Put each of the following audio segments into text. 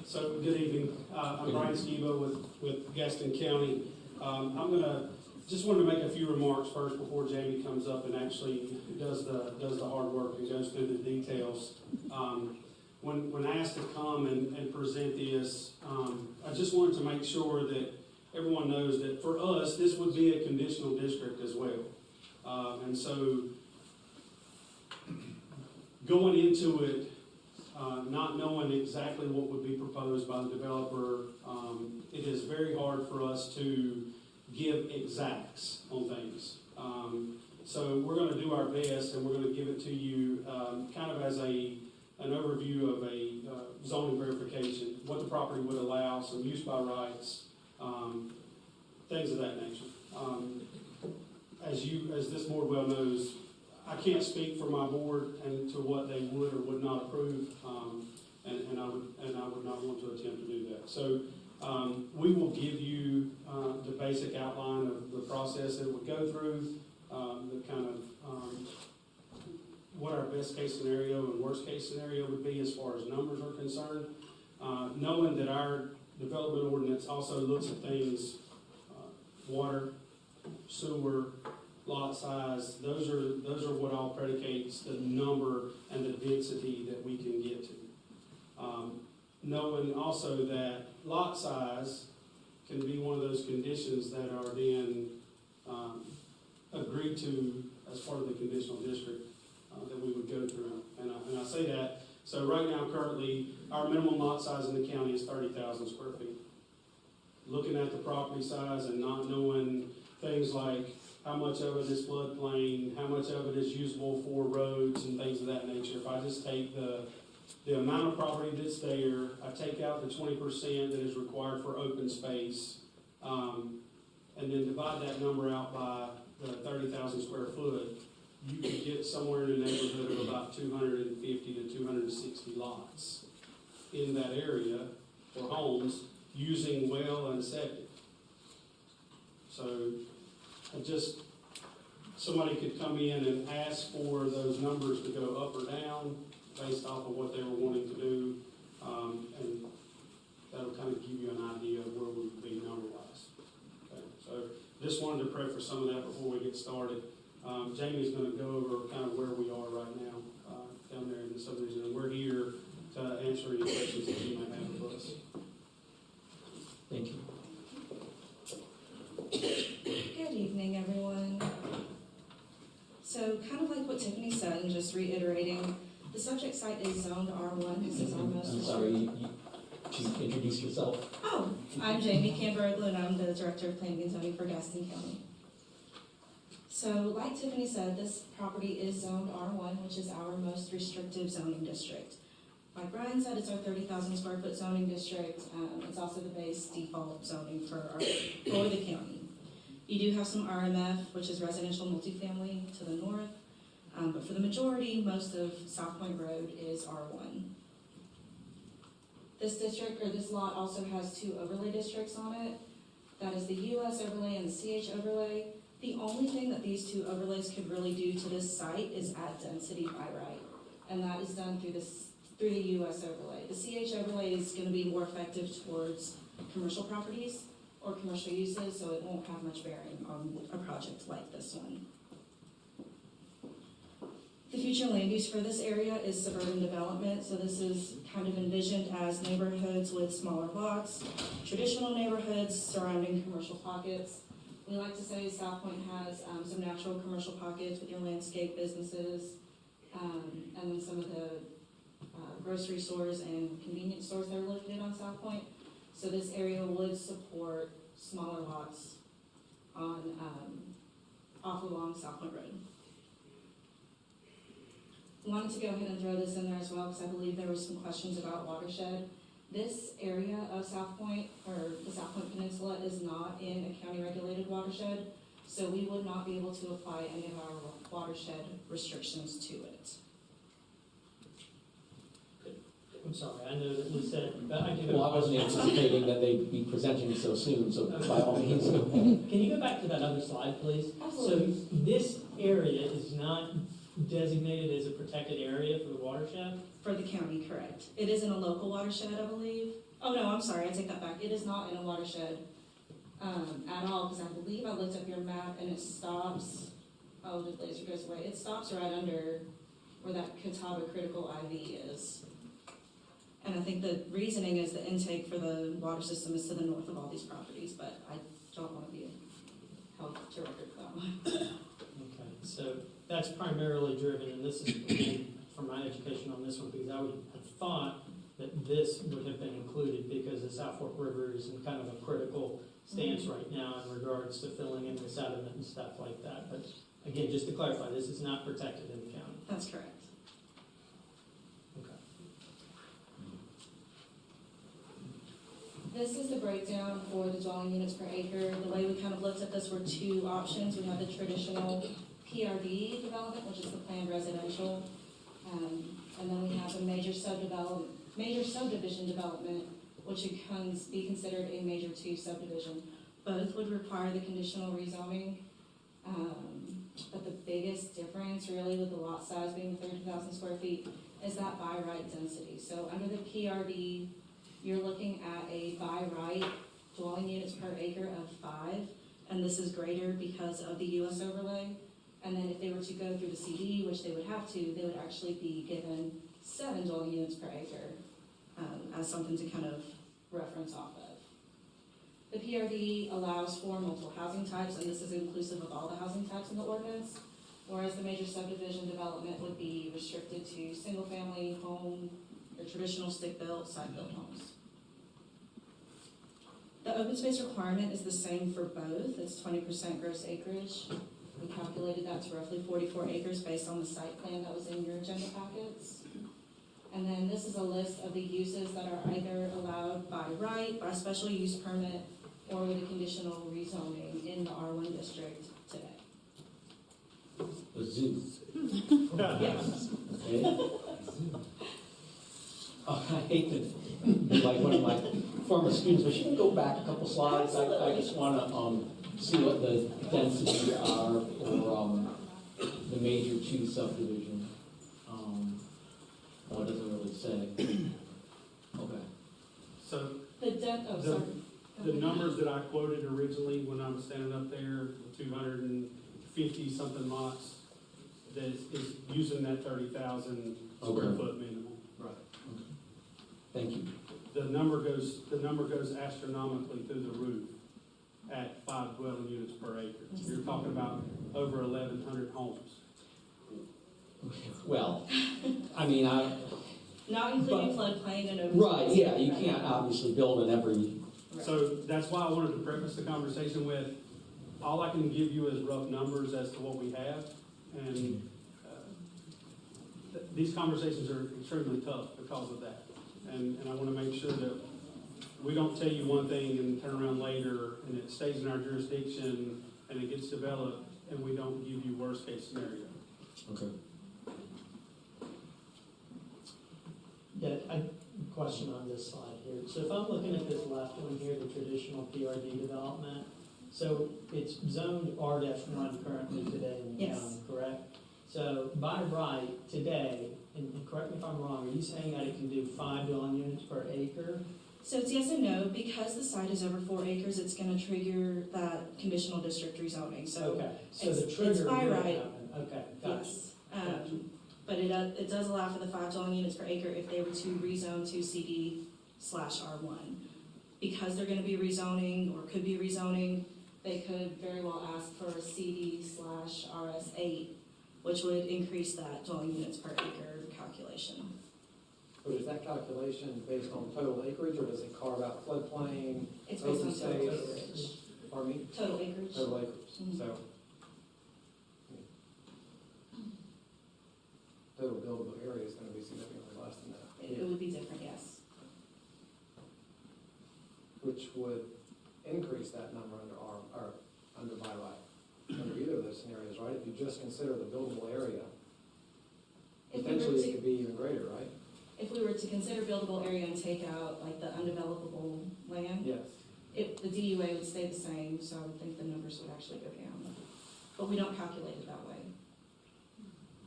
So, good evening. I'm Brian Skibo with Gaston County. Just wanted to make a few remarks first before Jamie comes up and actually does the hard work and goes through the details. When asked to come and present this, I just wanted to make sure that everyone knows that for us, this would be a conditional district as well. And so, going into it, not knowing exactly what would be proposed by the developer, it is very hard for us to give exacts on things. So we're going to do our best, and we're going to give it to you kind of as an overview of a zoning verification, what the property would allow, some use by rights, things of that nature. As this board well knows, I can't speak for my board and to what they would or would not approve, and I would not want to attempt to do that. So we will give you the basic outline of the process that it would go through, the kind of what our best case scenario and worst case scenario would be as far as numbers are concerned, knowing that our development ordinance also looks at things, water, sewer, lot size. Those are what all predicates the number and the density that we can get to. Knowing also that lot size can be one of those conditions that are then agreed to as part of the conditional district that we would go through. And I say that, so right now currently our minimum lot size in the county is 30,000 square feet. Looking at the property size and not knowing things like how much of it is floodplain, how much of it is usable for roads and things of that nature. If I just take the amount of property that's there, I take out the 20% that is required for open space, and then divide that number out by the 30,000 square foot, you could get somewhere in the neighborhood of about 250 to 260 lots in that area for homes using well and septic. So somebody could come in and ask for those numbers to go up or down based off of what they were wanting to do, and that'll kind of give you an idea of where we would be number-wise. Okay, so just wanted to prep for some of that before we get started. Jamie's going to go over kind of where we are right now down there in the subdivision, and we're here to answer any questions that you might have of us. Thank you. Good evening, everyone. So kind of like what Tiffany said, and just reiterating, the subject site is zoned R1. This is our most... I'm sorry, you introduce yourself. Oh, I'm Jamie Camberoglu, and I'm the Director of Planning and Zoning for Gaston County. So like Tiffany said, this property is zoned R1, which is our most restrictive zoning district. Like Brian said, it's our 30,000 square foot zoning district. It's also the base default zoning for the county. You do have some RMF, which is residential multifamily to the north, but for the majority, most of South Point Road is R1. This district, or this lot, also has two overlay districts on it. That is the US overlay and the CH overlay. The only thing that these two overlays could really do to this site is add density by right, and that is done through the US overlay. The CH overlay is going to be more effective towards commercial properties or commercial uses, so it won't have much bearing on a project like this one. The future land use for this area is suburban development, so this is kind of envisioned as neighborhoods with smaller lots, traditional neighborhoods surrounding commercial pockets. We like to say South Point has some natural commercial pockets with your landscape businesses, and then some of the grocery stores and convenience stores that are located on South Point. So this area would support smaller lots on off along South Point Road. Wanted to go ahead and throw this in there as well because I believe there were some questions about watershed. This area of South Point, or the South Point Peninsula, is not in a county regulated watershed, so we would not be able to apply any of our watershed restrictions to it. I'm sorry, I know that we said, but I do. Well, I wasn't anticipating that they'd be presenting so soon, so by all means. Can you go back to that other slide, please? Absolutely. So this area is not designated as a protected area for the watershed? For the county, correct. It is in a local watershed, I believe. Oh, no, I'm sorry, I take that back. It is not in a watershed, at all, because I believe I looked up your map and it stops, oh, the laser goes away. It stops right under where that Catawba Critical IV is. And I think the reasoning is the intake for the water system is to the north of all these properties, but I don't want to be held to record for that one. Okay, so that's primarily driven, and this is, again, from my education on this one, because I would have thought that this would have been included because the South Fork River is in kind of a critical stance right now in regards to filling in the sediment and stuff like that. But again, just to clarify, this is not protected in the county. That's correct. Okay. This is the breakdown for the dwelling units per acre. The way we kind of looked at this were two options. We have the traditional PRD development, which is the planned residential. And then we have a major subdivision development, which would be considered a major 2 subdivision. Both would require the conditional rezoning. But the biggest difference really with the lot size being 30,000 square feet is that by right density. So under the PRD, you're looking at a by right dwelling units per acre of 5, and this is greater because of the US overlay. And then if they were to go through the CD, which they would have to, they would actually be given 7 dwelling units per acre as something to kind of reference off of. The PRD allows for multiple housing types, and this is inclusive of all the housing types in the ordinance, whereas the major subdivision development would be restricted to single-family home or traditional stick-built, site-built homes. The open space requirement is the same for both. It's 20% gross acreage. We calculated that to roughly 44 acres based on the site plan that was in your agenda packets. And then this is a list of the uses that are either allowed by right, by special use permit, or with a conditional rezoning in the R1 district today. The zoo. Yes. Okay. I hate to be like one of my former students, but you can go back a couple slides. I just want to see what the densities are for the major 2 subdivision. Well, it doesn't really say. Okay. So Oh, The- sorry. the numbers that I quoted originally when I was standing up there, the 250 something lots, that is using that 30,000 square Okay. foot minimum. Right. Thank you. The number goes astronomically through the roof at 5 dwelling units per acre. You're talking about over 1,100 homes. Well, I mean, Not including floodplain and open right, space. yeah, you can't obviously build in every, Right. So that's why I wanted to preface the conversation with, all I can give you is rough numbers as to what we have. And these conversations are extremely tough because of that. And I want to make sure that we don't tell you one thing and turn around later and it stays in our jurisdiction and it gets developed and we don't give you worst case scenario. okay. Yeah, question on this slide here. So if I'm looking at this left one here, the traditional PRD development, so it's zoned R-1 currently today in the Yes. county, correct? So by right, today, and correct me if I'm wrong, are you saying that it can do 5 dwelling units per acre? So it's yes and no. Because the site is over 4 acres, it's going to trigger that conditional district rezoning. So Okay, so the it's trigger by will right. happen. Okay, gotcha. yes. Gotcha. But it does allow for the 5 dwelling units per acre if they were to rezone to CD/R1. Because they're going to be rezoning or could be rezoning, they could very well ask for a CD/RS8, which would increase that dwelling units per acre calculation. But is that calculation based on total acreage, or does it carve out floodplain, It's based on Open total space. acreage. pardon me, Total acreage. total acres? Mhm. So total buildable area is gonna be significantly less than that, It would be different, yes. which would increase that number under or under by right, under either of those scenarios, right? If you just consider the buildable area, If we were potentially it to, could be even greater, right? if we were to consider buildable area and take out like the undevelopable land, Yes. the DUA would stay the same, so I would think the numbers would actually go down. But we don't calculate it that way.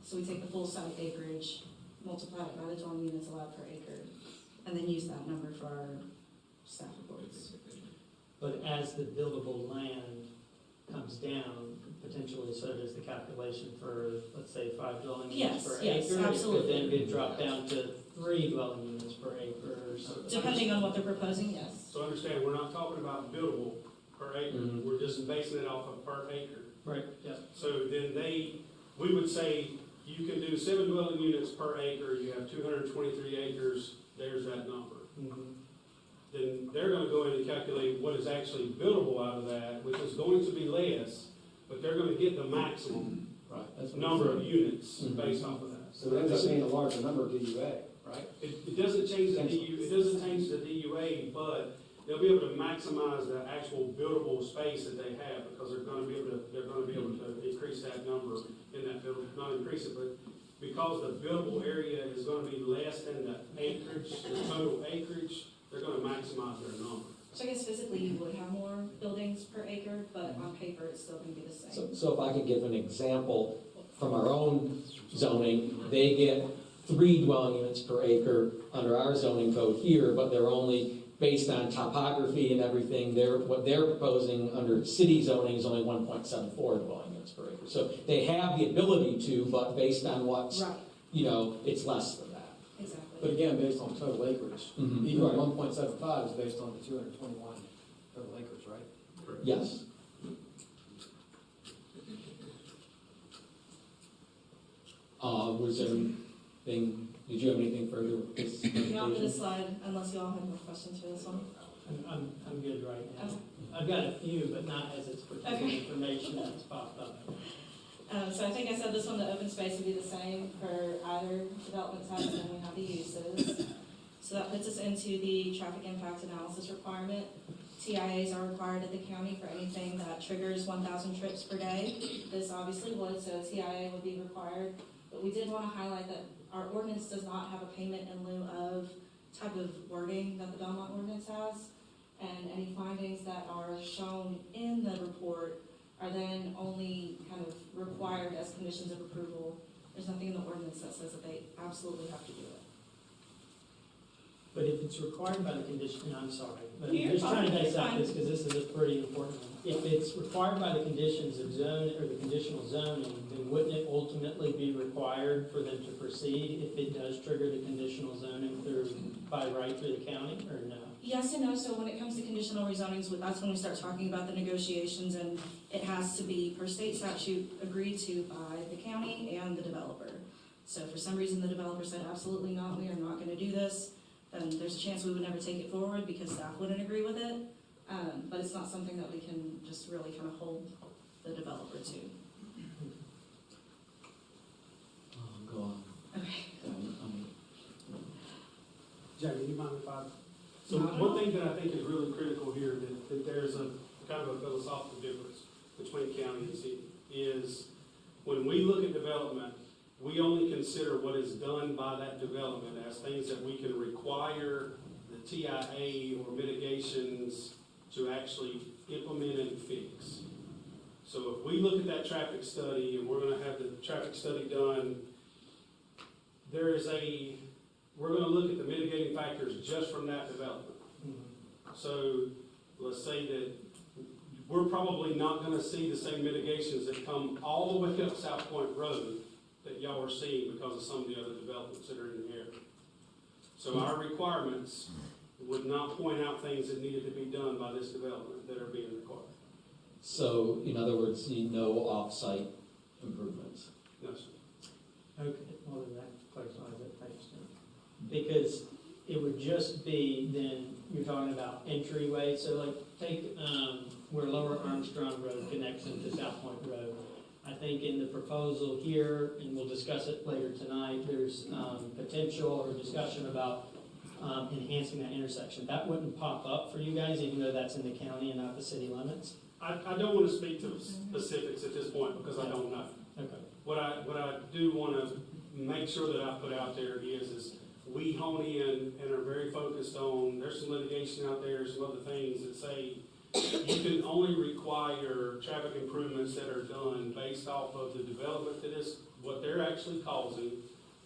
So we take the full site acreage, multiply it by the dwelling units allowed per acre, and then use that number for our staff reports. But as the buildable land comes down, potentially so does the calculation for, let's say, 5 dwelling units Yes, per yes, acre. It absolutely. could then get dropped down to 3 dwelling units per acre or something. Depending on what they're proposing, yes. So understand, we're not talking about buildable per acre, Mhm. we're just basing it off of per acre. Right, yeah. So then we would say, you can do 7 dwelling units per acre, you have 223 acres, there's that number. Mhm. Then they're gonna go in and calculate what is actually buildable out of that, which is going to be less, but they're gonna get the maximum Right. That's what number I'm of units Mhm. based off of that. So it ends up being a larger number of DUA, right? It doesn't change the DUA, but they'll be able to maximize the actual buildable space that they have, because they're gonna be able to increase that number in that building, not increase it, but because the buildable area is gonna be less than the acreage, the total acreage, they're gonna maximize their number. So I guess physically you would have more buildings per acre, but on paper it's still gonna be the same. So if I could give an example from our own zoning, they get 3 dwelling units per acre under our zoning code here, but they're only, based on topography and everything, what they're proposing under city zoning is only 1.74 dwelling units per acre. So they have the ability to, but based on what's, Right, it's less than that. But exactly. again, based on total acreage. Mhm. Even Right. 1.75 is based on the 221 total acres, right? Yes. Was there anything, did you have anything further with this Not for presentation? this slide, unless you all have more questions for this one. I'm good right now. Okay. I've got a few, but not as it's pertaining Okay. information that's popped up. So I think I said this one, the open space would be the same for either development type, and then we have the uses. So that puts us into the traffic impact analysis requirement. TIAs are required at the county for anything that triggers 1,000 trips per day. This obviously would, so TIA would be required. But we did want to highlight that our ordinance does not have a payment in lieu of type of wording that the Belmont ordinance has. And any findings that are shown in the report are then only kind of required as conditions of approval. There's nothing in the ordinance that says that they absolutely have to do it. But if it's required by the condition, I'm sorry, but I'm You're just trying to fine, you're dissect fine. this because this is a pretty important one. If it's required by the conditions of zone or the conditional zoning, then wouldn't it ultimately be required for them to proceed if it does trigger the conditional zoning by right through the county, or no? Yes and no, so when it comes to conditional rezonings, that's when we start talking about the negotiations, and it has to be per state statute agreed to by the county and the developer. So if for some reason the developer said absolutely not, we are not gonna do this, then there's a chance we would never take it forward because staff wouldn't agree with it. But it's not something that we can just really kind of hold the developer to. Go on. Okay. Jamie, you mind if so one thing that I think is really critical here, that there's a kind of a philosophical difference between county and city, is when we look at development, we only consider what is done by that development as things that we can require the TIA or mitigations to actually implement and fix. So if we look at that traffic study, and we're gonna have the traffic study done, we're gonna look at the mitigating factors just from that development. So let's say that we're probably not gonna see the same mitigations that come all the way up South Point Road that y'all are seeing because of some of the other developments that are in the area. So our requirements would not point out things that needed to be done by this development that are being required. So, in other words, no off-site improvements. No, sir. Okay, well, then that clarifies it, thanks, Jim. Because it would just be then, you're talking about entryway, so like, take, where Lower Armstrong Road connects into South Point Road. I think in the proposal here, and we'll discuss it later tonight, there's, potential or discussion about, enhancing that intersection. That wouldn't pop up for you guys, even though that's in the county and not the city limits? I don't want to speak to specifics at this point because I don't know. Okay. What I do want to make sure that I put out there is we hone in and are very focused on, there's some litigation out there, some other things that say you can only require traffic improvements that are done based off of the development that is what they're actually causing,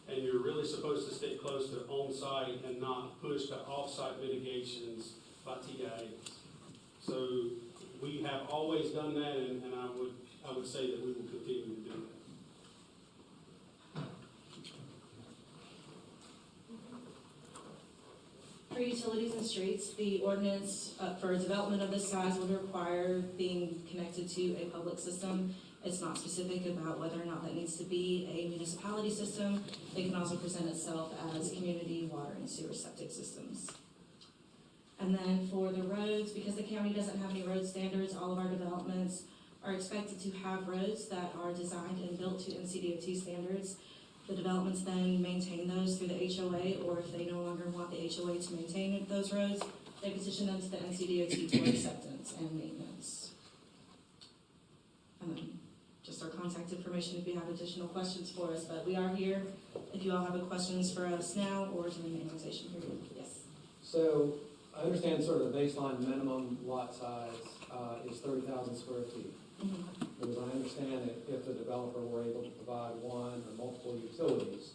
and you're really supposed to stick close to on-site and not push to off-site mitigations by TIAs. So we have always done that, and I would say that we will continue to do that. For utilities and streets, the ordinance for a development of this size would require being connected to a public system. It's not specific about whether or not that needs to be a municipality system. It can also present itself as community water and sewer septic systems. And then for the roads, because the county doesn't have any road standards, all of our developments are expected to have roads that are designed and built to NCDOT standards. The developments then maintain those through the HOA, or if they no longer want the HOA to maintain those roads, they petition them to the NCDOT for acceptance and maintenance. And then just our contact information if you have additional questions for us, but we are here if you all have questions for us now or during the annexation period. Yes. So I understand sort of the baseline minimum lot size is 30,000 square feet. Mhm. But as I understand it, if the developer were able to provide one or multiple utilities,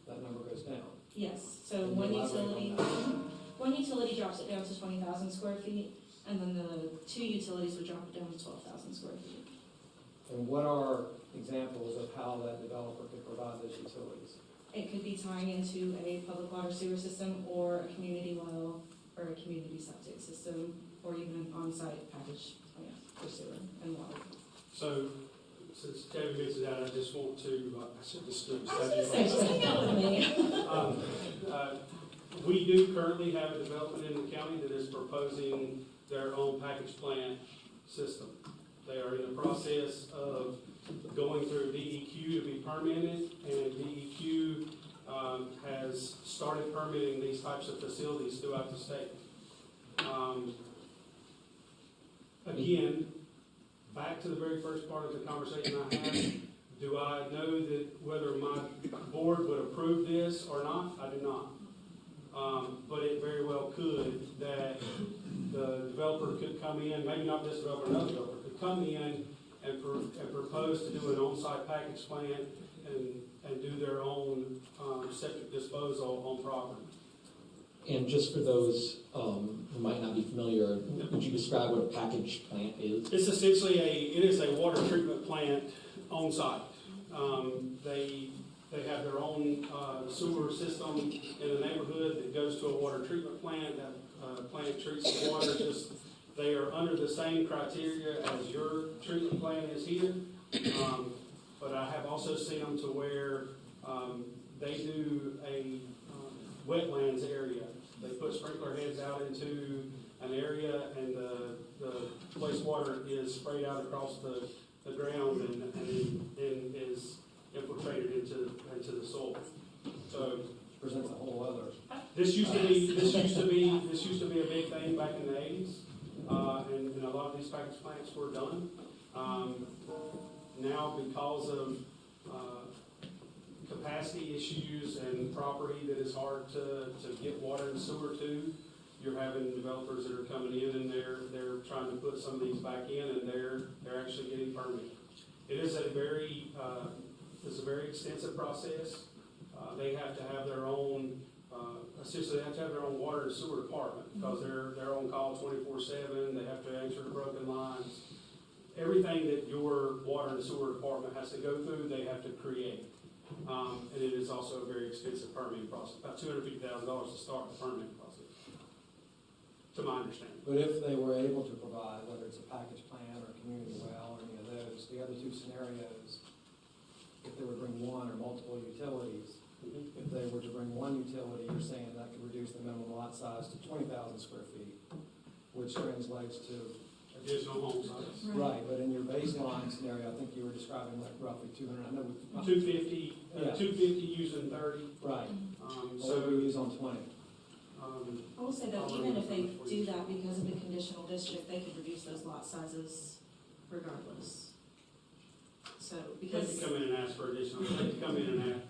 that number goes down. Yes, so Can you one elaborate on utility, that? one utility drops it down to 20,000 square feet, and then the two utilities would drop it down to 12,000 square feet. And what are examples of how that developer could provide those utilities? It could be tying into a public water sewer system, or a community well, or a community septic system, or even an on-site package plant for sewer and water. So, since Kevin mentioned that, I just want to, I should just do I was gonna say, just hang out with me. We do currently have a development in the county that is proposing their own package plant system. They are in the process of going through DEQ to be permitted, and DEQ has started permitting these types of facilities throughout the state. Again, back to the very first part of the conversation I had, do I know that whether my board would approve this or not? I do not. But it very well could that the developer could come in, maybe not this developer, another developer, could come in and propose to do an on-site package plant and do their own septic disposal on property. And just for those who might not be familiar, would you describe what a package plant is? It's essentially it is a water treatment plant on site. They have their own sewer system in the neighborhood that goes to a water treatment plant. That plant treats the water just, they are under the same criteria as your treatment plant is here. But I have also seen them to where they do a wetlands area. They put sprinkler heads out into an area, and the wastewater is sprayed out across the ground and then is infiltrated into the soil. So Presents a whole other. this used to be a big thing back in the 80s, and a lot of these package plants were done. Now, because of capacity issues and property that is hard to get water and sewer to, you're having developers that are coming in and they're trying to put some of these back in, and they're actually getting permitted. It is a very extensive process. They have to have their own, essentially they have to have their own water and sewer department, because they're on call 24/7. They have to answer broken lines. Everything that your water and sewer department has to go through, they have to create. And it is also a very expensive permitting process, about $250,000 to start the permitting process, to my understanding. But if they were able to provide, whether it's a package plant or a community well or any of those, the other two scenarios, if they were to bring one or multiple utilities, if they were to bring one utility, you're saying that could reduce the minimum lot size to 20,000 square feet, which translates to, Additional home sites. right, but in your baseline scenario, I think you were describing like roughly 200, I know, 250, Yeah. 250 using 30. right, So, so we use on 20. I will say that even if they do that because of the conditional district, they could reduce those lot sizes regardless. So, they because, could come in and ask for additional, they could come in and ask.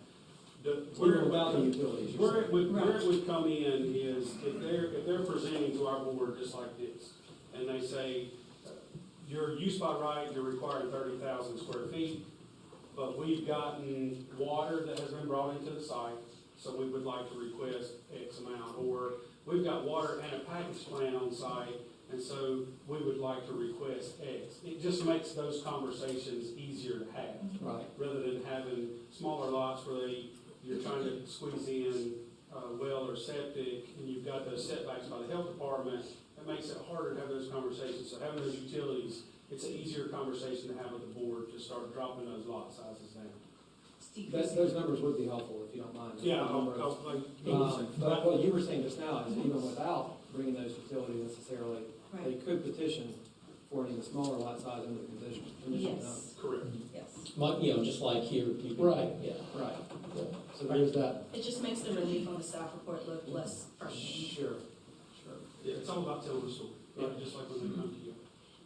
Where without the utilities, you're Where it saying. would come in is if they're presenting to our board just like this, and they say, your use by right, you're requiring 30,000 square feet, but we've gotten water that has been brought into the site, so we would like to request X amount, or we've got water and a package plant on site, and so we would like to request X. It just makes those conversations easier to have, Right. rather than having smaller lots where you're trying to squeeze in well or septic, and you've got those setbacks by the health department. It makes it harder to have those conversations. So having those utilities, it's an easier conversation to have with the board to start dropping those lot sizes down. It's decreasing. Those numbers would be helpful, if you don't mind. Yeah, But what you were saying just now is even without bringing those utilities necessarily, they Right, could petition for an even smaller lot size under the conditional zone. yes, correct. yes. Just like here, people. Right. Yeah. Right. So there's that. It just makes the relief on the staff report look less frustrating. Sure. Yeah, it's all about telling the story, just like when they come to you.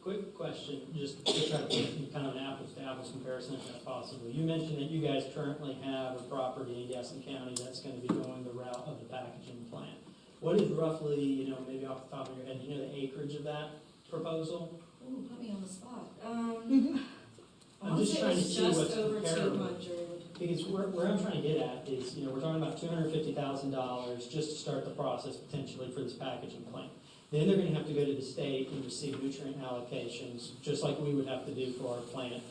Quick question, just to try to put kind of an apples to apples comparison if that's possible. You mentioned that you guys currently have a property in Gaston County that's gonna be going the route of the packaging plant. What is roughly, maybe off the top of your head, the acreage of that proposal? Ooh, put me on the spot. I I'm want to just say trying to it's see just what's over comparable. 200. Because where I'm trying to get at is, we're talking about $250,000 just to start the process potentially for this packaging plant. Then they're gonna have to go to the state and receive nutrient allocations, just like we would have to do for our plant.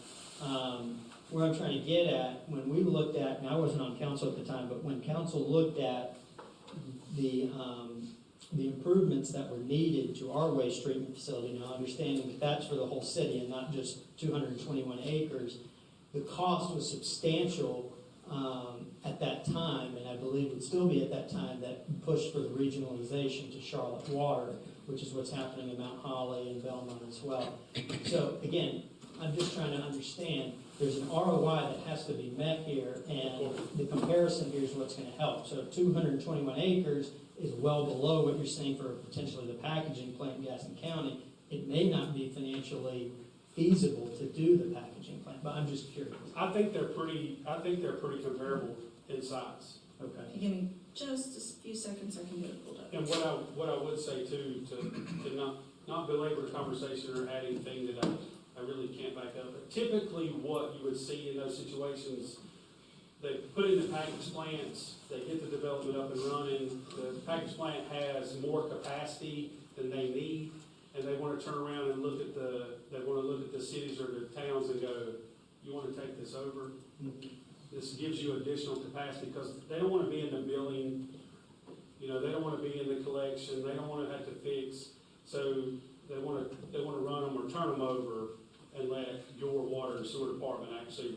Where I'm trying to get at, when we looked at, and I wasn't on council at the time, but when council looked at the improvements that were needed to our waste treatment facility, now understanding that that's for the whole city and not just 221 acres, the cost was substantial at that time, and I believe would still be at that time, that push for the regionalization to Charlotte Water, which is what's happening in Mount Holly and Belmont as well. So again, I'm just trying to understand, there's an ROI that has to be met here, and the comparison here is what's gonna help. So 221 acres is well below what you're seeing for potentially the packaging plant in Gaston County. It may not be financially feasible to do the packaging plant, but I'm just curious. I think they're pretty comparable in size. Okay. If you give me just a few seconds, I can get it pulled up. And what I would say too, to not belabor the conversation or add anything that I really can't back up, but typically what you would see in those situations, they put in the package plants, they get the development up and running, the package plant has more capacity than they need, and they want to turn around and look at the cities or the towns and go, you want to take this over? This gives you additional capacity, because they don't want to be in the billing, they don't want to be in the collection, they don't want to have to fix, so they want to run them or turn them over and let your water and sewer department actually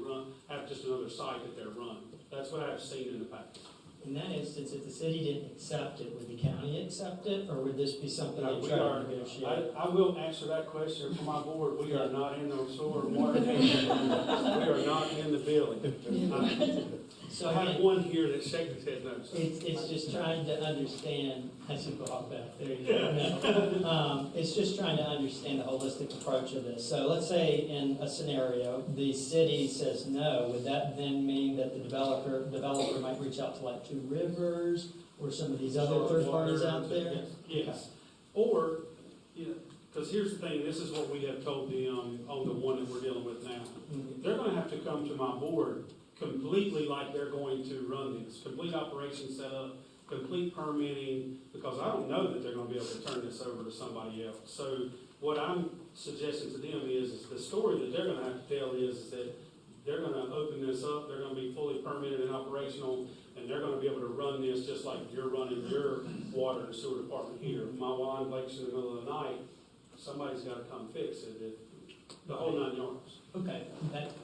have just another site that they're running. That's what I've seen in the past. In that instance, if the city didn't accept it, would the county accept it, or would this be something No, they we try are- to negotiate? I will answer that question for my board. We are not in the sewer and water business. We are not in the billing. So I have again, one here that's shaking his head no. it's just trying to understand, I see Bob back there, you know. It's just trying to understand the holistic approach of this. So let's say in a scenario, the city says no, would that then mean that the developer might reach out to like Two Rivers or some of these other third parties out there? Yes. Or, because here's the thing, this is what we have told them on the one that we're dealing with now. Mhm. They're gonna have to come to my board completely like they're going to run this, complete operation setup, complete permitting, because I don't know that they're gonna be able to turn this over to somebody else. So what I'm suggesting to them is the story that they're gonna have to tell is that they're gonna open this up, they're gonna be fully permitted and operational, and they're gonna be able to run this just like you're running your water and sewer department here. My wine breaks in the middle of the night, somebody's gotta come fix it, the whole 9 yards. Okay,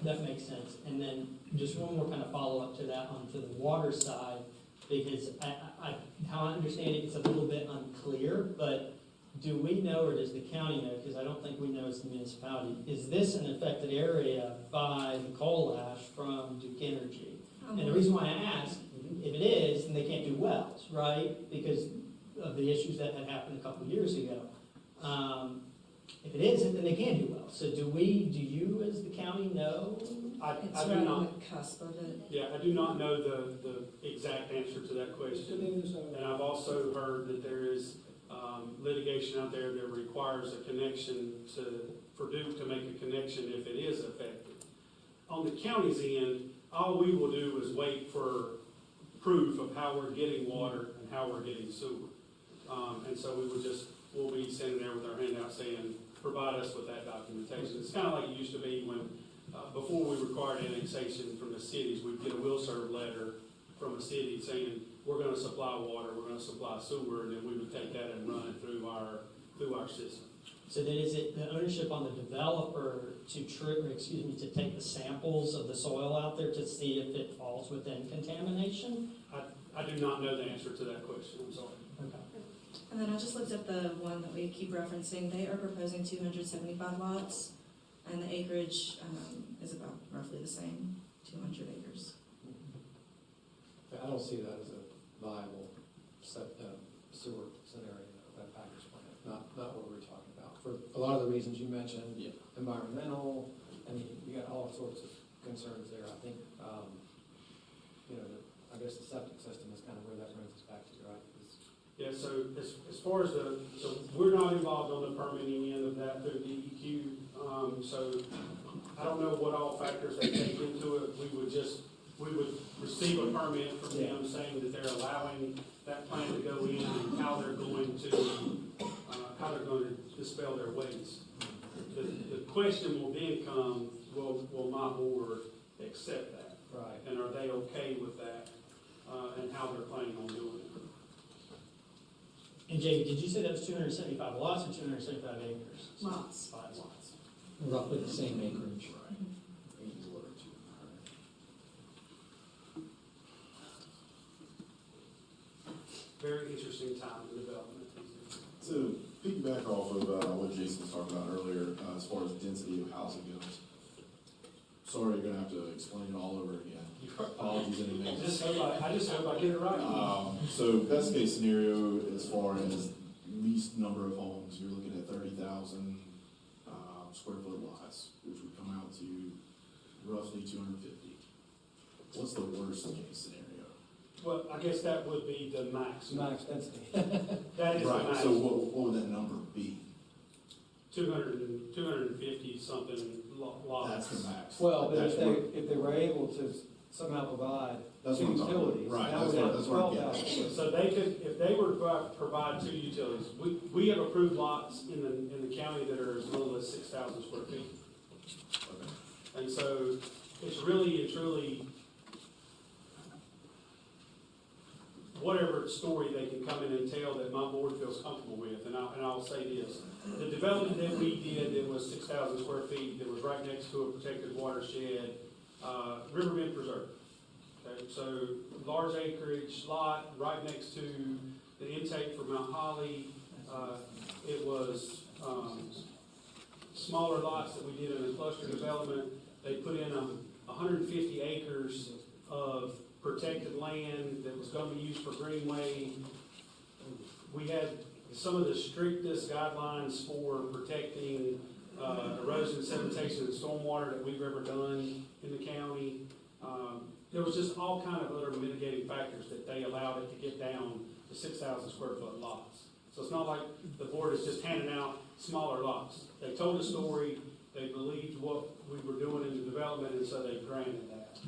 that makes sense. And then just one more kind of follow-up to that onto the water side, because how I understand it, it's a little bit unclear, but do we know, or does the county know, because I don't think we know as the municipality, is this an affected area by the coal ash from Duke Energy? And the reason why I ask, if it is, then they can't do wells, right? Because of the issues that had happened a couple of years ago. If it isn't, then they can do wells. So do you as the county know? I It's do right on not, the cusp of it. yeah, I do not know the exact answer to that question. And I've also heard that there is litigation out there that requires a connection for Duke to make a connection if it is affected. On the county's end, all we will do is wait for proof of how we're getting water and how we're getting sewer. And so we'll be sitting there with our hand out saying, provide us with that documentation. It's kind of like it used to be when, before we required annexation from the cities, we'd get a will serve letter from a city saying, we're gonna supply water, we're gonna supply sewer, and then we would take that and run it through our system. So then is it the ownership on the developer to take the samples of the soil out there to see if it falls within contamination? I do not know the answer to that question, I'm sorry. Okay. And then I just looked at the one that we keep referencing. They are proposing 275 lots, and the acreage is about roughly the same, 200 acres. I don't see that as a viable sewer scenario, that package plant, not what we're talking about. For a lot of the reasons you mentioned, Yeah. environmental, I mean, you got all sorts of concerns there. I think, I guess the septic system is kind of where that brings us back to, right? Yeah, so as far as so we're not involved on the permitting end of that through DEQ. So I don't know what all factors they take into it. We would receive a permit from them saying that they're allowing that plant to go in and how they're going to dispel their waste. The question will then come, will my board accept that? Right. And are they okay with that, and how they're planning on doing it? And Jamie, did you say that was 275 lots or 275 acres? Lots. 5 lots. Roughly the same acreage. Very interesting time in development. To piggyback off of what Jason was talking about earlier, as far as density of housing goes, sorry, you're gonna have to explain it all over again. Apologies in I advance. just hope I get it right. So best case scenario, as far as least number of homes, you're looking at 30,000 square foot lots, which would come out to roughly 250. What's the worst case scenario? Well, I guess that would be the maximum. Max density. That is the Right, so maximum. what would that number be? 250 something lots. That's the max. Well, but That's if they were able to somehow provide That's two what I'm talking about. utilities, Right, now that's we're what- down to that's what I'm getting 12,000. So they could, if they were to provide 2 utilities, we have approved lots in the county that are as little as 6,000 square feet. Okay. And so it's really and truly whatever story they can come in and tell that my board feels comfortable with. And I'll say this, the development that we did that was 6,000 square feet, that was right next to a protected watershed, Riverbend Preserve. Okay, so large acreage lot right next to the intake for Mount Holly. It was smaller lots that we did in a cluster development. They put in 150 acres of protected land that was going to be used for greenway. We had some of the strictest guidelines for protecting erosion, sedimentation, and stormwater that we've ever done in the county. There was just all kind of other mitigating factors that they allowed it to get down to 6,000 square foot lots. So it's not like the board is just handing out smaller lots. They told a story, they believed what we were doing in the development, and so they granted that.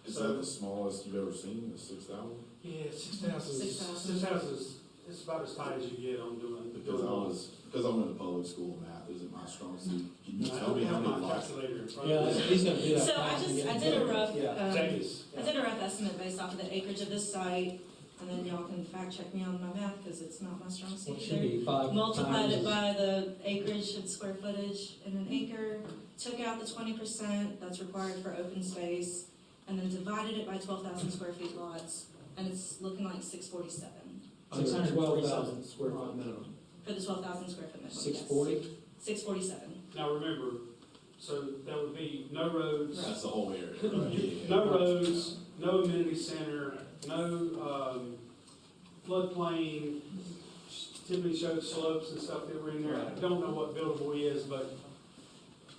Is So- that the smallest you've ever seen, the 6,000? Yeah, 6,000. 6,000. 6,000 is, it's about as tight as you get on doing Because I went to public school, math isn't my strong suit. Can you I tell me don't how have many my lots? calculator in front Yeah, of me. he's gonna do that. So I did a rough, Yeah. James. I did a rough estimate based off of the acreage of this site, and then y'all can fact check me on my math, because it's not my strong suit What should either. be 5 Multiplied times it as- by the acreage and square footage in an acre, took out the 20% that's required for open space, and then divided it by 12,000 square feet lots, and it's looking like 647 Under 647 12,000 square foot minimum. for the 12,000 square foot minimum. yes. 640? 647. Now remember, so there would be no roads, That's the whole area. right? Yeah. no roads, no amenity center, no floodplain. Tiffany showed slopes and stuff that were in there. I don't know what buildable is, but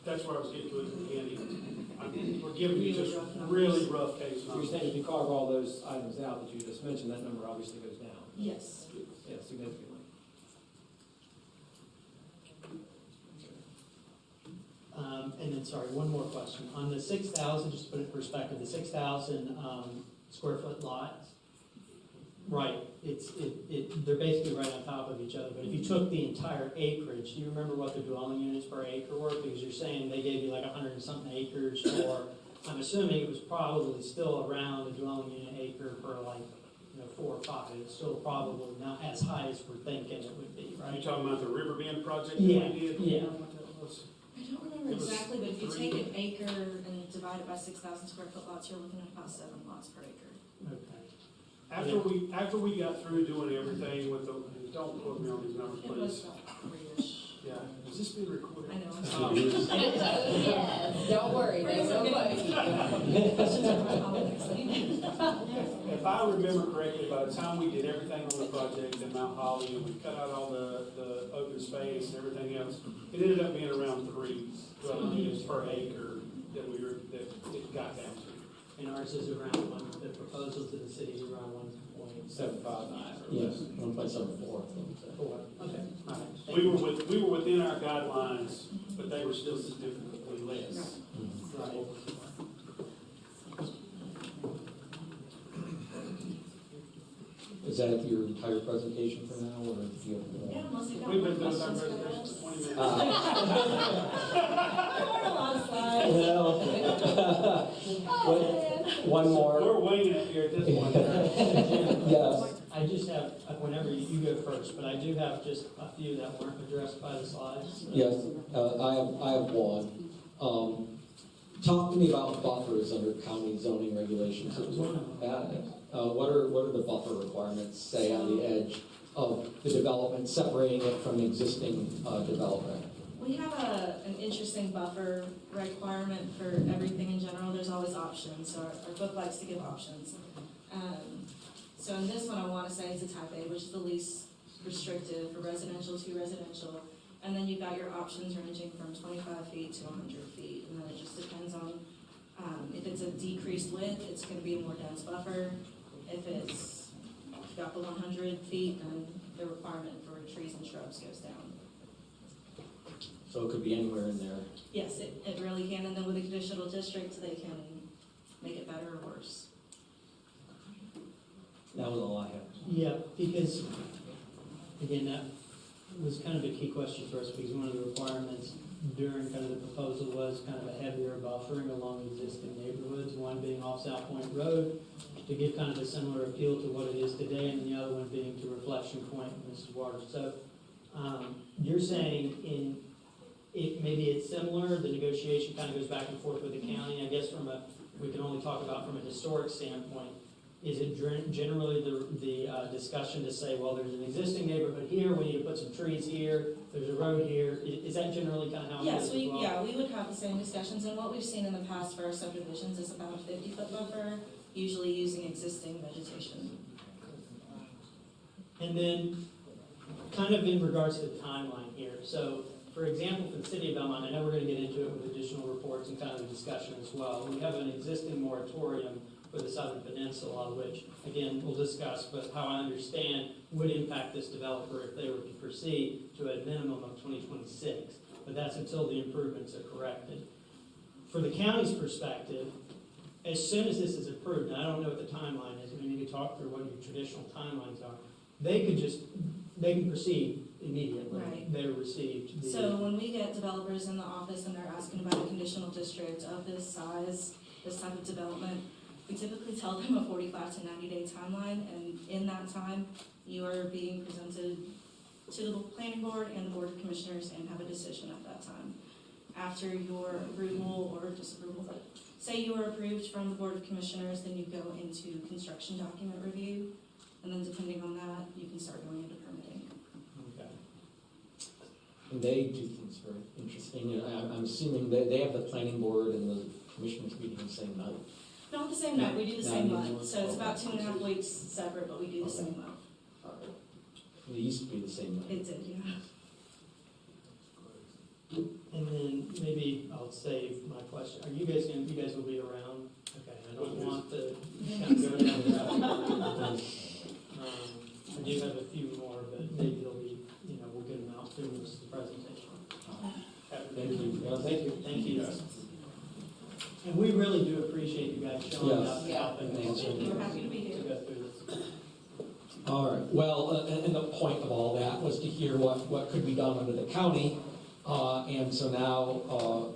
that's where I was getting to at the beginning. We're giving you just really rough case So you're numbers. saying if you carve all those items out that you just mentioned, that number obviously goes down, Yes. yeah, significantly. And then, sorry, one more question. On the 6,000, just to put it in perspective, the 6,000 square foot lot, Right, they're basically right on top of each other, but if you took the entire acreage, do you remember what the dwelling units per acre were? Because you're saying they gave you like 100 and something acres for, I'm assuming it was probably still around a dwelling unit acre per like, 4 or 5. It's still probably not as high as we're thinking it would be, Are you right? talking about the Riverbend project that Yeah, we did? yeah. I don't remember It was exactly, but if you 3. take an acre and divide it by 6,000 square foot lots, you're looking at about 7 lots per acre. Okay. After we got through doing everything with the, don't quote me on these numbers, It was please. about 3-ish. Yeah, is this being recorded? I know. Yes, don't worry, they will If I remember correctly, by the time we did everything on the project at Mount Holly, and we cut out all the open space and everything else, it ended up being around 3 dwelling units per acre that it got down to. And ours is around one, the proposal to the city is around 1.759. Yes, 1.74. Okay, all right. We were within our guidelines, but they were still significantly less. Right. Is that your entire presentation for now, or do you have more? Yeah, unless you've got We've more been doing our questions for presentation us. for 20 minutes. There weren't a lot of slides. Well, one more. We're winging it here at this point. Yes. I just have, whenever you go first, but I do have just a few that weren't addressed by the slides. Yes, I have one. Talk to me about buffers under county zoning regulations. What are the buffer requirements, say, on the edge of the development, separating it from existing development? We have an interesting buffer requirement for everything in general. There's always options, so our book likes to give options. So in this one, I want to say it's a type A, which is the least restrictive for residential to residential. And then you've got your options ranging from 25 feet to 100 feet. And then it just depends on, if it's a decreased width, it's going to be a more dense buffer. If it's got the 100 feet, then the requirement for trees and shrubs goes down. So it could be anywhere in there. Yes, it really can. And then with a conditional district, they can make it better or worse. That was all I have. Yeah, because, again, that was kind of a key question for us, because one of the requirements during kind of the proposal was kind of a heavier buffering along existing neighborhoods, one being off South Point Road, to give kind of a similar appeal to what it is today, and the other one being to Reflection Point, Mrs. Waters. So, you're saying maybe it's similar, the negotiation kind of goes back and forth with the county, I guess we can only talk about from a historic standpoint. Is it generally the discussion to say, well, there's an existing neighborhood here, we need to put some trees here, there's a road here? Is that generally kind of how it is Yes, as well? we would have the same discussions, and what we've seen in the past for our subdivisions is about a 50-foot buffer, usually using existing vegetation. And then, kind of in regards to the timeline here, so, for example, for the city of Belmont, I know we're going to get into it with additional reports and kind of a discussion as well. We have an existing moratorium for the Southern Peninsula, which, again, we'll discuss, but how I understand would impact this developer if they were to proceed to a minimum of 2026. But that's until the improvements are corrected. For the county's perspective, as soon as this is approved, and I don't know what the timeline is, we need to talk through what your traditional timelines are, they can proceed immediately. Right. They're received. So when we get developers in the office and they're asking about a conditional district of this size, this type of development, we typically tell them a 45 to 90 day timeline, and in that time, you are being presented to the planning board and the board of commissioners and have a decision at that time. After your approval or disapproval, but say you are approved from the board of commissioners, then you go into construction document review, and then depending on that, you can start going into permitting. Okay. And they do things very interesting. I'm assuming they have the planning board and the commissioners meeting the same night. Not the same night, we do the same No, month, so it's about 2.5 weeks separate, but we do the same month. It used to be the same night. It did, yeah. And then maybe I'll save my question. You guys will be around? Okay, I don't want to kind of go down that. I do have a few more, but maybe they'll be, we'll get them out through most of the presentation. Thank you. Yeah, thank you. Thank you. And we really do appreciate you guys showing Yes. up and helping Thank you. We're happy to be to here. go through this. All right, well, and the point of all that was to hear what could be done under the county. And so now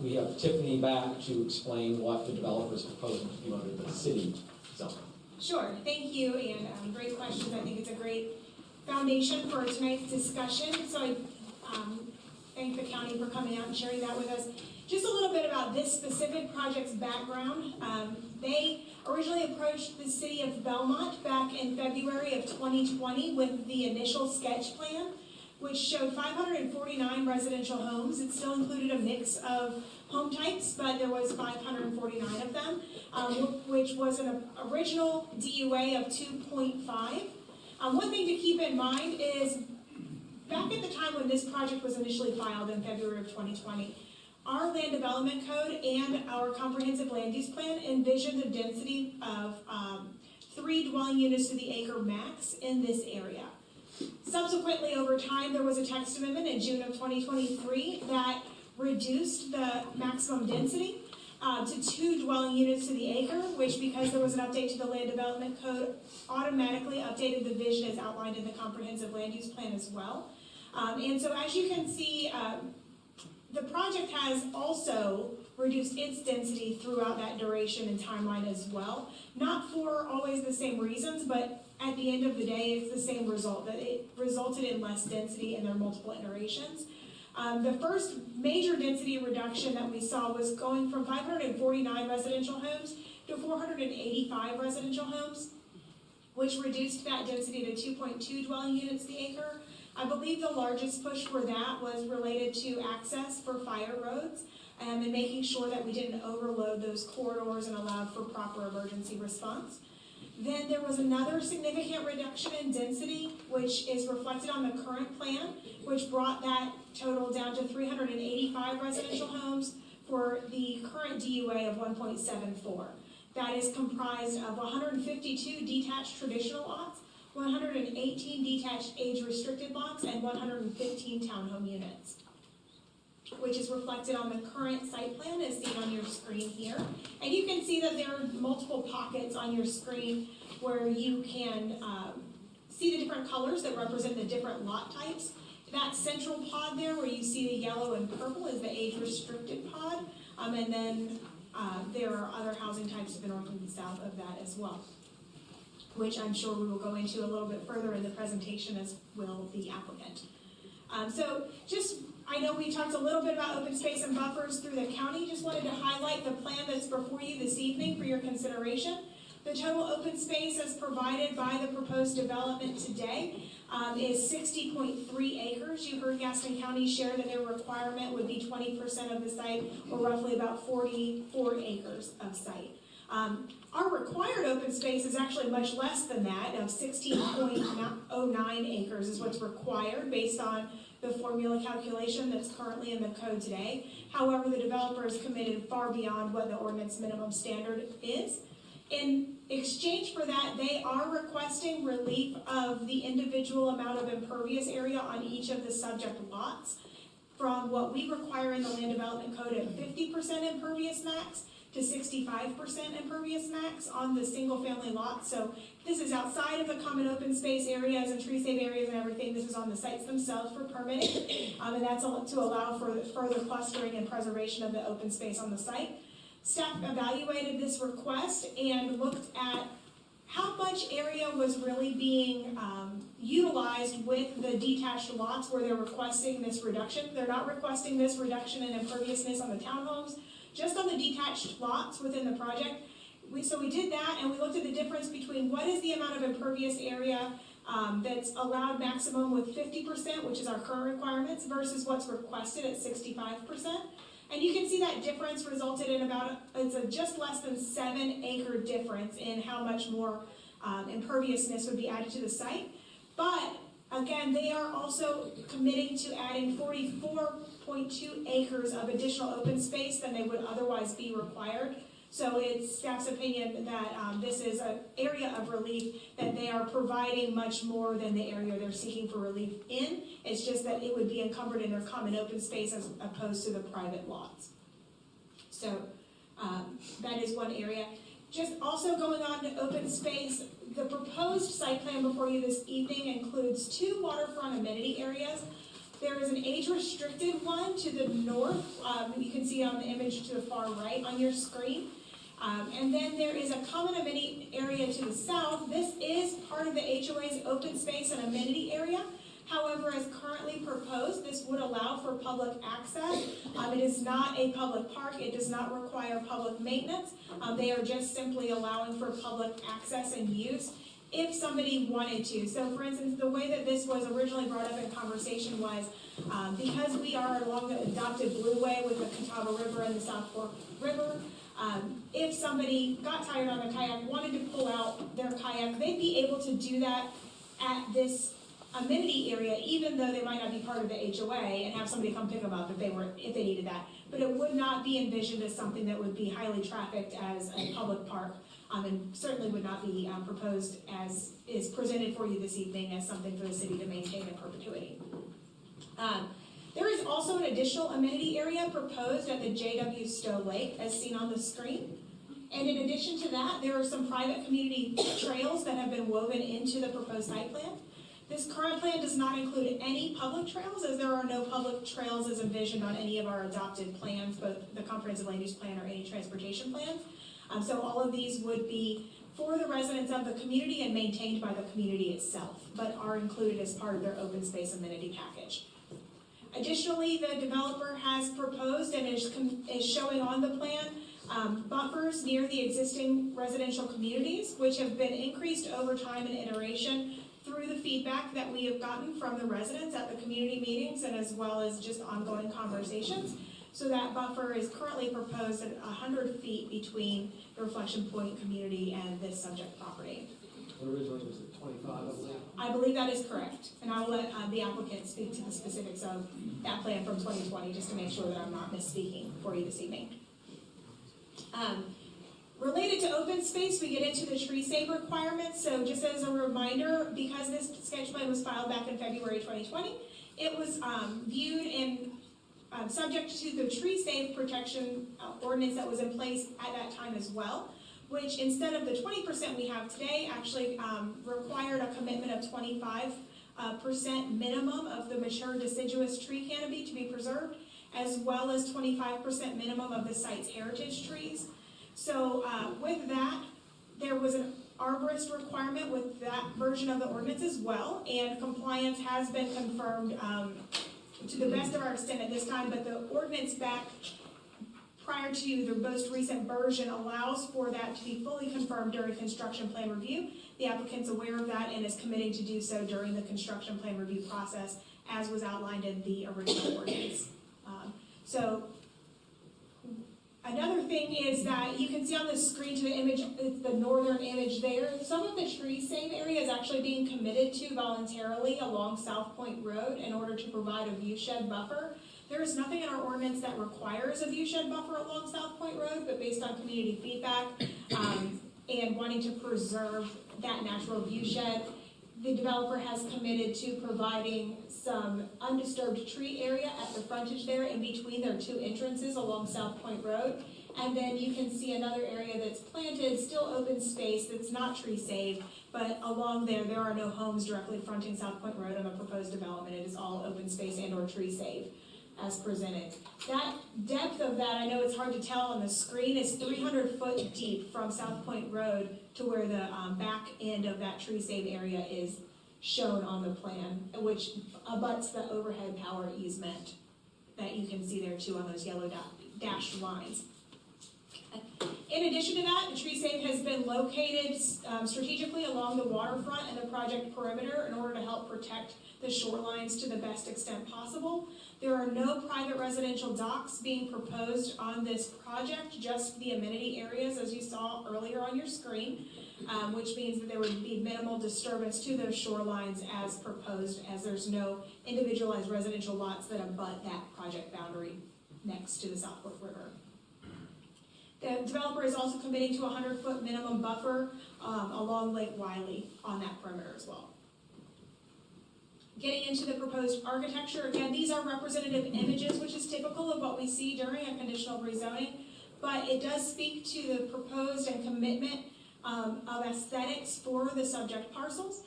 we have Tiffany back to explain what the developer is proposing to do under the city zone. Sure, thank you, and great questions. I think it's a great foundation for tonight's discussion. So I thank the county for coming out and sharing that with us. Just a little bit about this specific project's background. They originally approached the city of Belmont back in February of 2020 with the initial sketch plan, which showed 549 residential homes. It still included a mix of home types, but there was 549 of them, which was an original DUA of 2.5. One thing to keep in mind is, back at the time when this project was initially filed in February of 2020, our land development code and our comprehensive land use plan envisioned a density of 3 dwelling units to the acre max in this area. Subsequently, over time, there was a text amendment in June of 2023 that reduced the maximum density to 2 dwelling units to the acre, which, because there was an update to the land development code, automatically updated the vision as outlined in the comprehensive land use plan as well. And so as you can see, the project has also reduced its density throughout that duration and timeline as well. Not for always the same reasons, but at the end of the day, it's the same result, that it resulted in less density in their multiple iterations. The first major density reduction that we saw was going from 549 residential homes to 485 residential homes, which reduced that density to 2.2 dwelling units the acre. I believe the largest push for that was related to access for fire roads and making sure that we didn't overload those corridors and allowed for proper emergency response. Then there was another significant reduction in density, which is reflected on the current plan, which brought that total down to 385 residential homes for the current DUA of 1.74. That is comprised of 152 detached traditional lots, 118 detached age-restricted lots, and 115 townhome units, which is reflected on the current site plan as seen on your screen here. And you can see that there are multiple pockets on your screen where you can see the different colors that represent the different lot types. That central pod there where you see the yellow and purple is the age-restricted pod, and then there are other housing types to the north and the south of that as well, which I'm sure we will go into a little bit further in the presentation, as will the applicant. I know we talked a little bit about open space and buffers through the county. Just wanted to highlight the plan that's before you this evening for your consideration. The total open space as provided by the proposed development today is 60.3 acres. You heard Gaston County share that their requirement would be 20% of the site, or roughly about 44 acres of site. Our required open space is actually much less than that, of 16.09 acres is what's required based on the formula calculation that's currently in the code today. However, the developer is committed far beyond what the ordinance minimum standard is. In exchange for that, they are requesting relief of the individual amount of impervious area on each of the subject lots from what we require in the land development code at 50% impervious max to 65% impervious max on the single family lots. So this is outside of the common open space areas and tree save areas and everything. This is on the sites themselves for permitting, and that's to allow for further clustering and preservation of the open space on the site. Staff evaluated this request and looked at how much area was really being utilized with the detached lots where they're requesting this reduction. They're not requesting this reduction in imperviousness on the townhomes, just on the detached lots within the project. So we did that, and we looked at the difference between what is the amount of impervious area that's allowed maximum with 50%, which is our current requirements, versus what's requested at 65%. And you can see that difference resulted in it's a just less than 7 acre difference in how much more imperviousness would be added to the site. But again, they are also committing to adding 44.2 acres of additional open space than they would otherwise be required. So it's staff's opinion that this is an area of relief that they are providing much more than the area they're seeking for relief in. It's just that it would be encumbered in their common open space as opposed to the private lots. So that is one area. Just also going on to open space, the proposed site plan before you this evening includes 2 waterfront amenity areas. There is an age-restricted one to the north, you can see it on the image to the far right on your screen. And then there is a common amenity area to the south. This is part of the HOA's open space and amenity area. However, as currently proposed, this would allow for public access. It is not a public park. It does not require public maintenance. They are just simply allowing for public access and use if somebody wanted to. So for instance, the way that this was originally brought up in conversation was because we are along the adopted Blueway with the Catawba River and the South Fork River, if somebody got tired on a kayak, wanted to pull out their kayak, they'd be able to do that at this amenity area, even though they might not be part of the HOA, and have somebody come pick them up if they needed that. But it would not be envisioned as something that would be highly trafficked as a public park, and certainly would not be proposed as is presented for you this evening as something for the city to maintain in perpetuity. There is also an additional amenity area proposed at the JW Stowe Lake, as seen on the screen. And in addition to that, there are some private community trails that have been woven into the proposed site plan. This current plan does not include any public trails, as there are no public trails as envisioned on any of our adopted plans, both the comprehensive land use plan or any transportation plans. So all of these would be for the residents of the community and maintained by the community itself, but are included as part of their open space amenity package. Additionally, the developer has proposed and is showing on the plan buffers near the existing residential communities, which have been increased over time and iteration through the feedback that we have gotten from the residents at the community meetings and as well as just ongoing conversations. So that buffer is currently proposed at 100 feet between the Reflection Point community and this subject property. Originally, was it 25, I believe? I believe that is correct, and I will let the applicant speak to the specifics of that plan from 2020, just to make sure that I'm not misspeaking for you this evening. Related to open space, we get into the tree save requirements. So just as a reminder, because this sketch plan was filed back in February 2020, it was viewed and subject to the tree save protection ordinance that was in place at that time as well, which instead of the 20% we have today, actually required a commitment of 25% minimum of the mature deciduous tree canopy to be preserved, as well as 25% minimum of the site's heritage trees. So with that, there was an arborist requirement with that version of the ordinance as well, and compliance has been confirmed to the best of our extent at this time, but the ordinance back prior to the most recent version allows for that to be fully confirmed during construction plan review. The applicant's aware of that and is committing to do so during the construction plan review process, as was outlined in the original ordinance. So another thing is that you can see on the screen to the image, the northern image there, some of the tree save area is actually being committed to voluntarily along South Point Road in order to provide a view shed buffer. There is nothing in our ordinance that requires a view shed buffer along South Point Road, but based on community feedback and wanting to preserve that natural view shed, the developer has committed to providing some undisturbed tree area at the frontage there in between their 2 entrances along South Point Road. And then you can see another area that's planted, still open space, that's not tree saved, but along there are no homes directly fronting South Point Road on the proposed development. It is all open space and or tree saved as presented. That depth of that, I know it's hard to tell on the screen, is 300 foot deep from South Point Road to where the back end of that tree save area is shown on the plan, which abuts the overhead power easement that you can see there too on those yellow dashed lines. In addition to that, the tree save has been located strategically along the waterfront and the project perimeter in order to help protect the shorelines to the best extent possible. There are no private residential docks being proposed on this project, just the amenity areas as you saw earlier on your screen, which means that there would be minimal disturbance to those shorelines as proposed, as there's no individualized residential lots that abut that project boundary next to the South Fork River. The developer is also committing to a 100-foot minimum buffer along Lake Wiley on that perimeter as well. Getting into the proposed architecture, again, these are representative images, which is typical of what we see during a conditional rezoning, but it does speak to the proposed and commitment of aesthetics for the subject parcels.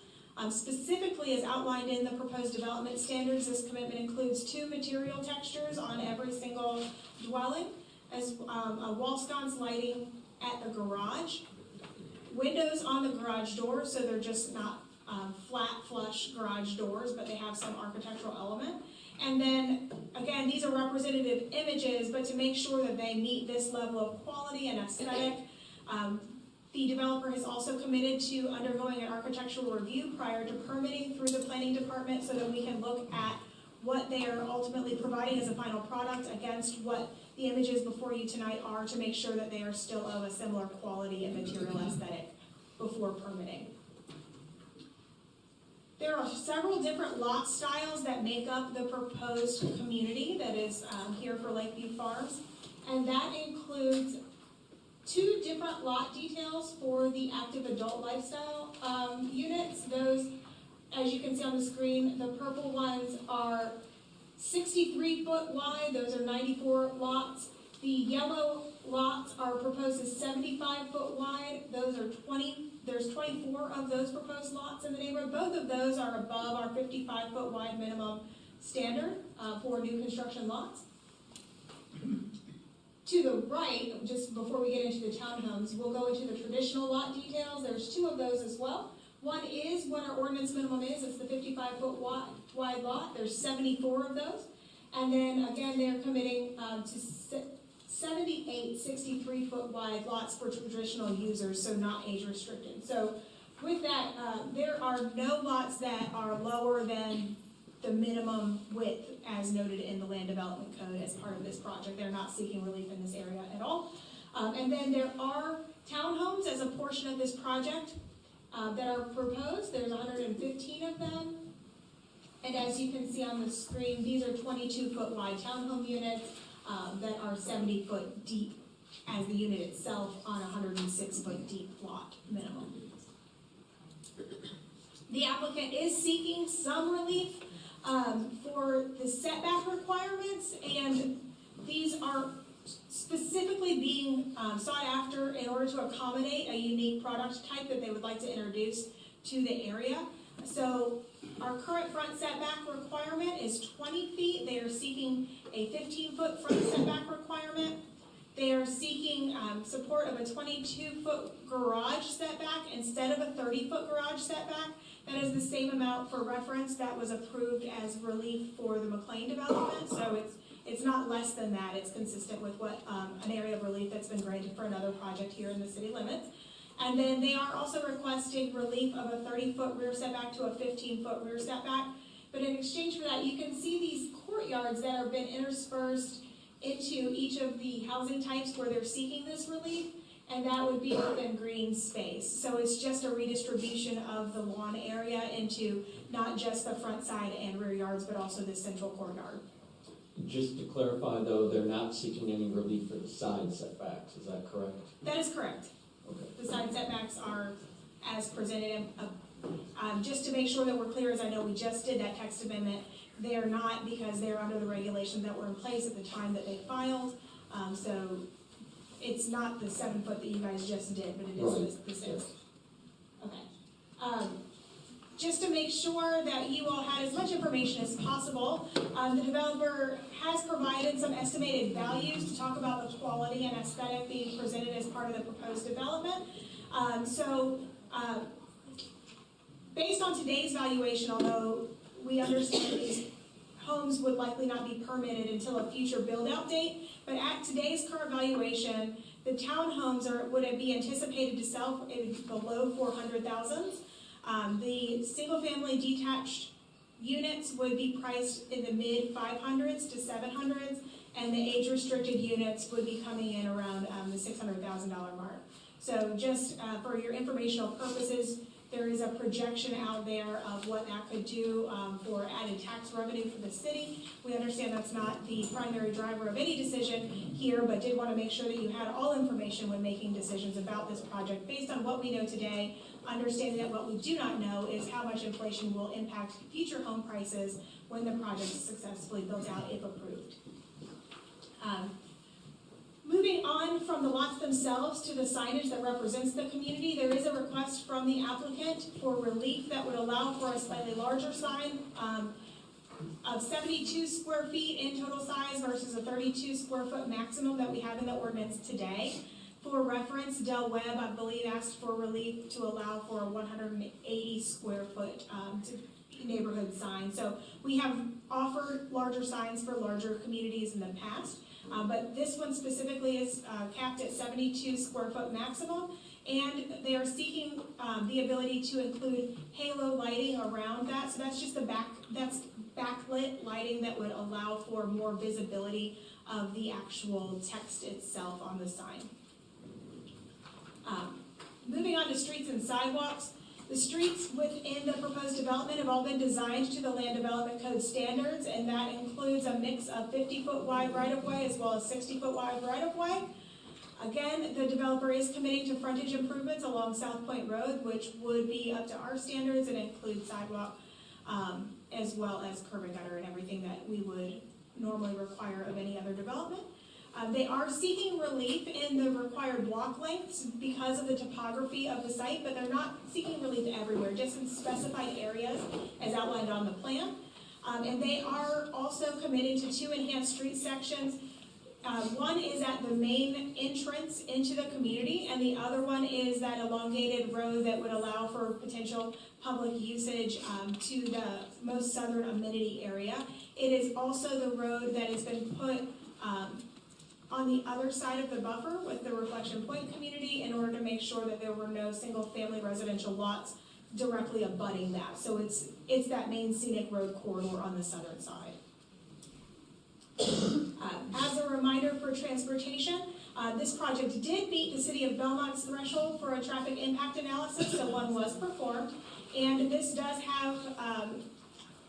Specifically, as outlined in the proposed development standards, this commitment includes 2 material textures on every single dwelling, as a wall sconce lighting at the garage, windows on the garage door, so they're just not flat, flush garage doors, but they have some architectural element. And then, again, these are representative images, but to make sure that they meet this level of quality and aesthetic, the developer has also committed to undergoing an architectural review prior to permitting through the planning department so that we can look at what they are ultimately providing as a final product against what the images before you tonight are, to make sure that they are still of a similar quality and material aesthetic before permitting. There are several different lot styles that make up the proposed community that is here for Lakeview Farms, and that includes 2 different lot details for the active adult lifestyle units. Those, as you can see on the screen, the purple ones are 63-foot wide. Those are 94 lots. The yellow lots are proposed as 75-foot wide. Those are there's 24 of those proposed lots in the neighborhood. Both of those are above our 55-foot wide minimum standard for new construction lots. To the right, just before we get into the townhomes, we'll go into the traditional lot details. There's 2 of those as well. One is what our ordinance minimum is. It's the 55-foot wide lot. There's 74 of those. And then again, they're committing to 78 63-foot wide lots for traditional users, so not age restricted. So with that, there are no lots that are lower than the minimum width as noted in the land development code as part of this project. They're not seeking relief in this area at all. And then there are townhomes as a portion of this project that are proposed. There's 115 of them. And as you can see on the screen, these are 22-foot wide townhome units that are 70-foot deep as the unit itself on a 106-foot deep lot minimum. The applicant is seeking some relief for the setback requirements, and these are specifically being sought after in order to accommodate a unique product type that they would like to introduce to the area. So our current front setback requirement is 20 feet. They are seeking a 15-foot front setback requirement. They are seeking support of a 22-foot garage setback instead of a 30-foot garage setback. That is the same amount for reference that was approved as relief for the McLean development. So it's not less than that. It's consistent with what an area of relief that's been granted for another project here in the city limits. And then they are also requesting relief of a 30-foot rear setback to a 15-foot rear setback. But in exchange for that, you can see these courtyards that have been interspersed into each of the housing types where they're seeking this relief, and that would be within green space. So it's just a redistribution of the lawn area into not just the front side and rear yards, but also the central courtyard. Just to clarify though, they're not seeking any relief for the side setbacks, is that correct? That is correct. Okay. The side setbacks are as presented. Just to make sure that we're clear, as I know we just did that text amendment, they are not, because they're under the regulations that were in place at the time that they filed. So it's not the 7 foot that you guys just did, but it is the 6. Yes. Okay. Just to make sure that you all had as much information as possible, the developer has provided some estimated values to talk about the quality and aesthetic being presented as part of the proposed development. Based on today's valuation, although we understand these homes would likely not be permitted until a future build-out date, but at today's current valuation, the townhomes would be anticipated to sell in the low 400,000s. The single-family detached units would be priced in the mid 500s to 700s, and the age-restricted units would be coming in around the $600,000 mark. So just for your informational purposes, there is a projection out there of what that could do for added tax revenue for the city. We understand that's not the primary driver of any decision here, but did want to make sure that you had all information when making decisions about this project based on what we know today, understanding that what we do not know is how much inflation will impact future home prices when the project is successfully built out, if approved. Moving on from the lots themselves to the signage that represents the community, there is a request from the applicant for relief that would allow for a slightly larger sign of 72 square feet in total size versus a 32 square foot maximum that we have in the ordinance today. For reference, Del Webb, I believe, asked for relief to allow for a 180 square foot neighborhood sign. So we have offered larger signs for larger communities in the past. But this one specifically is capped at 72 square foot maximum, and they are seeking the ability to include halo lighting around that. So that's just that's backlit lighting that would allow for more visibility of the actual text itself on the sign. Moving on to streets and sidewalks. The streets within the proposed development have all been designed to the Land Development Code standards, and that includes a mix of 50-foot wide right-of-way as well as 60-foot wide right-of-way. Again, the developer is committing to frontage improvements along South Point Road, which would be up to our standards and include sidewalk, as well as curb and gutter and everything that we would normally require of any other development. They are seeking relief in the required block lengths because of the topography of the site, but they're not seeking relief everywhere, just in specified areas as outlined on the plan. And they are also committed to 2 enhanced street sections. One is at the main entrance into the community, and the other one is that elongated road that would allow for potential public usage to the most southern amenity area. It is also the road that has been put on the other side of the buffer with the Reflection Point community in order to make sure that there were no single-family residential lots directly abutting that. So it's that main scenic road corridor on the southern side. As a reminder for transportation, this project did meet the City of Belmont's threshold for a traffic impact analysis, so one was performed. And this does have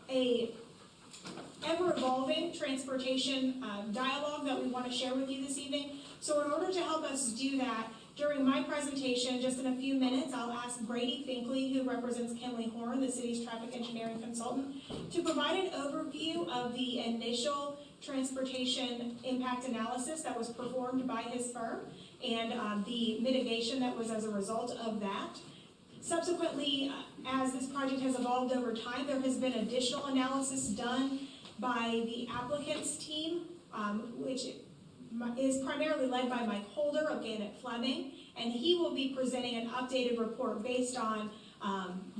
a ever-evolving transportation dialogue that we want to share with you this evening. So in order to help us do that, during my presentation, just in a few minutes, I'll ask Brady Finkley, who represents Kinley Horn, the city's traffic engineering consultant, to provide an overview of the initial transportation impact analysis that was performed by his firm and the mitigation that was as a result of that. Subsequently, as this project has evolved over time, there has been additional analysis done by the applicant's team, which is primarily led by Mike Holder of Gannett Fleming, and he will be presenting an updated report based on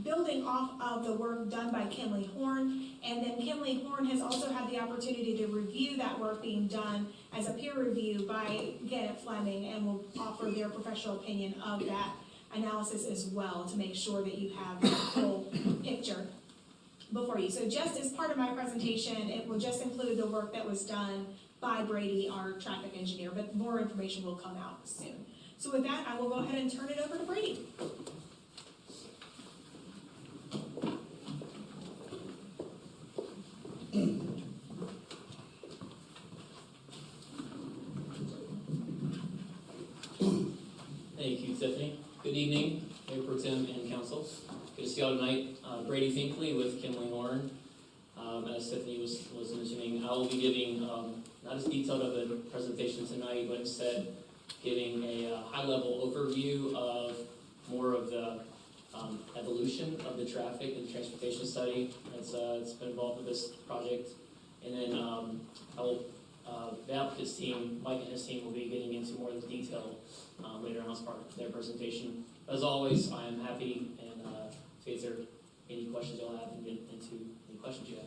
building off of the work done by Kinley Horn, and then Kinley Horn has also had the opportunity to review that work being done as a peer review by Gannett Fleming, and will offer their professional opinion of that analysis as well to make sure that you have the full picture before you. So just as part of my presentation, it will just include the work that was done by Brady, our traffic engineer, but more information will come out soon. So with that, I will go ahead and turn it over to Brady. Thank you, Tiffany. Good evening, Mayor Pro Tem and Council. Good to see you all tonight. Brady Finkley with Kinley Horn. As Tiffany was mentioning, I will be giving not as detailed of a presentation tonight, but instead giving a high-level overview of more of the evolution of the traffic and transportation study that's been involved with this project. And then the applicant's team, Mike and his team, will be getting into more of the detail later on as part of their presentation. As always, I am happy and to answer any questions you'll have and get into any questions you have.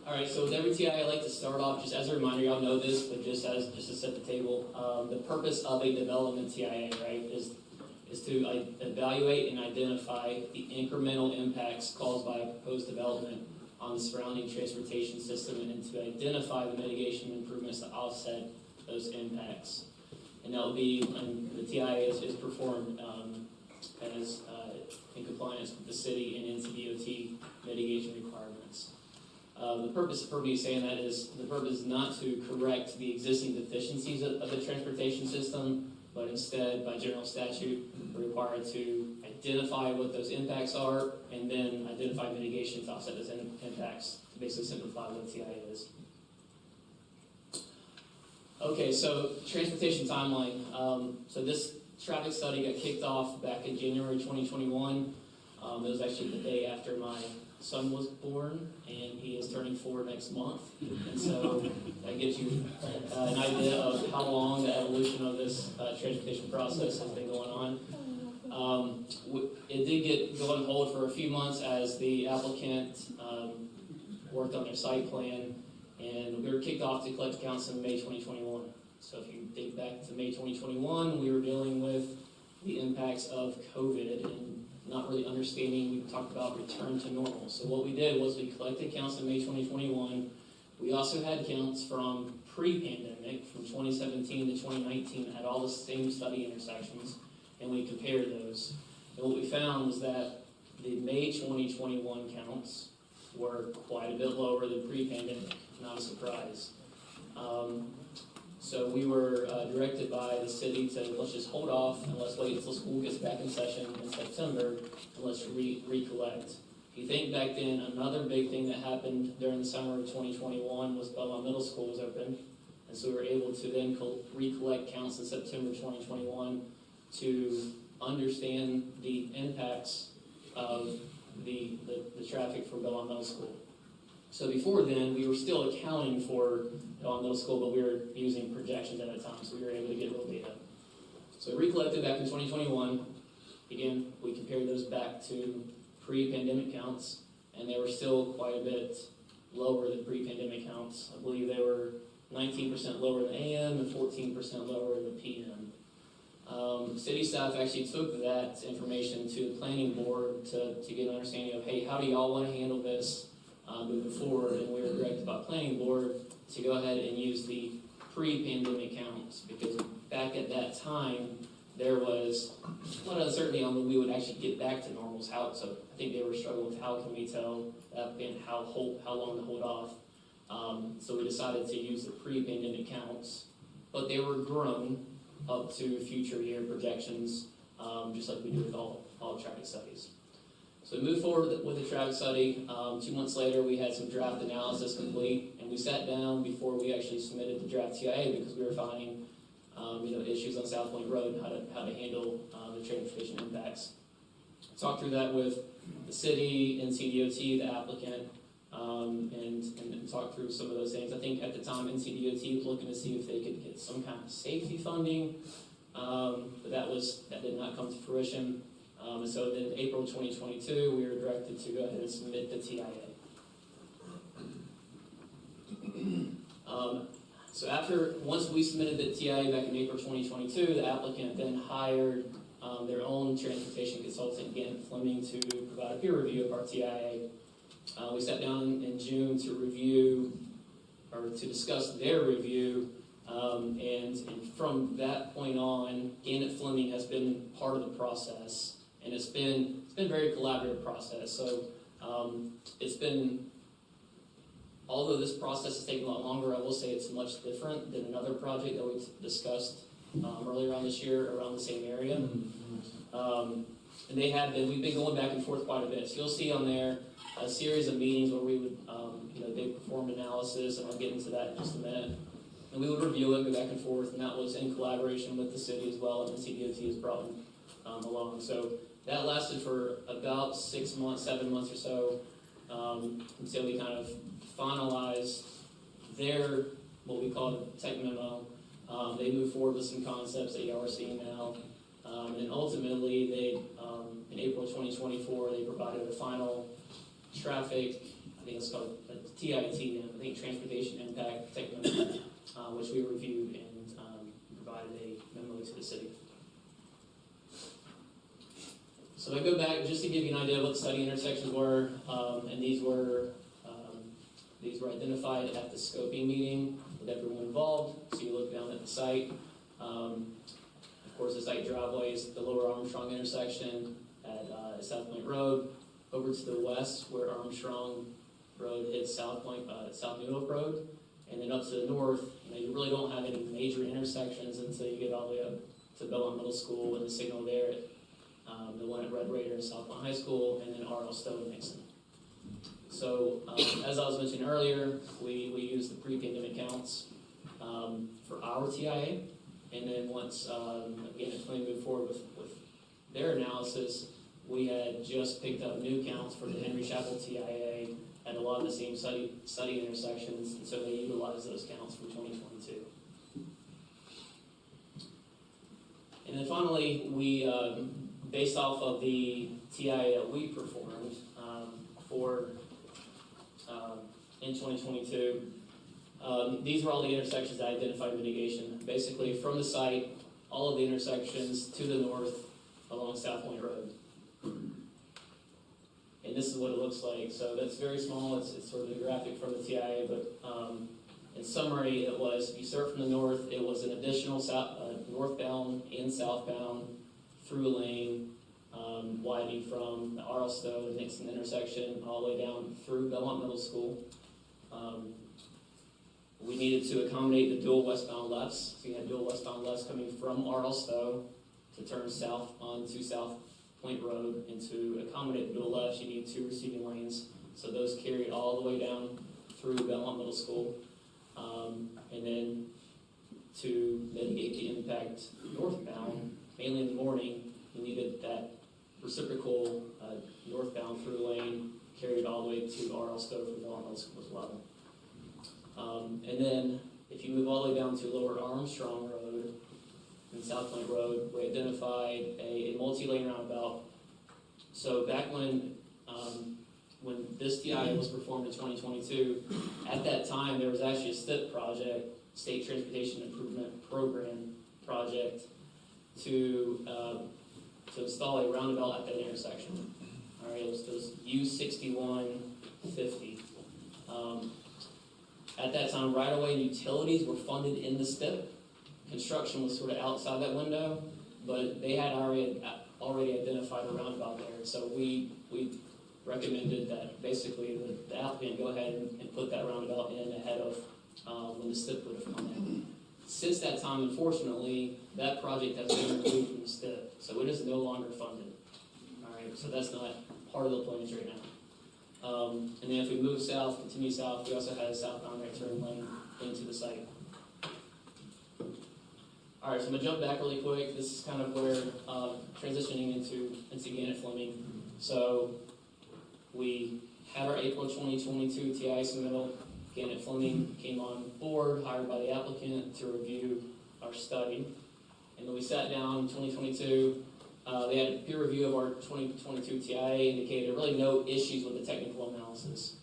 All right, so with every TI, I like to start off just as a reminder. Y'all know this, but just to set the table, the purpose of a development TIA, right, is to evaluate and identify the incremental impacts caused by a proposed development on the surrounding transportation system, and to identify the mitigation improvements to offset those impacts. And that will be, and the TIA is performed as in compliance with the city and NCDOT mitigation requirements. The purpose for me saying that is, the purpose is not to correct the existing deficiencies of the transportation system, but instead, by general statute, we're required to identify what those impacts are, and then identify mitigation to offset those impacts, to basically simplify what TIA is. Okay, so transportation timeline. So this traffic study got kicked off back in January 2021. It was actually the day after my son was born, and he is turning 4 next month. And so that gives you an idea of how long the evolution of this transportation process has been going on. It did go on hold for a few months as the applicant worked on their site plan, and we were kicked off to collect accounts in May 2021. So if you think back to May 2021, we were dealing with the impacts of COVID and not really understanding. We talked about return to normal. So what we did was we collected accounts in May 2021. We also had counts from pre-pandemic, from 2017 to 2019, at all the same study intersections, and we compared those. And what we found was that the May 2021 counts were quite a bit lower than pre-pandemic, not a surprise. So we were directed by the city to let's just hold off and let's wait until school gets back in session in September and let's recollect. If you think back then, another big thing that happened during the summer of 2021 was Belmont Middle School was open, and so we were able to then recollect counts in September 2021 to understand the impacts of the traffic for Belmont Middle School. So before then, we were still accounting for Belmont Middle School, but we were using projections at that time, so we were able to get real data. So we recollected back in 2021. Again, we compared those back to pre-pandemic counts, and they were still quite a bit lower than pre-pandemic counts. I believe they were 19% lower than AM and 14% lower than the PM. City staff actually took that information to the planning board to get an understanding of, hey, how do y'all want to handle this moving forward? And we were directed by planning board to go ahead and use the pre-pandemic counts, because back at that time, there was a lot of uncertainty on when we would actually get back to normal. So I think they were struggling with how can we tell that and how long to hold off. So we decided to use the pre-pandemic counts, but they were grown up to future year projections, just like we do with all traffic studies. So we moved forward with the traffic study. 2 months later, we had some draft analysis complete, and we sat down before we actually submitted the draft TIA because we were finding issues on South Point Road and how to handle the transportation impacts. Talked through that with the city, NCDOT, the applicant, and talked through some of those things. I think at the time NCDOT was looking to see if they could get some kind of safety funding, but that did not come to fruition. And so then April 2022, we were directed to go ahead and submit the TIA. Once we submitted the TIA back in April 2022, the applicant then hired their own transportation consultant, Gantt Fleming, to provide a peer review of our TIA. We sat down in June to review, or to discuss their review, and from that point on, Gantt Fleming has been part of the process, and it's been a very collaborative process. So although this process has taken a lot longer, I will say it's much different than another project that we discussed earlier on this year around the same area. And we've been going back and forth quite a bit. So you'll see on there a series of meetings where we would, they performed analysis, and I'll get into that in just a minute. And we would review it, go back and forth, and that was in collaboration with the city as well, and the CDOT has brought them along. So that lasted for about 6 months, 7 months or so, until we kind of finalized their, what we call the tech memo. They moved forward with some concepts that y'all are seeing now. And ultimately, they, in April 2024, they provided a final traffic, I think it's called a TITM, I think Transportation Impact Tech Memo, which we reviewed and provided a memo to the city. So I go back just to give you an idea of what the study intersections were, and these were identified at the scoping meeting with everyone involved. So you look down at the site. Of course, the site driveway is the Lower Armstrong intersection at South Point Road. Over to the west, where Armstrong Road hits South New Hope Road, and then up to the north, you really don't have any major intersections until you get all the way up to Belmont Middle School and the signal there, the one at Red Raider and South Point High School, and then R.L. Stone and Nixon. So, as I was mentioning earlier, we used the pre-pandemic counts. for our TIA. And then once, again, if we move forward with their analysis, we had just picked up new counts for the Henry Chapel TIA at a lot of the same study intersections, and so they utilized those counts from 2022. And then finally, we, based off of the TIA that we performed in 2022, these were all the intersections that identified mitigation. Basically, from the site, all of the intersections to the north along South Point Road. And this is what it looks like. So that's very small. It's sort of the graphic from the TIA, but in summary, it was, if you start from the north, it was an additional northbound and southbound through lane, widening from the R.L. Stowe to Nixon intersection all the way down through Belmont Middle School. We needed to accommodate the dual westbound lefts. So you had dual westbound lefts coming from R.L. Stowe to turn south onto South Point Road, and to accommodate the dual lefts, you need 2 receiving lanes. So those carried all the way down through Belmont Middle School. And then to mitigate the impact northbound, mainly in the morning, you needed that reciprocal northbound through lane carried all the way to R.L. Stowe for Belmont Middle School as well. And then if you move all the way down to Lower Armstrong Road and South Point Road, we identified a multi-lane roundabout. So back when this TIA was performed in 2022, at that time there was actually a STIP project, State Transportation Improvement Program project, to install a roundabout at that intersection. All right, it was U6150. At that time, right-of-way and utilities were funded in the STIP. Construction was sort of outside that window, but they had already identified a roundabout there. So we recommended that basically the applicant go ahead and put that roundabout in ahead of when the STIP would have come in. Since that time, unfortunately, that project has been removed from the STIP, so it is no longer funded. All right, so that's not part of the plans right now. And then if we move south, continue south, we also had a southbound right turn lane into the site. All right, so I'm gonna jump back really quick. This is kind of where transitioning into Gannett Fleming. So we had our April 2022 TI submittal. Gannett Fleming came on board, hired by the applicant to review our study. And then we sat down in 2022. They had a peer review of our 2022 TIA, indicated really no issues with the technical analysis.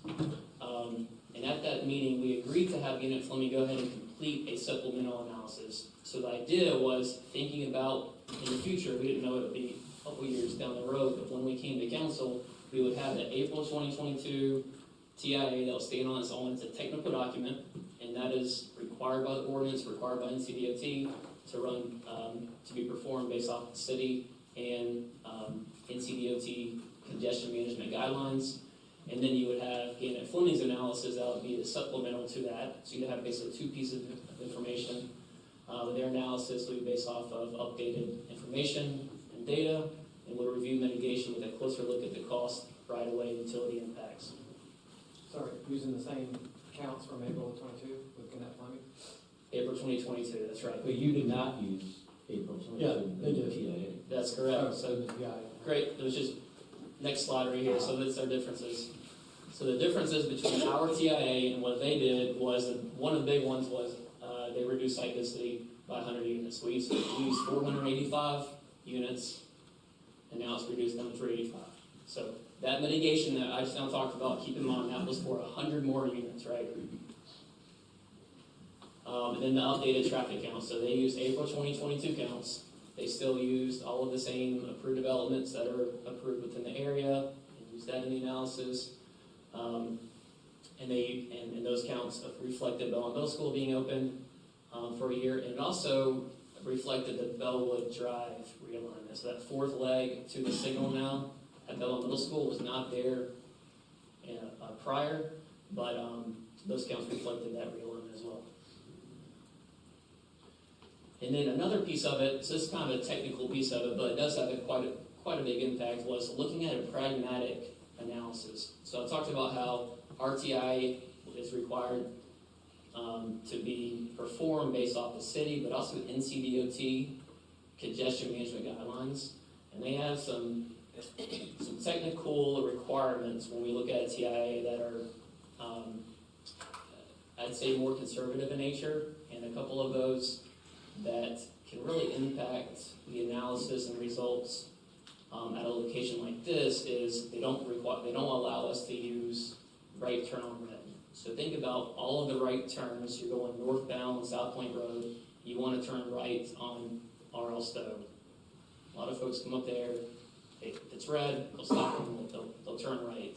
And at that meeting, we agreed to have Gannett Fleming go ahead and complete a supplemental analysis. So the idea was thinking about in the future, we didn't know it would be a couple years down the road, but when we came to council, we would have the April 2022 TIA that will stand on its own. It's a technical document, and that is required by the ordinance, required by NCDOT to run, to be performed based off the city and NCDOT congestion management guidelines. And then you would have Gannett Fleming's analysis that would be the supplemental to that. So you'd have basically 2 pieces of information. Their analysis would be based off of updated information and data, and would review mitigation with a closer look at the cost, right-of-way, and utility impacts. Sorry, using the same counts from April of 22 with Gannett Fleming? April 2022, that's right. But you did not use April 22. Yeah, they did. TIA. That's correct. So Yeah. great, there's just, next slide right here, so that's our differences. So the differences between our TIA and what they did was, one of the big ones was they reduced site density by 100 units. We used 485 units, and now it's reduced down to 385. So that mitigation that I just now talked about, keep in mind, that was for 100 more units, right? And then the updated traffic count. So they used April 2022 counts. They still used all of the same approved developments that are approved within the area, and used that in the analysis. And those counts reflected Belmont Middle School being open for a year, and it also reflected the Bellwood Drive realignment. So that 4th leg to the signal now at Belmont Middle School was not there prior, but those counts reflected that realignment as well. And then another piece of it, so this is kind of a technical piece of it, but it does have quite a big impact, was looking at a pragmatic analysis. So I talked about how RTI is required to be performed based off the city, but also NCDOT congestion management guidelines. And they have some technical requirements when we look at a TIA that are, I'd say, more conservative in nature, and a couple of those that can really impact the analysis and results at a location like this is they don't allow us to use right turn on red. So think about all of the right turns. You're going northbound South Point Road. You want to turn right on R.L. Stowe. A lot of folks come up there. If it's red, they'll stop and they'll turn right.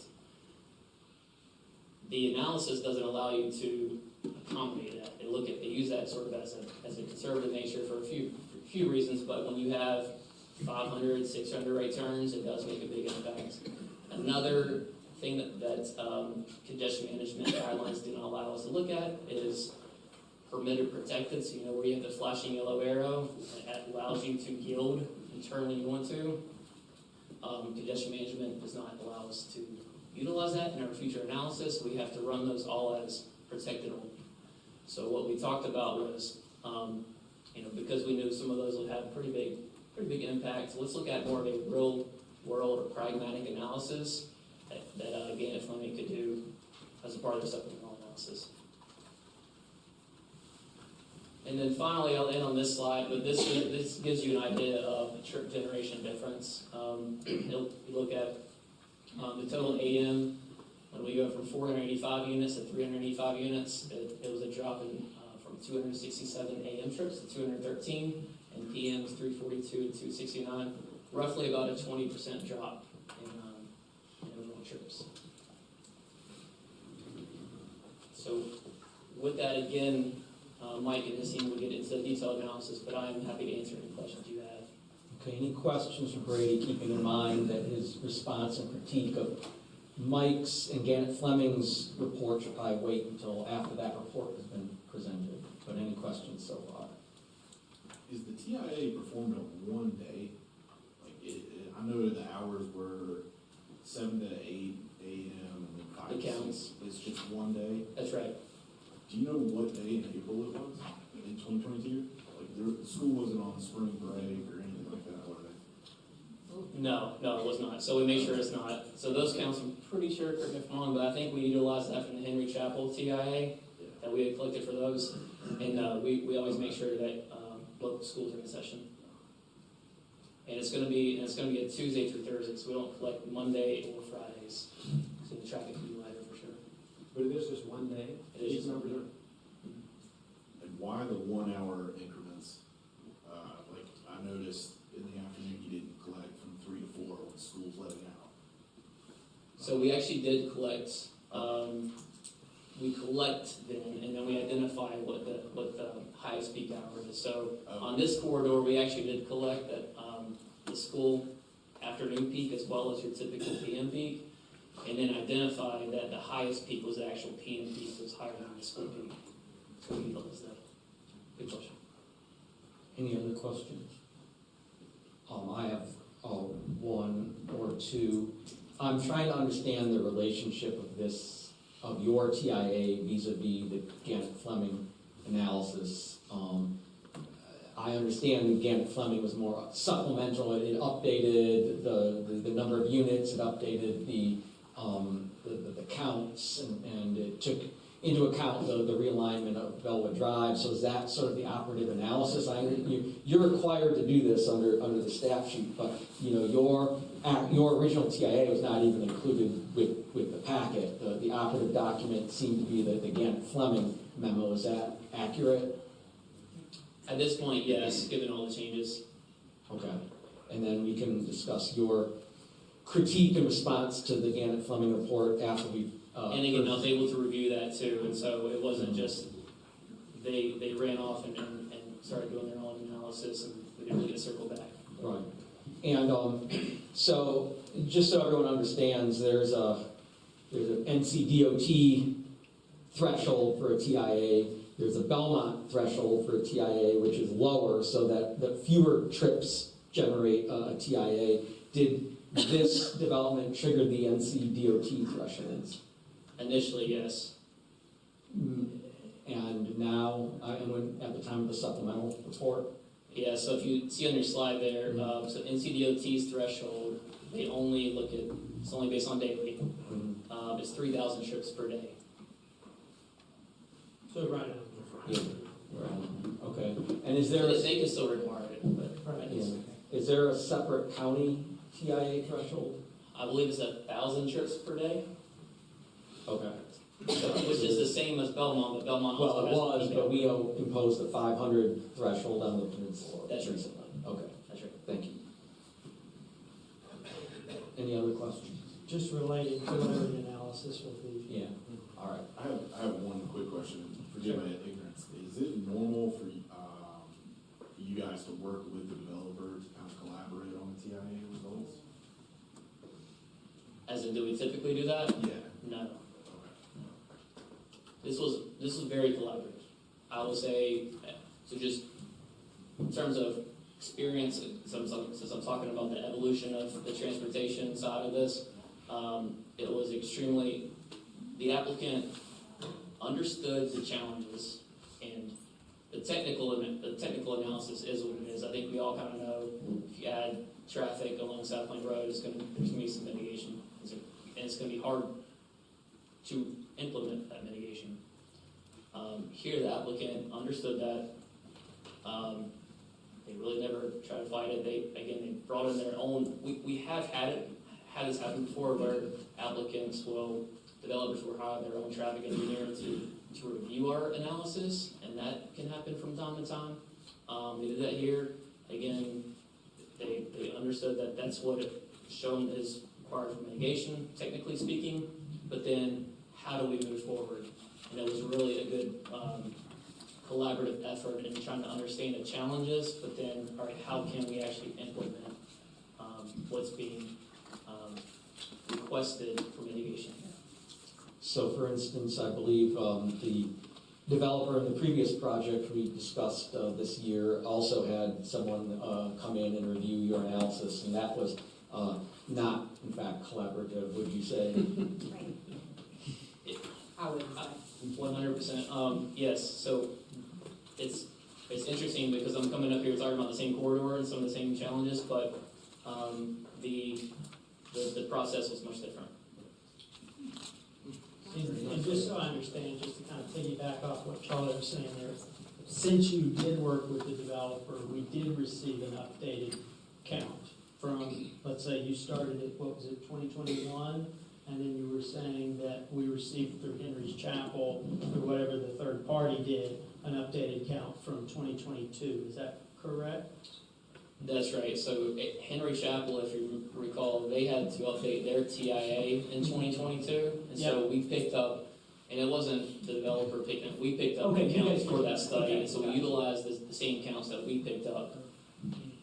The analysis doesn't allow you to accommodate that. They use that sort of as a conservative nature for a few reasons, but when you have 500, 600 right turns, it does make a big impact. Another thing that congestion management guidelines do not allow us to look at is permitted protected. So where you have the flashing yellow arrow, that allows you to yield and turn when you want to. Congestion management does not allow us to utilize that in our future analysis. We have to run those all as protected only. So what we talked about was, because we knew some of those would have pretty big impact, let's look at more of a real world or pragmatic analysis that Gannett Fleming could do as a part of the supplemental analysis. And then finally, I'll end on this slide, but this gives you an idea of the trip generation difference. You look at the total AM, when we go from 485 units to 385 units, it was a drop in from 267 AM trips to 213, and PMs 342 to 269, roughly about a 20% drop in overall trips. So with that, again, Mike and his team will get into the detailed analysis, but I'm happy to answer any questions you have. Okay, any questions for Brady, keeping in mind that his response and critique of Mike's and Gannett Fleming's report should probably wait until after that report has been presented. But any questions so far? Is the TIA performed on one day? I know the hours were 7 to 8 a.m. and then 5 It to counts. 6. It's just one day. That's right. Do you know what day in April it was in 2022? The school wasn't on spring break or anything like that, were they? No, it was not. So we make sure it's not. So those counts, I'm pretty sure, correct me if I'm wrong, but I think we utilized that from the Henry Chapel TIA that we had collected for those. And we always make sure that local schools are in session. And it's going to be a Tuesday through Thursday, so we don't collect Monday or Fridays. So the traffic can be lighter for sure. But it is just one day? It is just numbers one are. And why the 1 hour increments? I noticed in the afternoon you didn't collect from 3 to 4 when school's letting out. So we actually did collect. We collect then, and then we identify what the highest peak hour is. So on this corridor, we actually did collect at the school afternoon peak as well as your typical PM peak, and then identify that the highest peak was the actual PM peak was higher than the school peak. So we utilized that. Good question. Any other questions? I have one or two. I'm trying to understand the relationship of your TIA vis-a-vis the Gannett Fleming analysis. I understand that Gannett Fleming was more supplemental. It updated the number of units. It updated the counts, and it took into account the realignment of Bellwood Drive. So is that sort of the operative analysis? You're required to do this under the staff sheet, but your original TIA was not even included with the packet. The operative document seemed to be the Gannett Fleming memo. Is that accurate? At this point, yes, given all the changes. Okay. And then we can discuss your critique and response to the Gannett Fleming report after we've And again, I was able to review that too, and so it wasn't just they ran off and started doing their own analysis, and we didn't really get to circle back. Right. And so, just so everyone understands, there's an NCDOT threshold for a TIA. There's a Belmont threshold for a TIA, which is lower, so that fewer trips generate a TIA. Did this development trigger the NCDOT thresholds? Initially, yes. and now, and when, at the time of the supplemental report? Yeah, so if you see on your slide there, so NCDOT's threshold, they only look at, it's only based on daily, it's 3,000 trips per day. So right now. Yeah. Right. Okay, and is there, They can still require it, but Right. is there a separate county TIA threshold? I believe it's 1,000 trips per day, Okay. which is the same as Belmont, but Belmont Well, also it has. was, but we imposed the 500 threshold on the peninsula. That's right. recently. Okay, That's right. thank you. Any other questions? Just related to whatever the analysis will be. Yeah, all right. I have one quick question, forgive my ignorance. Is it normal for you guys to work with the developer to kind of collaborate on the TIA results? As in, do we typically do that? Yeah. No. Okay. This was very collaborative. I will say, so just in terms of experience, since I'm talking about the evolution of the transportation side of this, it was extremely, the applicant understood the challenges, and the technical analysis is what it is. I think we all kind of know if you add traffic along South Plain Road, there's going to be some mitigation, and it's going to be hard to implement that mitigation. Here, the applicant understood that. They really never tried to fight it. They brought in their own. We have had this happen before, where applicants developers will hire their own traffic engineer to review our analysis, and that can happen from time to time. They did that here. Again, they understood that that's what it shown is required for mitigation, technically speaking. But then, how do we move forward? And it was really a good collaborative effort in trying to understand the challenges, but then, all right, how can we actually implement what's being requested for mitigation? So for instance, I believe the developer in the previous project we discussed this year also had someone come in and review your analysis, and that was not, in fact, collaborative, would you say? I would 100%. Yes. So it's interesting because I'm coming up here talking about the same corridor and some of the same challenges, but the process was much different. And just so I understand, just to kind of piggyback off what Charlie was saying there, since you did work with the developer, we did receive an updated count from, let's say you started at, 2021? And then you were saying that we received through Henry's Chapel, or whatever the third party did, an updated count from 2022. Is that correct? That's right. So Henry Chapel, if you recall, they had to update their TIA in 2022, and so we picked up, and it wasn't the developer picking up, we picked up the counts for that study, and so we utilized the same counts that we picked up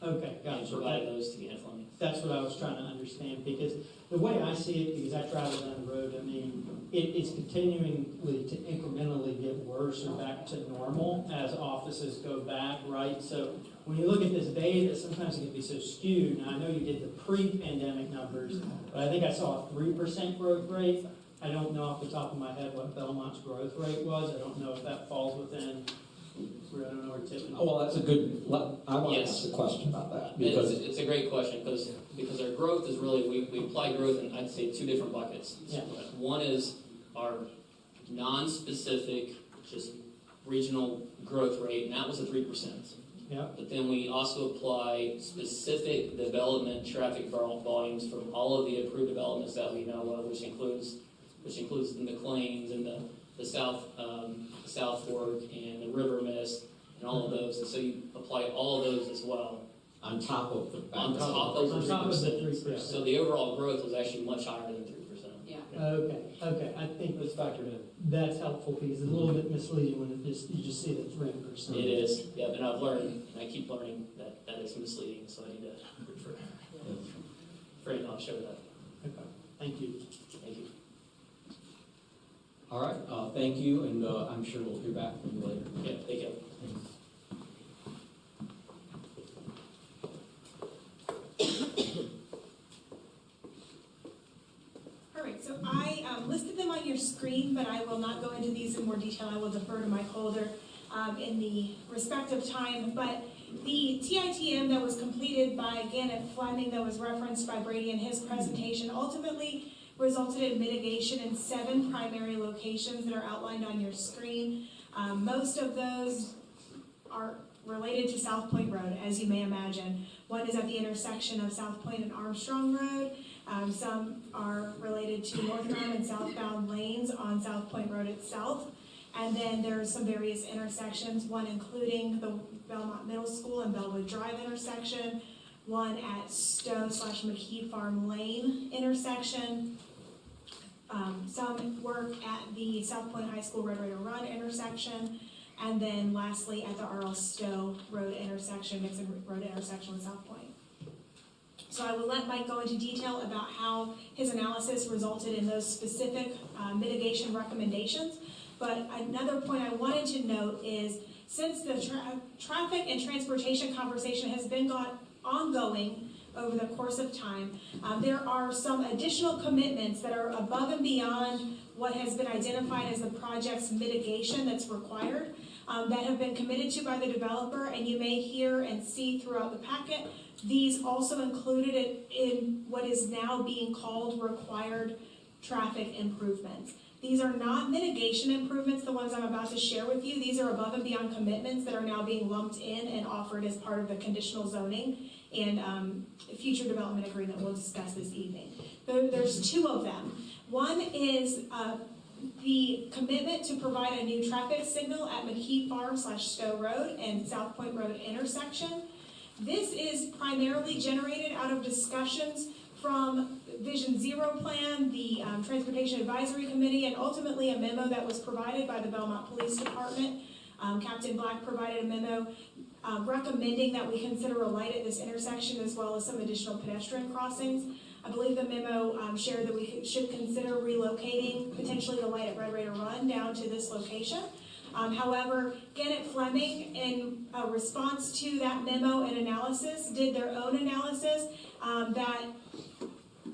Okay, and gotcha. provided those to the Fleming. That's what I was trying to understand, because the way I see it, because I travel down the road, I mean, it's continuingly to incrementally get worse or back to normal as offices go back, right? So when you look at this data, sometimes it can be so skewed. Now, I know you did the pre-pandemic numbers, but I think I saw a 3% growth rate. I don't know off the top of my head what Belmont's growth rate was. I don't know if that falls within, I don't know where Tiffany. Oh, well, that's a good, I want to Yes. ask a question about that. Because Because, it's a great question, because our growth is really, we apply growth in, I'd say, two different buckets. Yeah. One is our non-specific, just regional growth rate, and that was a 3%. Yeah. But then we also apply specific development traffic volumes from all of the approved developments that we know of, which includes the McLean's and the South Fork and the River Mist and all of those. And so you apply all of those as well. on top of the. On top of the On top of the 3%. 3%. So the overall growth was actually much higher than 3%. Yeah. Okay, I think It's factored in. that's helpful, because it's a little bit misleading when you just see the 3%. It is, yeah, and I've learned, and I keep learning that is misleading, so I need to afraid I'll show that. Okay, thank you. Thank you. All right, thank you, and I'm sure we'll hear back from you later. Yeah, thank you. Perfect, so I listed them on your screen. screen, but I will not go into these in more detail. I will defer to Mike Holder in the respective time. But the TITM that was completed by Gannett Fleming, that was referenced by Brady in his presentation, ultimately resulted in mitigation in 7 primary locations that are outlined on your screen. Most of those are related to South Point Road, as you may imagine. One is at the intersection of South Point and Armstrong Road. Some are related to northbound and southbound lanes on South Point Road itself. And then there's some various intersections, one including the Belmont Middle School and Bellwood Drive intersection, one at Stowe/McKee Farm Lane intersection, some work at the South Point High School Red Raider Run intersection, and then lastly at the R.L. Stowe Road intersection, Nixon Road intersection with South Point. So I will let Mike go into detail about how his analysis resulted in those specific mitigation recommendations. But another point I wanted to note is, since the traffic and transportation conversation has been ongoing over the course of time, there are some additional commitments that are above and beyond what has been identified as the project's mitigation that's required, that have been committed to by the developer, and you may hear and see throughout the packet. These also included in what is now being called required traffic improvements. These are not mitigation improvements, the ones I'm about to share with you. These are above and beyond commitments that are now being lumped in and offered as part of the conditional zoning and future development agreement we'll discuss this evening. There's 2 of them. One is the commitment to provide a new traffic signal at McKee Farm/Stowe Road and South Point Road intersection. This is primarily generated out of discussions from Vision Zero Plan, the Transportation Advisory Committee, and ultimately a memo that was provided by the Belmont Police Department. Captain Black provided a memo recommending that we consider a light at this intersection as well as some additional pedestrian crossings. I believe the memo shared that we should consider relocating potentially the light at Red Raider Run down to this location. However, Gannett Fleming, in response to that memo and analysis, did their own analysis that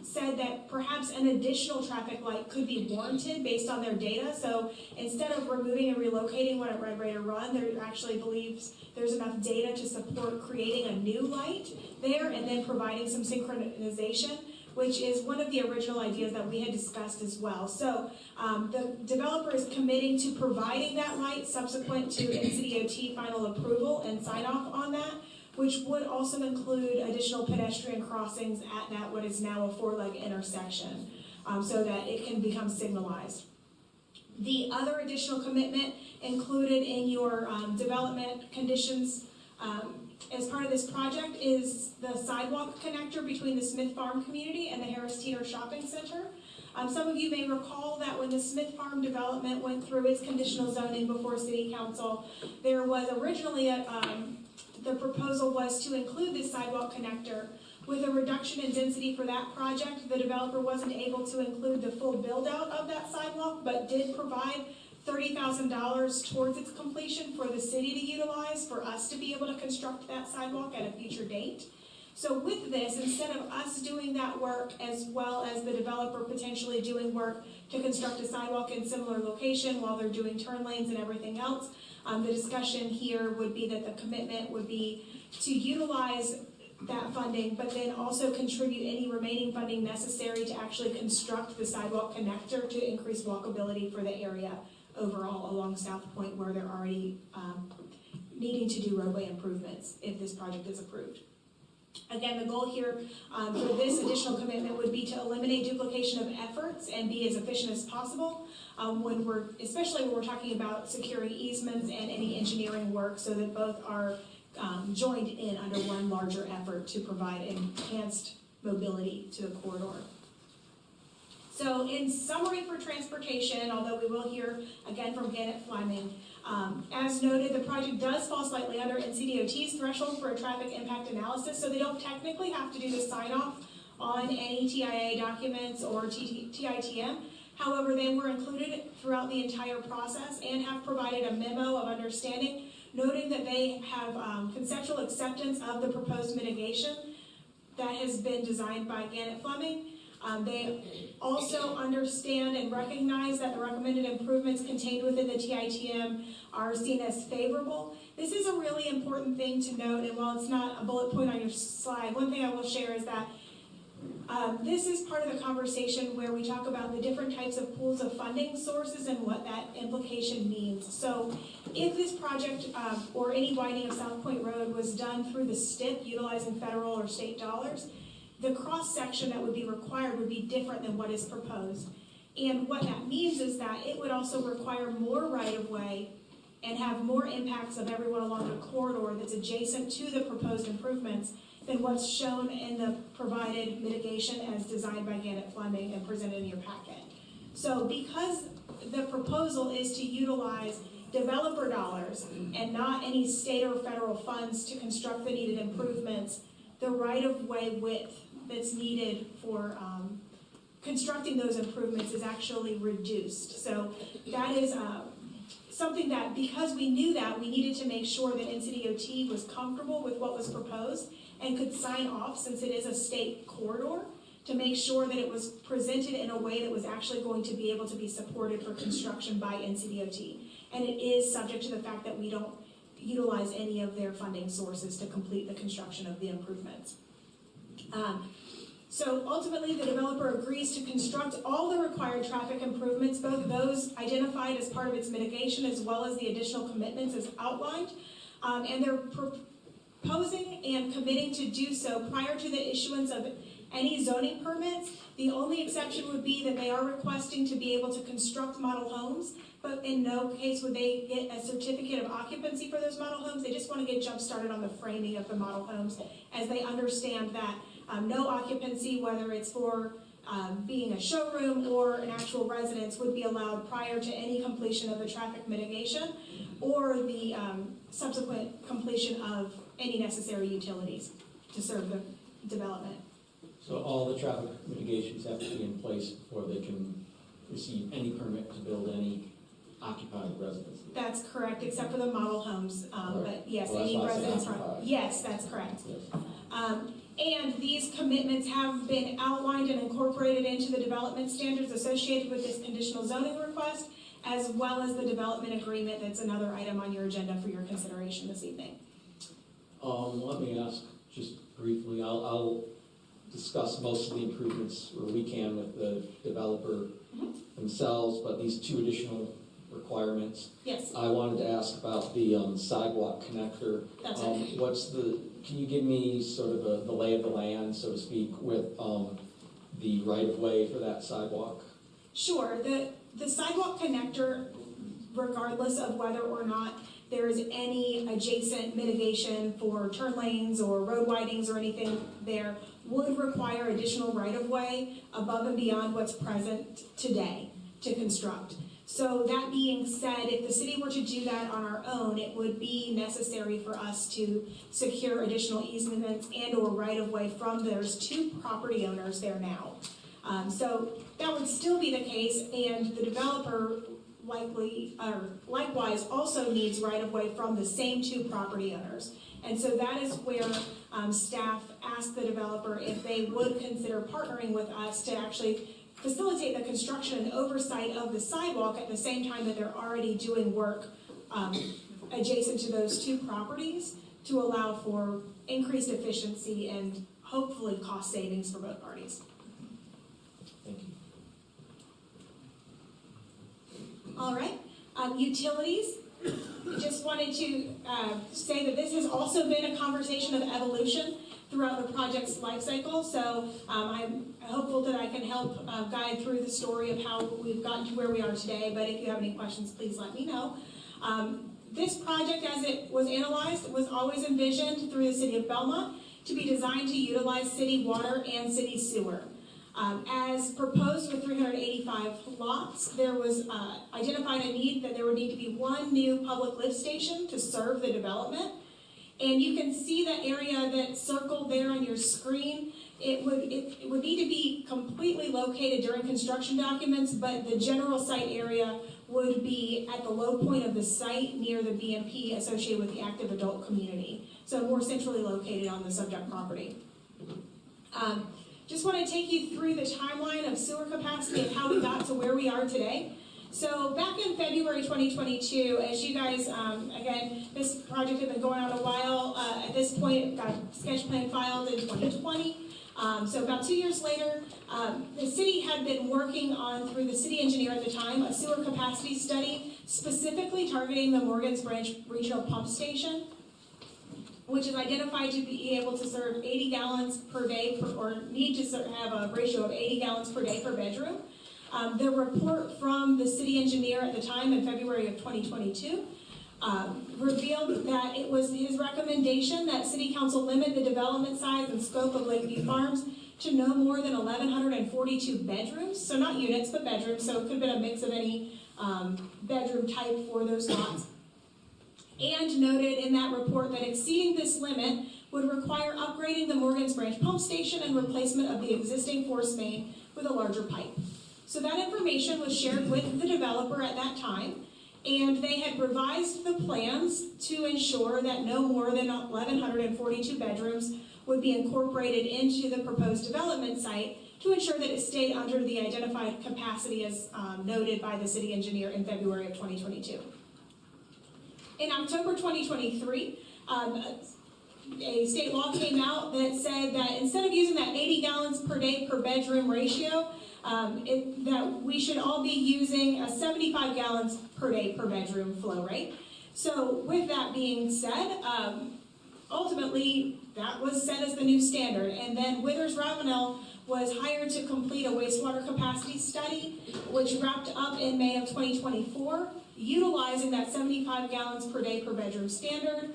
said that perhaps an additional traffic light could be warranted based on their data. So instead of removing and relocating one at Red Raider Run, they actually believes there's enough data to support creating a new light there and then providing some synchronization, which is one of the original ideas that we had discussed as well. So the developer is committing to providing that light subsequent to NCDOT final approval and sign off on that, which would also include additional pedestrian crossings at that what is now a 4-leg intersection, so that it can become signalized. The other additional commitment included in your development conditions as part of this project is the sidewalk connector between the Smith Farm community and the Harris Teeter Shopping Center. Some of you may recall that when the Smith Farm development went through its conditional zoning before City Council, there was originally the proposal was to include this sidewalk connector. With a reduction in density for that project, the developer wasn't able to include the full build-out of that sidewalk, but did provide $30,000 towards its completion for the city to utilize for us to be able to construct that sidewalk at a future date. So with this, instead of us doing that work as well as the developer potentially doing work to construct a sidewalk in similar location while they're doing turn lanes and everything else, the discussion here would be that the commitment would be to utilize that funding, but then also contribute any remaining funding necessary to actually construct the sidewalk connector to increase walkability for the area overall along South Point, where they're already needing to do roadway improvements if this project is approved. Again, the goal here for this additional commitment would be to eliminate duplication of efforts and be as efficient as possible especially when we're talking about securing easements and any engineering work, so that both are joined in under one larger effort to provide enhanced mobility to the corridor. So in summary for transportation, although we will hear again from Gannett Fleming, as noted, the project does fall slightly under NCDOT's threshold for a traffic impact analysis, so they don't technically have to do the sign-off on any TIA documents or TITM. However, they were included throughout the entire process and have provided a memo of understanding, noting that they have conceptual acceptance of the proposed mitigation that has been designed by Gannett Fleming. They also understand and recognize that the recommended improvements contained within the TITM are seen as favorable. This is a really important thing to note, and while it's not a bullet point on your slide, one thing I will share is that this is part of the conversation where we talk about the different types of pools of funding sources and what that implication means. So if this project or any widening of South Point Road was done through the STIP utilizing federal or state dollars, the cross-section that would be required would be different than what is proposed. And what that means is that it would also require more right-of-way and have more impacts of everyone along the corridor that's adjacent to the proposed improvements than what's shown in the provided mitigation as designed by Gannett Fleming and presented in your packet. So because the proposal is to utilize developer dollars and not any state or federal funds to construct the needed improvements, the right-of-way width that's needed for constructing those improvements is actually reduced. So that is something that, because we knew that, we needed to make sure that NCDOT was comfortable with what was proposed and could sign off, since it is a state corridor, to make sure that it was presented in a way that was actually going to be able to be supported for construction by NCDOT. And it is subject to the fact that we don't utilize any of their funding sources to complete the construction of the improvements. So ultimately, the developer agrees to construct all the required traffic improvements, both those identified as part of its mitigation as well as the additional commitments as outlined. And they're proposing and committing to do so prior to the issuance of any zoning permits. The only exception would be that they are requesting to be able to construct model homes, but in no case would they get a certificate of occupancy for those model homes. They just want to get jump started on the framing of the model homes, as they understand that no occupancy, whether it's for being a showroom or an actual residence, would be allowed prior to any completion of the traffic mitigation or the subsequent completion of any necessary utilities to serve the development. So all the traffic mitigations have to be in place before they can receive any permit to build any occupied residences? That's correct, except for the model homes, but yes, Well, that's any why I said residence. occupied. Yes, that's correct. Yes. And these commitments have been outlined and incorporated into the development standards associated with this conditional zoning request, as well as the development agreement. That's another item on your agenda for your consideration this evening. Let me ask just briefly, I'll discuss most of the improvements where we can with the developer themselves, but these two additional requirements. Yes, I wanted to ask about the sidewalk connector. that's okay. Can you give me sort of the lay of the land, so to speak, with the right-of-way for that sidewalk? Sure. The sidewalk connector, regardless of whether or not there is any adjacent mitigation for turn lanes or road widenings or anything there, would require additional right-of-way above and beyond what's present today to construct. So that being said, if the city were to do that on our own, it would be necessary for us to secure additional easements and or right-of-way from there's two property owners there now. So that would still be the case, and the developer likewise also needs right-of-way from the same two property owners. And so that is where staff asked the developer if they would consider partnering with us to actually facilitate the construction and oversight of the sidewalk at the same time that they're already doing work adjacent to those two properties to allow for increased efficiency and hopefully cost savings for both parties. Thank you. All right, utilities. Just wanted to say that this has also been a conversation of evolution throughout the project's life cycle. So I'm hopeful that I can help guide through the story of how we've gotten to where we are today. But if you have any questions, please let me know. This project, as it was analyzed, was always envisioned through the city of Belmont to be designed to utilize city water and city sewer. As proposed with 385 lots, there was identified a need that there would need to be one new public lift station to serve the development. And you can see the area that's circled there on your screen. It would need to be completely located during construction documents, but the general site area would be at the low point of the site near the BMP associated with the active adult community. So more centrally located on the subject property. just want to take you through the timeline of sewer capacity and how we got to where we are today. So back in February 2022, as you guys, again, this project had been going on a while. At this point, got a sketch plan filed in 2020. So about 2 years later, the city had been working on, through the city engineer at the time, a sewer capacity study specifically targeting the Morgan's Branch Regional Pump Station, which is identified to be able to serve 80 gallons per day, or need to have a ratio of 80 gallons per day per bedroom. The report from the city engineer at the time in February of 2022 revealed that it was his recommendation that City Council limit the development size and scope of Lakeview Farms to no more than 1,142 bedrooms, so not units, but bedrooms, so it could have been a mix of any bedroom type for those lots. And noted in that report that exceeding this limit would require upgrading the Morgan's Branch pump station and replacement of the existing force main with a larger pipe. So that information was shared with the developer at that time, and they had revised the plans to ensure that no more than 1,142 bedrooms would be incorporated into the proposed development site to ensure that it stayed under the identified capacity as noted by the city engineer in February of 2022. In October 2023, a state law came out that said that instead of using that 80 gallons per day per bedroom ratio, that we should all be using a 75 gallons per day per bedroom flow rate. So with that being said, ultimately that was set as the new standard, and then Withers Ravenel was hired to complete a wastewater capacity study, which wrapped up in May of 2024, utilizing that 75 gallons per day per bedroom standard,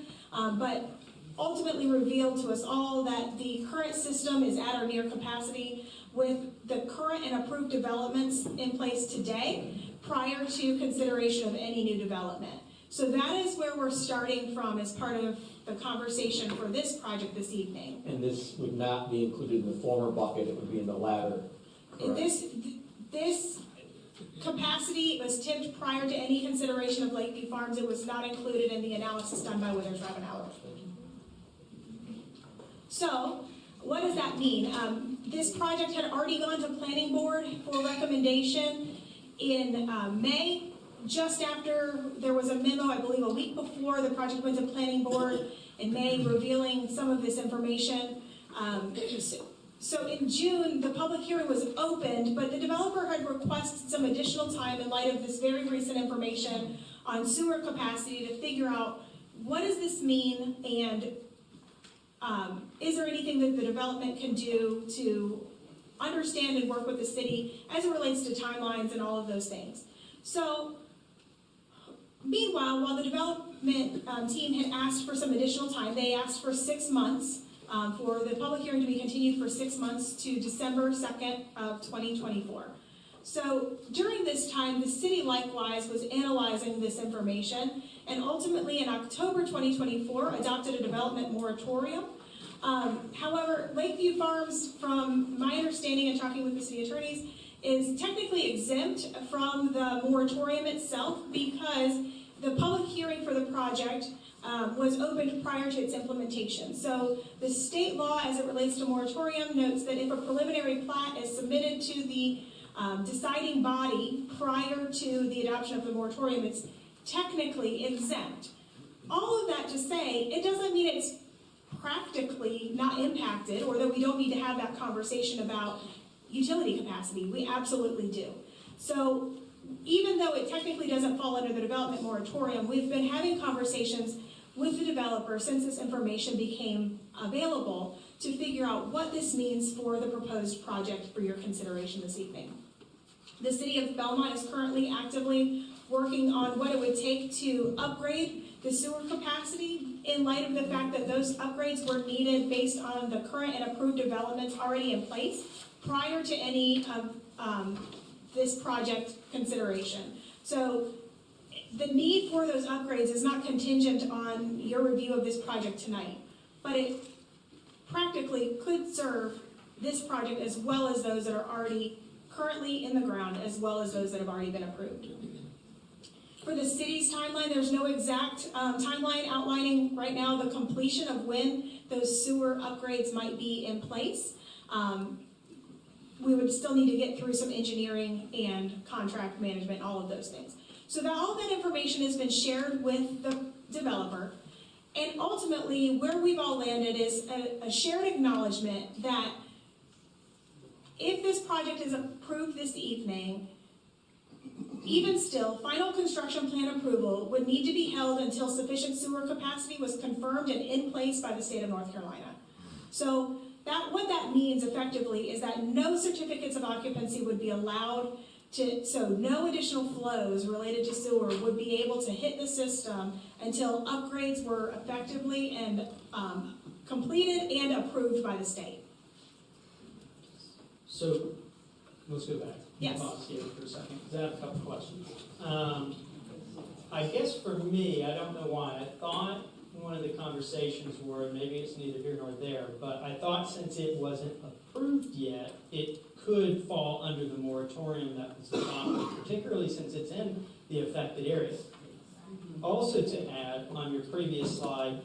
but ultimately revealed to us all that the current system is at or near capacity with the current and approved developments in place today prior to consideration of any new development. So that is where we're starting from as part of the conversation for this project this evening. And this would not be included in the former bucket, it would be in the latter, correct? This capacity was tipped prior to any consideration of Lakeview Farms. It was not included in the analysis done by Withers Ravenel. So, what does that mean? This project had already gone to planning board for recommendation in May, just after there was a memo, I believe a week before the project went to planning board in May, revealing some of this information. So in June, the public hearing was opened, but the developer had requested some additional time in light of this very recent information on sewer capacity to figure out what does this mean, and is there anything that the development can do to understand and work with the city as it relates to timelines and all of those things. So, meanwhile, while the development team had asked for some additional time, they asked for 6 months for the public hearing to be continued for 6 months to December 2nd of 2024. So during this time, the city likewise was analyzing this information, and ultimately in October 2024 adopted a development moratorium. However, Lakeview Farms, from my understanding and talking with the city attorneys, is technically exempt from the moratorium itself because the public hearing for the project was opened prior to its implementation. So the state law as it relates to moratorium notes that if a preliminary plat is submitted to the deciding body prior to the adoption of the moratorium, it's technically exempt. All of that to say, it doesn't mean it's practically not impacted or that we don't need to have that conversation about utility capacity. We absolutely do. So even though it technically doesn't fall under the development moratorium, we've been having conversations with the developer since this information became available to figure out what this means for the proposed project for your consideration this evening. The city of Belmont is currently actively working on what it would take to upgrade the sewer capacity in light of the fact that those upgrades were needed based on the current and approved developments already in place prior to any of this project consideration. So the need for those upgrades is not contingent on your review of this project tonight, but it practically could serve this project as well as those that are already currently in the ground, as well as those that have already been approved. For the city's timeline, there's no exact timeline outlining right now the completion of when those sewer upgrades might be in place. we would still need to get through some engineering and contract management, all of those things. So that all that information has been shared with the developer. And ultimately, where we've all landed is a shared acknowledgement that if this project is approved this evening, even still, final construction plan approval would need to be held until sufficient sewer capacity was confirmed and in place by the state of North Carolina. So what that means effectively is that no certificates of occupancy would be allowed so no additional flows related to sewer would be able to hit the system until upgrades were effectively and completed and approved by the state. So, let's go back. Yes. Pause here for a second, because I have a couple questions. I guess for me, I don't know why, I thought one of the conversations were, maybe it's neither here nor there, but I thought since it wasn't approved yet, it could fall under the moratorium that was adopted, particularly since it's in the affected areas. Also to add, on your previous slide,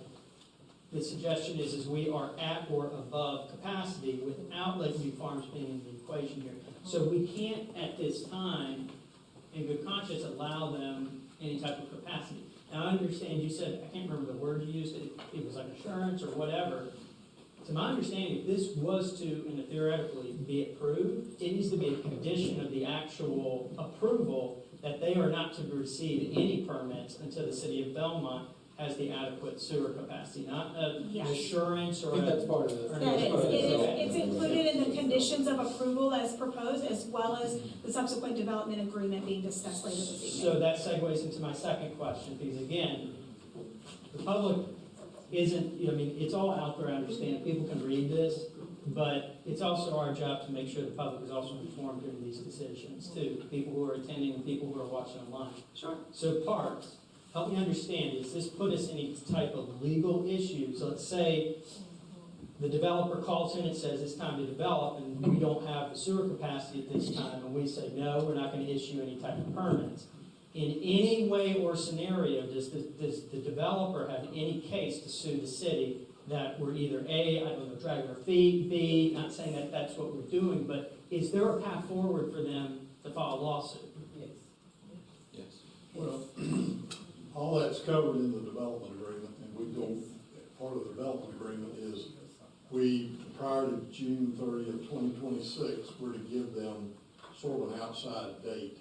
the suggestion is we are at or above capacity without Lakeview Farms being in the equation here. So we can't, at this time, in good conscience, allow them any type of capacity. Now, I understand you said, I can't remember the word you used, it was like assurance or whatever. To my understanding, if this was to, and theoretically, be approved, it needs to be a condition of the actual approval that they are not to receive any permits until the city of Belmont has the adequate sewer capacity, not an Yes. assurance or I think that's part of or it. an That is, assurance. it's included in the conditions of approval as proposed, as well as the subsequent development agreement being discussed later this evening. So that segues into my second question, because again, the public isn't, I mean, it's all out there, I understand, people can read this, but it's also our job to make sure the public is also informed in these decisions too, people who are attending and people who are watching online. Sure. So Parks, help me understand, does this put us in any type of legal issues? Let's say the developer calls in and says it's time to develop and we don't have the sewer capacity at this time, and we say, no, we're not gonna issue any type of permits. In any way or scenario, does the developer have any case to sue the city that we're either A, I don't know, dragging our feet, B, not saying that that's what we're doing, but is there a path forward for them to file a lawsuit? Yes. Well, all that's covered in the development agreement, and we don't, part of the development agreement is we, prior to June 30th, 2026, we're to give them sort of an outside date.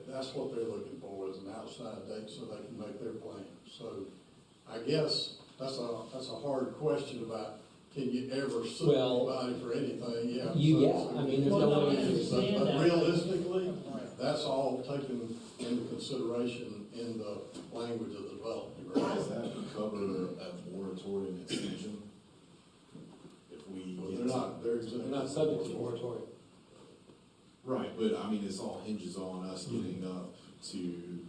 That's what they're looking for, is an outside date so they can make their plan. So I guess that's a hard question about, can you ever sue Well, anybody for anything? Yeah. I mean, there's no way. I understand But that. realistically, that's all taken into consideration in the language of the development agreement. Does that cover a moratorium extension? If we Well, get they're exempt. They're not subject to moratorium. Right, but I mean, it's all hinges on us getting up to.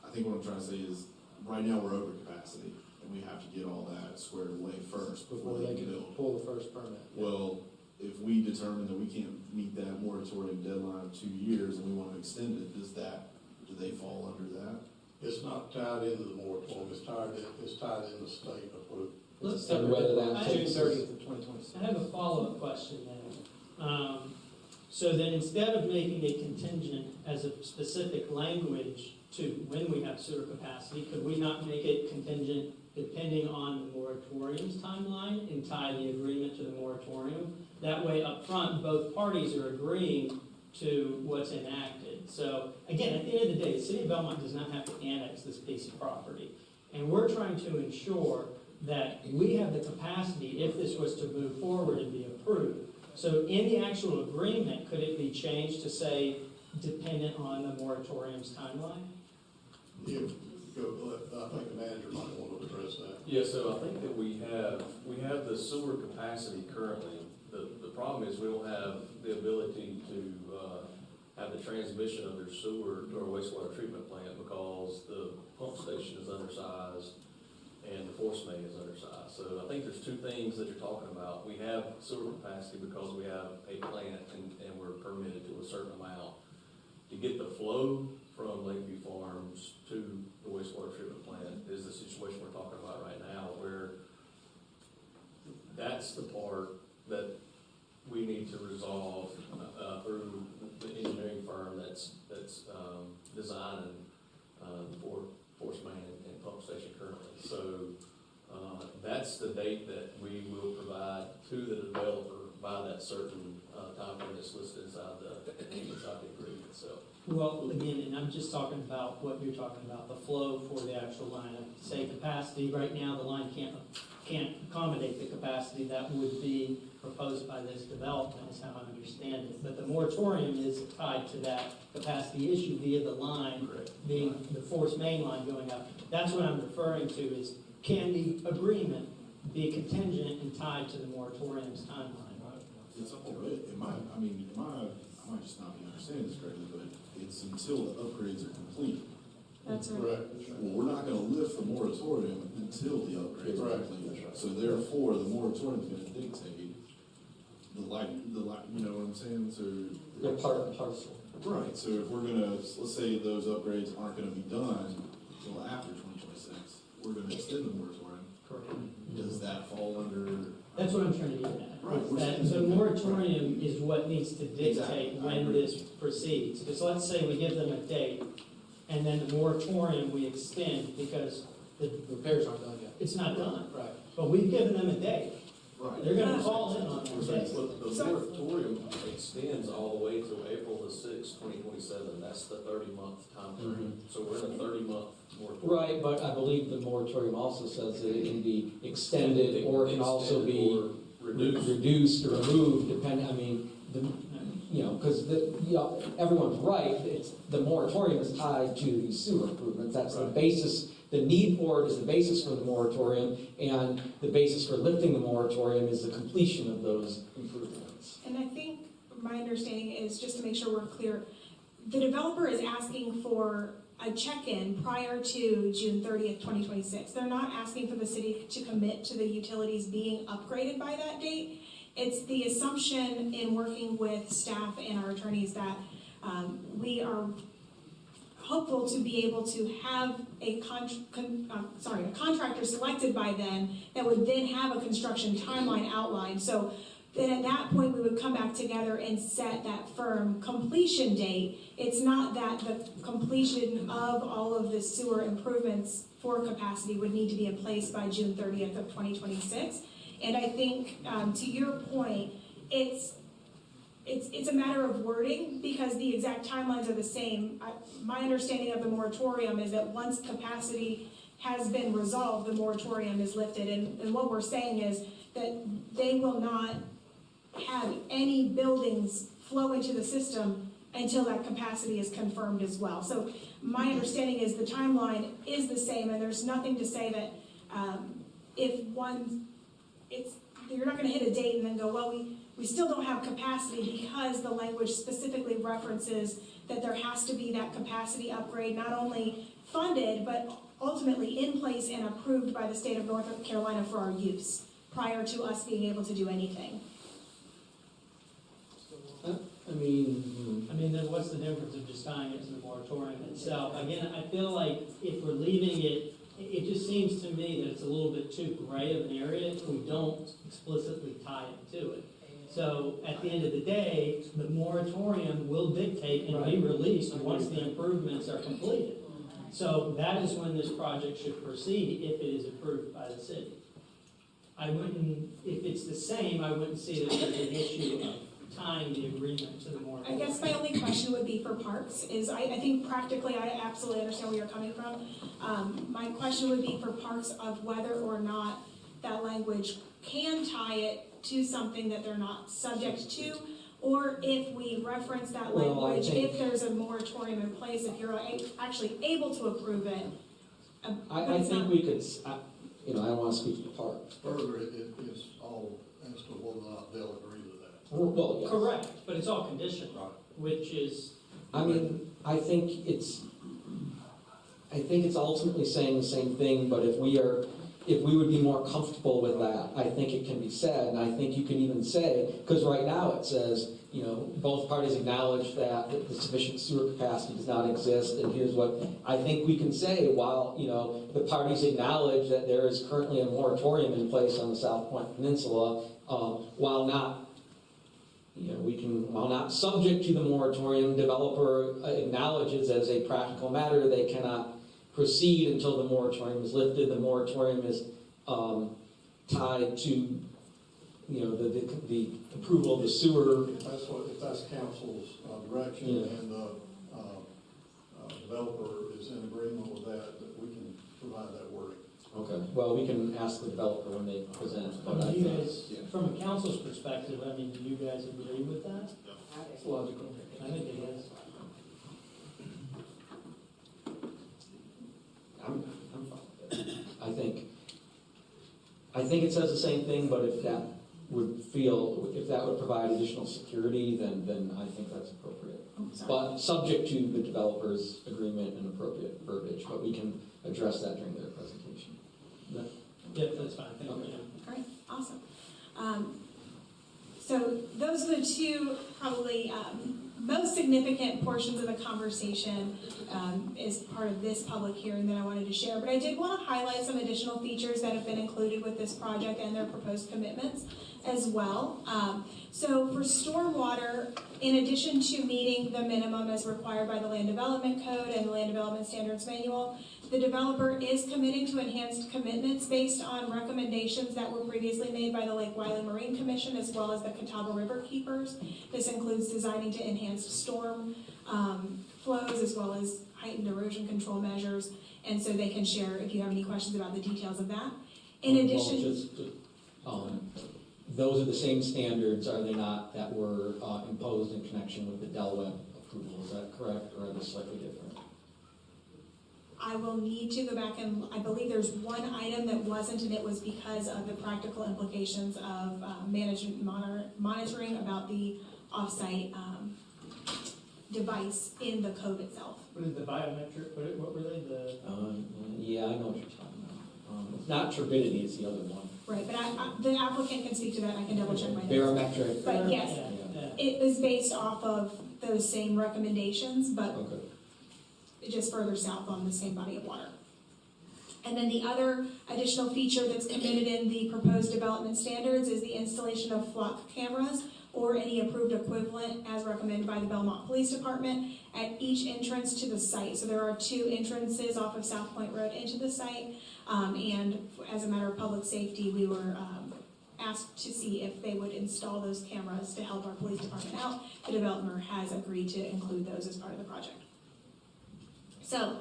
I think what I'm trying to say is, right now we're over capacity, and we have to get all that squared away first before they can build. pull the first permit. Well, if we determine that we can't meet that moratorium deadline of 2 years and we want to extend it, do they fall under that? It's not tied into the moratorium, it's tied in the state approved. Let's And whether that I- June takes. 30th of 2026. I have a follow-up question then. So then instead of making it contingent as a specific language to when we have sewer capacity, could we not make it contingent depending on the moratorium's timeline and tie the agreement to the moratorium? That way up front, both parties are agreeing to what's enacted. So again, at the end of the day, the city of Belmont does not have to annex this piece of property. And we're trying to ensure that we have the capacity, if this was to move forward and be approved. So in the actual agreement, could it be changed to say dependent on the moratorium's timeline? I think the manager might want to address that. Yeah, so I think that we have the sewer capacity currently. The problem is we don't have the ability to have the transmission of their sewer to our wastewater treatment plant because the pump station is undersized and the force main is undersized. So I think there's two things that you're talking about. We have sewer capacity because we have a plant and we're permitted to a certain amount. To get the flow from Lakeview Farms to the wastewater treatment plant is the situation we're talking about right now, where that's the date that we will provide to the developer by that certain timeframe that's listed inside the agreement, so. Well, again, and I'm just talking about what you're talking about, the flow for the actual line. Say capacity, right now, the line can't accommodate the capacity that would be proposed by this development, is how I understand it. But the moratorium is tied to that capacity issue via the line, being the force main line going up. That's what I'm referring to, is can the agreement be contingent and tied to the moratorium's timeline? It's up to it. I might just not be understanding this correctly, but it's until the upgrades are complete. That's right. Correct. Well, we're not gonna lift the moratorium until the upgrades are complete. So therefore, the moratorium's gonna dictate you know what I'm saying? So. They're part of the parcel. Right, so if we're gonna, let's say those upgrades aren't gonna be done until after 2026, we're gonna extend the moratorium. Correct. Does that fall under? That's what I'm trying to get at. Right. That the moratorium is what needs to dictate Exactly. I when agree. this proceeds. Because let's say we give them a date, and then the moratorium we extend because the Repairs aren't done yet. it's not done. Right. But we've given them a date. Right. They're gonna call in on Well, that date. the moratorium extends all the way till April the 6th, 2027. That's the 30-month time frame. So we're in a 30-month moratorium. Right, but I believe the moratorium also says that it can be extended or it can also be Or reduced. reduced or removed, depending, I mean, because everyone's right, it's, the moratorium is tied to these sewer improvements, that's the Right. basis, the need for it is the basis for the moratorium, and the basis for lifting the moratorium is the completion of those improvements. And I think my understanding is, just to make sure we're clear, the developer is asking for a check-in prior to June 30th, 2026. They're not asking for the city to commit to the utilities being upgraded by that date. It's the assumption in working with staff and our attorneys that we are hopeful to be able to have a contractor selected by then that would then have a construction timeline outlined. So then at that point, we would come back together and set that firm completion date. It's not that the completion of all of the sewer improvements for capacity would need to be in place by June 30th of 2026. And I think, to your point, it's a matter of wording because the exact timelines are the same. My understanding of the moratorium is that once capacity has been resolved, the moratorium is lifted. And what we're saying is that they will not have any buildings flow into the system until that capacity is confirmed as well. So my understanding is the timeline is the same, and there's nothing to say that you're not going to hit a date and then go, well, we still don't have capacity because the language specifically references that there has to be that capacity upgrade, not only funded, but ultimately in place and approved by the state of North Carolina for our use prior to us being able to do anything. I mean, then what's the difference of just tying it to the moratorium itself? Again, I feel like if we're leaving it, it just seems to me that it's a little bit too gray of an area if we don't explicitly tie it to it. So at the end of the day, the moratorium will dictate and be released once the improvements are completed. So that is when this project should proceed if it is approved by the city. If it's the same, I wouldn't see that there's an issue of tying the agreement to the I moratorium. guess my only question would be for parks is, I think practically, I absolutely understand where you're coming from. My question would be for parks of whether or not that language can tie it to something that they're not subject to, or if we reference that Well, I language, think- if there's a moratorium in place, if you're actually able to approve it. But I it's think not- we could, I don't want to speak for the park. Further, it is all as to whether or not they'll agree to that. Well, yes. Correct, but it's all conditional, Right. which is, I mean, I think it's ultimately saying the same thing, but if we would be more comfortable with that, I think it can be said, and I think you can even say, because right now it says, both parties acknowledge that the sufficient sewer capacity does not exist, and here's what I think we can say, while, the parties acknowledge that there is currently a moratorium in place on the South Point Peninsula, while not subject to the moratorium, developer acknowledges as a practical matter they cannot proceed until the moratorium is lifted. The moratorium is tied to, the approval of the sewer. If that's council's direction Yeah. and the developer is in agreement with that we can provide that wording. Okay, well, we can ask the developer when they present, but I Do you think, guys, from a council's perspective, I mean, do you guys agree with that? It's logical. I think it is. I'm fine with it. I think it says the same thing, but if that would provide additional security, then I think that's appropriate. But subject to the developer's agreement and appropriate verbiage, but we can address that during their presentation. Yep, that's fine, thank you. Okay. All right, awesome. So those are the two probably most significant portions of the conversation as part of this public hearing that I wanted to share. But I did want to highlight some additional features that have been included with this project and their proposed commitments as well. So for stormwater, in addition to meeting the minimum as required by the Land Development Code and the Land Development Standards Manual, the developer is committing to enhanced commitments based on recommendations that were previously made by the Lake Wylie Marine Commission as well as the Catawba River Keepers. This includes designing to enhance storm flows as well as heightened erosion control measures. And so they can share if you have any questions about the details of that. In addition, Those are the same standards, are they not, that were imposed in connection with the Del Webb approval, is that correct, or are they slightly different? I will need to go back and, I believe there's one item that wasn't, and it was because of the practical implications of management monitoring about the offsite device in the code itself. What is the biometric, what were they, Yeah, I know what you're talking about. It's not turbidity, it's the other one. Right, but the applicant can speak to that, and I can double check my notes. Barometric. But yes, Yeah. it was based off of those same recommendations, but Okay. just further south on the same body of water. And then the other additional feature that's committed in the proposed development standards is the installation of flock cameras or any approved equivalent as recommended by the Belmont Police Department at each entrance to the site. So there are 2 entrances off of South Point Road into the site. And as a matter of public safety, we were asked to see if they would install those cameras to help our police department out. The developer has agreed to include those as part of the project. So,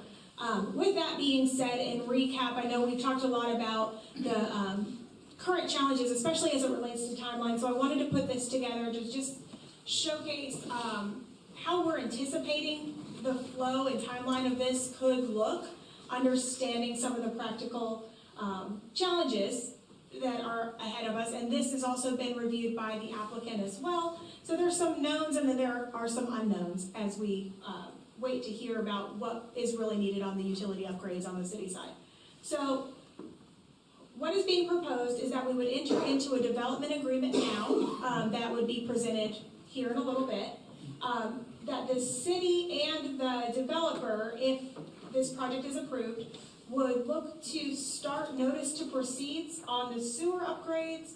with that being said, in recap, I know we've talked a lot about the current challenges, especially as it relates to timeline. So I wanted to put this together to just showcase how we're anticipating the flow and timeline of this could look, understanding some of the practical challenges that are ahead of us. And this has also been reviewed by the applicant as well. So there's some knowns and then there are some unknowns as we wait to hear about what is really needed on the utility upgrades on the city side. So what is being proposed is that we would enter into a development agreement now that would be presented here in a little bit, that the city and the developer, if this project is approved, would look to start notice to proceeds on the sewer upgrades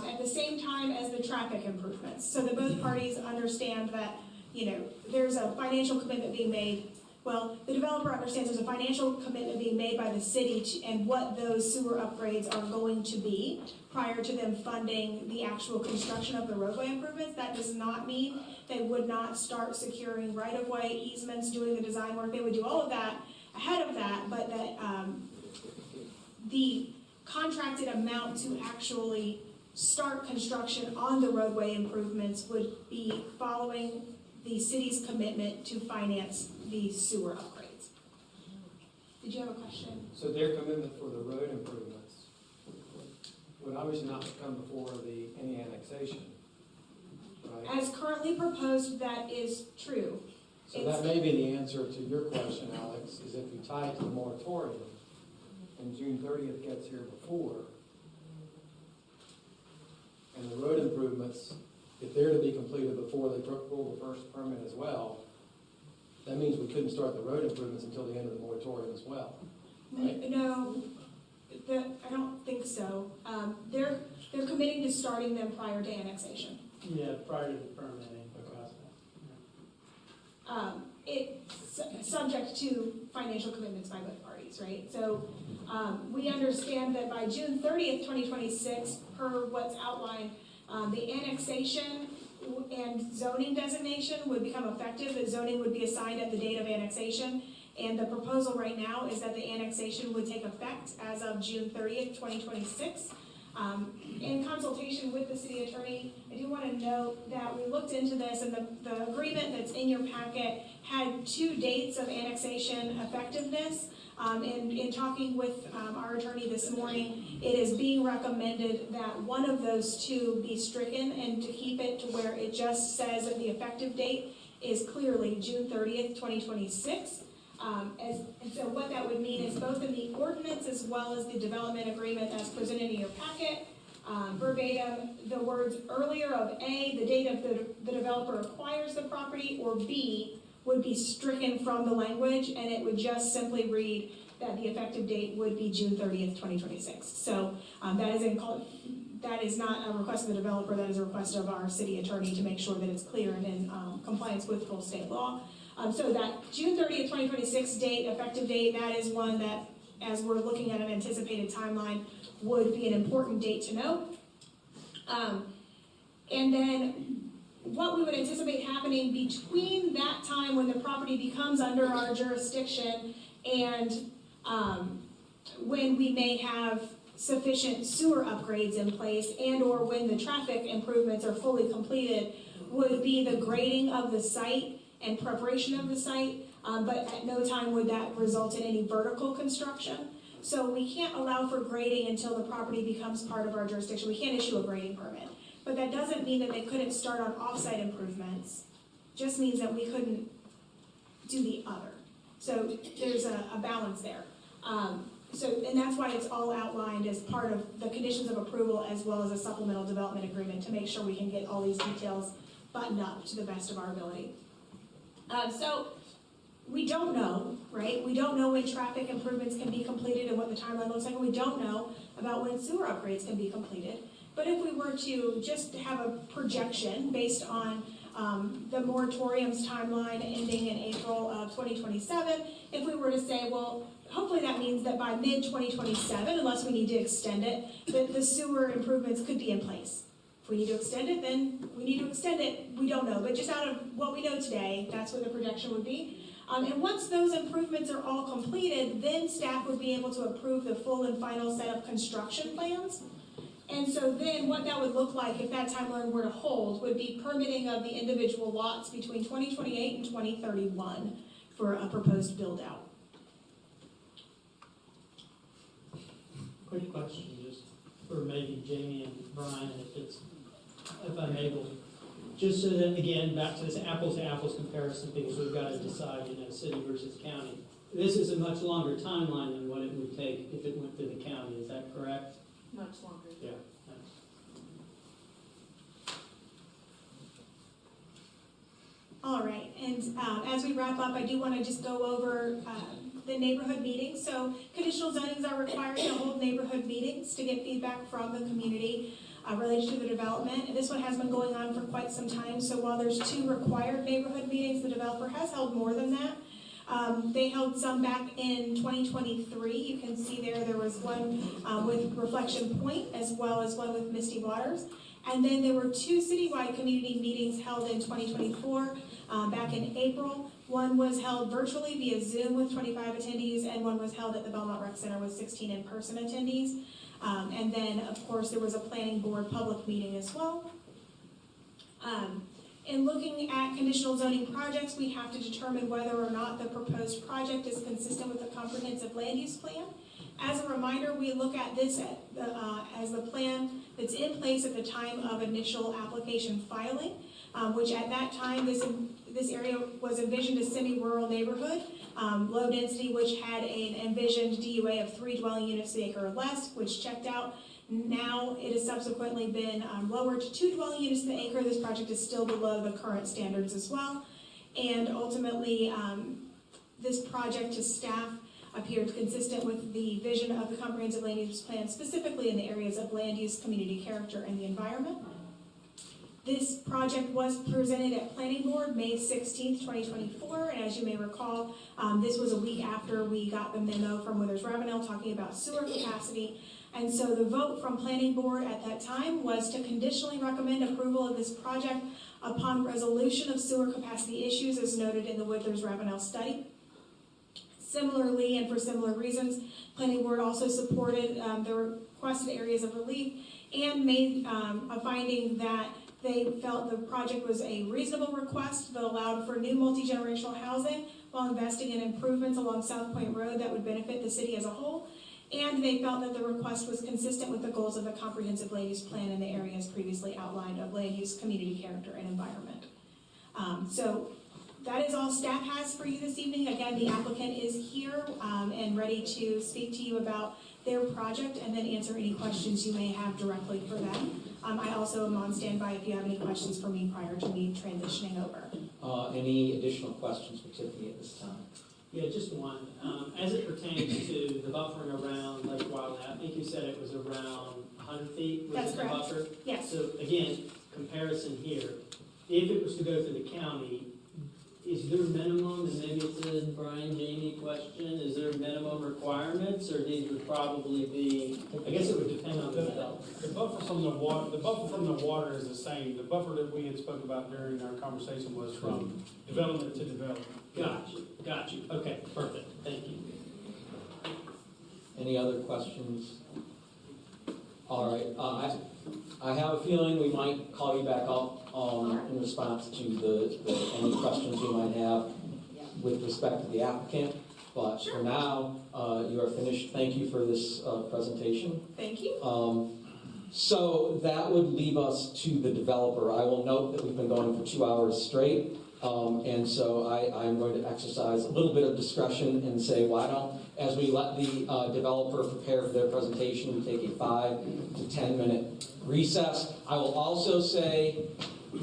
at the same time as the traffic improvements, so that both parties understand that, you know, there's a financial commitment being made. Well, the developer understands there's a financial commitment being made by the city and what those sewer upgrades are going to be prior to them funding the actual construction of the roadway improvements. That does not mean they would not start securing right-of-way easements, doing the design work. They would do all of that ahead of that, but that the contracted amount to actually start construction on the roadway improvements would be following the city's commitment to finance the sewer upgrades. Did you have a question? So their commitment for the road improvements would obviously not come before any annexation, right? As currently proposed, that is true. So that may be the answer to your question, Alex, is if you tie it to the moratorium and June 30th gets here before, and the road improvements, if they're to be completed before they pull the first permit as well, that means we couldn't start the road improvements until the end of the moratorium as well, right? No, I don't think so. They're committing to starting them prior to annexation. Yeah, prior to the permitting process. it's subject to financial commitments by both parties, right? So we understand that by June 30th, 2026, per what's outlined, the annexation and zoning designation would become effective. The zoning would be assigned at the date of annexation. And the proposal right now is that the annexation would take effect as of June 30th, 2026. In consultation with the city attorney, I do want to note that we looked into this, and the agreement that's in your packet had 2 dates of annexation effectiveness. In talking with our attorney this morning, it is being recommended that one of those 2 be stricken and to keep it to where it just says that the effective date is clearly June 30th, 2026. And so what that would mean is both in the ordinance as well as the development agreement as presented in your packet, verbatim, the words earlier of A, the date of the developer acquires the property, or B, would be stricken from the language, and it would just simply read that the effective date would be June 30th, 2026. So that is not a request of the developer, that is a request of our city attorney to make sure that it's clear and in compliance with full state law. So that June 30th, 2026 date, effective date, that is one that, as we're looking at an anticipated timeline, would be an important date to know. And then what we would anticipate happening between that time when the property becomes under our jurisdiction and when we may have sufficient sewer upgrades in place and or when the traffic improvements are fully completed would be the grading of the site and preparation of the site, but at no time would that result in any vertical construction. So we can't allow for grading until the property becomes part of our jurisdiction. We can't issue a grading permit. But that doesn't mean that they couldn't start on off-site improvements. Just means that we couldn't do the other. So there's a balance there. And that's why it's all outlined as part of the conditions of approval as well as a supplemental development agreement to make sure we can get all these details buttoned up to the best of our ability. So we don't know, right? We don't know when traffic improvements can be completed and what the timeline looks like. We don't know about when sewer upgrades can be completed. But if we were to just have a projection based on the moratorium's timeline ending in April of 2027, if we were to say, well, hopefully that means that by mid-2027, unless we need to extend it, that the sewer improvements could be in place. If we need to extend it, then we need to extend it. We don't know, but just out of what we know today, that's what the projection would be. And once those improvements are all completed, then staff would be able to approve the full and final set of construction plans. And so then what that would look like if that timeline were to hold would be permitting of the individual lots between 2028 and 2031 for a proposed build-out. Quick question, just for maybe Jamie and Brian, if I'm able, just so that, again, back to this apples to apples comparison, because we've got to decide, city versus county. This is a much longer timeline than what it would take if it went through the county, is that correct? Much longer. Yeah. All right, and as we wrap up, I do want to just go over the neighborhood meetings. So conditional zonings are required to hold neighborhood meetings to get feedback from the community related to the development. And this one has been going on for quite some time. So while there's 2 required neighborhood meetings, the developer has held more than that. They held some back in 2023. You can see there was one with Reflection Point as well as one with Misty Waters. And then there were 2 citywide community meetings held in 2024 back in April. One was held virtually via Zoom with 25 attendees, and one was held at the Belmont Rec Center with 16 in-person attendees. And then, of course, there was a planning board public meeting as well. In looking at conditional zoning projects, we have to determine whether or not the proposed project is consistent with the comprehensive land use plan. As a reminder, we look at this as the plan that's in place at the time of initial application filing, which at that time, this area was envisioned as semi-rural neighborhood, low density, which had an envisioned DUA of 3 dwelling units to the acre or less, which checked out. Now it has subsequently been lowered to 2 dwelling units to the acre. This project is still below the current standards as well. And ultimately, this project to staff appeared consistent with the vision of the comprehensive land use plan, specifically in the areas of land use, community character, and the environment. This project was presented at Planning Board May 16th, 2024, and as you may recall, this was a week after we got the memo from Withers Ravenel talking about sewer capacity. And so the vote from Planning Board at that time was to conditionally recommend approval of this project upon resolution of sewer capacity issues as noted in the Withers Ravenel study. Similarly, and for similar reasons, Planning Board also supported the requested areas of relief and made a finding that they felt the project was a reasonable request that allowed for new multi-generational housing while investing in improvements along South Point Road that would benefit the city as a whole. And they felt that the request was consistent with the goals of the comprehensive land use plan in the areas previously outlined of land use, community character, and environment. So that is all staff has for you this evening. Again, the applicant is here and ready to speak to you about their project and then answer any questions you may have directly for them. I also am on standby if you have any questions for me prior to me transitioning over. Any additional questions for Tiffany at this time? Yeah, just one. As it pertains to the buffering around Lake Wildcat, I think you said it was around 100 feet was That's the correct. buffer? Yes. So again, comparison here, if it was to go through the county, is there minimum, and maybe it's a Brian Jamie question, is there minimum requirements, or these would probably be, I guess it would depend on the developer. The buffer from the water is the same. The buffer that we had spoke about during our conversation was from development to development. Got you. Okay, perfect. Thank you. Any other questions? All right, I have a feeling we might call you back up in response to any questions you might have with respect to the applicant. But for now, you are finished. Thank you for this presentation. Thank you. So that would leave us to the developer. I will note that we've been going for 2 hours straight. And so I'm going to exercise a little bit of discretion and say, why don't, as we let the developer prepare for their presentation, we take a 5 to 10 minute recess. I will also say,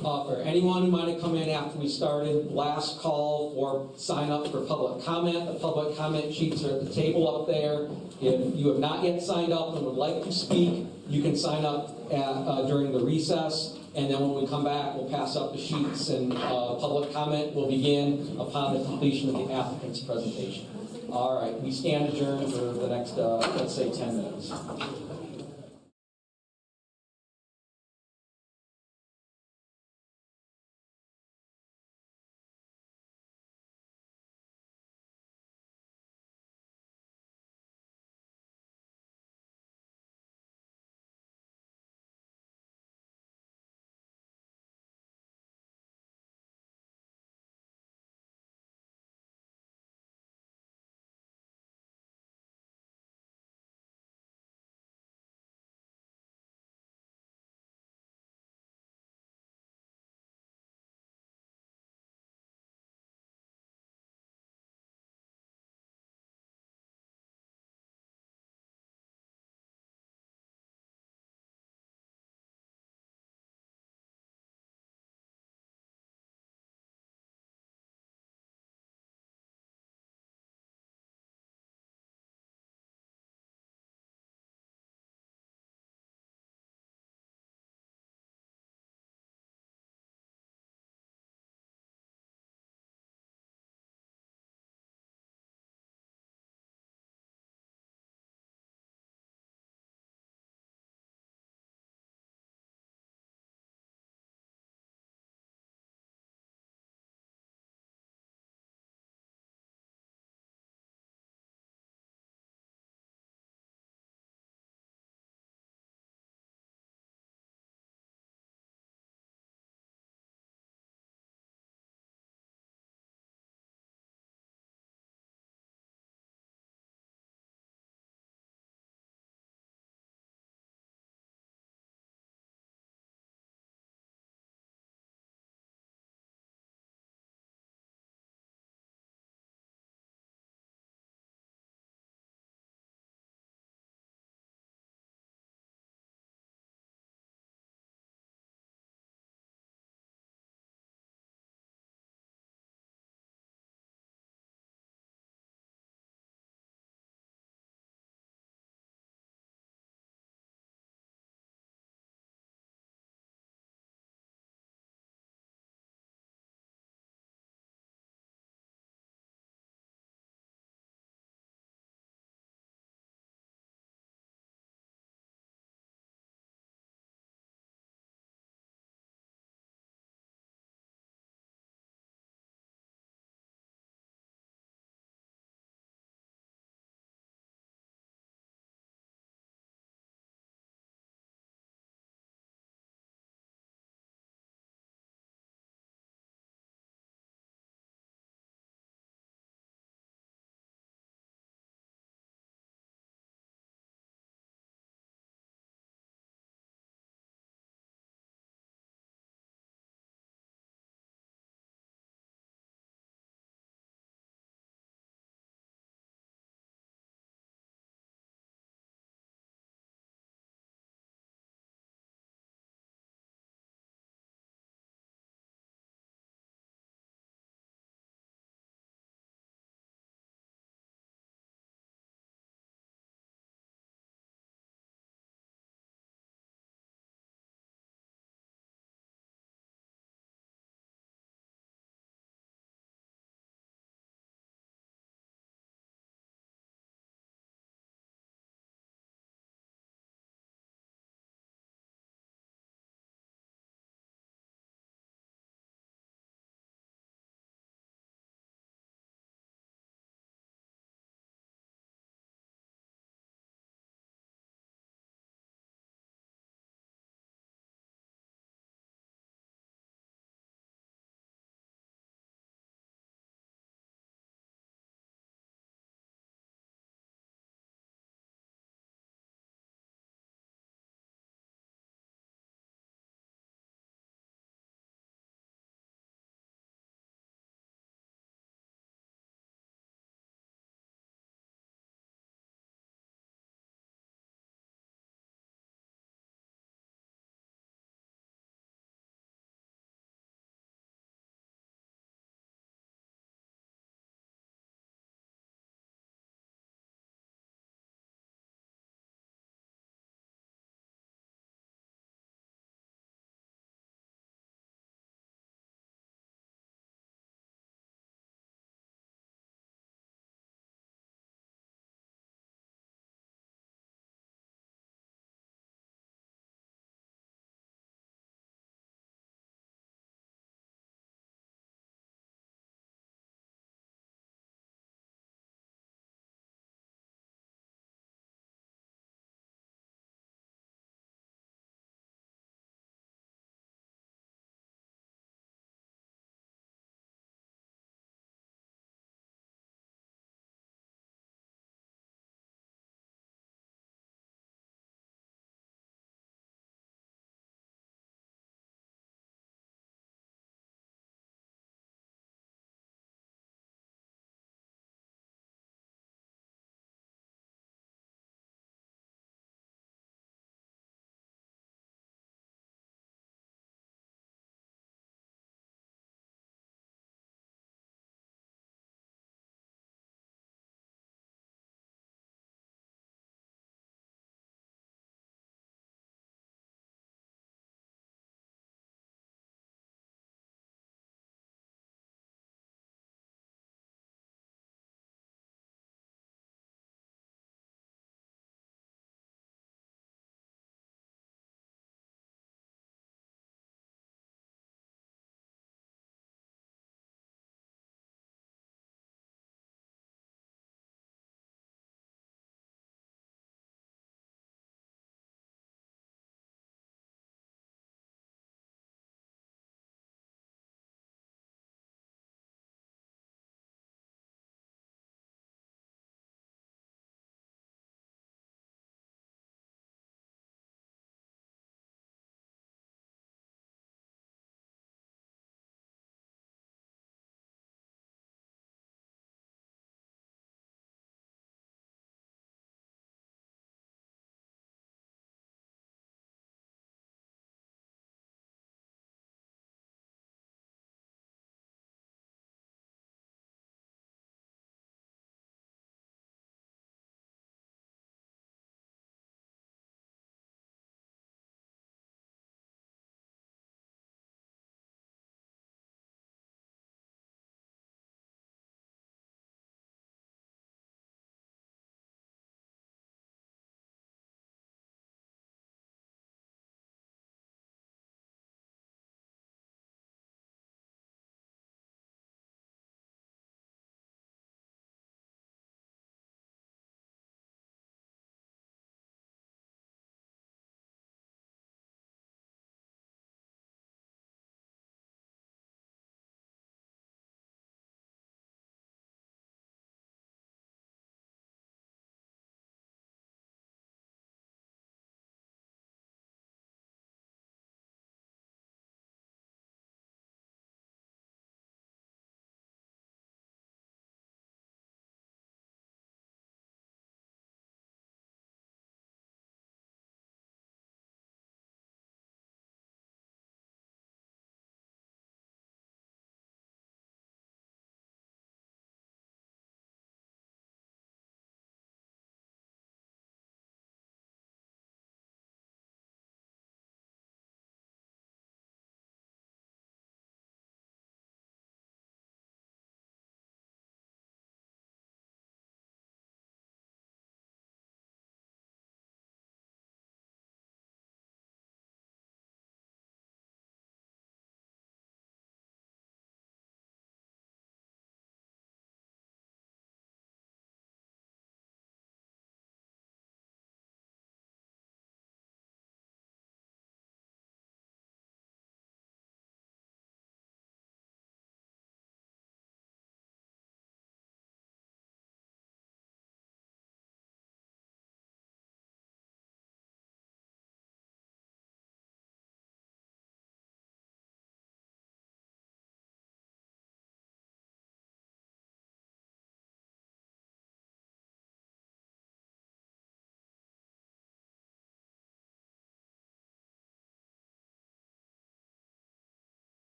for anyone who might have come in after we started, last call or sign up for public comment. The public comment sheets are at the table up there. If you have not yet signed up and would like to speak, you can sign up during the recess. And then when we come back, we'll pass up the sheets and public comment will begin upon the completion of the applicant's presentation. All right, we stand adjourned for the next, let's say, 10 minutes.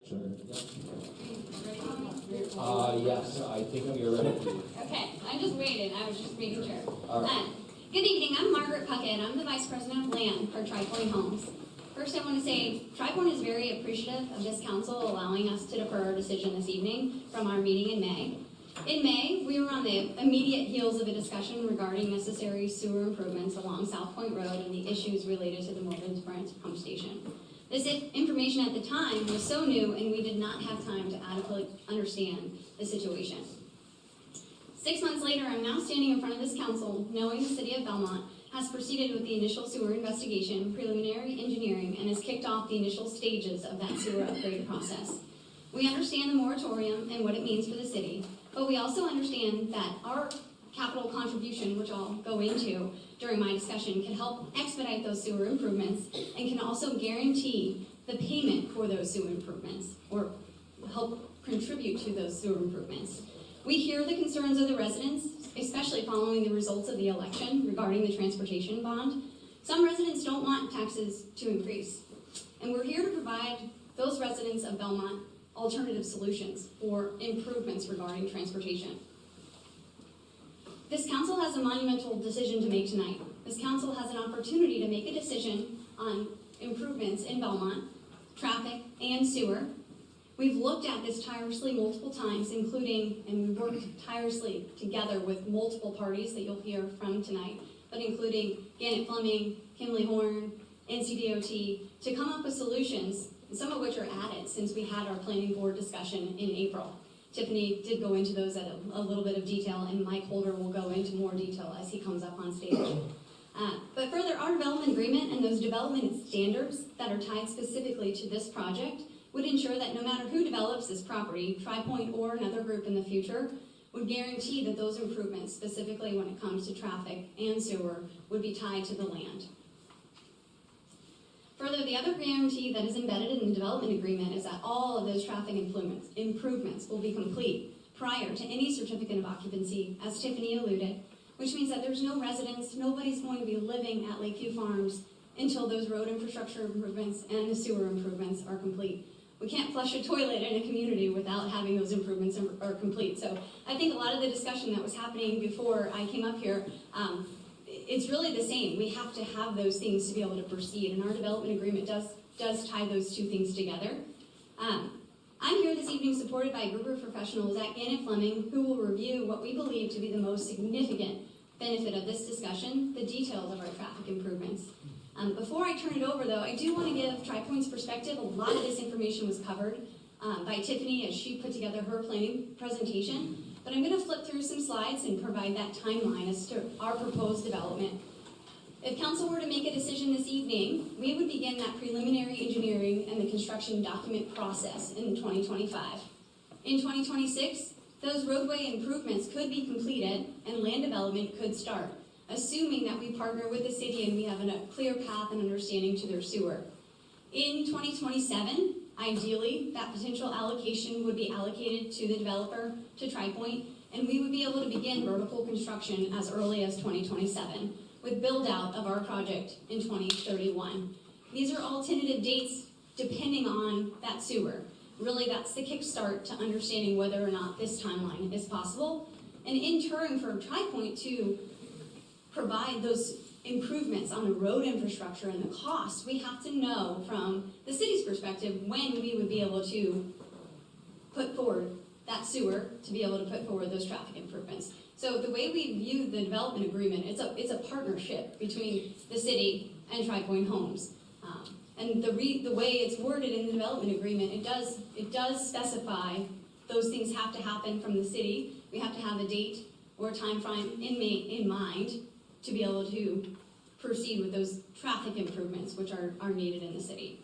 Sure. Yes, I think you're ready. Okay, I'm just waiting. I was just making sure. All right. Good evening. I'm Margaret Puckett. I'm the Vice President of Land for Tri-Point Homes. First, I want to say Tri-Point is very appreciative of this council allowing us to defer our decision this evening from our meeting in May. In May, we were on the immediate heels of a discussion regarding necessary sewer improvements along South Point Road and the issues related to the Morgan's Branch pump station. This information at the time was so new and we did not have time to adequately understand the situation. 6 months later, I'm now standing in front of this council knowing the city of Belmont has proceeded with the initial sewer investigation, preliminary engineering, and has kicked off the initial stages of that sewer upgrade process. We understand the moratorium and what it means for the city, but we also understand that our capital contribution, which I'll go into during my discussion, can help expedite those sewer improvements and can also guarantee the payment for those sewer improvements or help contribute to those sewer improvements. We hear the concerns of the residents, especially following the results of the election regarding the transportation bond. Some residents don't want taxes to increase, and we're here to provide those residents of Belmont alternative solutions for improvements regarding transportation. This council has a monumental decision to make tonight. This council has an opportunity to make a decision on improvements in Belmont, traffic, and sewer. We've looked at this tirelessly multiple times, including, and we've worked tirelessly together with multiple parties that you'll hear from tonight, but including Gannett Fleming, Kimley Horn, NCDOT, to come up with solutions, some of which are added since we had our planning board discussion in April. Tiffany did go into those at a little bit of detail, and Mike Holder will go into more detail as he comes up on stage. But further, our development agreement and those development standards that are tied specifically to this project would ensure that no matter who develops this property, Tri-Point or another group in the future, would guarantee that those improvements, specifically when it comes to traffic and sewer, would be tied to the land. Further, the other guarantee that is embedded in the development agreement is that all of those traffic improvements will be complete prior to any certificate of occupancy, as Tiffany alluded, which means that there's no residents, nobody's going to be living at Lakeview Farms until those road infrastructure improvements and the sewer improvements are complete. We can't flush a toilet in a community without having those improvements are complete. So I think a lot of the discussion that was happening before I came up here, it's really the same. We have to have those things to be able to proceed, and our development agreement does tie those two things together. I'm here this evening supported by a group of professionals at Gannett Fleming who will review what we believe to be the most significant benefit of this discussion, the details of our traffic improvements. Before I turn it over, though, I do want to give Tri-Point's perspective. A lot of this information was covered by Tiffany as she put together her planning presentation, but I'm going to flip through some slides and provide that timeline as to our proposed development. If council were to make a decision this evening, we would begin that preliminary engineering and the construction document process in 2025. In 2026, those roadway improvements could be completed and land development could start, assuming that we partner with the city and we have a clear path and understanding to their sewer. In 2027, ideally, that potential allocation would be allocated to the developer, to Tri-Point, and we would be able to begin vertical construction as early as 2027, with build-out of our project in 2031. These are all tentative dates depending on that sewer. Really, that's the kickstart to understanding whether or not this timeline is possible. And in turn, for Tri-Point to provide those improvements on the road infrastructure and the cost, we have to know from the city's perspective when we would be able to put forward that sewer to be able to put forward those traffic improvements. So the way we view the development agreement, it's a partnership between the city and Tri-Point Homes. And the way it's worded in the development agreement, it does specify those things have to happen from the city. We have to have a date or a time frame in mind to be able to proceed with those traffic improvements which are needed in the city.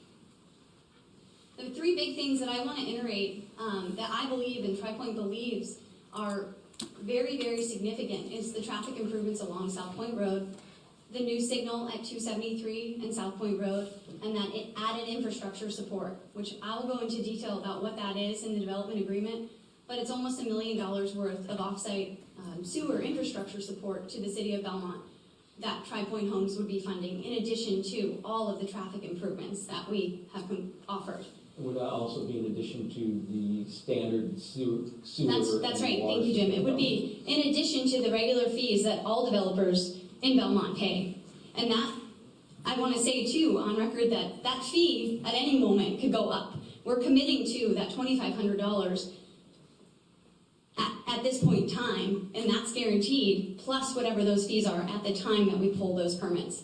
The three big things that I want to iterate that I believe and Tri-Point believes are very, very significant is the traffic improvements along South Point Road, the new signal at 273 and South Point Road, and that added infrastructure support, which I will go into detail about what that is in the development agreement, but it's almost $1 million worth of offsite sewer infrastructure support to the city of Belmont that Tri-Point Homes would be funding, in addition to all of the traffic improvements that we have offered. would also be in addition to the standard sewer. That's and right, water thank you, Jim. It system would be in addition to the regular fees that all developers in Belmont pay. And that, I want to say too, on record, that that fee at any moment could go up. We're committing to that $2,500 at this point in time, and that's guaranteed, plus whatever those fees are at the time that we pull those permits.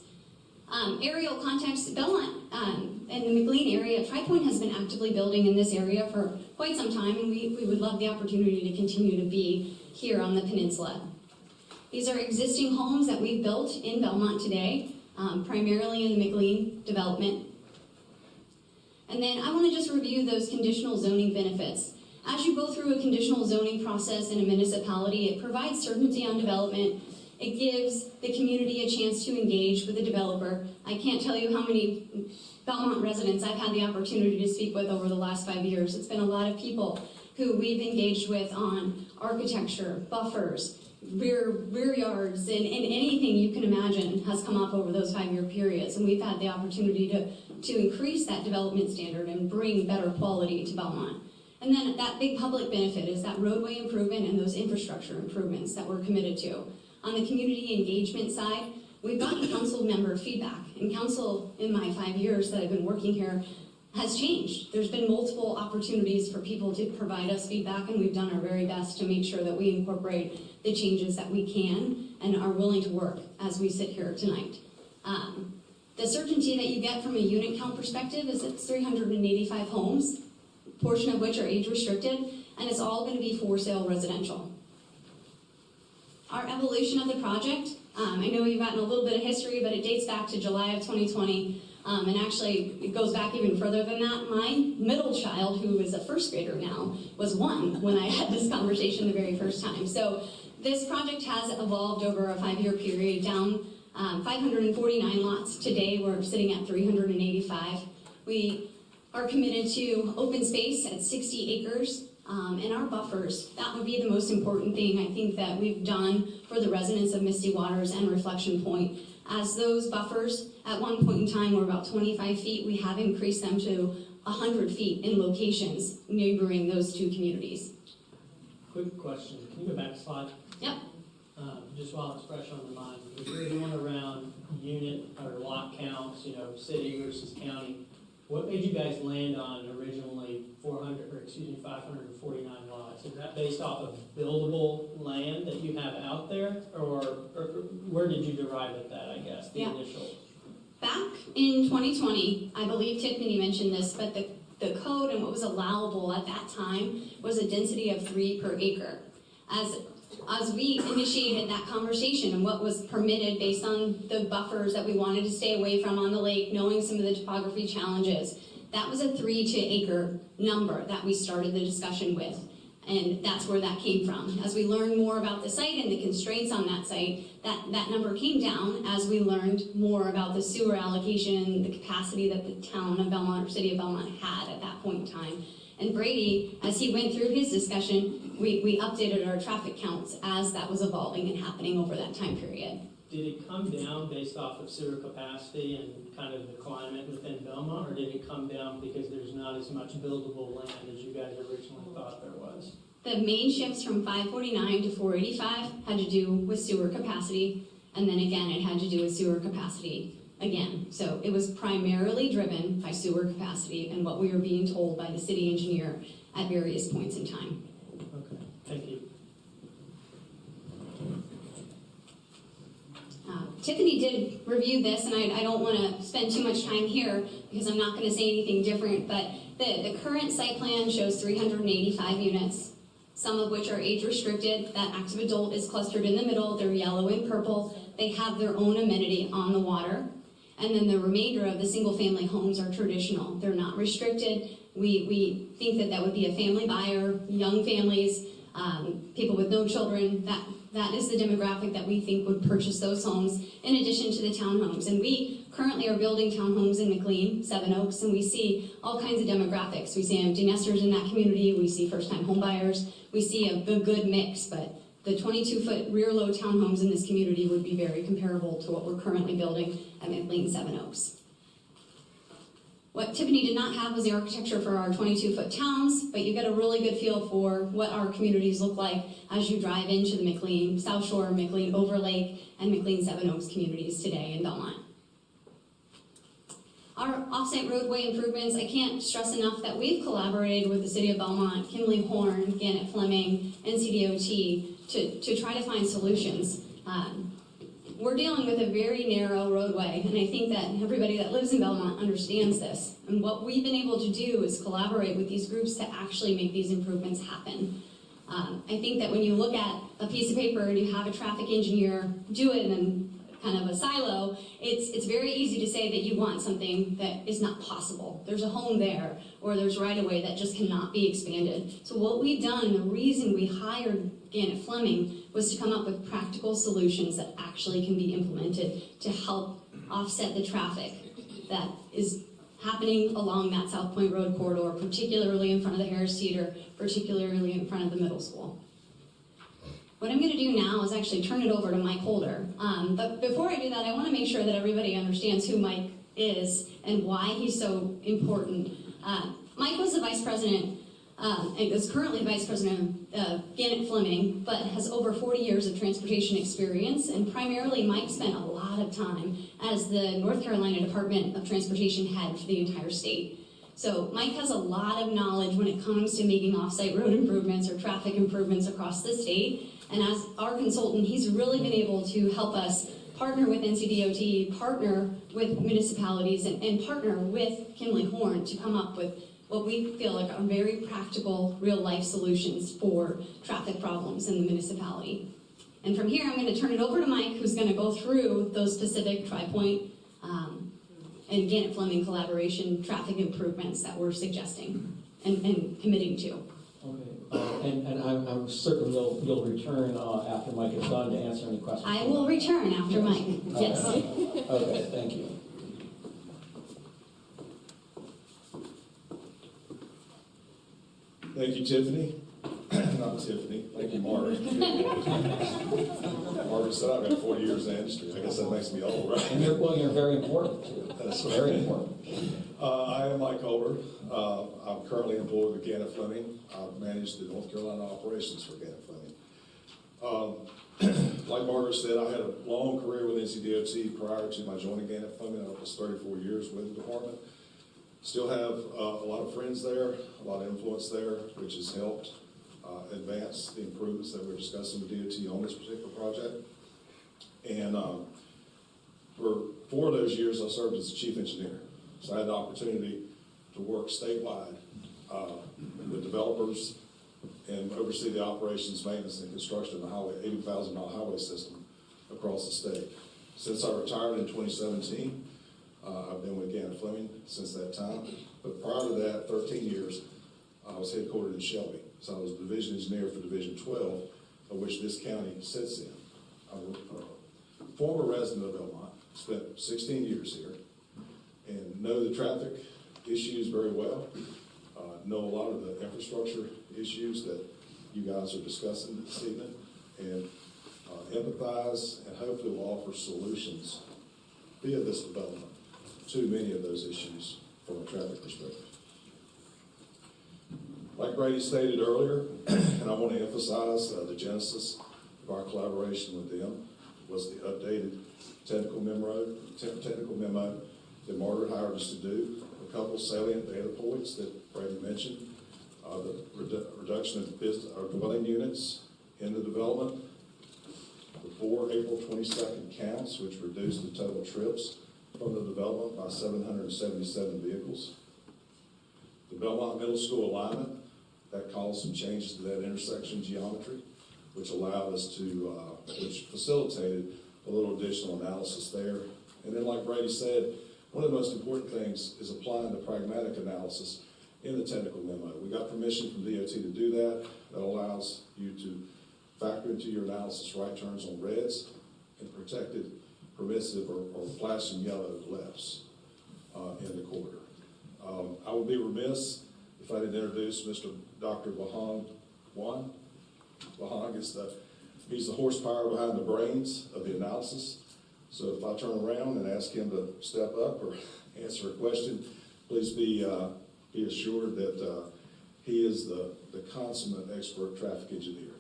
Aerial context, Belmont and the McLean area, TriPoint has been actively building in this area for quite some time, and we would love the opportunity to continue to be here on the peninsula. These are existing homes that we've built in Belmont today, primarily in the McLean development. And then I want to just review those conditional zoning benefits. As you go through a conditional zoning process in a municipality, it provides certainty on development. It gives the community a chance to engage with the developer. I can't tell you how many Belmont residents I've had the opportunity to speak with over the last 5 years. It's been a lot of people who we've engaged with on architecture, buffers, rear yards, and anything you can imagine has come up over those 5-year periods. And we've had the opportunity to increase that development standard and bring better quality to Belmont. And then that big public benefit is that roadway improvement and those infrastructure improvements that we're committed to. On the community engagement side, we've gotten council member feedback. And council, in my 5 years that I've been working here, has changed. There's been multiple opportunities for people to provide us feedback, and we've done our very best to make sure that we incorporate the changes that we can and are willing to work as we sit here tonight. The certainty that you get from a unit count perspective is it's 385 homes, a portion of which are age restricted, and it's all going to be for sale residential. Our evolution of the project, I know you've gotten a little bit of history, but it dates back to July of 2020. And actually, it goes back even further than that. My middle child, who is a first grader now, was 1 when I had this conversation the very first time. So this project has evolved over a 5-year period, down 549 lots. Today, we're sitting at 385. We are committed to open space at 60 acres. And our buffers, that would be the most important thing I think that we've done for the residents of Misty Waters and Reflection Point. As those buffers, at one point in time, were about 25 feet, we have increased them to 100 feet in locations neighboring those two communities. Quick question, can you go back a slide? Yep. Just while it's fresh on the mind, if you're doing around unit or lot counts, city versus county, what made you guys land on originally 549 lots? Is that based off of buildable land that you have out there, or where did you derive at that, I guess, the initial? Back in 2020, I believe Tiffany mentioned this, but the code and what was allowable at that time was a density of 3 per acre. As we initiated that conversation and what was permitted based on the buffers that we wanted to stay away from on the lake, knowing some of the topography challenges, that was a 3 to acre number that we started the discussion with. And that's where that came from. As we learned more about the site and the constraints on that site, that number came down as we learned more about the sewer allocation, the capacity that the town of Belmont or city of Belmont had at that point in time. And Brady, as he went through his discussion, we updated our traffic counts as that was evolving and happening over that time period. Did it come down based off of sewer capacity and kind of the climate within Belmont, or did it come down because there's not as much buildable land as you guys originally thought there was? The main shifts from 549 to 485 had to do with sewer capacity, and then again it had to do with sewer capacity again. So it was primarily driven by sewer capacity and what we were being told by the city engineer at various points in time. Okay, thank you. Tiffany did review this, and I don't want to spend too much time here because I'm not going to say anything different, but the current site plan shows 385 units, some of which are age restricted. That active adult is clustered in the middle. They're yellow and purple. They have their own amenity on the water. And then the remainder of the single family homes are traditional. They're not restricted. We think that would be a family buyer, young families, people with no children. That is the demographic that we think would purchase those homes in addition to the townhomes. And we currently are building townhomes in McLean, Seven Oaks, and we see all kinds of demographics. We see empty nesters in that community. We see first-time home buyers. We see a good mix, but the 22-foot rear load townhomes in this community would be very comparable to what we're currently building at McLean, Seven Oaks. What Tiffany did not have was the architecture for our 22-foot towns, but you get a really good feel for what our communities look like as you drive into the McLean South Shore, McLean Overlake, and McLean Seven Oaks communities today in Belmont. Our off-site roadway improvements, I can't stress enough that we've collaborated with the City of Belmont, Kimley Horn, Gannett Fleming, NCDOT to try to find solutions. We're dealing with a very narrow roadway, and I think that everybody that lives in Belmont understands this. And what we've been able to do is collaborate with these groups to actually make these improvements happen. I think that when you look at a piece of paper and you have a traffic engineer do it in kind of a silo, it's very easy to say that you want something that is not possible. There's a home there, or there's right-of-way that just cannot be expanded. So what we've done, the reason we hired Gannett Fleming, was to come up with practical solutions that actually can be implemented to help offset the traffic that is happening along that South Point Road corridor, particularly in front of the Harris Theater, particularly in front of the middle school. What I'm going to do now is actually turn it over to Mike Holder. But before I do that, I want to make sure that everybody understands who Mike is and why he's so important. Mike was the vice president, and is currently vice president of Gannett Fleming, but has over 40 years of transportation experience. And primarily, Mike spent a lot of time as the North Carolina Department of Transportation head for the entire state. So Mike has a lot of knowledge when it comes to making off-site road improvements or traffic improvements across the state. And as our consultant, he's really been able to help us partner with NCDOT, partner with municipalities, and partner with Kimley Horn to come up with what we feel like are very practical, real-life solutions for traffic problems in the municipality. And from here, I'm going to turn it over to Mike, who's going to go through those specific Tri-Point and Gannett Fleming collaboration traffic improvements that we're suggesting and committing to. Okay, and I'm certain you'll return after Mike is done to answer any questions. I will return after Mike, yes. Okay, thank you. Thank you, Tiffany. Not Tiffany. Thank you, Margaret. Margaret said I've got 40 years in the industry. I guess that makes me old, right? And you're very important too. That's Very important. I am Mike Holder. I'm currently employed with Gannett Fleming. I've managed the North Carolina operations for Gannett Fleming. Like Margaret said, I had a long career with NCDOT prior to my joining Gannett Fleming. I was 34 years with the department. Still have a lot of friends there, a lot of influence there, which has helped advance the improvements that we're discussing with DOT on this particular project. And for 4 of those years, I served as the chief engineer. So I had the opportunity to work statewide with developers and oversee the operations, maintenance, and construction of the highway, 80,000-mile highway system across the state. Since I retired in 2017, I've been with Gannett Fleming since that time. But prior to that, 13 years, I was headquartered in Shelby. So I was division engineer for Division 12, of which this county sits in. I'm a former resident of Belmont, spent 16 years here, and know the traffic issues very well. Know a lot of the infrastructure issues that you guys are discussing this evening, and empathize and hopefully will offer solutions via this development to many of those issues from a traffic perspective. Like Brady stated earlier, and I want to emphasize the genesis of our collaboration with them was the updated technical memo that Margaret hired us to do. A couple salient data points that Brady mentioned, the reduction of business or dwelling units in the development, the 4 April 22nd counts, which reduced the total trips from the development by 777 vehicles. The Belmont Middle School alignment, that caused some changes to that intersection geometry, which allowed us to, which facilitated a little additional analysis there. And then like Brady said, one of the most important things is applying the pragmatic analysis in the technical memo. We got permission from DOT to do that. That allows you to factor into your analysis right turns on reds and protected permissive or flashing yellow lefts in the corridor. I would be remiss if I didn't introduce Mr. Dr. Bahang Wan. Bahang is he's the horsepower behind the brains of the analysis. So if I turn around and ask him to step up or answer a question, please be assured that he is the consummate expert traffic engineer.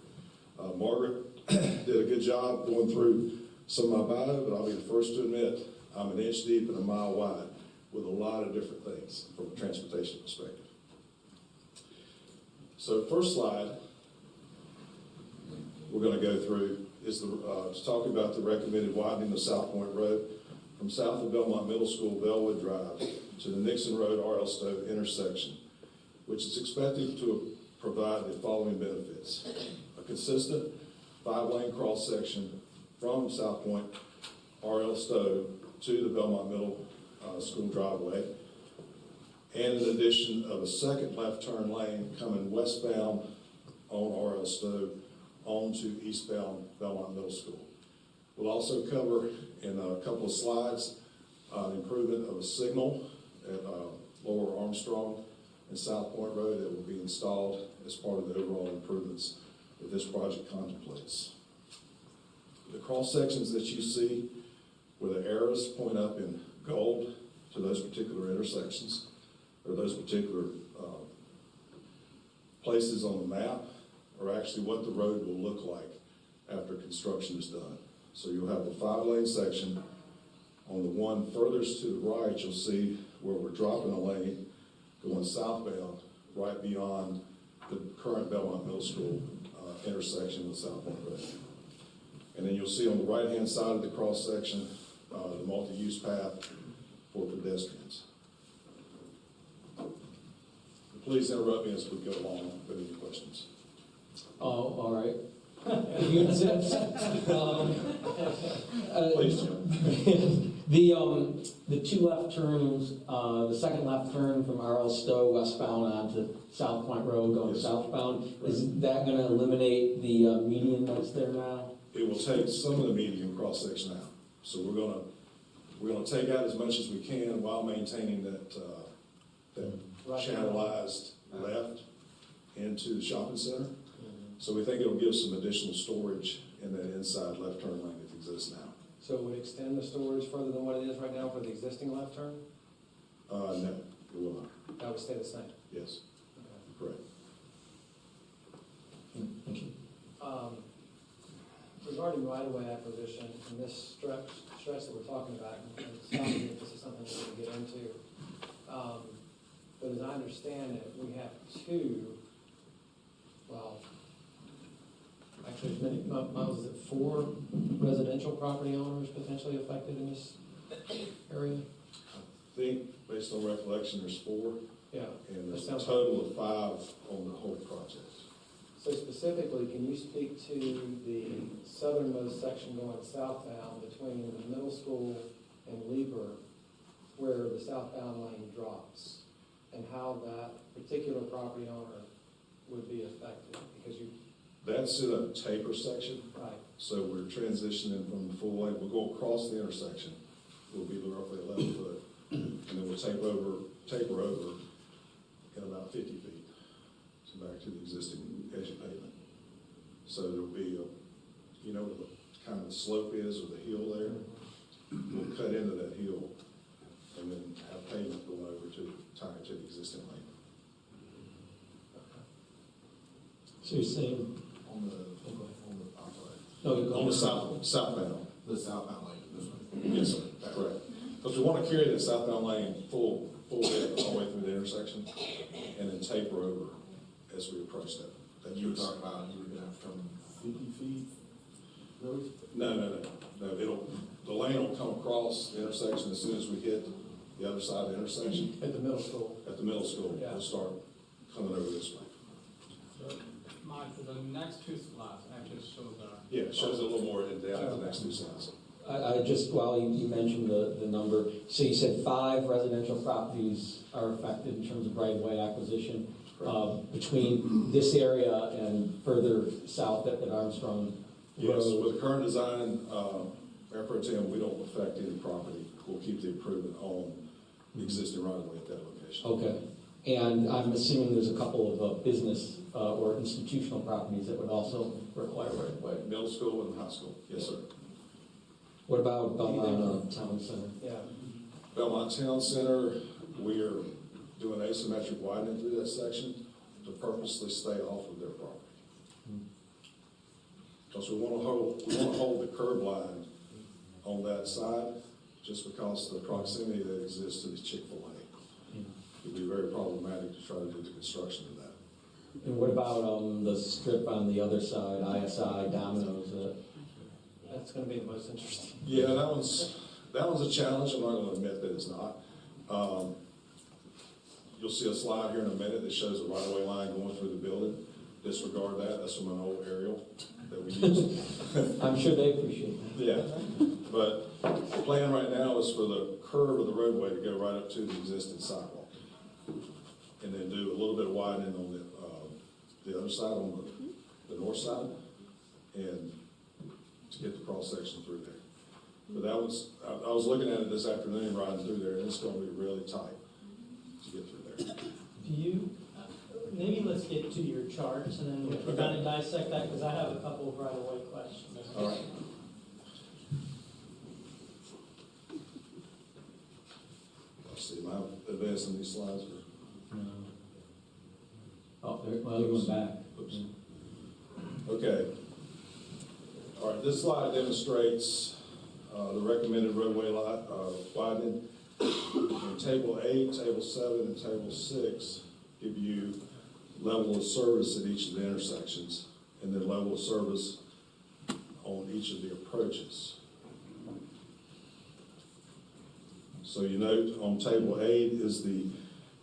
Margaret did a good job going through some of my bio, but I'll be the first to admit I'm an inch deep and a mile wide with a lot of different things from a transportation perspective. So first slide we're going to go through is to talk about the recommended widening of South Point Road from south of Belmont Middle School, Bellwood Drive, to the Nixon Road, R.L. Stowe intersection, which is expected to provide the following benefits: a consistent 5-lane cross-section from South Point, R.L. Stowe, to the Belmont Middle School driveway, and an addition of a second left turn lane coming westbound on R.L. Stowe onto eastbound Belmont Middle School. We'll also cover in a couple of slides the improvement of a signal at Lower Armstrong and South Point Road that will be installed as part of the overall improvements that this project contemplates. The cross sections that you see where the arrows point up in gold to those particular intersections or those particular places on the map are actually what the road will look like after construction is done. So you'll have the 5-lane section. On the one furthest to the right, you'll see where we're dropping a lane going southbound right beyond the current Belmont Middle School intersection with South Point Road. And then you'll see on the right-hand side of the cross-section the multi-use path for pedestrians. Please interrupt me as we go along with any questions. Oh, all right. You insist. Please, Jim. The two left turns, the second left turn from R.L. Stowe westbound onto South Point Road going Yes. southbound, is that going to eliminate the median that's there now? It will take some of the median cross-section out. So we're gonna take out as much as we can while maintaining that channelized left into the shopping center. So we think it'll give some additional storage in that inside left turn lane that exists now. So it would extend the storage further than what it is right now for the existing left turn? No, it will not. That would stay the same? Yes, Okay. correct. Thank you. Regarding right-of-way acquisition, in this stretch that we're talking about, and stop me if this is something we're going to get into, but as I understand it, we have actually, Miles, is it 4 residential property owners potentially affected in this area? I think, based on recollection, there's 4, Yeah. and there's a That sounds total of 5 on the whole project. So specifically, can you speak to the southernmost section going southbound between the middle school and Lieber, where the southbound lane drops, and how that particular property owner would be affected? Because you, That's in a taper section, right, so we're transitioning from the full lane. We'll go across the intersection. We'll be roughly 11 foot, and then we'll taper over in about 50 feet. So back to the existing edge of pavement. So there'll be where the kind of the slope is or the hill there. We'll cut into that hill and then have pavement going over to tie it to the existing lane. So you're saying, I'm sorry. no, you On the southbound. The southbound lane, this one. Yes, sir, correct. Because we want to carry that southbound lane full width all the way through the intersection and then taper over as we approach that. You were talking about, you were gonna have to come 50 feet, really? No, the lane will come across the intersection as soon as we hit the other side of the intersection. at the middle school. At the middle school, Yeah. we'll start coming over this way. Mike, the next 2 slides actually show the. Yeah, it shows it a little more in depth the next 2 slides. I just, while you mentioned the number, so you said 5 residential properties are affected in terms of right-of-way acquisition between this area and further south at Armstrong Yes, Road. with the current design, Mayor Pro Tem, we don't affect any property. We'll keep the improvement on the existing right-of-way at that location. Okay, and I'm assuming there's a couple of business or institutional properties that would also require right-of-way. Middle school and high school, yes, sir. What about Belmont Town Center? Yeah. Belmont Town Center, we're doing asymmetric widening through that section to purposely stay off of their property. Because we want to hold the curb line on that side, just because of the proximity that exists to the Chick-fil-A. It'd be very problematic to try to do the construction of that. And what about, the strip on the other side, ISI, Domino's, That's gonna be the most interesting. Yeah, that one's a challenge. I'm not going to admit that it's not. You'll see a slide here in a minute that shows the right-of-way line going through the building. Disregard that. That's from an old aerial that we use. I'm sure they appreciate that. Yeah, but the plan right now is for the curve of the roadway to go right up to the existing sidewalk. And then do a little bit of widening on the other side, on the north side, and to get the cross-section through there. But that was, I was looking at it this afternoon riding through there, and it's gonna be really tight to get through there. Do you, maybe let's get to your charts and then we can kind of dissect that, because I have a couple of right-of-way questions. All right. Let's see, am I advancing these slides or? Oh, well, they're going back. Oops. Okay. All right, this slide demonstrates the recommended roadway widening. In Table 8, Table 7, and Table 6 give you level of service at each of the intersections, and then level of service on each of the approaches. So you note on Table 8 is the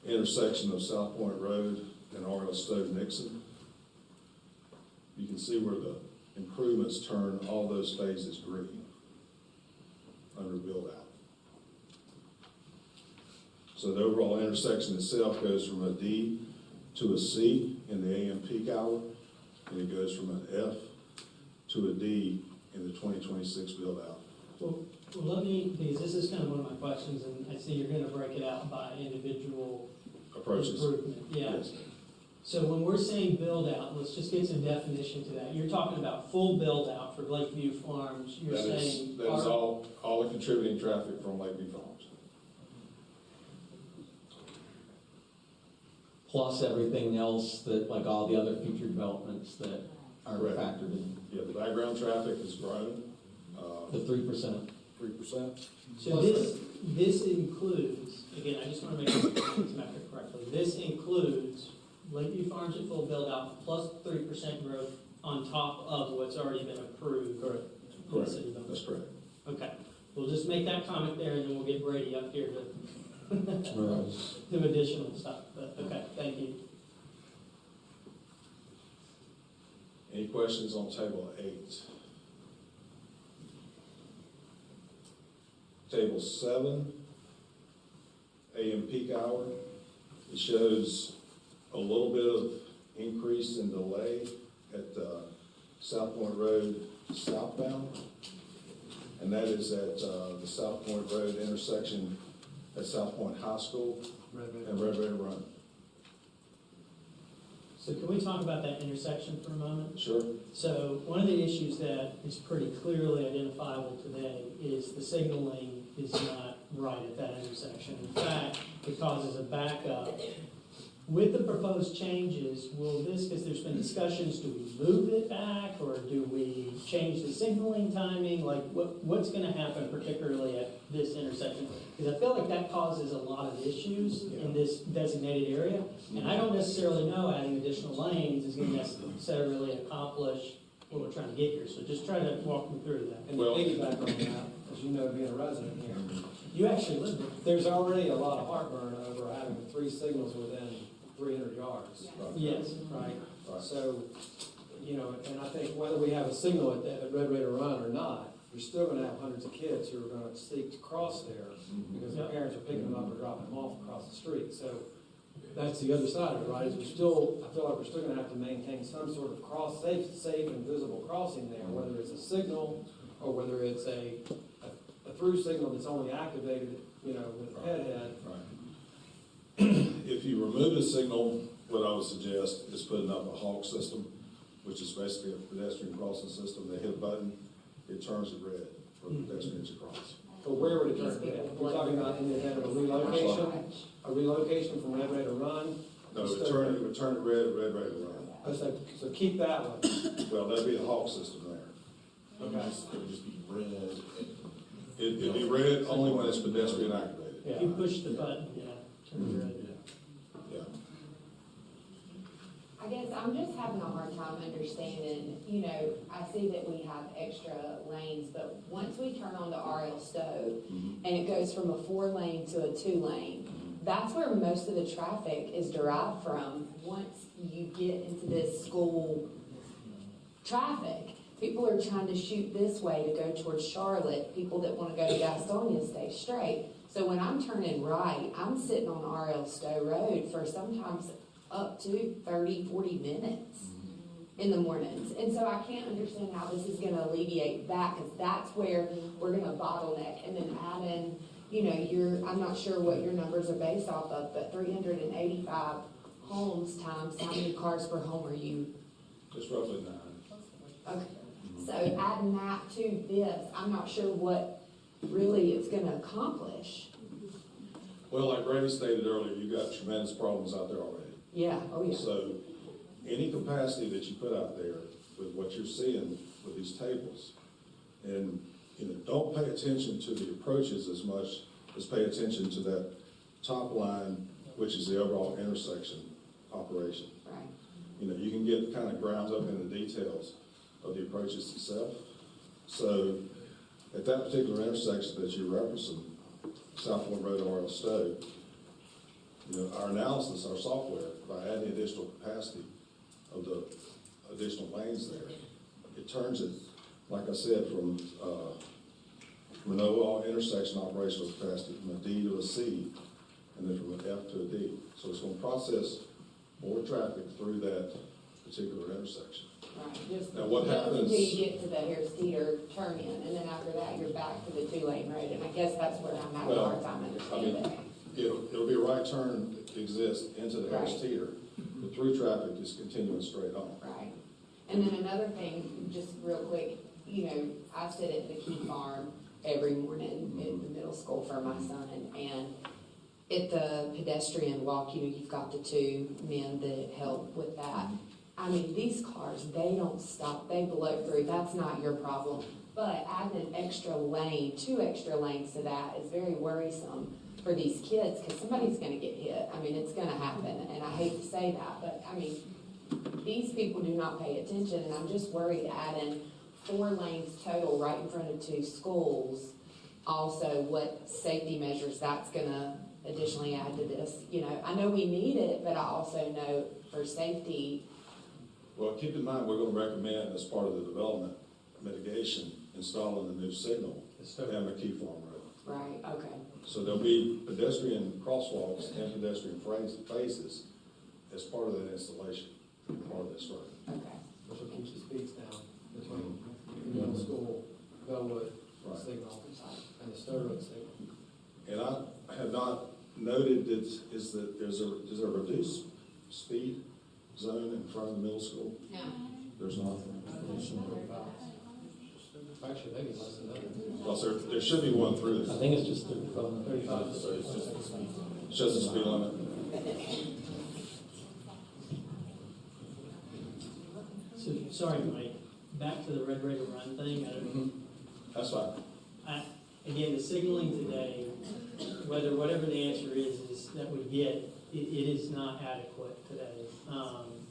intersection of South Point Road and R.L. Stove Nixon. You can see where the improvements turn all those phases green under build out. So the overall intersection itself goes from a D to a C in the AM peak hour, and it goes from an F to a D in the 2026 build out. Well, let me, because this is kind of one of my questions, and I see you're gonna break it out by individual Approaches. improvement. Yeah. Yes. So when we're saying build out, let's just get some definition to that. You're talking about full build out for Lakeview Farms. You're saying. That is all the contributing traffic from Lakeview Farms. Plus everything else that, like all the other future developments that are Correct. factored in. Yeah, the background traffic has grown, The 3%. 3%. So this includes, again, I just want to make sure this metric correctly. This includes Lakeview Farms at full build out plus 3% growth on top of what's already been approved. Correct. in the Correct. city limits. That's correct. Okay, we'll just make that comment there and then we'll get Brady up here to Right. do additional stuff. But, okay, thank you. Any questions on Table 8? Table 7, AM peak hour. It shows a little bit of increase in delay at South Point Road southbound. And that is at the South Point Road intersection at South Point High School and Red River Run. So can we talk about that intersection for a moment? Sure. So one of the issues that is pretty clearly identifiable today is the signaling is not right at that intersection. In fact, it causes a backup. With the proposed changes, will this, because there's been discussions, do we move it back or do we change the signaling timing? Like what's going to happen particularly at this intersection? Because I feel like that causes a lot of issues in this designated area. And I don't necessarily know adding additional lanes is going to necessarily accomplish what we're trying to get here. So just try to walk me through that. And to piggyback on that, as you know, being a resident here, You actually live there. there's already a lot of heartburn over having 3 signals within 300 yards. Yes. Right? So, you know, and I think whether we have a signal at Red Raider Run or not, you're still gonna have hundreds of kids who are gonna seek to cross there because their parents are picking them up or dropping them off across the street. So that's the other side of it, right? Is I feel like we're still gonna have to maintain some sort of safe and visible crossing there, whether it's a signal or whether it's a through signal that's only activated, you know, with the head. If you remove the signal, what I would suggest is putting up a Hawk system, which is basically a pedestrian crossing system. They hit a button, it turns it red for the pedestrians to cross. For where would it turn These people red? We're talking about in the event of a relocation from Red Ray to Run? No, it would turn red, red, red, red. Oh, so keep that one. Well, that'd be the Hawk system there. It would just be red. It'd be red only when it's pedestrian activated. If you push the button, yeah, turn red. Yeah. I guess I'm just having a hard time understanding, you know, I see that we have extra lanes, but once we turn on the RL Stowe and it goes from a 4-lane to a 2-lane, that's where most of the traffic is derived from once you get into this school traffic. People are trying to shoot this way to go towards Charlotte. People that want to go to Gastonia stay straight. So when I'm turning right, I'm sitting on RL Stowe Road for sometimes up to 30, 40 minutes in the mornings. And so I can't understand how this is going to alleviate that, because that's where we're going to bottleneck. And then add in, you know, I'm not sure what your numbers are based off of, but 385 homes times how many cars per home are you? It's roughly 9. Okay. So adding that to this, I'm not sure what really it's going to accomplish. Well, like Randy stated earlier, you've got tremendous problems out there already. Yeah, oh yeah. So any capacity that you put out there with what you're seeing with these tables, and don't pay attention to the approaches as much as pay attention to that top line, which is the overall intersection operation. Right. You can get kind of ground up in the details of the approaches itself. So at that particular intersection that you're referencing, South Point Road or RL Stowe, our analysis, our software, by adding additional capacity of the additional lanes there, it turns it, like I said, from an overall intersection operational capacity from a D to a C, and then from an F to a D. So it's going to process more traffic through that particular intersection. Right. Just Now, what happens- until you get to the Harris Teeter turn in, and then after that, you're back to the 2-lane road, and I guess that's where I'm having a hard time understanding. It'll be a right turn that exists into the Harris Right. Teeter. The through traffic is continuing straight on. Right. And then another thing, just real quick, I sit at the Key Farm every morning at the middle school for my son, and at the pedestrian walk, you've got the 2 men that help with that. I mean, these cars, they don't stop, they blow through, that's not your problem. But adding an extra lane, 2 extra lanes to that is very worrisome for these kids, because somebody's gonna get hit. I mean, it's gonna happen, and I hate to say that, but I mean, these people do not pay attention, and I'm just worried adding 4 lanes total right in front of 2 schools. Also, what safety measures that's gonna additionally add to this. I know we need it, but I also know for safety. Well, keep in mind, we're going to recommend as part of the development mitigation, installing a new signal at McKee Farm Road. Right, okay. So there'll be pedestrian crosswalks and pedestrian faces as part of that installation, part of this road. Okay. Which will keep the speeds down between middle school, Bellwood, Right. signal, and the Stowe Road signal. And I have not noted is that there's a reduced speed zone in front of the middle school? No. There's not. Actually, maybe less than that. Well, there should be one through I this. think it's just 35. 35. So it's just a speed limit. So, sorry, Mike, back to the Red Ray to Run thing. That's fine. Again, the signaling today, whatever the answer is that we get, it is not adequate today.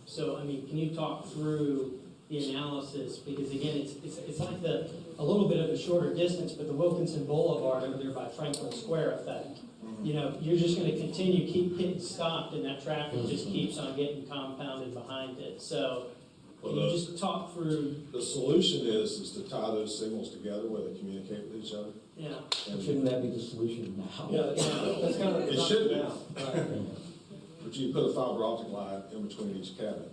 So, I mean, can you talk through the analysis? Because again, it's like a little bit of a shorter distance, but the Wilkinson Boulevard over there by Franklin Square effect. You're just going to continue keep getting stopped, and that traffic just keeps on getting compounded behind it. So, can you just talk through? The solution is to tie those signals together where they communicate with each other. Yeah. And Shouldn't that be the solution now? Yeah, that's kind of. It should be. Right. But you put a fiber optic line in between each cabinet.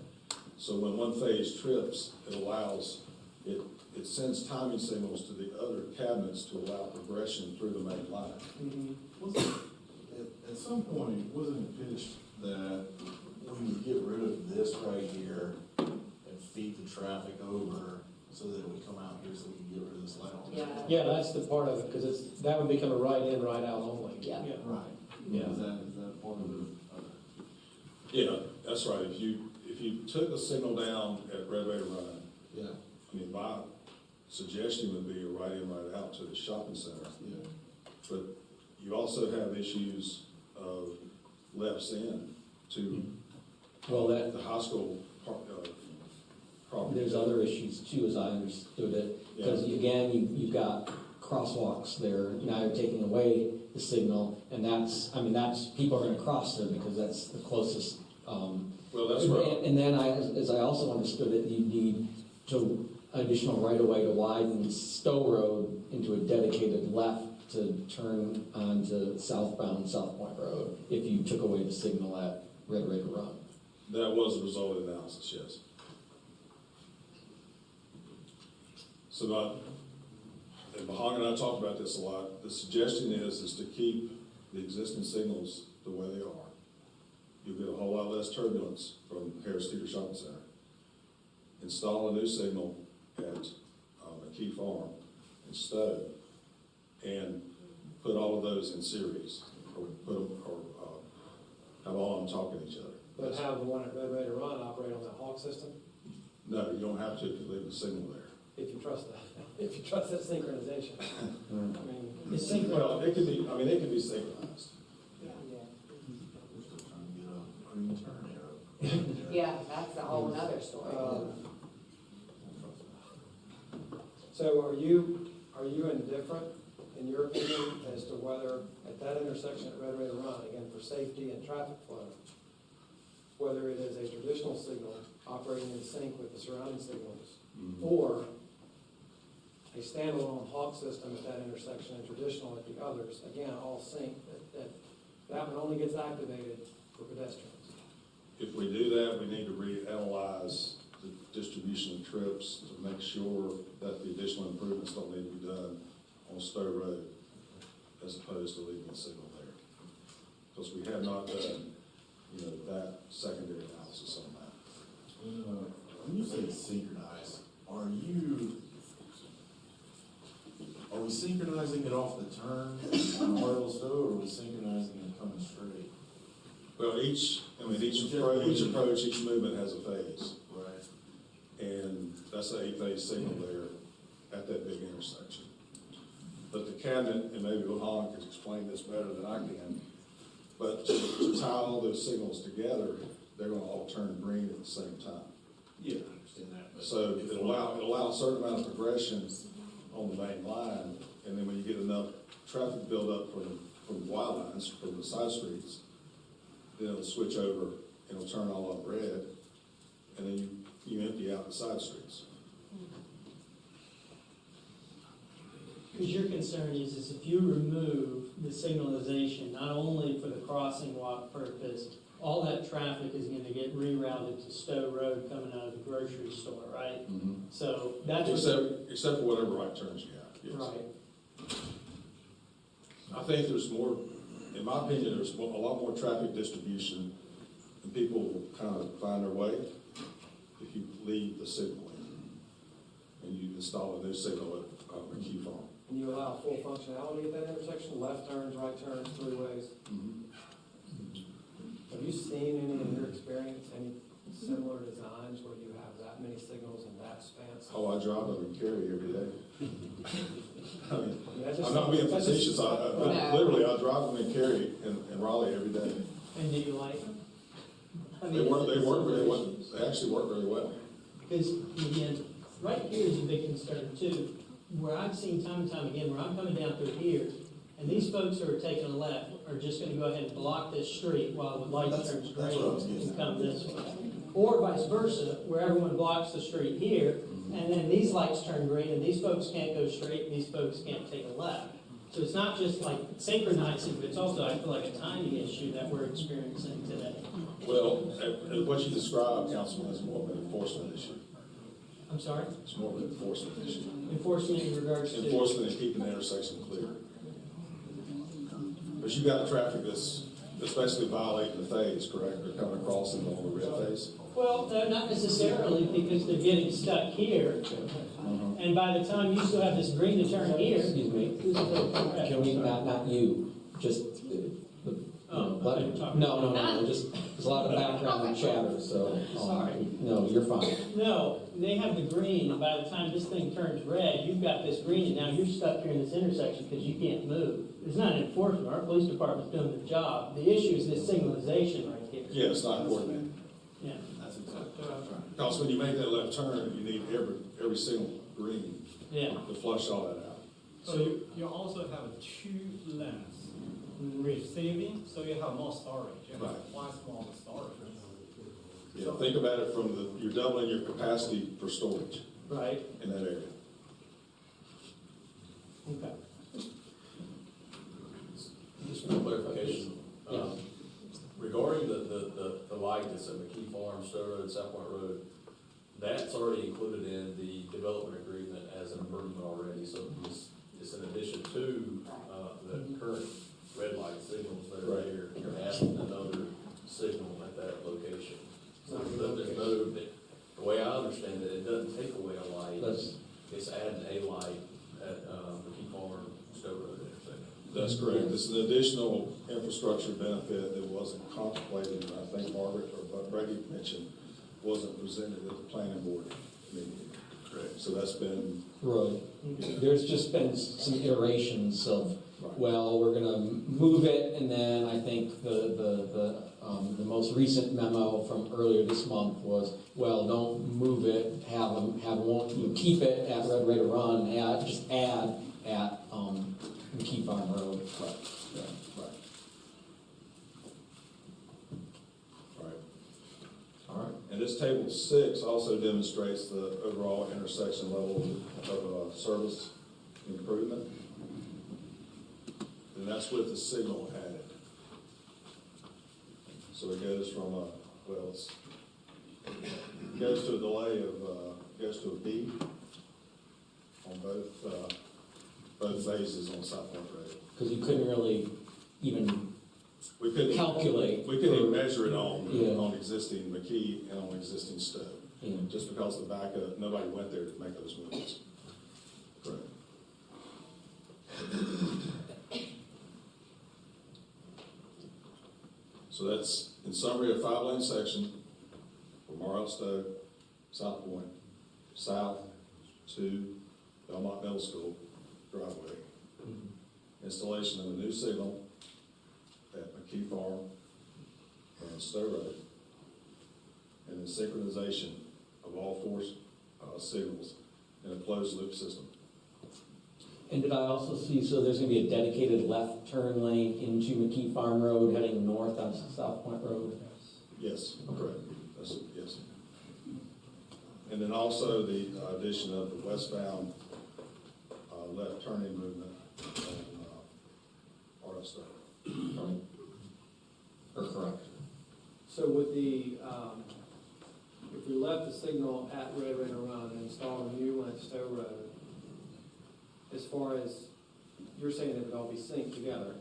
So when one phase trips, it sends timing signals to the other cabinets to allow progression through the main line. At some point, wasn't it pitched that we would get rid of this right here and feed the traffic over so that it would come out here so we can get rid of this light on. Yeah. Yeah, that's the part of it, because that would become a right in, right out only. Yeah. Right. Yeah. Is that part of the, Yeah, that's right. If you took the signal down at Red Raider Run, yeah, I mean, my suggestion would be a right in, right out to the shopping center. yeah. But you also have issues of lefts in to Well, that, the high school property. there's other issues too, as I understood it, because Yeah. again, you've got crosswalks there, now you're taking away the signal, and that's, people are gonna cross there because that's the closest, Well, that's right. and then as I also understood it, you need additional right of way to widen Stowe Road into a dedicated left to turn onto southbound South Point Road, if you took away the signal at Red Raider Run. That was a result of the analysis, yes. So, and Bahag and I talked about this a lot. The suggestion is to keep the existing signals the way they are. You'll get a whole lot less turbulence from Harris Teeter Shopping Center. Install a new signal at McKee Farm and Stowe, and put all of those in series, or put them, or have all of them talking to each other. But have the one at Red Raider Run operate on that Hawk system, No, you don't have to if you leave the signal there. if you trust that synchronization. I mean, It's sync- Well, it could be, it could be synchronized. We're still trying to get a green turn arrow. Yeah, that's a whole nother story. So are you indifferent, in your opinion, as to whether at that intersection at Red Raider Run, again, for safety and traffic flow, whether it is a traditional signal operating in sync with the surrounding signals, or a standalone Hawk system at that intersection and traditional at the others, again, all sync, that one only gets activated for pedestrians? If we do that, we need to reanalyze the distribution of trips to make sure that the additional improvements don't need to be done on Stowe Road as opposed to leaving a signal there. Because we have not done, that secondary analysis on that. When you say synchronize, are we synchronizing it off the turn on Arnold Stowe, or are we synchronizing it coming straight? Well, each approach, each movement has a phase. Right. And that's an 8-phase signal there at that big intersection. But the cabinet, and maybe Bahag can explain this better than I can, but to tie all those signals together, they're gonna all turn green at the same time. Yeah, I understand that. But So it'll allow a certain amount of progression on the main line, and then when you get enough traffic buildup from the wild lines, from the side streets, then it'll switch over, and it'll turn all up red, and then you empty out the side streets. Because your concern is if you remove the signalization, not only for the crossing walk purpose, all that traffic is gonna get rerouted to Stowe Road coming out of the grocery store, right? So that's. Except for whatever right turns you have, yes. Right. I think there's more, in my opinion, there's a lot more traffic distribution, and people will kind of find their way if you leave the signal in, and you install a new signal at McKee Farm. And you allow full functionality at that intersection, left turns, right turns, three ways? Have you seen any in your experience, any similar designs where you have that many signals in that span? Oh, I drive them in Cary every day. I mean, that's just- I'm not being that's just- facetious, No. literally, I drive them in Cary and Raleigh every day. And do you like them? They work very well, they actually work very well. Because, again, right here is a big concern too, where I've seen time and time again, where I'm coming down through here, and these folks who are taking a left are just gonna go ahead and block this street while the light turns That's what I was green getting and at. come this way. Or vice versa, where everyone blocks the street here, and then these lights turn green, and these folks can't go straight, and these folks can't take a left. So it's not just like synchronizing, but it's also, I feel like, a timing issue that we're experiencing today. Well, what you described, Councilman, is more of an enforcement issue. I'm sorry? It's more of an enforcement issue. Enforcement in regards to. Enforcement and keeping the intersection clear. But you've got traffic that's basically violating the phase, correct? They're coming across and on the red phase. Well, no, not necessarily, because they're getting stuck here, and by the time you still have this green to turn here. Excuse me, can we, not you, just, no, just, there's a lot of background chatter, so. Sorry. No, you're fine. No, they have the green, and by the time this thing turns red, you've got this green, and now you're stuck here in this intersection because you can't move. It's not an enforcement, our police department's doing their job. The issue is this signalization right here. Yeah, it's not coordinated. Yeah. That's exactly right. Because when you make that left turn, you need every single green Yeah. to flush all that out. So you also have 2 lanes receiving, so you have more storage. You have Right. twice more storage. Yeah, think about it from you're doubling your capacity for storage Right, in that area. okay. Just for clarification, regarding the light that's at McKee Farm, Stowe Road, South Point Road, that's already included in the development agreement as an improvement already, so it's in addition to, the current red light signals that are there, you're adding another signal at that location. So there's no, the way I understand it, it doesn't take away a light, it's adding a light at, McKee Farm, Stowe Road intersection. That's correct. It's an additional infrastructure benefit that wasn't contemplated, and I think Margaret or Brady mentioned, wasn't presented at the planning board meeting. Correct. So that's been. Right. There's just been some iterations of, well, we're gonna move it, and then I think the most recent memo from earlier this month was, well, don't move it, keep it at Red Raider Run, just add at, McKee Farm Road. Right. All right. And this table 6 also demonstrates the overall intersection level of service improvement. And that's with the signal added. So it goes from it goes to a delay of, goes to a B on both phases on South Point Road. Because you couldn't really even We couldn't calculate. We couldn't even measure it on Yeah. existing McKee and on existing Stowe. Yeah. Just because the backup, nobody went there to make those movements. Correct. So that's, in summary, a 5-lane section from Morrow Stowe, South Point, south to Belmont Middle School driveway. Installation of a new signal at McKee Farm and Stowe Road, and then synchronization of all 4 signals in a closed loop system. And did I also see, so there's gonna be a dedicated left turn lane into McKee Farm Road heading north on South Point Road? Yes, correct. Yes. And then also the addition of the westbound left turning movement on RS Stowe. Right. Or correct? So with the, if we left the signal at Red Raider Run and installed a new one at Stowe Road, as far as, you're saying it would all be synced together,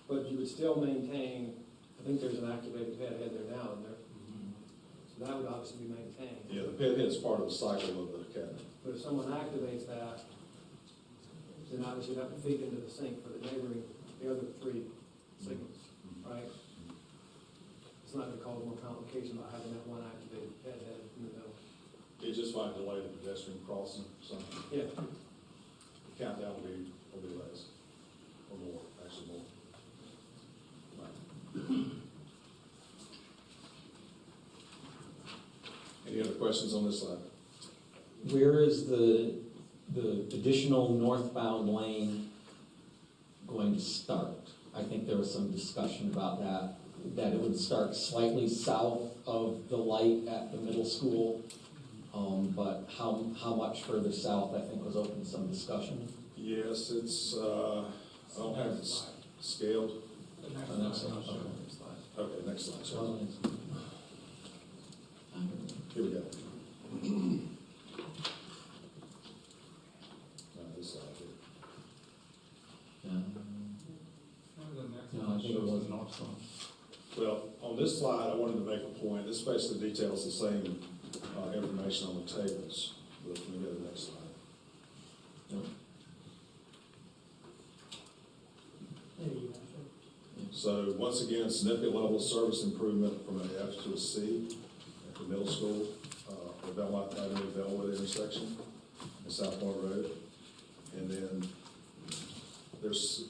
but you would still maintain, I think there's an activated ped head there now, isn't there? So that would obviously be maintained. Yeah, the ped head is part of the cycle of the cabinet. But if someone activates that, then obviously that would feed into the sync for the neighboring, the other 3 signals, right? It's not gonna cause more complication by having that one activated ped head in the middle. It just might delay the pedestrian crossing, so Yeah. the countdown will be less, or more, actually more. Right. Any other questions on this slide? Where is the additional northbound lane going to start? I think there was some discussion about that it would start slightly south of the light at the middle school. But how much further south, I think, was open to some discussion. Yes, it's, I don't have it scaled. Next slide. Okay, next slide, sorry. Okay. Here we go. This side here. No, I think it was north south. Well, on this slide, I wanted to make a point. This basically details the same information on the tables. Let me go to the next slide. There you go. So once again, significant level of service improvement from an F to a C at the middle school, the Belmont Avenue Bellwood intersection and South Point Road. And then there's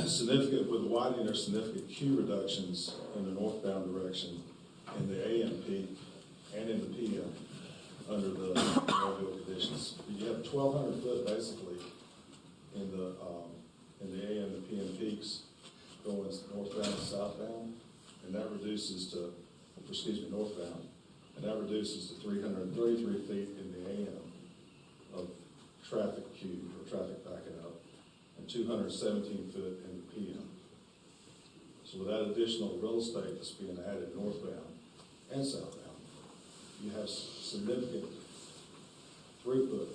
significant, with the widening, there's significant queue reductions in the northbound direction in the AM peak and in the PM under the no-bill conditions. You have 1,200 foot basically in the AM and PM peaks going northbound and southbound, and that reduces to, northbound, and that reduces to 333 feet in the AM of traffic queue or traffic backing up, and 217 foot in the PM. So with that additional real estate that's being added northbound and southbound, you have significant throughput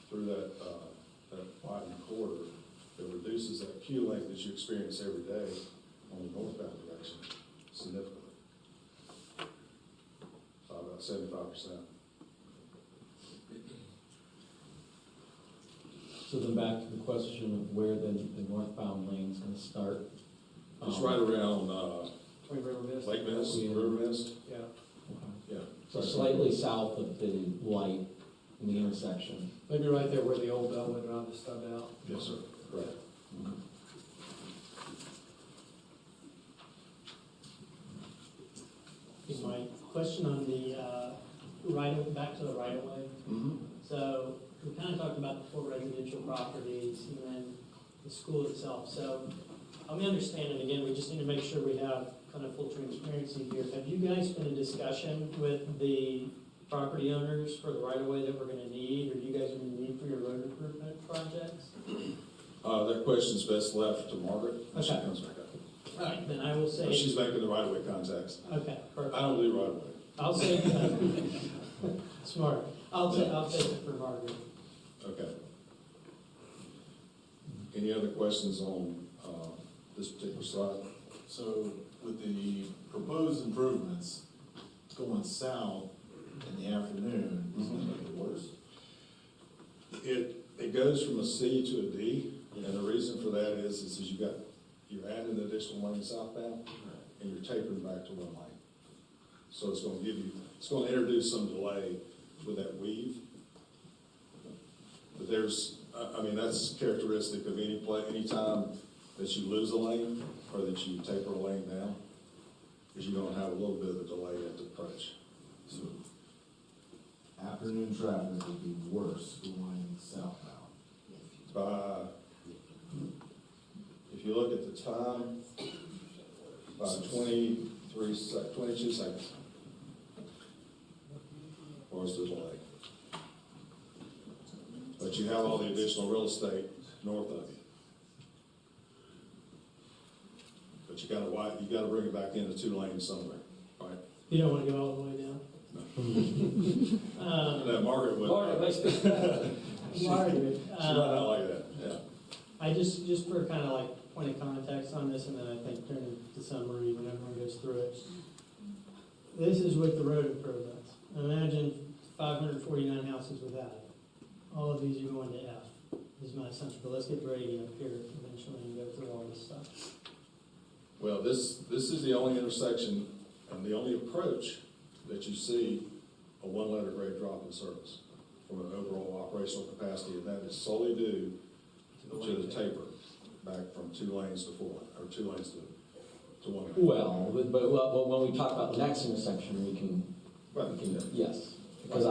through that widened corridor that reduces that queue length that you experience every day on the northbound direction significantly. So about 75%. So then back to the question of where the northbound lane's gonna start. It's right around Twin River Mist. Lake Mist, Yeah. River Mist. Yeah. Yeah. So slightly south of the light in the intersection. Maybe right there where the old Bellwood Road is stubbed out. Yes, sir. Correct. My question on the back to the right of way. Mm-hmm. So we kind of talked about the 4 residential properties and then the school itself. So help me understand, and again, we just need to make sure we have kind of full transparency here. Have you guys been in discussion with the property owners for the right of way that we're going to need, or you guys are going to need for your road improvement projects? That question's best left to Margaret when she Okay. comes back up. All right, then I will say. But she's making the right-of-way contacts. Okay, perfect. I don't do right-of-way. I'll say, smart. I'll take it for Margaret. Okay. Any other questions on this particular slide? So with the proposed improvements going south in the afternoon, is it gonna make it worse? It goes from a C to a D, and the reason for that is you're adding an additional lane southbound, and you're tapering back to one lane. So it's gonna introduce some delay with that weave. But that's characteristic of any time that you lose a lane, or that you taper a lane down, is you're gonna have a little bit of a delay at the approach. So afternoon traffic would be worse going southbound. If you look at the time, about 22 seconds. Or is the delay? But you have all the additional real estate north of you. But you gotta bring it back into 2 lanes somewhere, right? You don't want to go all the way down? That Margaret would. Margaret. She might not like that, yeah. I just for kind of like point of context on this, and then I think during the summary, when everyone goes through it. This is with the road improvements. Imagine 549 houses without it. All of these are going to F, is my assumption, but let's get Brady up here eventually and go through all this stuff. Well, this is the only intersection and the only approach that you see a 1-letter grade drop in service from an overall operational capacity, and that is solely due to the taper back from 2 lanes to 4, or 2 lanes to 1 lane. Well, but when we talk about the next intersection, we can, yes, because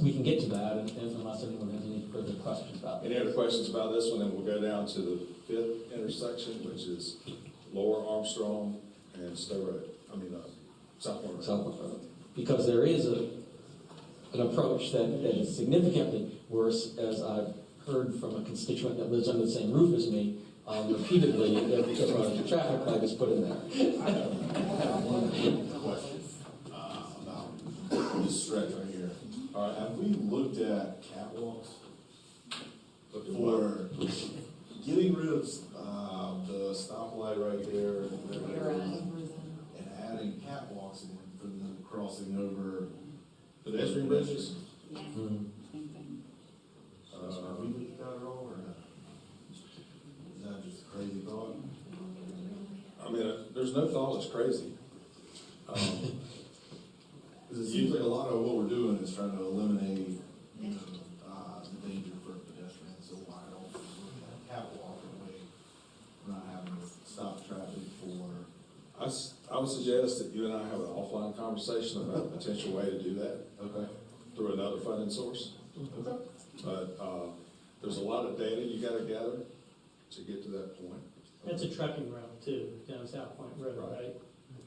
we can get to that unless anyone has any further questions about it. Any other questions about this one? Then we'll go down to the 5th intersection, which is Lower Armstrong and Stowe Road. South Point Road. South Point Road. Because there is an approach that is significantly worse, as I've heard from a constituent that lives under the same roof as me, repeatedly, if a traffic light is put in there. I have one question about this stretch right here. All right, have we looked at catwalks for getting rid of the stoplight right here? Pedestrian bridges? Hmm. Have we looked at that at all, or not? Is that just a crazy thought? I mean, there's no thought that's crazy. Because it seems like a lot of what we're doing is trying to eliminate, you know, the danger for pedestrians, so why don't we look at capital off the way? We're not having to stop traffic for, I would suggest that you and I have an offline conversation about a potential way to do that okay, through another funding source. okay. But there's a lot of data you gotta gather to get to that point. That's a trucking route too, down South Point Road, right?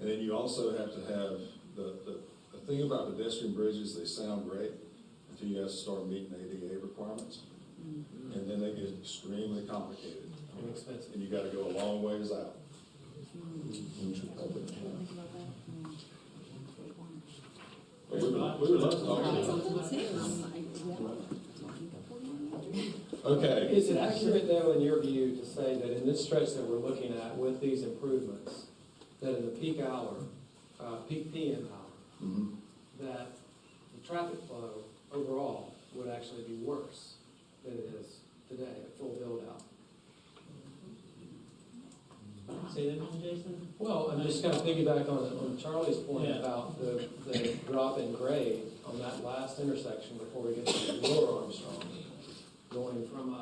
And then you also have to have, the thing about pedestrian bridges, they sound great until you have to start meeting ADA requirements. And then they get extremely complicated. And expensive. And you gotta go a long ways out. But we would love to talk to you. Okay. Is it accurate, though, in your view, to say that in this stretch that we're looking at with these improvements, that in the peak hour, peak PM hour, Mhm. that the traffic flow overall would actually be worse than it is today at full build-out? Say that again, Jason? Well, I'm just kind of piggyback on Charlie's point Yeah. about the drop in grade on that last intersection before we get to Lower Armstrong, going from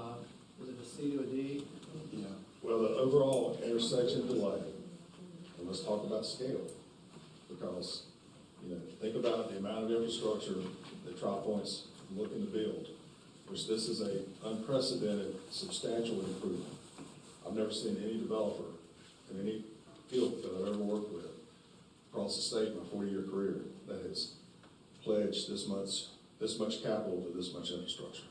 was it a C to a D? Yeah. Well, the overall intersection delay, and let's talk about scale, because, you know, think about the amount of infrastructure that Tri-Point's looking to build, which this is a unprecedented, substantial improvement. I've never seen any developer in any field that I've ever worked with across the state in my 40-year career that has pledged this much capital to this much infrastructure,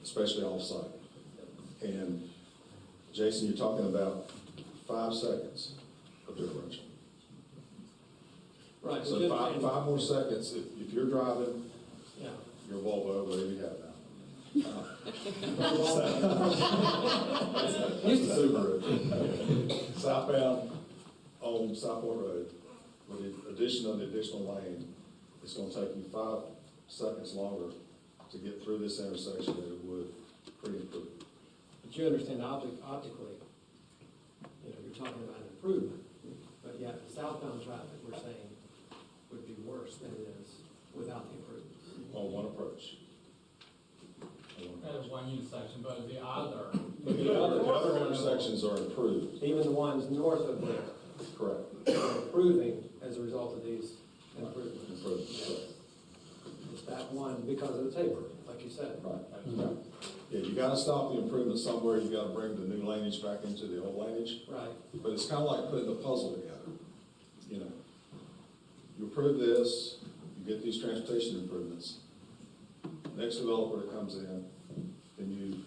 especially off-site. And Jason, you're talking about 5 seconds of differential. Right. So five more seconds, if you're driving Yeah. your Volvo, whatever you have now. That's the Subaru. Southbound on South Point Road, with the addition of the additional lane, it's gonna take you 5 seconds longer to get through this intersection than it would pre-improve. But you understand optically, you know, you're talking about an improvement, but yet the southbound traffic, we're saying, would be worse than it is without the improvements. On one approach. That is one intersection, but the other. The other intersections are improved, Even the ones north of there correct. are improving as a result of these improvements. Improved, correct. It's that one because of the taper, like you said. Right. Yeah, you gotta stop the improvement somewhere, you gotta bring the new language back into the old language. Right. But it's kind of like putting a puzzle together, you know. You approve this, you get these transportation improvements. Next developer that comes in, then you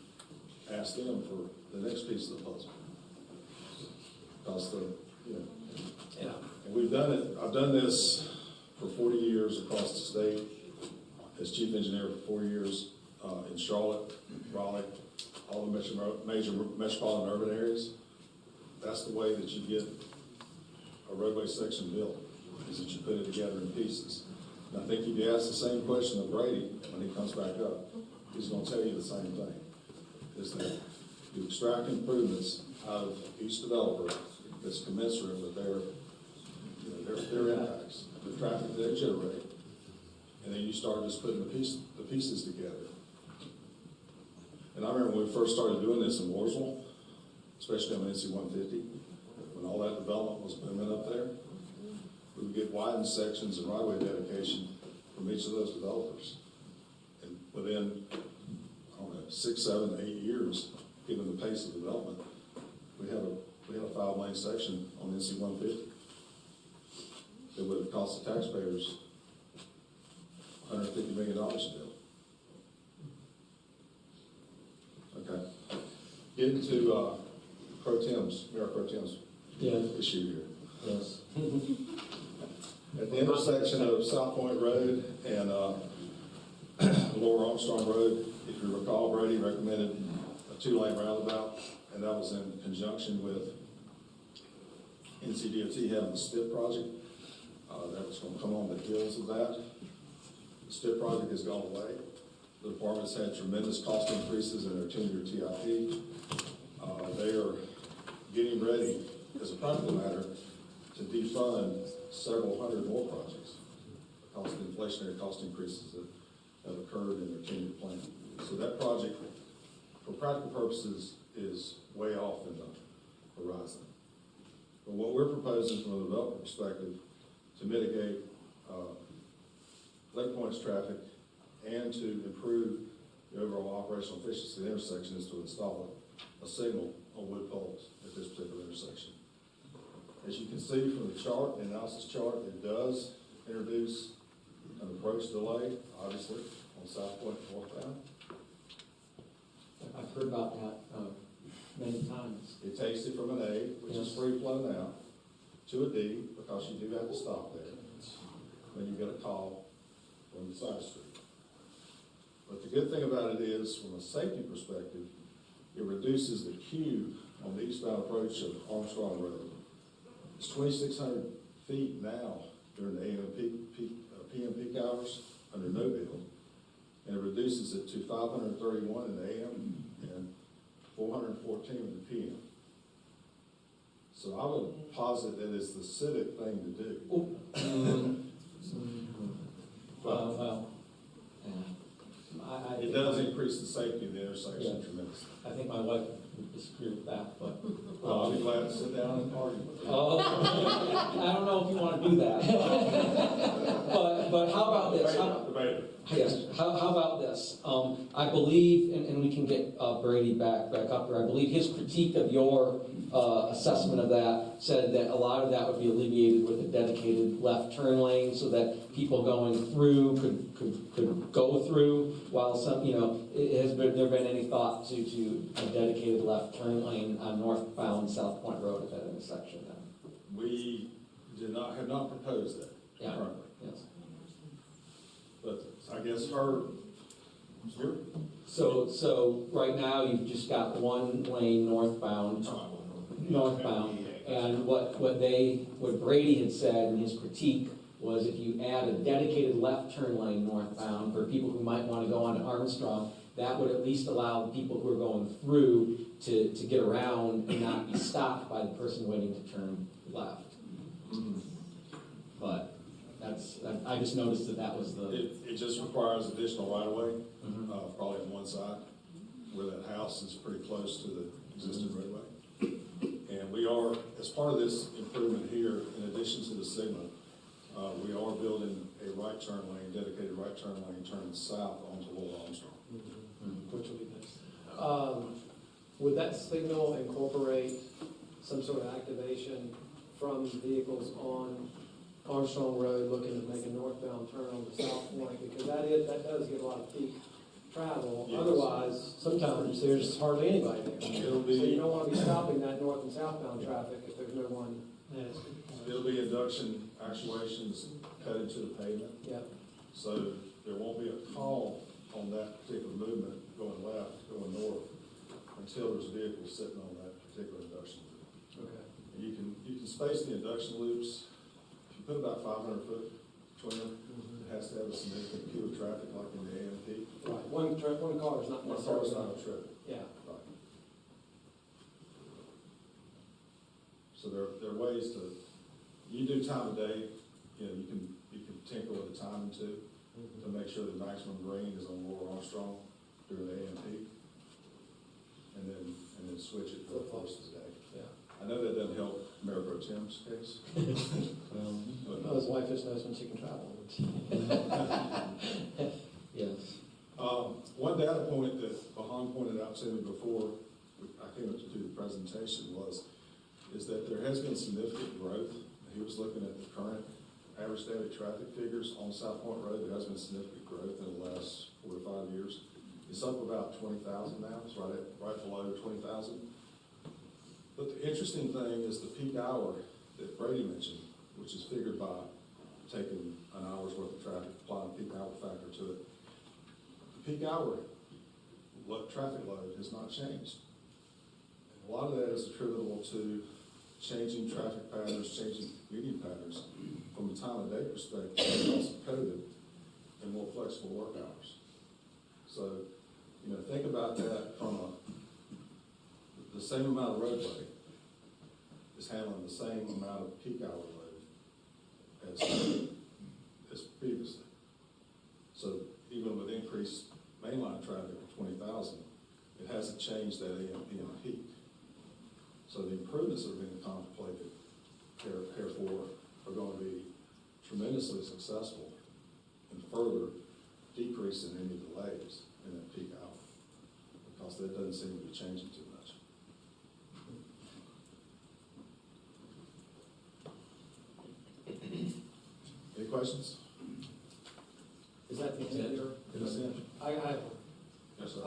ask them for the next piece of the puzzle. Because you know, Yeah. and we've done it, I've done this for 40 years across the state, as chief engineer for 4 years, in Charlotte, Raleigh, all the major metropolitan urban areas. That's the way that you get a roadway section built, is that you put it together in pieces. And I think if you ask the same question of Brady when he comes back up, he's gonna tell you the same thing. Is that you extract improvements out of each developer that's commensurate with their, you know, their impacts, the traffic they generate. And then you start just putting the pieces together. And I remember when we first started doing this in Mooresville, especially on NC 150, when all that development was booming up there, we would get widened sections and right-of-way dedication from each of those developers. And within, I don't know, 6, 7, 8 years, given the pace of development, we had a 5-lane section on NC 150 that would have cost the taxpayers $150 million to build. Okay. Getting to Pro Tem's, Mayor Pro Tem's issue here. Yes. At the intersection of South Point Road and Lower Armstrong Road, if you recall, Brady recommended a 2-lane roundabout, and that was in conjunction with NCDOT having the STIP project. That was going to come on the heels of that. The STIP project has gone away. The department's had tremendous cost increases in their 10-year TIP. They are getting ready, as a practical matter, to defund several hundred more projects because of the inflationary cost increases that have occurred in their 10-year plan. So that project, for practical purposes, is way off in the horizon. But what we're proposing from a development perspective to mitigate Lake Point's traffic and to improve the overall operational efficiency of the intersection is to install a signal on wood poles at this particular intersection. As you can see from the chart, the analysis chart, it does introduce an approach delay, obviously, on South Point northbound. I've heard about that many times. It takes it from an A, which is free flow now, to a D, because you do have to stop there. Then you get a call from the side street. But the good thing about it is, from a safety perspective, it reduces the queue on the eastbound approach of Armstrong Road. It's 2,600 feet now during the AM PM peak hours under no build, and it reduces it to 531 in the AM and 414 in the PM. So I would posit that it's the civic thing to do. Well, It does increase the safety of the intersection tremendously. I think my wife would disagree with that, but. I'll be glad to sit down and argue with you. Oh, I don't know if you want to do that. But how about this? Yes, how about this? I believe, and we can get Brady back up here, I believe his critique of your assessment of that said that a lot of that would be alleviated with a dedicated left turn lane so that people going through could go through, while some, has there been any thought to a dedicated left turn lane on northbound South Point Road at that intersection then? We have not proposed that currently. Yes. But I guess sure. So right now you've just got one lane northbound, and what Brady had said in his critique was if you add a dedicated left turn lane northbound for people who might want to go onto Armstrong, that would at least allow the people who are going through to get around and not be stopped by the person waiting to turn left. But I just noticed that was the... It just requires additional right-of-way, probably on one side, where that house is pretty close to the existing roadway. And we are, as part of this improvement here, in addition to the signal, we are building a right turn lane, dedicated right turn lane, turning south onto Lower Armstrong. Which will be nice. Would that signal incorporate some sort of activation from vehicles on Armstrong Road looking to make a northbound turn on the South Point? Because that does get a lot of peak travel. Yes. Otherwise, sometimes there's hardly anybody there. It'll So you be, don't want to be stopping that north and southbound traffic if there's no one. it'll be induction actuations cut into the pavement. Yep. So there won't be a call on that particular movement going left, going north, until there's vehicles sitting on that particular induction loop. Okay. And you can space the induction loops. If you put about 500 foot between them, it has to have a significant queue of traffic like in the AMP. Right. One car is not One necessarily. car's not a trip. Yeah. Right. So there are ways to, you do time of day, you can tinker with the timing too, to make sure the maximum green is on Lower Armstrong during the AMP. And then switch it for the first of the day. Yeah. I know that doesn't help Mayor Pro Tem's case. Oh, his wife just knows when she can travel. Yes. One data point that Bahan pointed out to me before I came up to do the presentation is that there has been significant growth. He was looking at the current average daily traffic figures on South Point Road. There has been significant growth in the last 4 to 5 years. It's up about 20,000 now. It's right below 20,000. But the interesting thing is the peak hour that Brady mentioned, which is figured by taking an hour's worth of traffic, applying a peak hour factor to it. The peak hour traffic load has not changed. And a lot of that is attributable to changing traffic patterns, changing meeting patterns from a time of day perspective because of COVID. and more flexible work hours. So, you know, think about that from the same amount of roadway is handling the same amount of peak hour load as previously. So even with increased mainline traffic of 20,000, it hasn't changed that AM PM peak. So the improvements that are being contemplated herefore are going to be tremendously successful in further decreasing any delays in that peak hour, because that doesn't seem to be changing too much. Any questions? Is that the end of your? Yes, sir. I have Yes, sir.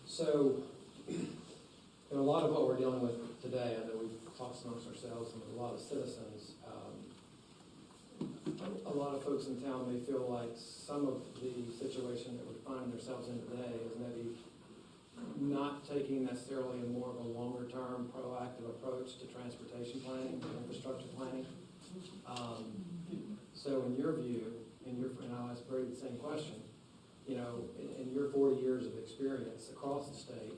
So, in a lot of what we're dealing with today, I know we've talked amongst ourselves and with a lot of citizens, a lot of folks in town may feel like some of the situation that we find ourselves in today is maybe not taking necessarily a more of a longer-term proactive approach to transportation planning, and infrastructure planning. So in your view, and I'll ask Brady the same question, you know, in your 40 years of experience across the state,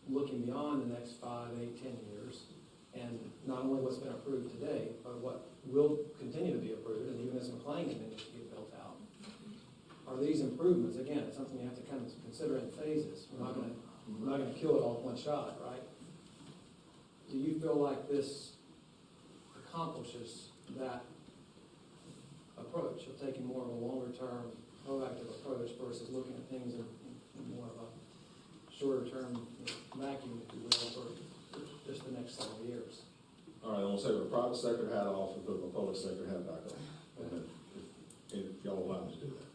looking beyond the next 5, 8, 10 years, and not only what's been approved today, but what will continue to be approved, and even as McLean continues to get built out, are these improvements, again, it's something you have to kind of consider in phases. We're not gonna kill it all in one shot, right? Do you feel like this accomplishes that approach of taking more of a longer-term proactive approach versus looking at things in more of a shorter-term vacuum, if you will, for just the next several years? All right, I'm gonna take the private sector hat off and put my public sector hat back on, if y'all allow me to do that.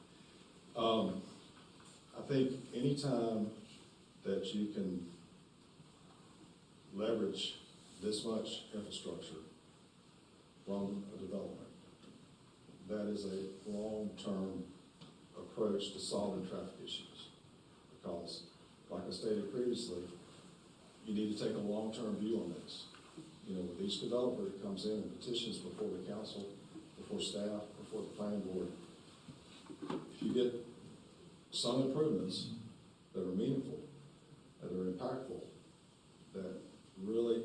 I think anytime that you can leverage this much infrastructure from a development, that is a long-term approach to solving traffic issues. Because, like I stated previously, you need to take a long-term view on this. You know, with each developer that comes in and petitions before the council, before staff, before the planning board, if you get some improvements that are meaningful, that are impactful, that really,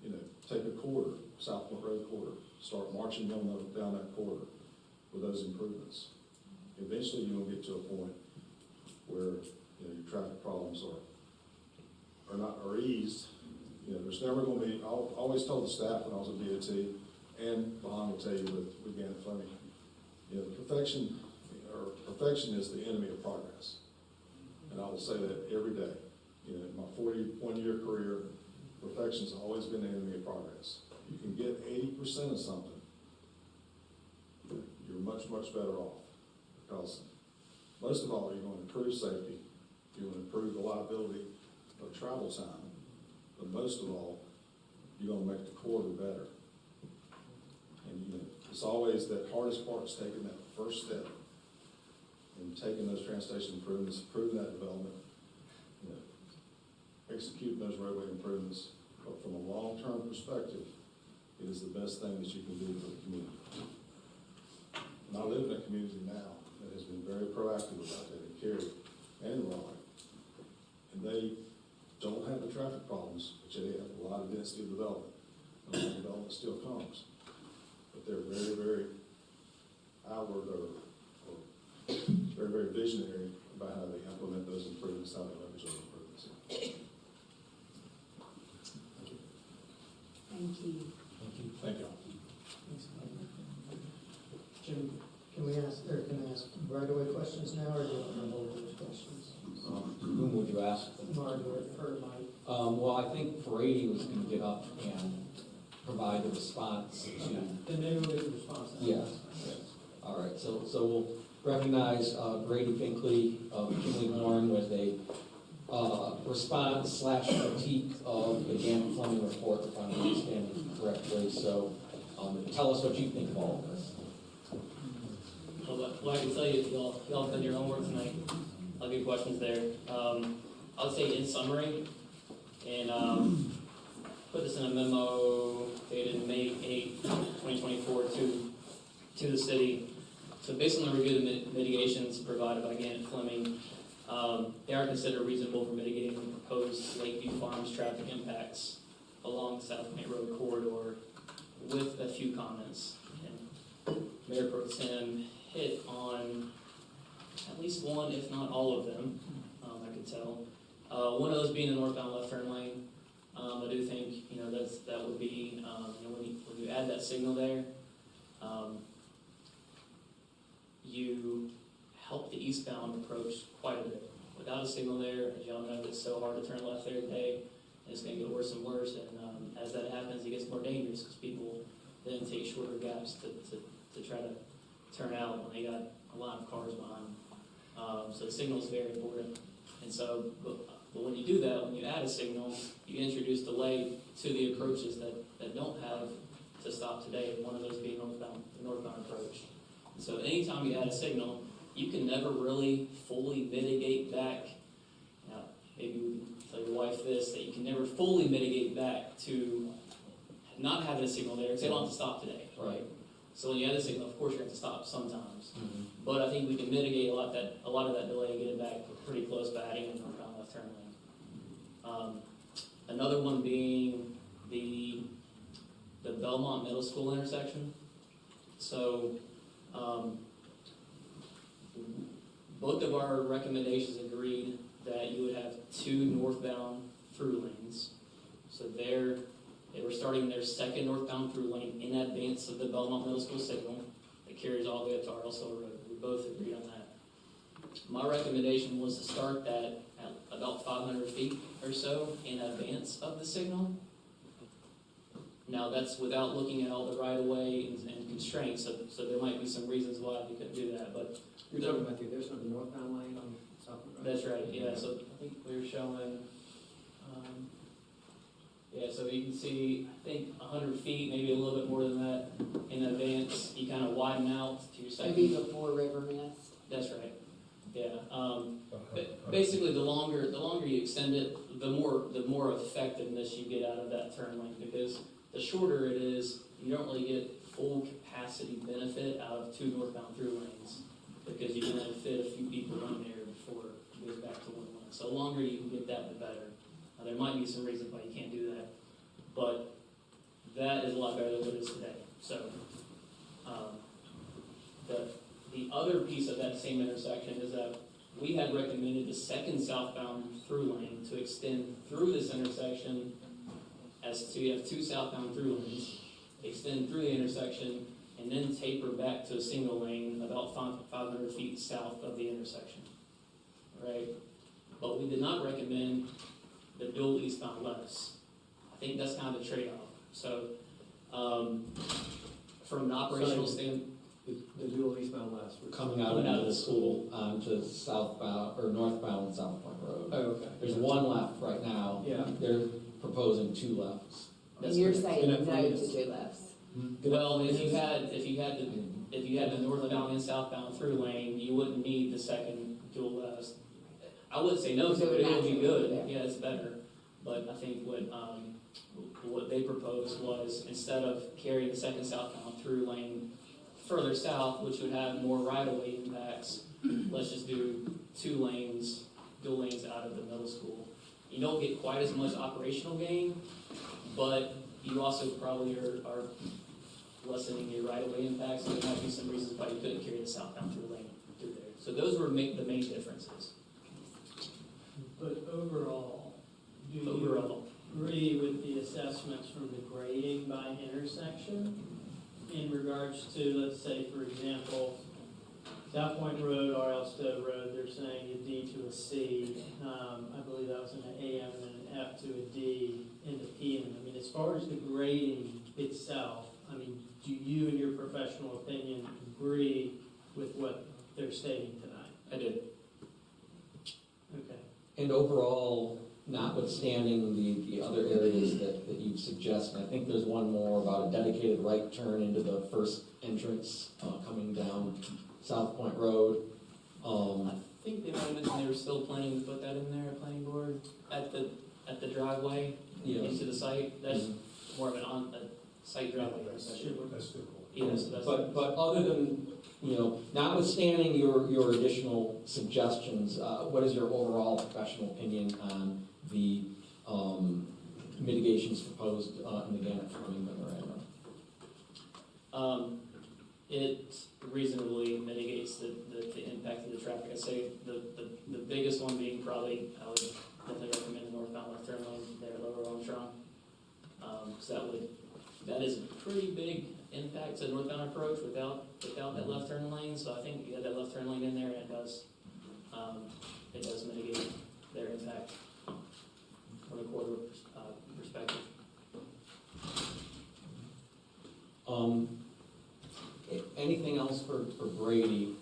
you know, take a corridor, South Point Road corridor, start marching down that corridor with those improvements. Eventually, you're gonna get to a point where, you know, your traffic problems are eased. You know, there's never gonna be, I always told the staff when I was at DOT, and Vaughn will tell you with Gannett Fleming, you know, perfection is the enemy of progress. And I will say that every day. You know, in my 41-year career, perfection's always been the enemy of progress. You can get 80% of something, you're much, much better off. Because most of all, you're going to improve safety, you're going to improve the reliability of travel time, but most of all, you're going to make the corridor better. And you know, it's always that hardest part is taking that first step and taking those transportation improvements, improving that development, you know, executing those roadway improvements. But from a long-term perspective, it is the best thing that you can do for the community. And I live in a community now that has been very proactive about that in Cary and Raleigh. And they don't have the traffic problems, but yet they have a lot of density of development. A lot of development still comes. But they're very, very outward or very, very visionary about how they implement those improvements, how they leverage those improvements. Thank you. Thank you. Jim, can I ask right away questions now, or do you want to hold those questions? Whom would you ask? Margaret or Mike? Well, I think Brady was going to get up and provide a response to. Then maybe we'll get the response. Yes. All right, so we'll recognize Brady Finkley of Kinley Horn with a response / critique of the Gannett Fleming report, if I'm understanding correctly. So tell us what you think of all of this. Well, I can tell you, y'all have done your homework tonight. I'll give you questions there. I would say in summary, and put this in a memo dated May 8, 2024 to the city. So based on the review of the mitigations provided by Gannett Fleming, they are considered reasonable for mitigating the proposed Lakeview Farms traffic impacts along the South Point Road corridor with a few comments. And Mayor Pro Tem hit on at least one, if not all of them, I could tell. One of those being the northbound left turn lane. I do think, that would be, when you add that signal there, you help the eastbound approach quite a bit. Without a signal there, as y'all know, it's so hard to turn left there today, and it's gonna get worse and worse, and as that happens, it gets more dangerous, because people then take shorter gaps to try to turn out when they got a lot of cars behind them. So the signal is very important, and so, but when you do that, when you add a signal, you introduce delay to the approaches that don't have to stop today, one of those being the northbound approach. And so anytime you add a signal, you can never really fully mitigate back. Now, maybe we can tell your wife this, that you can never fully mitigate back to not having a signal there, because they don't have to stop today, right? So when you add a signal, of course you're going to have to stop sometimes. Mm-hmm. But I think we can mitigate a lot of that delay and get it back pretty close by adding a northbound left turn lane. Another one being the Belmont Middle School intersection. So both of our recommendations agreed that you would have 2 northbound through lanes. So they were starting their second northbound through lane in advance of the Belmont Middle School signal that carries all the way up to Arlesville Road. We both agreed on that. My recommendation was to start that at about 500 feet or so in advance of the signal. Now, that's without looking at all the right-of-way and constraints, so there might be some reasons why we couldn't do that, but... You're talking about the addition of the northbound lane on Southwood Road? That's right, yeah, so I think we were showing, so you can see, I think 100 feet, maybe a little bit more than that in advance. You kind of widen out to your second... Maybe before River Mist. That's right, yeah. Basically, the longer you extend it, the more effectiveness you get out of that turn lane, because the shorter it is, you don't really get full capacity benefit out of 2 northbound through lanes, because you can then fit a few people in there before it goes back to 1 lane. So the longer you can get that, the better. Now, there might be some reasons why you can't do that, but that is a lot better than what it is today. So the other piece of that same intersection is that we had recommended the second southbound through lane to extend through this intersection, so you have 2 southbound through lanes, extend through the intersection, and then taper back to a single lane about 500 feet south of the intersection, right? But we did not recommend the dual eastbound lefts. I think that's kind of a trade-off. So, from an operational standpoint, The dual eastbound left. Coming out of the school onto southbound, or northbound South Point Road. Oh, okay. There's 1 left right now. Yeah. They're proposing 2 lefts. And you're correct. saying no to 2 lefts. well, if you had the northbound and southbound through lane, you wouldn't need the second dual lefts. I would say no to it, it would be good. Yeah, it's better. But I think what they proposed was, instead of carrying the second southbound through lane further south, which would have more right-of-way impacts, let's just do 2 lanes, dual lanes out of the middle school. You don't get quite as much operational gain, but you also probably are lessening your right-of-way impacts, so there might be some reasons why you couldn't carry the southbound through lane through there. So those were the main differences. But overall, do you agree with the assessments from the grading by intersection in regards to, let's say, for example, South Point Road, R.L. Stowe Road, they're saying a D to a C. I believe that was an AM and an F to a D into PM. I mean, as far as the grading itself, I mean, do you, in your professional opinion, agree with what they're stating tonight? I did. Okay. And overall, notwithstanding the other areas that you've suggested, I think there's one more about a dedicated right turn into the first entrance coming down South Point Road. I think they might have mentioned they were still planning to put that in there, planning board, at the driveway into the site. That's more of site driveway. That's still cool. Yeah, so that's. But other than, notwithstanding your additional suggestions, what is your overall professional opinion on the mitigations proposed in the Gannett Farming Memorandum? It reasonably mitigates the impact of the traffic. I'd say the biggest one being probably, I would definitely recommend the northbound left turn lane there at Lower Armstrong. So that is a pretty big impact to the northbound approach without that left turn lane. So I think you have that left turn lane in there, and it does mitigate their impact from a quarter perspective. Anything else for Brady?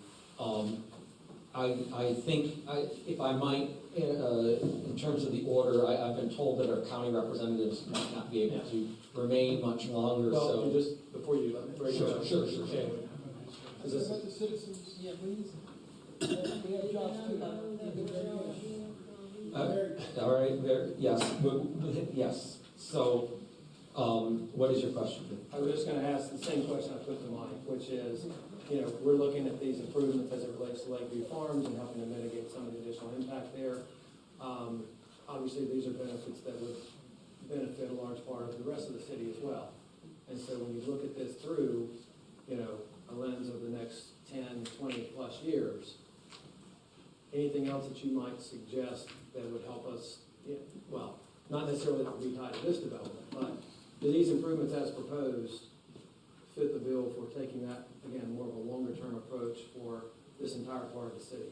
I think, if I might, in terms of the order, I've been told that our county representatives might not be able to remain much longer, Well, so. and just before you let me break it up. Sure. Okay. Is this, The citizens, yeah, please. We have jobs too. All right, yes, so, what is your question? I was just gonna ask the same question I put to Mike, which is, we're looking at these improvements as it relates to Lakeview Farms and helping to mitigate some of the additional impact there. Obviously, these are benefits that would benefit a large part of the rest of the city as well. And so when you look at this through, a lens of the next 10, 20 plus years, anything else that you might suggest that would help us, well, not necessarily that would be tied to this development, but do these improvements as proposed fit the bill for taking that, again, more of a longer-term approach for this entire part of the city?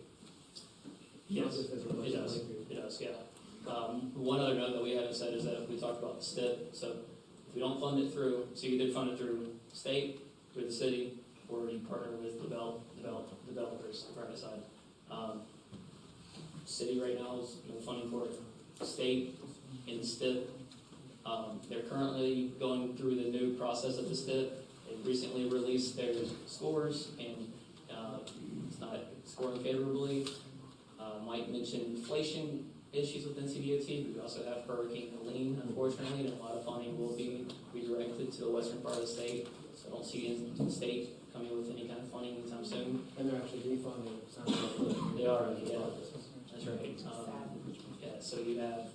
Not Yes, just as it it relates to does. Lakeview. It does, yeah. One other note that we haven't said is that we talked about the STIP. So if we don't fund it through, so you either fund it through state, through the city, or you partner with developers, private side. City right now is no funding for it. State in STIP, they're currently going through the new process of the STIP. They recently released their scores, and it's not scoring favorably. Mike mentioned inflation issues with NCDOT, but we also have Hurricane Helene, unfortunately, and a lot of funding will be redirected to the western part of the state. So I don't see the state coming with any kind of funding anytime soon. And they're actually defunding, it sounds like. They are, yeah. That's right. Yeah, so you have,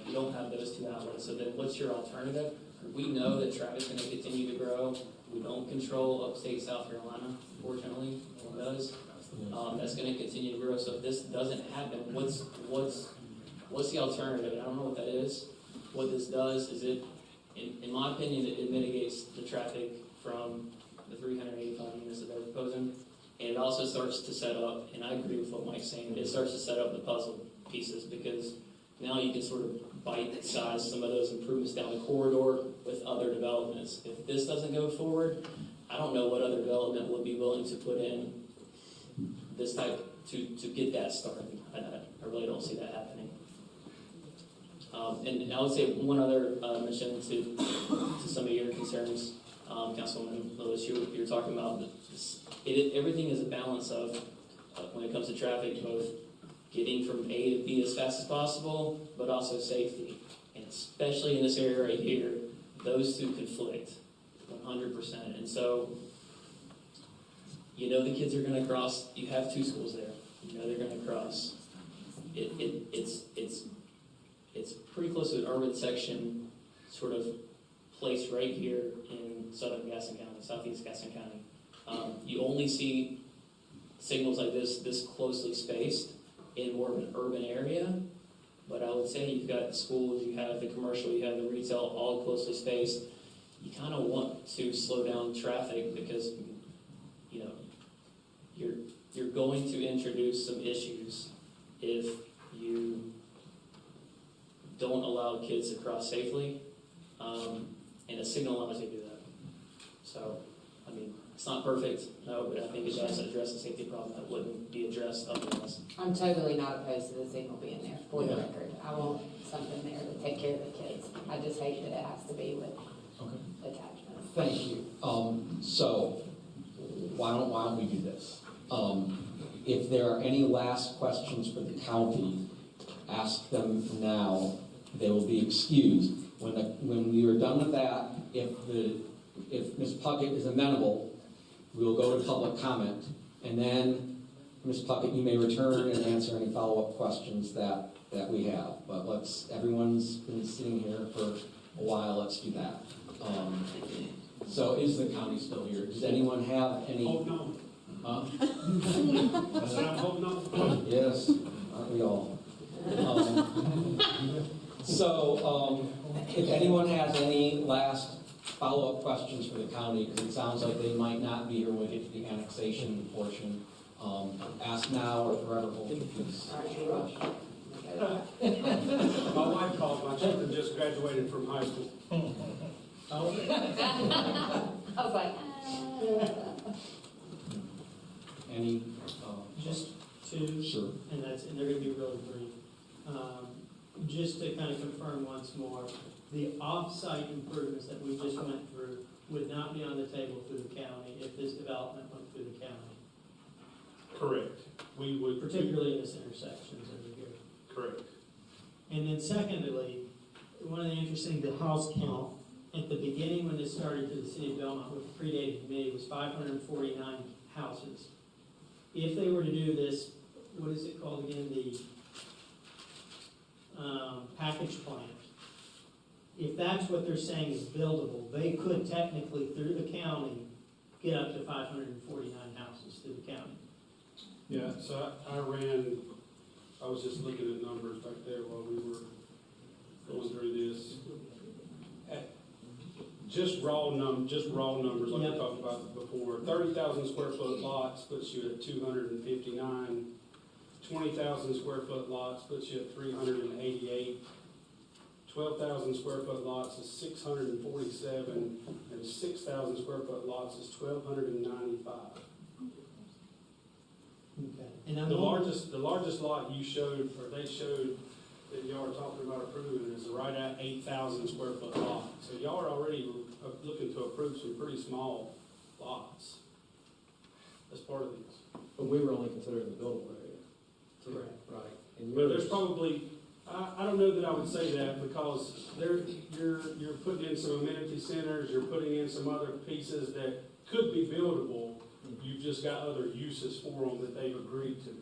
you don't have those two outlets. So then what's your alternative? We know that traffic's gonna continue to grow. We don't control upstate South Carolina, fortunately, no one does. That's gonna continue to grow. So if this doesn't happen, what's the alternative? I don't know what that is. What this does is in my opinion, it mitigates the traffic from the 385 units that they're proposing. And it also starts to set up, and I agree with what Mike's saying, it starts to set up the puzzle pieces, because now you can sort of bite-size some of those improvements down the corridor with other developments. If this doesn't go forward, I don't know what other development would be willing to put in this type to get that started. I really don't see that happening. And I would say one other mention to some of your concerns, Councilwoman Lewis, you're talking about everything is a balance of when it comes to traffic, both getting from A to B as fast as possible, but also safety. And especially in this area right here, those two conflict 100%. And so, the kids are going to cross. You have two schools there. They're going to cross. It's pretty close to an urban section, sort of placed right here in southern Gaston County, southeast Gaston County. You only see signals like this closely spaced in more of an urban area, but I would say you've got the schools, you have the commercial, you have the retail, all closely spaced. You kind of want to slow down traffic because, you're going to introduce some issues if you don't allow kids to cross safely, and a signal allows you to do that. So, it's not perfect, no, but I think it does address a safety problem that wouldn't be addressed otherwise. I'm totally not opposed to the signal being there, for the record. I want something there to take care of the kids. I just hate that it has to be with attachments. Thank you. So, why don't we do this? If there are any last questions for the county, ask them now. They will be excused. When we are done with that, if Ms. Puckett is amenable, we will go to public comment. And then, Ms. Puckett, you may return and answer any follow-up questions that we have. But everyone's been sitting here for a while, let's do that. So is the county still here? Does anyone have any? Holding on. Huh? I said I'm holding on. Yes, aren't we all? If anyone has any last follow-up questions for the county, because it sounds like they might not be here when we get to the annexation portion, ask now or forever hold your peace. My wife called, my children just graduated from high school. I was like, Any? Just two, Sure. and they're gonna be really brief. Just to kind of confirm once more, the off-site improvements that we just went through would not be on the table through the county if this development went through the county, Correct. We would. particularly in this intersections over here. Correct. And then secondly, one of the interesting, the house count, at the beginning when this started to the city of Belmont, which predated me, was 549 houses. If they were to do this, what is it called again, the package plant, if that's what they're saying is buildable, they could technically, through the county, get up to 549 houses through the county. Yeah, so I was just looking at numbers back there while we were going through this. Just raw numbers like we talked about before. 30,000 square foot lots puts you at 259. 20,000 square foot lots puts you at 388. 12,000 square foot lots is 647, and 6,000 square foot lots is 1,295. Okay. And The largest lot you showed, or they showed, that y'all are talking about approving is right at 8,000 square foot lot. So y'all are already looking to approve some pretty small lots as part of these. But we were only considering the buildable area. too, Correct. Right. And But there's yours- probably, I don't know that I would say that, because you're putting in some amenity centers, you're putting in some other pieces that could be buildable. You've just got other uses for them that they've agreed to.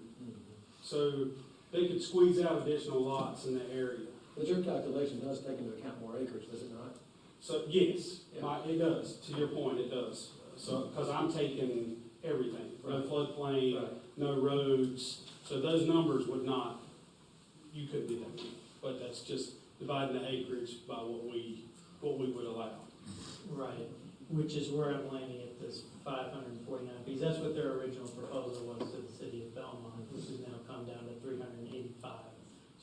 So they could squeeze out additional lots in the area. But your calculation does take into account more acreage, does it not? So, yes, Yeah. it does, to your point, it does. So, because I'm taking everything, no Right. floodplain, Right. no roads, so those numbers would not, you couldn't do that. But that's just dividing the acreage by what we would allow. Right, which is where I'm landing at this 549 because that's what their original proposal was to the city of Belmont, which has now come down to 385.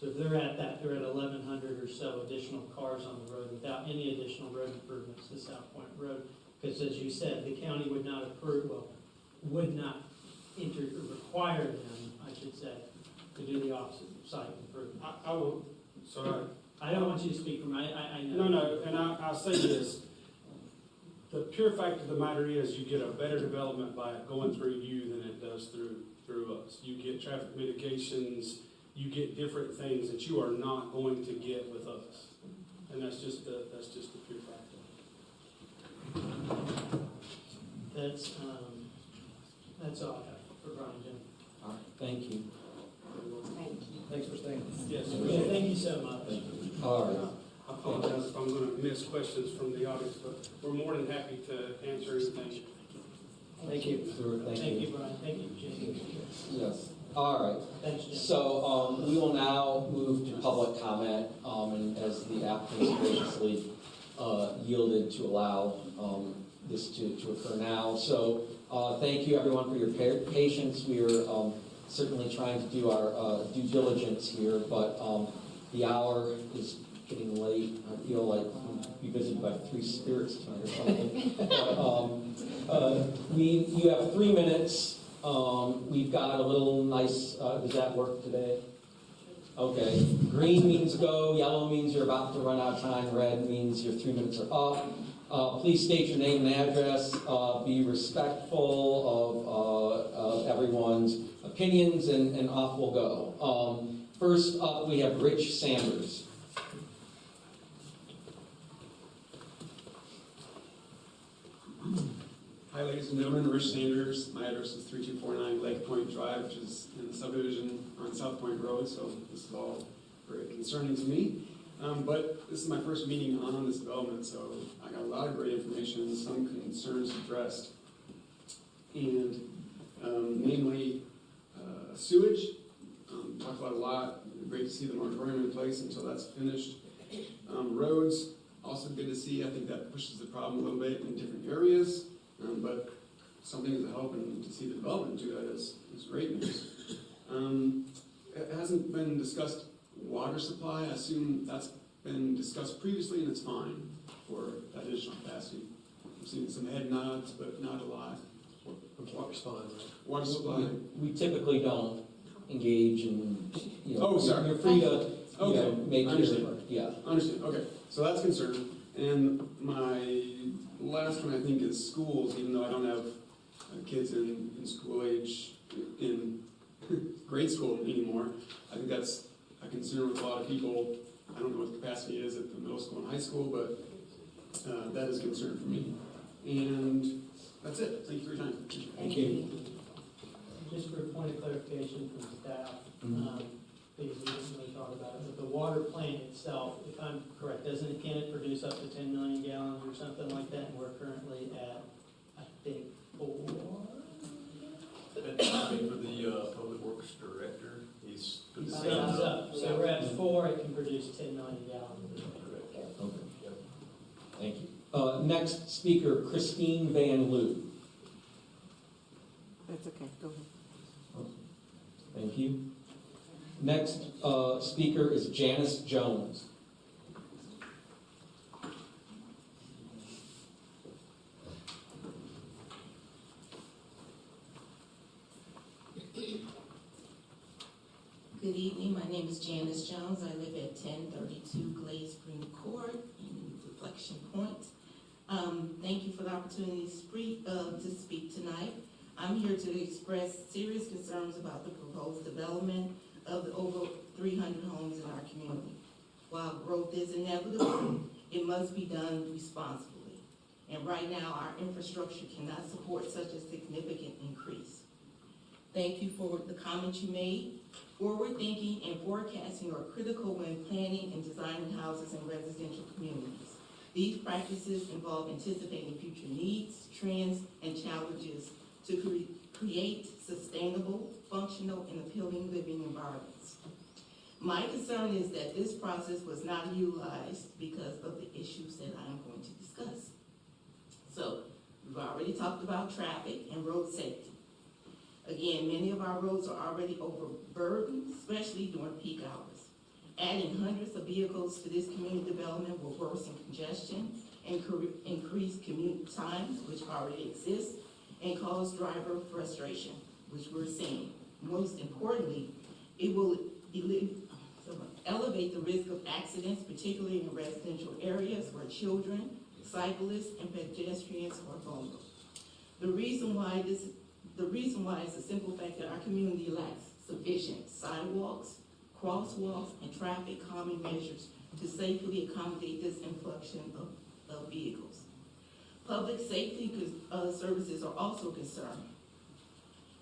So if they're at that, they're at 1,100 or so additional cars on the road without any additional road improvements to South Point Road. Because as you said, the county would not approve, would not require them, I should say, to do the off-site improvement. I will, sorry. I don't want you to speak for me, I know. No, and I'll say this. The pure fact of the matter is you get a better development by it going through you than it does through us. You get traffic mitigations, you get different things that you are not going to get with us. And that's just the pure fact of it. That's all I have for Brian, Jim. All right, thank you. thank you. Thanks for staying. Yes, Yeah, thank you so much. All right. I apologize if I'm going to miss questions from the audience, but we're more than happy to answer anything. Thank you. Sure, Thank you, Brian, thank you, Jim. Yes, all right. Thanks, Jim. So we will now move to public comment, and as the applicants graciously yielded to allow this to occur now. So thank you, everyone, for your patience. We are certainly trying to do our due diligence here, but the hour is getting late. I feel like we'll be visited by three spirits tonight or something. You have 3 minutes. We've got a little nice, does that work today? Okay. Green means go, yellow means you're about to run out of time, red means your 3 minutes are up. Please state your name and address. Be respectful of everyone's opinions, and off we'll go. First up, we have Rich Sanders. Hi, ladies and gentlemen, Rich Sanders. My address is 3249 Lake Point Drive, which is in the subdivision on South Point Road, so this is all very concerning to me. But this is my first meeting on this development, so I got a lot of great information, some concerns addressed. And namely sewage. Talked about a lot. Great to see the moratorium in place until that's finished. Roads, also good to see. I think that pushes the problem a little bit in different areas. But something is a help, and to see the development do that is great news. It hasn't been discussed water supply. I assume that's been discussed previously, and it's fine for that additional capacity. I'm seeing some head nods, but not a lot. Water supply. Water supply. We typically don't engage in, Oh, sorry. You're free to, Okay. make your, Understand. yeah. Understand, okay, so that's concerned. And my last one, I think, is schools, even though I don't have kids in school age, in grade school anymore. I think that's a concern with a lot of people. I don't know what the capacity is at the middle school and high school, but that is a concern for me. And that's it. Thank you for your time. Thank you. Just for a point of clarification from staff, because we didn't really talk about it, but the water plant itself, if I'm correct, can it produce up to 10 million gallons or something like that? And we're currently at, I think, 4. For the Public Works Director, he's. Thumbs up. So we're at 4, it can produce 10 million gallons. Okay. Thank you. Next speaker, Christine Van Loo. That's okay, go ahead. Thank you. Next speaker is Janice Jones. Good evening, my name is Janice Jones. I live at 1032 Glade Spring Court in Reflection Point. Thank you for the opportunity to speak tonight. I'm here to express serious concerns about the proposed development of the over 300 homes in our community. While growth is inevitable, it must be done responsibly. And right now, our infrastructure cannot support such a significant increase. Thank you for the comments you made. Forward thinking and forecasting are critical when planning and designing houses in residential communities. These practices involve anticipating future needs, trends, and challenges to create sustainable, functional, and appealing living environments. My concern is that this process was not utilized because of the issues that I am going to discuss. So, we've already talked about traffic and road safety. Again, many of our roads are already overburdened, especially during peak hours. Adding hundreds of vehicles to this community development will worsen congestion and increase commute times, which already exist, and cause driver frustration, which we're seeing. Most importantly, it will elevate the risk of accidents, particularly in residential areas where children, cyclists, and pedestrians are vulnerable. The reason why is the simple fact that our community lacks sufficient sidewalks, crosswalks, and traffic calming measures to safely accommodate this influx of vehicles. Public safety services are also concerned.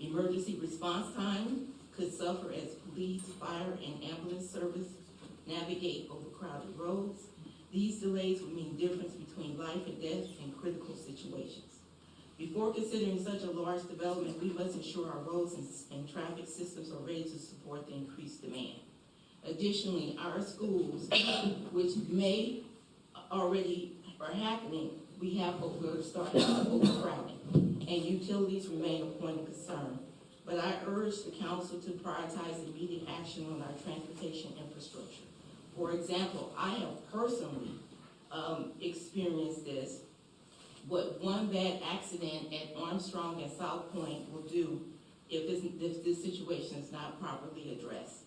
Emergency response time could suffer as police, fire, and ambulance service navigate overcrowded roads. These delays would mean difference between life and death in critical situations. Before considering such a large development, we must ensure our roads and traffic systems are ready to support the increased demand. Additionally, our schools, which may already are happening, we're starting overcrowding, and utilities remain a point of concern. But I urge the council to prioritize immediate action on our transportation infrastructure. For example, I have personally experienced this. What one bad accident at Armstrong and South Point will do if this situation is not properly addressed.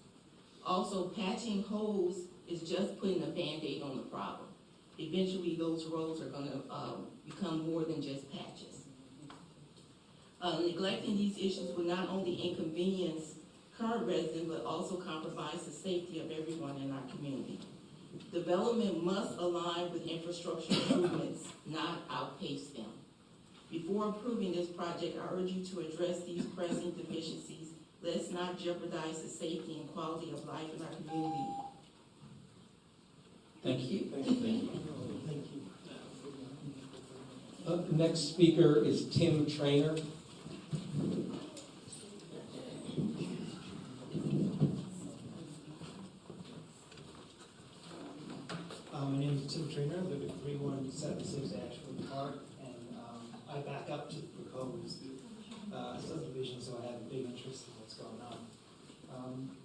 Also, patching holes is just putting a Band-Aid on the problem. Eventually, those roads are going to become more than just patches. Neglecting these issues will not only inconvenience current residents, but also compromise the safety of everyone in our community. Development must align with infrastructure improvements, not outpace them. Before approving this project, I urge you to address these pressing deficiencies. Let's not jeopardize the safety and quality of life in our community. Thank you. Thank you. Next speaker is Tim Trainer. My name is Tim Trainer, I live at 3176 Ashwood Park, and I back up to the proposed subdivision, so I have a big interest in what's going on.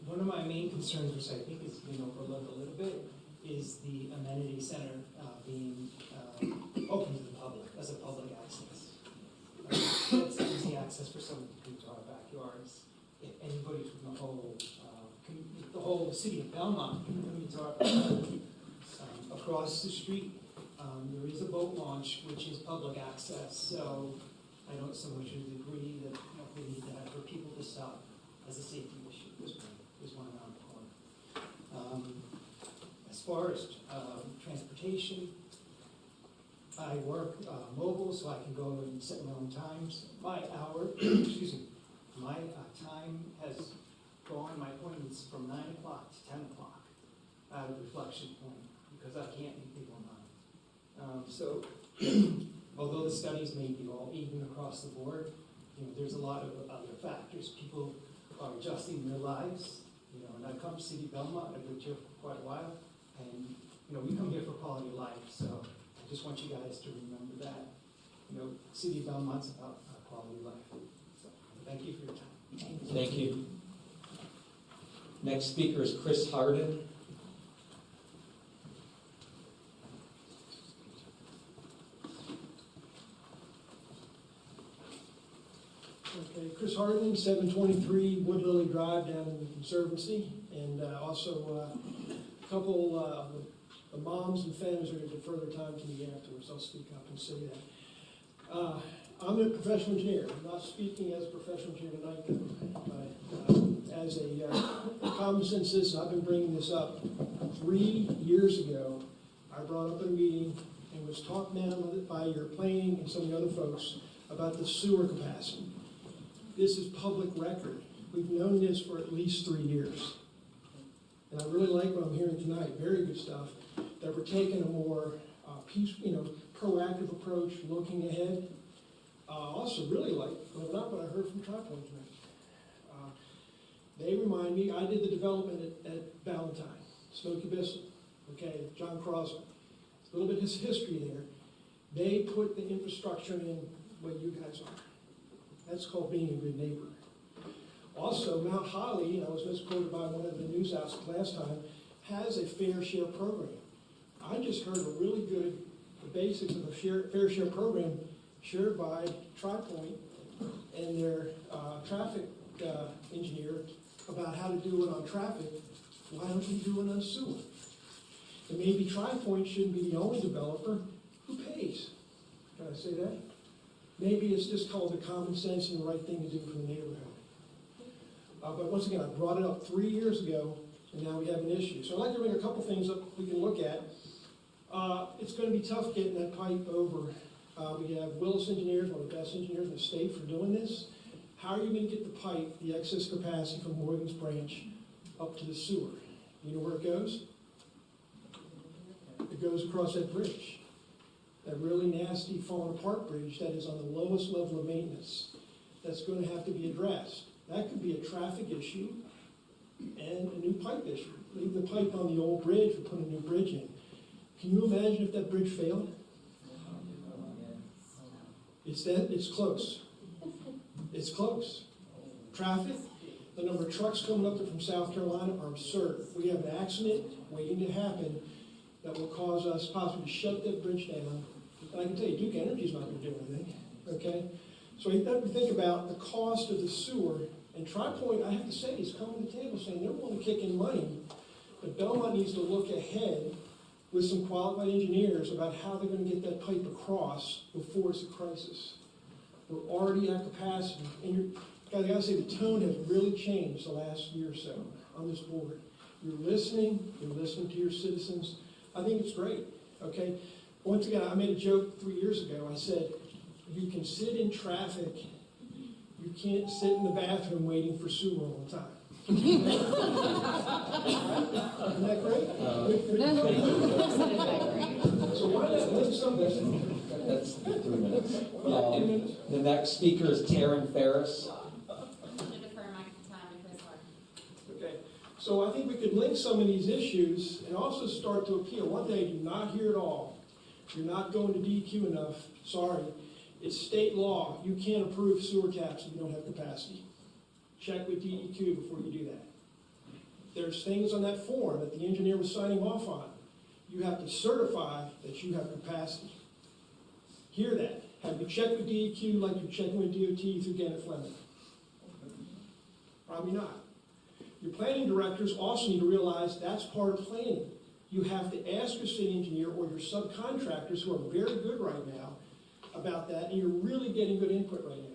One of my main concerns, which I think is being overlooked a little bit, is the amenity center being open to the public, as a public access. It's easy access for someone to come to our backyards. If anybody from the whole city of Belmont can come into our backyard. Across the street, there is a boat launch, which is public access, so I don't so much as agree that we need to have for people to stop as a safety issue. There's one around the corner. As far as transportation, I work mobile, so I can go and set my own times. My hour, excuse me, my time has gone, my appointments from 9 o'clock to 10 o'clock at a reflection point, because I can't meet people online. So, although the studies may be all even across the board, there's a lot of other factors. People are adjusting their lives, and I come to City Belmont, I've lived here for quite a while, and, we come here for quality of life, so I just want you guys to remember that. City of Belmont's about quality of life. So, thank you for your time. Thank you. Next speaker is Chris Harden. Okay, Chris Harden, 723 Wood Lily Drive down in the Conservancy, and also a couple of the moms and families are going to defer their time to me afterwards. I'll speak up and say that. I'm a professional engineer. I'm not speaking as a professional engineer tonight, but as a common sense citizen, I've been bringing this up 3 years ago. I brought up at a meeting and was talked down by your planning and some of the other folks about the sewer capacity. This is public record. We've known this for at least 3 years. And I really like what I'm hearing tonight, very good stuff, that we're taking a more proactive approach, looking ahead. Also really like, not what I heard from Tri-Point tonight. They remind me, I did the development at Valentine, Smoky Bissell, okay, John Crosby. A little bit of his history there. They put the infrastructure in what you guys are. That's called being a good neighbor. Also, Mount Holly, I was misquoted by one of the news outlets last time, has a fair share program. I just heard a really good, the basics of a fair share program shared by Tri-Point and their traffic engineer about how to do it on traffic. Why don't you do it on sewer? And maybe Tri-Point shouldn't be the only developer who pays. Can I say that? Maybe it's just called the common sense and the right thing to do for the neighborhood. But once again, I brought it up 3 years ago, and now we have an issue. So I'd like to bring a couple things up we can look at. It's going to be tough getting that pipe over. We have Willis Engineers, one of the best engineers in the state for doing this. How are you going to get the pipe, the excess capacity from Morgan's Branch up to the sewer? You know where it goes? It goes across that bridge. That really nasty falling apart bridge that is on the lowest level of maintenance. That's going to have to be addressed. That could be a traffic issue and a new pipe issue. Leave the pipe on the old bridge or put a new bridge in. Can you imagine if that bridge failed? It's close. It's close. Traffic, the number of trucks coming up there from South Carolina are absurd. We have an accident waiting to happen that will cause us possibly to shut that bridge down. And I can tell you, Duke Energy's not going to do anything, okay? So you have to think about the cost of the sewer. And Tri-Point, I have to say, is coming to the table saying they're willing to kick in money, but Belmont needs to look ahead with some qualified engineers about how they're going to get that pipe across before it's a crisis. We're already at capacity. And I got to say, the tone has really changed the last year or so on this board. You're listening to your citizens. I think it's great, okay? Once again, I made a joke 3 years ago. I said, you can sit in traffic, you can't sit in the bathroom waiting for sewer all the time. Isn't that great? So why not list some of this? That's 3 minutes. The next speaker is Taryn Ferris. Okay, so I think we could link some of these issues and also start to appeal. One thing I do not hear at all, you're not going to DEQ enough, sorry. It's state law, you can't approve sewer taps if you don't have capacity. Check with DEQ before you do that. There's things on that form that the engineer was signing off on. You have to certify that you have capacity. Hear that. Have you checked with DEQ like you're checking with DOT through Gannett Fleming? Probably not. Your planning directors also need to realize that's part of planning. You have to ask your city engineer or your subcontractors, who are very good right now, about that, and you're really getting good input right now.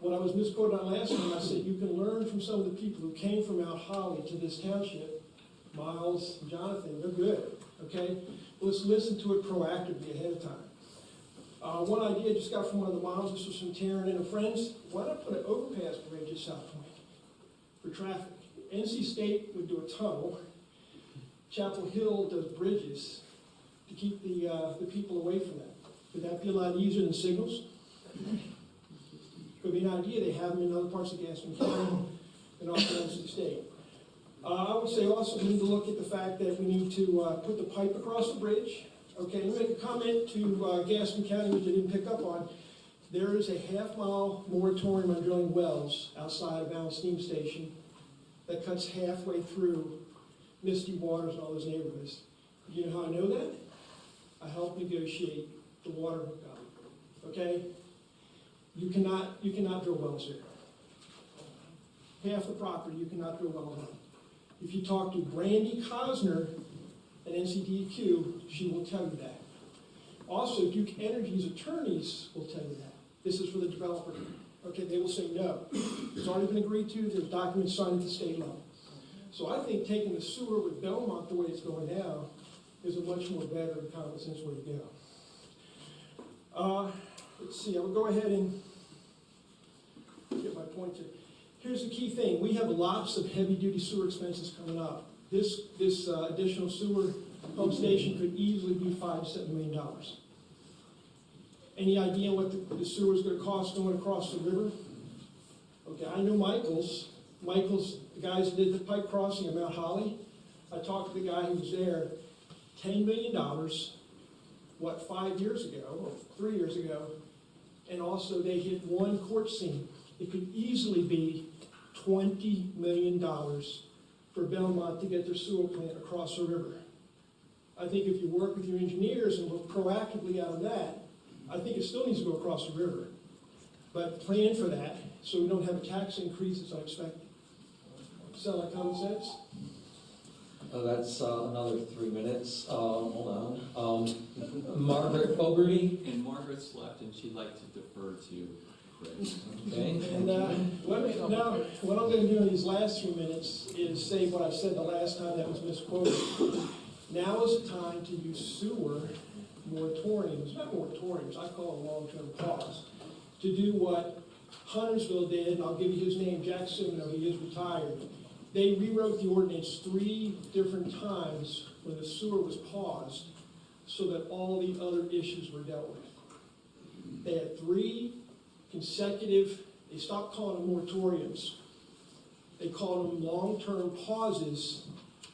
When I was misquoted on last time, I said you can learn from some of the people who came from Mount Holly to this township, Miles and Jonathan, they're good, okay? Let's listen to it proactively ahead of time. One idea I just got from one of the Miles, this was from Taryn and her friends, why not put an overpass bridge at South Point for traffic? NC State would do a tunnel. Chapel Hill does bridges to keep the people away from that. Would that be a lot easier than signals? Could be an idea. They have them in other parts of Gaston County and also in the state. I would say also we need to look at the fact that we need to put the pipe across the bridge. Okay, let me make a comment to Gaston County, which I didn't pick up on. There is a half-mile moratorium on drilling wells outside of Balance Steam Station that cuts halfway through Misty Waters and all those neighborhoods. You know how I know that? I helped negotiate the water hookup. Okay? You cannot drill wells here. Half the property you cannot drill wells on. If you talk to Brandy Cosner at NCDEQ, she will tell you that. Also, Duke Energy's attorneys will tell you that. This is for the developer. Okay, they will say no. It's already been agreed to. There's documents signed at the state level. So I think taking the sewer with Belmont the way it's going now is a much more better and common sense way to go. Let's see, I will go ahead and get my point here. Here's the key thing. We have lots of heavy-duty sewer expenses coming up. This additional sewer pump station could easily be $5 to $7 million. Any idea what the sewer is going to cost going across the river? Okay, I know Michael's, the guys that did the pipe crossing at Mount Holly. I talked to the guy who was there. $10 million, 5 years ago, or 3 years ago, and also they hit one court scene. It could easily be $20 million for Belmont to get their sewer plant across the river. I think if you work with your engineers and look proactively out of that, I think it still needs to go across the river. But plan for that so we don't have a tax increase that's unexpected. Sound like common sense? That's another 3 minutes. Hold on. Margaret Fogarty. And Margaret's left, and she'd like to defer to Chris. Okay. And now, what I'm going to do in these last 3 minutes is say what I said the last time that was misquoted. Now is the time to use sewer moratoriums, not moratoriums, I call it a long-term pause, to do what Huntersville did, and I'll give you his name, Jack Simino, he is retired. They rewrote the ordinance 3 different times when the sewer was paused so that all the other issues were dealt with. They had 3 consecutive, they stopped calling them moratoriums. They called them long-term pauses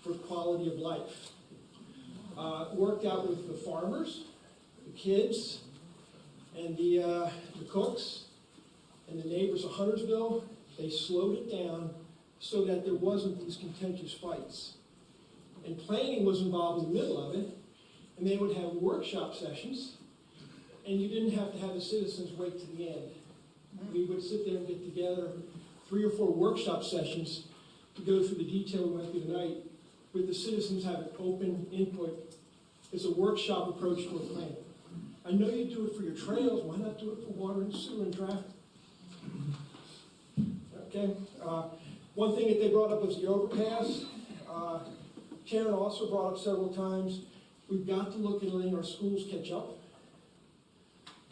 for quality of life. Worked out with the farmers, the kids, and the cooks, and the neighbors of Huntersville. They slowed it down so that there wasn't these contentious fights. And planning was involved in the middle of it, and they would have workshop sessions, and you didn't have to have the citizens wait to the end. We would sit there and get together 3 or 4 workshop sessions to go through the detail we went through tonight, with the citizens having open input. It's a workshop approach to a plan. I know you do it for your trails, why not do it for water and sewer and traffic? Okay. One thing that they brought up was the overpass. Sharon also brought up several times, we've got to look at letting our schools catch up.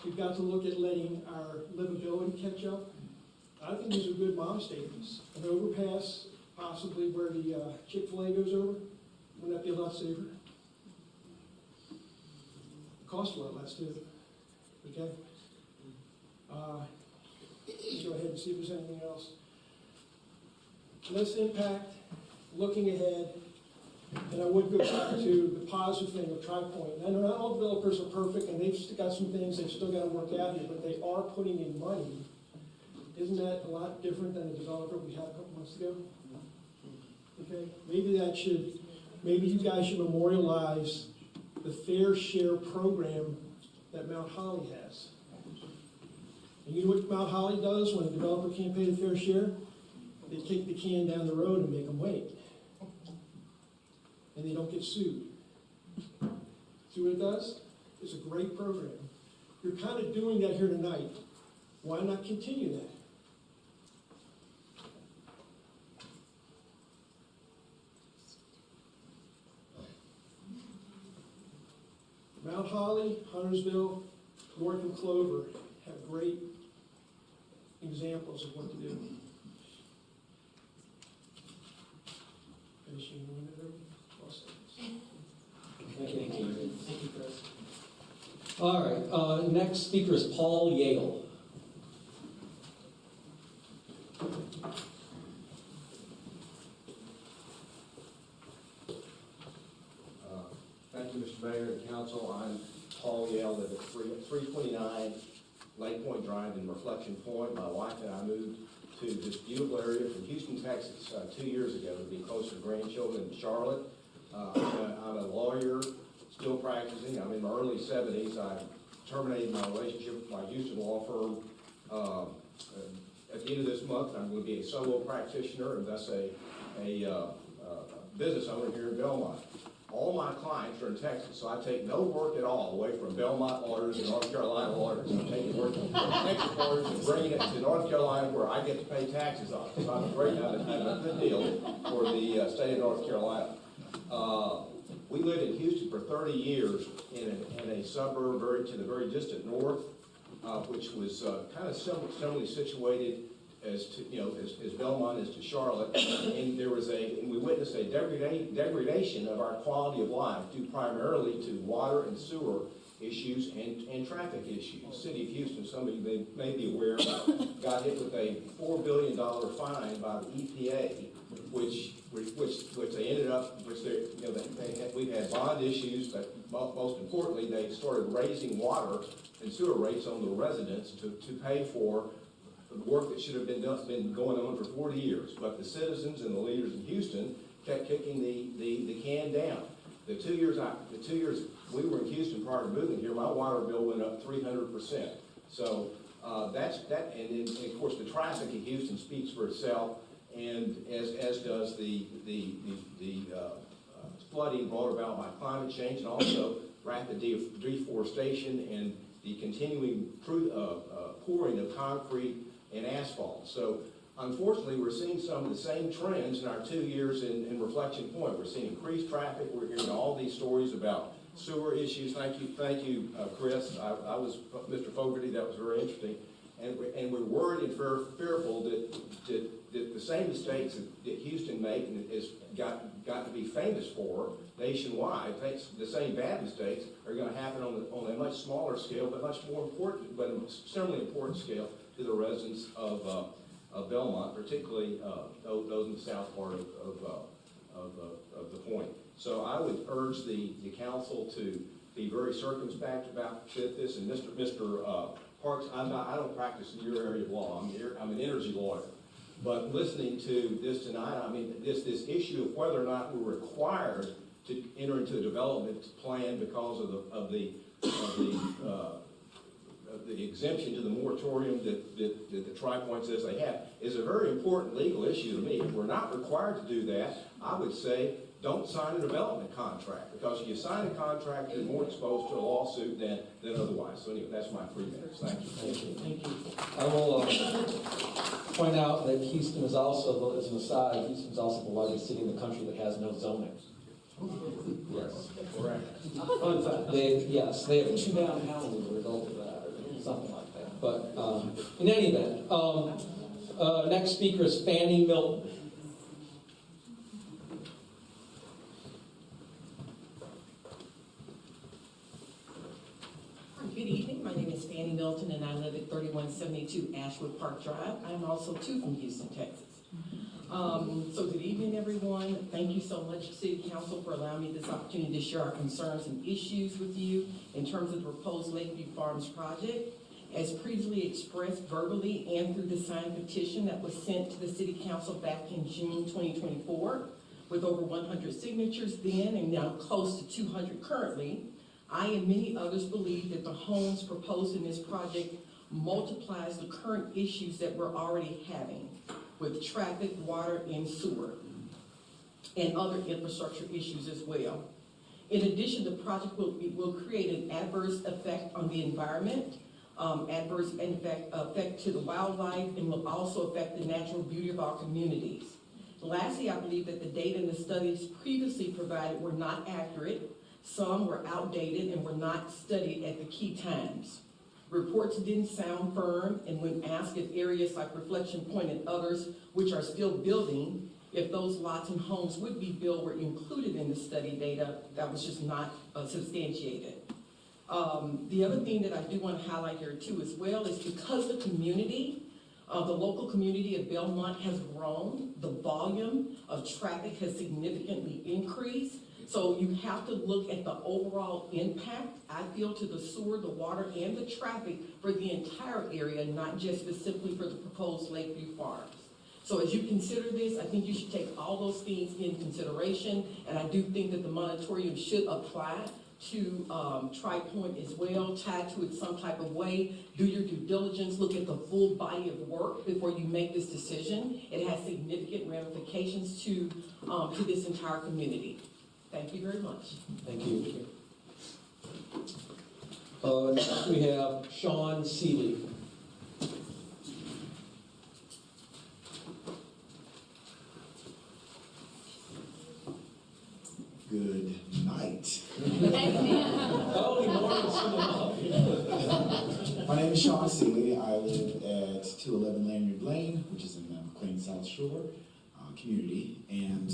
We've got to look at letting our livability catch up. I think these are good milestones. An overpass, possibly where the Chick-fil-A goes over, wouldn't that be a lot safer? Cost a lot less too, okay? Let's go ahead and see if there's anything else. Less impact, looking ahead, and I would go back to the positive thing of Tri-Point. And I know not all developers are perfect, and they've still got some things they've still got to work out here, but they are putting in money. Isn't that a lot different than the developer we had a couple months ago? Okay, maybe you guys should memorialize the Fair Share program that Mount Holly has. And you know what Mount Holly does when a developer can't pay the fair share? They kick the can down the road and make them wait. And they don't get sued. See what it does? It's a great program. You're kind of doing that here tonight. Why not continue that? Mount Holly, Huntersville, North Clover have great examples of what to do. Finishing one of them. Thank you, Chris. All right, next speaker is Paul Yale. Thank you, Mr. Mayor and Council. I'm Paul Yale, live at 329 Lake Point Drive in Reflection Point. My wife and I moved to this beautiful area from Houston, Texas 2 years ago to be closer to grandchildren in Charlotte. I'm a lawyer, still practicing. I'm in my early 70s. I terminated my relationship with my Houston law firm. At the end of this month, I'm going to be a solo practitioner and thus a business owner here in Belmont. All my clients are in Texas, so I take no work at all away from Belmont lawyers and North Carolina lawyers. I'm taking work from Texas lawyers and bringing it to North Carolina where I get to pay taxes on it. So I'm afraid I have a good deal for the state of North Carolina. We lived in Houston for 30 years in a suburb to the very distant north, which was kind of similarly situated as Belmont is to Charlotte, and we witnessed a degradation of our quality of life due primarily to water and sewer issues and traffic issues. City of Houston, some of you may be aware, got hit with a $4 billion fine by the EPA, which they ended up, we had bond issues, but most importantly, they started raising water and sewer rates on the residents to pay for the work that should have been going on for 40 years. But the citizens and the leaders in Houston kept kicking the can down. The two years we were in Houston prior to moving here, my water bill went up 300%. So that's that, and of course the traffic in Houston speaks for itself, and as does the flooding brought about by climate change, and also rapid deforestation and the continuing pouring of concrete and asphalt. So unfortunately, we're seeing some of the same trends in our 2 years in Reflection Point. We're seeing increased traffic. We're hearing all these stories about sewer issues. Thank you, Chris. I was Mr. Fogarty. That was very interesting. And we're worried and fearful that the same mistakes that Houston made and has got to be famous for nationwide, the same bad mistakes are going to happen on a much smaller scale, but much more important, but a similarly important scale to the residents of Belmont, particularly those in the south part of the point. So I would urge the council to be very circumspect about this. And Mr. Parks, I don't practice in your area of law. I'm an energy lawyer. But listening to this tonight, I mean, this issue of whether or not we're required to enter into a development plan because of the exemption to the moratorium that the Tri-Point says they have is a very important legal issue to me. If we're not required to do that, I would say don't sign a development contract, because if you sign a contract, you're more exposed to a lawsuit than otherwise. So anyway, that's my 3 minutes. Thank you. Thank you. I will point out that Houston is also, as an aside, Houston is also the largest city in the country that has no zoning. Yes. Correct. Fun fact. They have 2 downtown as a result of that. something like that. But in any event, next speaker is Fannie Milton. Good evening, my name is Fannie Milton and I live at 3172 Ashwood Park Drive. I am also too from Houston, Texas. So good evening, everyone. Thank you so much, City Council, for allowing me this opportunity to share our concerns and issues with you in terms of the proposed Lakeview Farms project. As previously expressed verbally and through the signed petition that was sent to the City Council back in June 2024, with over 100 signatures then and now close to 200 currently, I and many others believe that the homes proposed in this project multiplies the current issues that we're already having with traffic, water, and sewer, and other infrastructure issues as well. In addition, the project will create an adverse effect on the environment, adverse effect to the wildlife, and will also affect the natural beauty of our communities. Lastly, I believe that the data and the studies previously provided were not accurate. Some were outdated and were not studied at the key times. Reports didn't sound firm, and when asked if areas like Reflection Point and others, which are still building, if those lots and homes would be built were included in the study data, that was just not substantiated. The other thing that I do want to highlight here too as well is because the community, the local community of Belmont has grown, the volume of traffic has significantly increased. So you have to look at the overall impact, I feel, to the sewer, the water, and the traffic for the entire area, not just specifically for the proposed Lakeview Farms. So as you consider this, I think you should take all those things in consideration, and I do think that the moratorium should apply to Tri-Point as well, tied to it some type of way. Do your due diligence, look at the full body of work before you make this decision. It has significant ramifications to this entire community. Thank you very much. Thank you. Next we have Sean Seeley. Good night. Early morning, soon enough. My name is Sean Seeley. I live at 211 Lanyard Lane, which is in the McLean South Shore community. And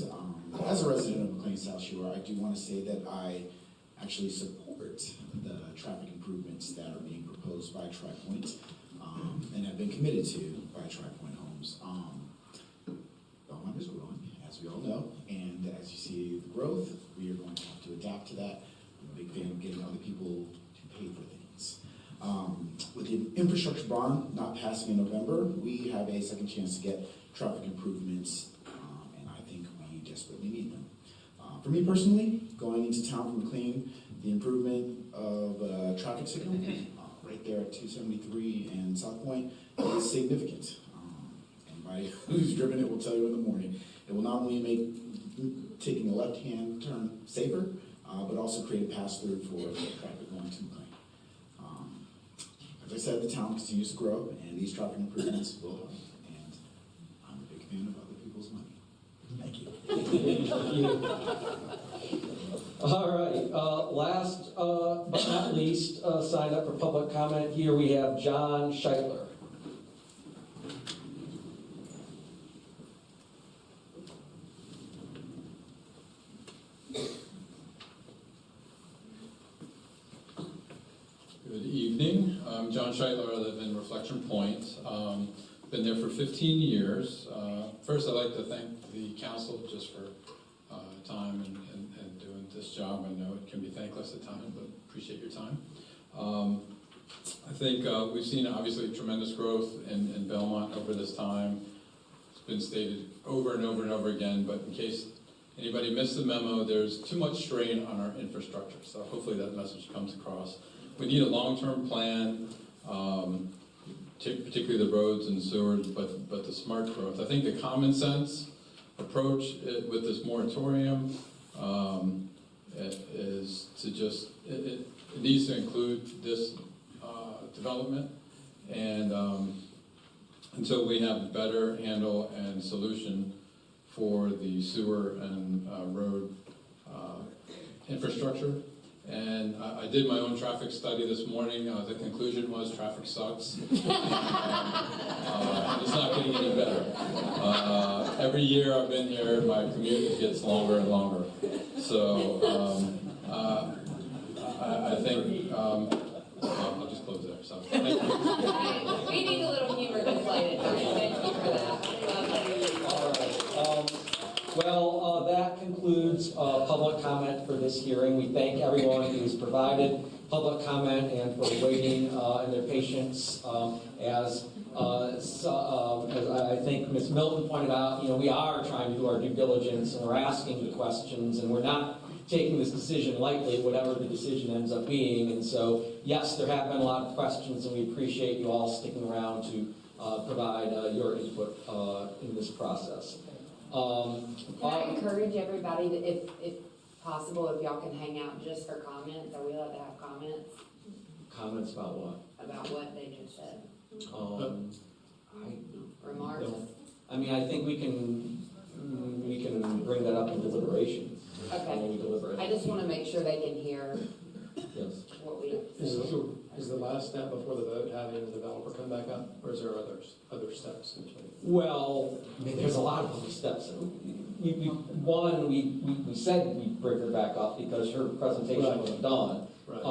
as a resident of McLean South Shore, I do want to say that I actually support the traffic improvements that are being proposed by Tri-Point and have been committed to by Tri-Point Homes. Belmont is growing, as we all know, and as you see the growth, we are going to have to adapt to that. I'm a big fan of getting other people to pay for things. With the infrastructure bond not passing in November, we have a second chance to get traffic improvements, and I think we desperately need them. For me personally, going into town from McLean, the improvement of traffic signal right there at 273 and South Point is significant. Anybody who's driven it will tell you in the morning. It will not only make taking a left-hand turn safer, but also create a pass-through for traffic going to McLean. As I said, the town continues to grow, and these traffic improvements will help. And I'm a big fan of other people's money. Thank you. Thank you. All right, last but not least, signed up for public comment. Here we have John Scheitler. Good evening. I'm John Scheitler. I live in Reflection Point. Been there for 15 years. First, I'd like to thank the council just for time and doing this job. I know it can be thankless at times, but appreciate your time. I think we've seen obviously tremendous growth in Belmont over this time. It's been stated over and over and over again, but in case anybody missed the memo, there's too much strain on our infrastructure. So hopefully that message comes across. We need a long-term plan, particularly the roads and sewers, but the smart growth. I think the common sense approach with this moratorium is to just, it needs to include this development, and until we have a better handle and solution for the sewer and road infrastructure. And I did my own traffic study this morning. The conclusion was traffic sucks. It's not getting any better. Every year I've been here, my commute gets longer and longer. So I think I'll just close there. So thank you. We need a little humor displayed at times. Thank you for that. All right. Well, that concludes public comment for this hearing. We thank everyone who's provided public comment and for waiting and their patience. As I think Ms. Milton pointed out, we are trying to do our due diligence and we're asking the questions and we're not taking this decision lightly, whatever the decision ends up being. And so, yes, there have been a lot of questions and we appreciate you all sticking around to provide your input in this process. Can I encourage everybody to, if possible, if y'all can hang out just for comments? Are we allowed to have comments Comments about what? about what they just said? Remarks? I mean, I think we can bring that up in deliberations. Okay. When we deliberate. I just want to make sure they can hear Yes. what we have to say. Is the last step before the vote having the developer come back up, or is there other steps in between? Well, I mean, there's a lot of other steps. We said we'd bring her back up because her presentation was done. Right.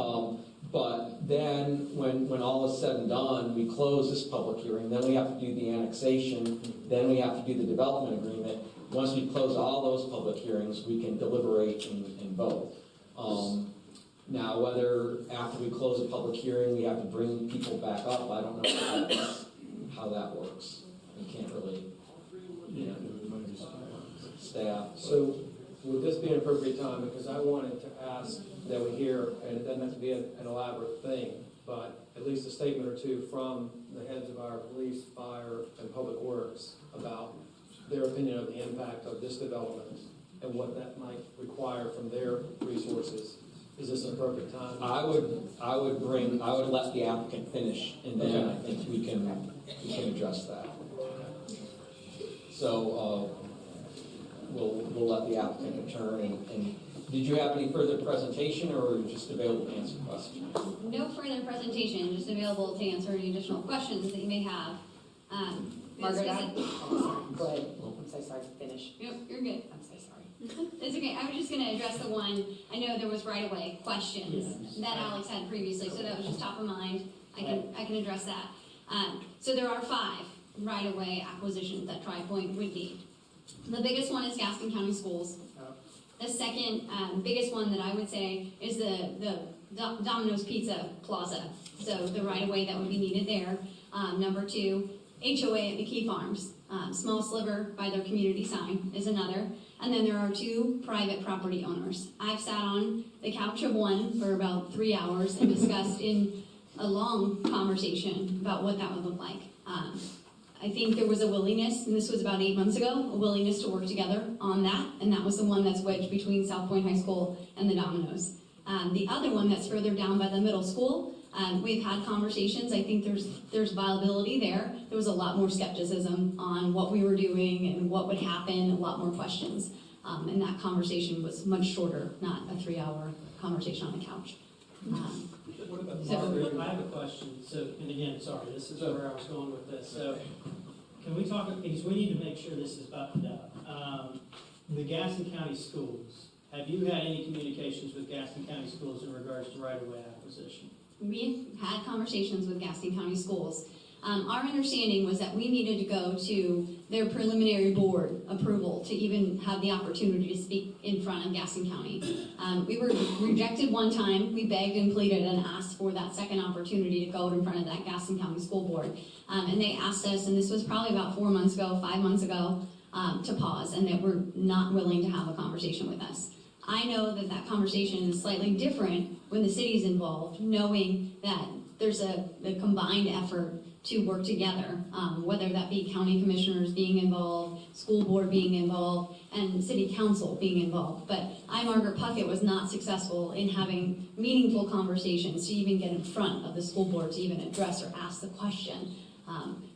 But then when all is said and done, we close this public hearing, then we have to do the annexation, then we have to do the development agreement. Once we close all those public hearings, we can deliberate and vote. Now, whether after we close a public hearing, we have to bring people back up, I don't know how that works. We can't really, staff. So would this be an appropriate time, because I wanted to ask that we hear, and it doesn't have to be an elaborate thing, but at least a statement or two from the heads of our police, fire, and public works about their opinion of the impact of this development and what that might require from their resources. Is this an appropriate time? I would let the applicant finish, and then Okay. I think we can address that. So, we'll let the applicant return, and did you have any further presentation, or were you just available to answer questions? No further presentation, just available to answer any additional questions that you may have. Margaret, go ahead. I'm so sorry to finish. Yep, you're good. I'm so sorry. It's okay. I was just going to address the one. I know there was right-of-way questions that Alex had previously, so that was just top of mind. I can address that. So there are 5 right-of-way acquisitions that Tri-Point would need. The biggest one is Gaston County Schools. The second biggest one that I would say is the Domino's Pizza Plaza. So the right-of-way that would be needed there. Number 2, HOA at McKee Farms. Small sliver by their community sign is another. And then there are 2 private property owners. I've sat on the couch of one for about 3 hours and discussed in a long conversation about what that would look like. I think there was a willingness, and this was about 8 months ago, a willingness to work together on that, and that was the one that's wedged between South Point High School and the Domino's. The other one that's further down by the middle school, we've had conversations. I think there's viability there. There was a lot more skepticism on what we were doing and what would happen, a lot more questions. And that conversation was much shorter, not a 3-hour conversation on the couch. Margaret, I have a question. So, and again, sorry, this is where I was going with this. So, can we talk, because we need to make sure this is buttoned up. The Gaston County Schools, have you had any communications with Gaston County Schools in regards to right-of-way acquisition? We've had conversations with Gaston County Schools. Our understanding was that we needed to go to their preliminary board approval to even have the opportunity to speak in front of Gaston County. We were rejected one time. We begged and pleaded and asked for that second opportunity to go in front of that Gaston County School Board. And they asked us, and this was probably about 4 months ago, 5 months ago, to pause, and that we're not willing to have a conversation with us. I know that that conversation is slightly different when the city's involved, knowing that there's a combined effort to work together, whether that be county commissioners being involved, school board being involved, and city council being involved. But Margaret Puckett was not successful in having meaningful conversations to even get in front of the school board to even address or ask the question.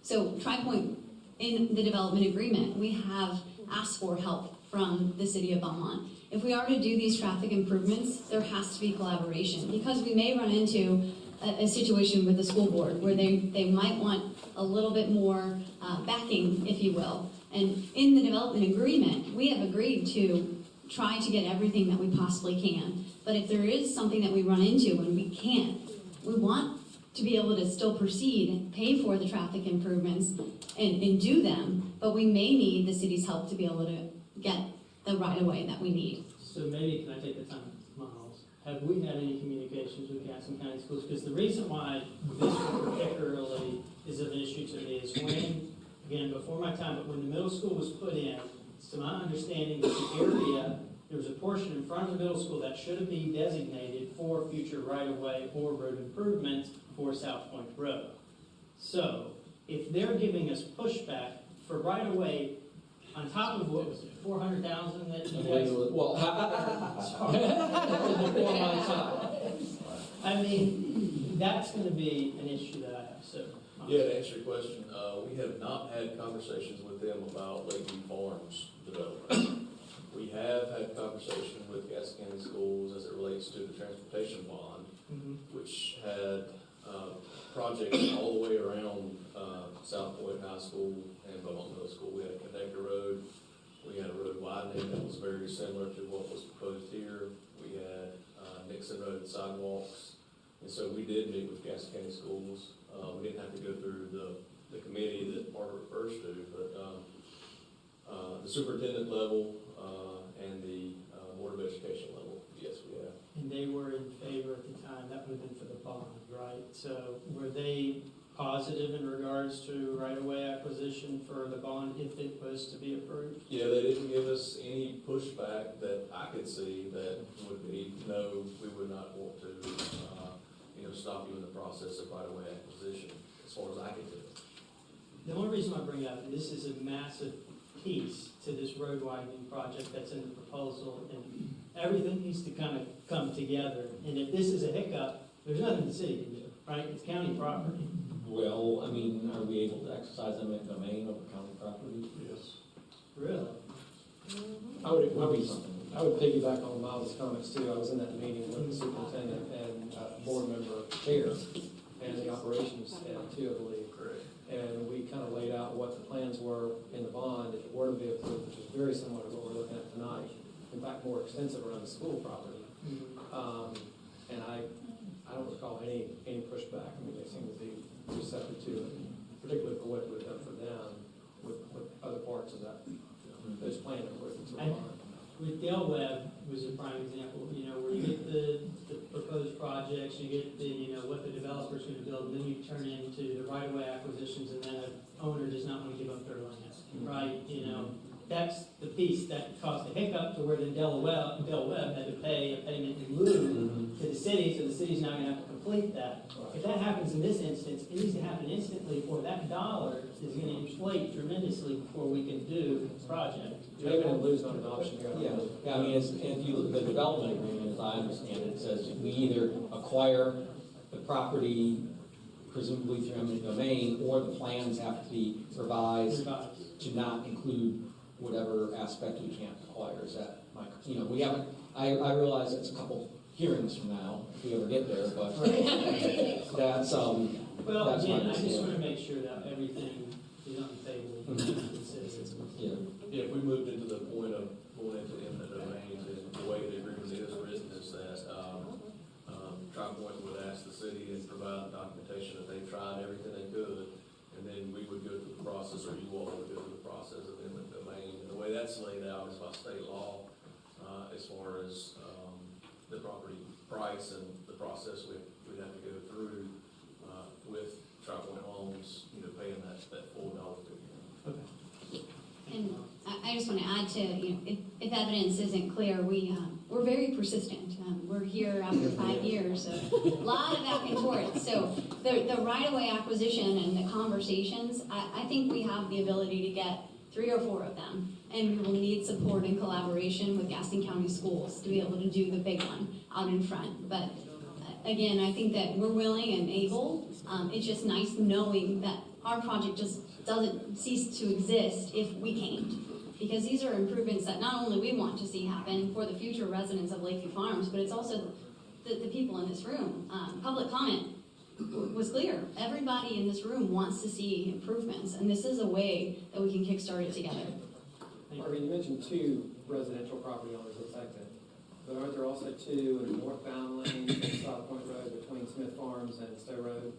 So Tri-Point, in the development agreement, we have asked for help from the city of Belmont. if we are to do these traffic improvements, there has to be collaboration, because we may run into a situation with the school board where they might want a little bit more backing, if you will. And in the development agreement, we have agreed to try to get everything that we possibly can. But if there is something that we run into and we can't, we want to be able to still proceed and pay for the traffic improvements and do them, but we may need the city's help to be able to get the right-of-way that we need. So maybe, can I take the time, Miles? Have we had any communications with Gaston County Schools? Because the reason why this particularly is an issue to me is when, again, before my time, but when the middle school was put in, it's to my understanding that the area, there was a portion in front of the middle school that should have been designated for future right-of-way or road improvement for South Point Road. So, if they're giving us pushback for right-of-way on top of what was it, 400,000 that you guys? Well, before my time. I mean, that's gonna be an issue that I have, so. Yeah, to answer your question, we have not had conversations with them about Lakeview Farms development. We have had conversation with Gaston County Schools as it relates to the transportation bond, which had projects all the way around South Point High School and Beaumont Middle School. We had a connector road. We had a road widening that was very similar to what was proposed here. We had Nixon Road sidewalks. And so we did meet with Gaston County Schools. We didn't have to go through the committee that Margaret refers to, but the superintendent level and the Board of Education level, yes, we have. And they were in favor at the time, that would have been for the bond, right? So were they positive in regards to right-of-way acquisition for the bond if it was to be approved? Yeah, they didn't give us any pushback that I could see that would be, no, we would not want to, stop you in the process of right-of-way acquisition, as far as I can do. The only reason I bring it up, this is a massive piece to this road widening project that's in the proposal, and everything needs to kind of come together. And if this is a hiccup, there's nothing the city can do, right? It's county property. Well, I mean, are we able to exercise eminent domain over county property? Yes. Really? I would piggyback on Miles' comments too. I was in that meeting with the superintendent and board member chair and the operations head too, I believe. Correct. And we kind of laid out what the plans were in the bond if it were to be approved, which is very similar to what we're looking at tonight. In fact, more extensive around the school property. And I don't recall any pushback. I mean, they seem to be receptive to it, particularly for what it would have done for them with other parts of that, those planned improvements. With Del Webb was a prime example, where you get the proposed projects, you get what the developer's gonna build, and then you turn into the right-of-way acquisitions, and then an owner does not want to give up their land, right? That's the piece that caused a hiccup to where then Del Webb had to pay a payment in lieu to the city, so the city's now gonna have to complete that. If that happens in this instance, it needs to happen instantly, or that dollar is gonna inflate tremendously before we can do the project. Maybe we'll lose on adoption here. Yeah, I mean, the development agreement, as I understand it, says we either acquire the property presumably through eminent domain, or the plans have to be revised to not include whatever aspect we can't acquire. Is that we haven't, I realize it's a couple hearings from now, if we ever get there, but that's, Well, that's again, my I just understanding. want to make sure that everything is on the table for the citizens. Yeah, if we moved into the point of going into eminent domain, and the way the agreement is written is that, Tri-Point would ask the city and provide documentation that they tried everything they could, and then we would go through the process, or you all would go through the process of eminent domain. And the way that's laid out is by state law, as far as, the property price and the process we'd have to go through, with Tri-Point Homes, paying that full dollar figure. And I just want to add to, if evidence isn't clear, we're very persistent. We're here after 5 years, so a lot of back and forth. So the right-of-way acquisition and the conversations, I think we have the ability to get 3 or 4 of them. And we will need support and collaboration with Gaston County Schools to be able to do the big one out in front. But again, I think that we're willing and able. It's just nice knowing that our project just doesn't cease to exist if we can't. because these are improvements that not only we want to see happen for the future residents of Lakeview Farms, but it's also the people in this room. Public comment was clear. Everybody in this room wants to see improvements, and this is a way that we can kickstart it together. Marvin, you mentioned 2 residential property owners affected, but aren't there also 2 in a northbound lane on South Point Road between Smith Farms and Stowe Road?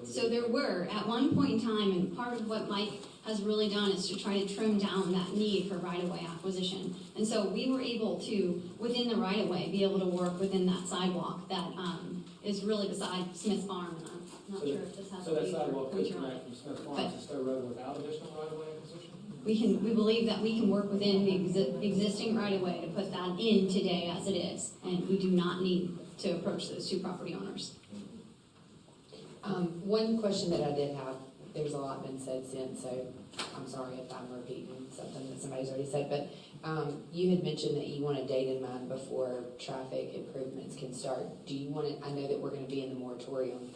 So there were, at one point in time, and part of what Mike has really done is to try to trim down that need for right-of-way acquisition. And so we were able to, within the right-of-way, be able to work within that sidewalk that is really beside Smith Farm, and I'm not sure if this has So a that sidewalk could pointer on connect it. from Smith Farms to Stowe Road without additional right-of-way acquisition? We believe that we can work within the existing right-of-way to put that in today as it is, and we do not need to approach those 2 property owners. One question that I did have, there's a lot been said since, so I'm sorry if I'm repeating something that somebody's already said, but you had mentioned that you want a date in mind before traffic improvements can start. Do you want it, I know that we're gonna be in the moratorium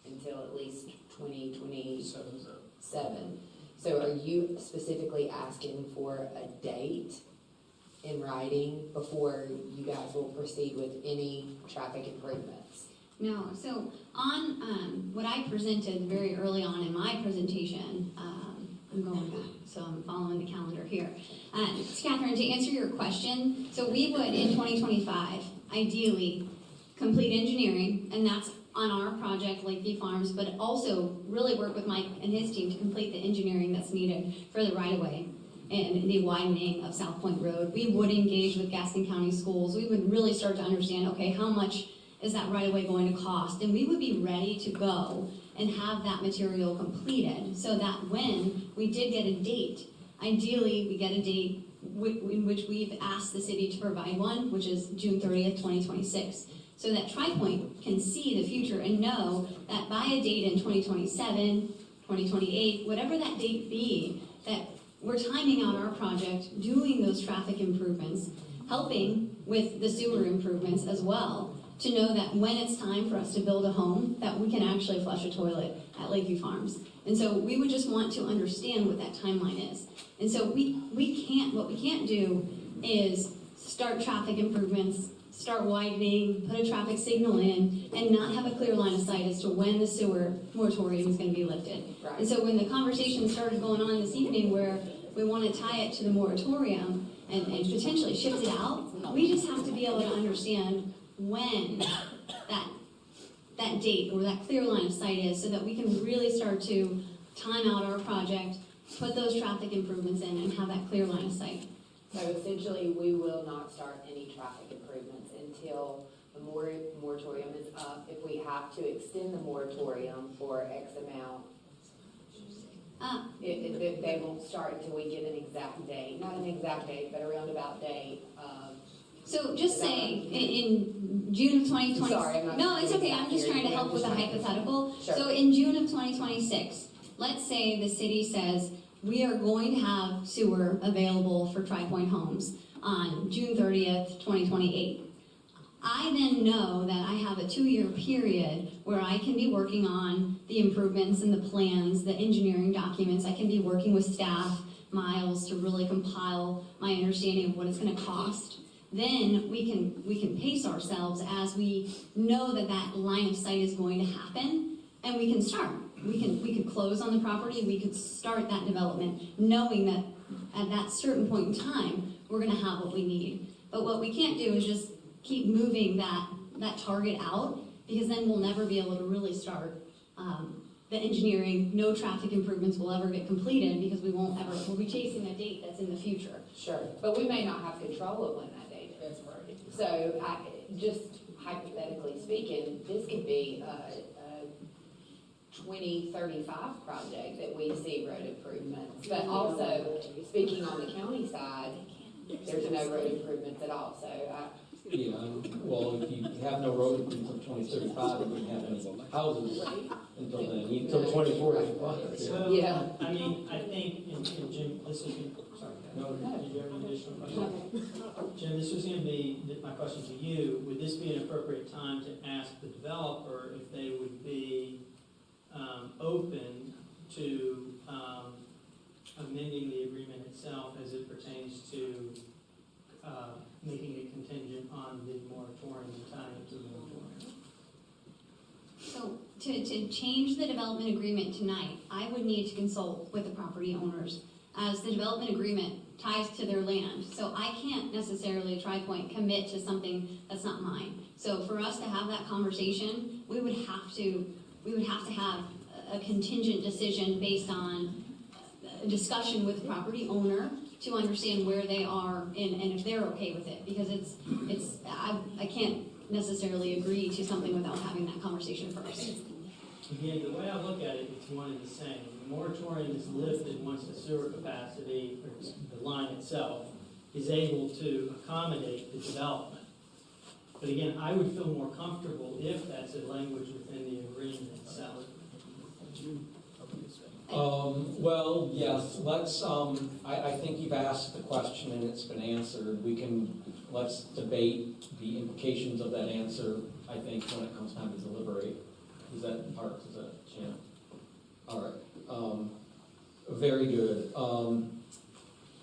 until at least 2027. So are you specifically asking for a date in writing before you guys will proceed with any traffic improvements? No, so on what I presented very early on in my presentation, I'm going back, so I'm following the calendar here. Catherine, to answer your question, so we would in 2025 ideally complete engineering, and that's on our project, Lakeview Farms, but also really work with Mike and his team to complete the engineering that's needed for the right-of-way and the widening of South Point Road. We would engage with Gaston County Schools. We would really start to understand, okay, how much is that right-of-way going to cost? And we would be ready to go and have that material completed so that when we did get a date, ideally we get a date in which we've asked the city to provide one, which is June 30th, 2026. So that TriPoint can see the future and know that by a date in 2027, 2028, whatever that date be, that we're timing out our project, doing those traffic improvements, helping with the sewer improvements as well, to know that when it's time for us to build a home, that we can actually flush a toilet at Lakeview Farms. And so we would just want to understand what that timeline is. And so what we can't do is start traffic improvements, start widening, put a traffic signal in, and not have a clear line of sight as to when the sewer moratorium is going to be lifted. Right. And so when the conversation started going on this evening where we want to tie it to the moratorium and potentially shift it out, we just have to be able to understand when that date or that clear line of sight is so that we can really start to time out our project, put those traffic improvements in, and have that clear line of sight. So essentially, we will not start any traffic improvements until the moratorium is up. If we have to extend the moratorium for X amount, they won't start until we get an exact date. Not an exact date, but a roundabout date. So just say in June of 2020. Sorry, I'm not. No, it's okay. I'm just trying to help with a hypothetical. Sure. So in June of 2026, let's say the city says we are going to have sewer available for TriPoint homes on June 30th, 2028. I then know that I have a 2-year period where I can be working on the improvements and the plans, the engineering documents. I can be working with staff, Miles, to really compile my understanding of what it's going to cost. Then we can pace ourselves as we know that that line of sight is going to happen, and we can start. We could close on the property. We could start that development, knowing that at that certain point in time we're going to have what we need. But what we can't do is just keep moving that target out, because then we'll never be able to really start the engineering. No traffic improvements will ever get completed because we'll be chasing a date that's in the future. Sure, but we may not have control of when that date is. That's right. So just hypothetically speaking, this could be a 2035 project that we see road improvements. But also, speaking on the county side, there's no road improvements at all. So Yeah, well, if you have no road until 2035, you wouldn't have any houses until then, until 2045. So, Yeah. I mean, I think, and Jim, this is, sorry, no, did you have any additional questions? Jim, this was gonna be my question to you. Would this be an appropriate time to ask the developer if they would be open to amending the agreement itself as it pertains to making it contingent on the moratorium and tying it to the moratorium. So to change the development agreement tonight, I would need to consult with the property owners as the development agreement ties to their land. So I can't necessarily, TriPoint, commit to something that's not mine. So for us to have that conversation, we would have to have a contingent decision based on a discussion with the property owner to understand where they are and if they're okay with it. Because I can't necessarily agree to something without having that conversation first. Again, the way I look at it, it's one and the same. The moratorium is lifted once the sewer capacity, or the line itself, is able to accommodate the development. But again, I would feel more comfortable if that's a language within the agreement itself. Well, yes, let's, I think you've asked the question and it's been answered. Let's debate the implications of that answer, I think, when it comes time to deliberate. Is that, yeah? All right. Very good.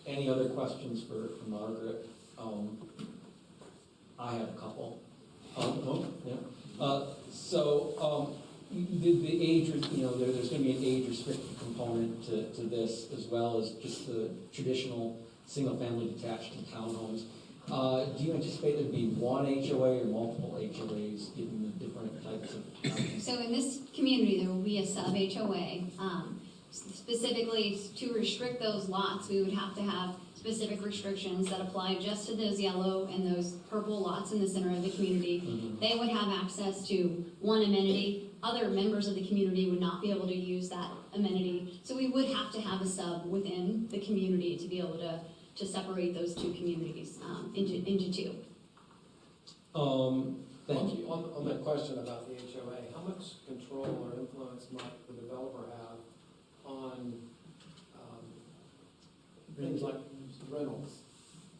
Any other questions for Margaret? I have a couple. The age, there's going to be an age-restricted component to this, as well as just the traditional single-family detached and townhomes. Do you anticipate there'd be one HOA or multiple HOAs, given the different types of housing? So in this community, there will be a sub-HOA. Specifically, to restrict those lots, we would have to have specific restrictions that apply just to those yellow and those purple lots in the center of the community. Mm-hmm. They would have access to one amenity. Other members of the community would not be able to use that amenity. So we would have to have a sub within the community to be able to separate those two communities into two. Thank you. On that question about the HOA, how much control or influence might the developer have on things like rentals?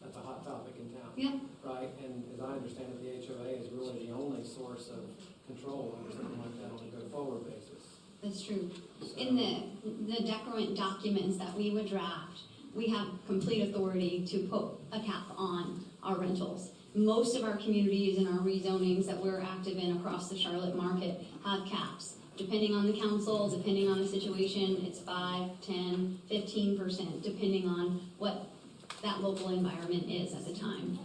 That's a hot topic in town. Yep. Right, and as I understand it, the HOA is really the only source of control over something like that on a go-forward basis. That's true. So- In the declarant documents that we would draft, we have complete authority to put a cap on our rentals. Most of our communities and our rezonings that we're active in across the Charlotte market have caps. Depending on the council, depending on the situation, it's 5, 10, 15%, depending on what that local environment is at the time.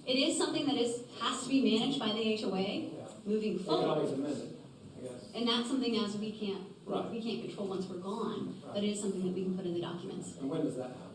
It is something that has to be managed by the HOA moving You can forward. always amend it, I guess. And that's something as we can't Right. control once we're gone, Right. but it is something that we can put in the documents. And when does that happen?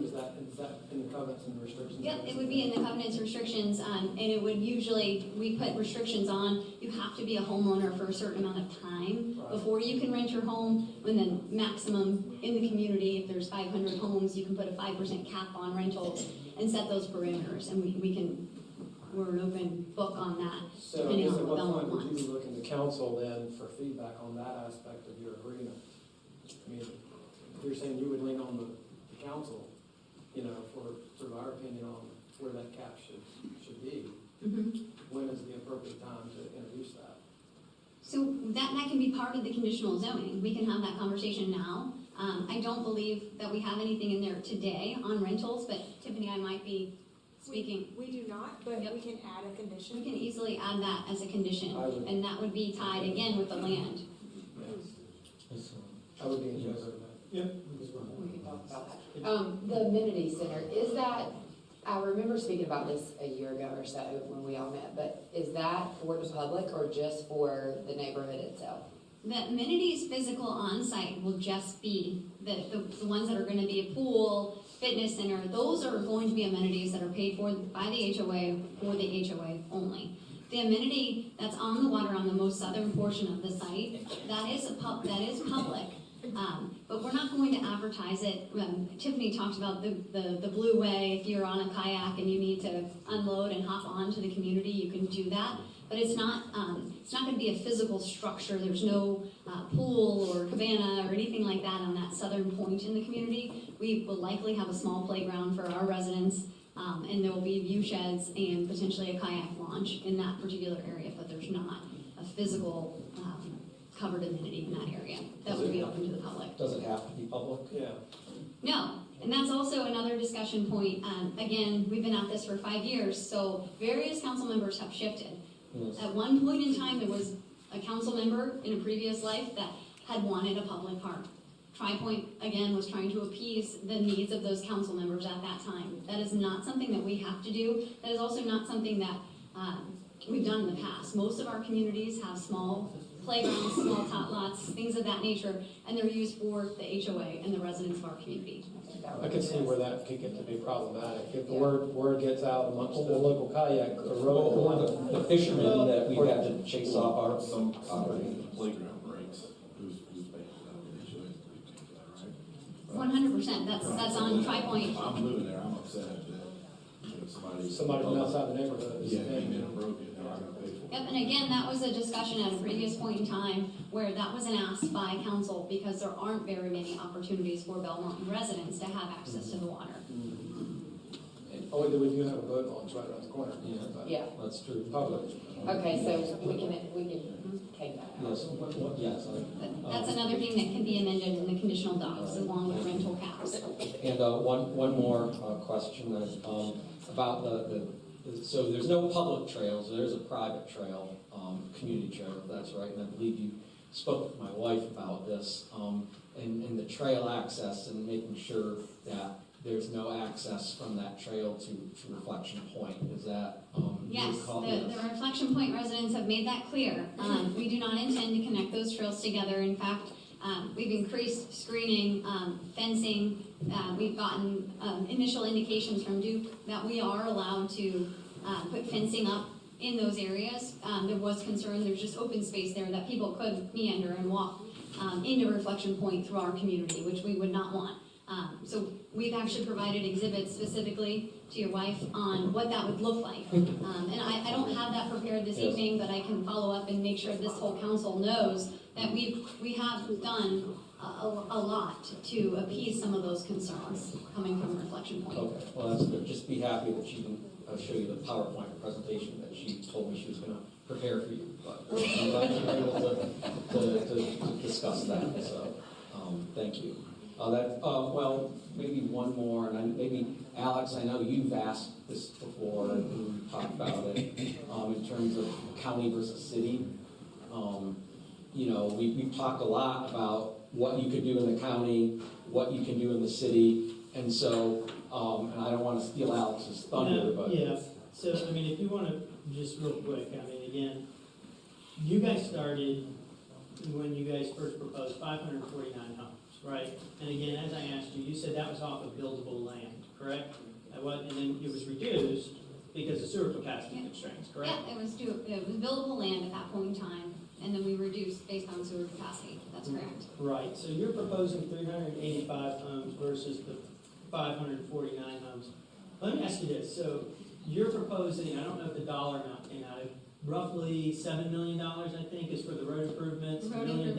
Is that in the covenants and restrictions? Yep, it would be in the covenants restrictions, and it would usually, we put restrictions on, you have to be a homeowner for a certain amount of time Right. before you can rent your home, and then maximum in the community, if there's 500 homes, you can put a 5% cap on rentals and set those parameters, and we're an open book on that, So I depending guess on at what what Belmont point would wants. you be looking to council then for feedback on that aspect of your agreement? I mean, if you're saying you would lean on the council, for sort of our opinion on where that cap should be, Mhm. when is the appropriate time to introduce that? So that can be part of the conditional zoning. We can have that conversation now. I don't believe that we have anything in there today on rentals, but Tiffany, I might be speaking. We do not, but we can add a condition. We can easily add that as a condition, I would- and that would be tied again with the land. I would be in favor of that. Yep. The amenity center, is that, I remember speaking about this a year ago or so when we all met, but is that for the public or just for the neighborhood itself? The amenities physical on-site will just be the ones that are gonna be a pool, fitness center. Those are going to be amenities that are paid for by the HOA for the HOA only. The amenity that's on the water on the most southern portion of the site, that is public. But we're not going to advertise it. Tiffany talked about the Blue Way. If you're on a kayak and you need to unload and hop onto the community, you can do that. But it's not going to be a physical structure. There's no pool or cabana or anything like that on that southern point in the community. We will likely have a small playground for our residents, and there will be view sheds and potentially a kayak launch in that particular area. But there's not a physical covered amenity in that area that would be open to the public. Does it have to be public? Yeah. No, and that's also another discussion point. Again, we've been at this for 5 years, so various council members have shifted. Yes. At one point in time, there was a council member in a previous life that had wanted a public park. TriPoint, again, was trying to appease the needs of those council members at that time. That is not something that we have to do. That is also not something that we've done in the past. Most of our communities have small playgrounds, small tot lots, things of that nature, and they're used for the HOA and the residents of our community. I can see where that could get to be problematic, if the word gets out amongst the local kayak or Or road. the fishermen that we have to chase off our Some playground breaks, who's paying for that? The HOA is paying for that, right? 100%, that's on TriPoint. I'm living there, I'm upset that, Somebody from outside the neighborhood is Yeah, paying. came in and broke it, now I gotta pay for it. Yep, and again, that was a discussion at a previous point in time where that was an ask by council because there aren't very many opportunities for Belmont residents to have access to the water. Oh, we do have a boat launch right around the corner. Yeah. That's true. Public. Okay, so we can take that out. Yes, yes. That's another thing that can be amended in the conditional docs along with rental caps. And one more question about so there's no public trails, there's a private trail, community trail, if that's right, and I believe you spoke with my wife about this, and the trail access and making sure that there's no access from that trail to Reflection Point. Is that Yes, your call? the Reflection Point residents have made that clear. We do not intend to connect those trails together. In fact, we've increased screening, fencing. We've gotten initial indications from Duke that we are allowed to put fencing up in those areas. There was concern, there's just open space there that people could meander and walk into Reflection Point through our community, which we would not want. So we've actually provided exhibits specifically to your wife on what that would look like. And I don't have that prepared this evening, but I can follow up and make sure this whole council knows that we have done a lot to appease some of those concerns coming from Reflection Point. Okay, well, that's good. Just be happy that she can show you the PowerPoint presentation that she told me she was going to prepare for you. But I'm glad you were able to discuss that, so thank you. Well, maybe one more, and maybe Alex, I know you've asked this before, and we've talked about it, in terms of county versus city. We've talked a lot about what you could do in the county, what you can do in the city, and so, and I don't want to steal Alex's thunder, but. Yeah, so, I mean, if you want to, just real quick, I mean, again, you guys started, when you guys first proposed 549 homes, right? And again, as I asked you, you said that was off of buildable land, correct? And then it was reduced because of sewer capacity constraints, correct? Yeah, it was buildable land at that point in time, and then we reduced based on sewer capacity. That's correct. Right, so you're proposing 385 homes versus the 549 homes. Let me ask you this, so you're proposing, I don't know if the dollar amount came out, roughly $7 million, I think, is for the road improvements, $1 million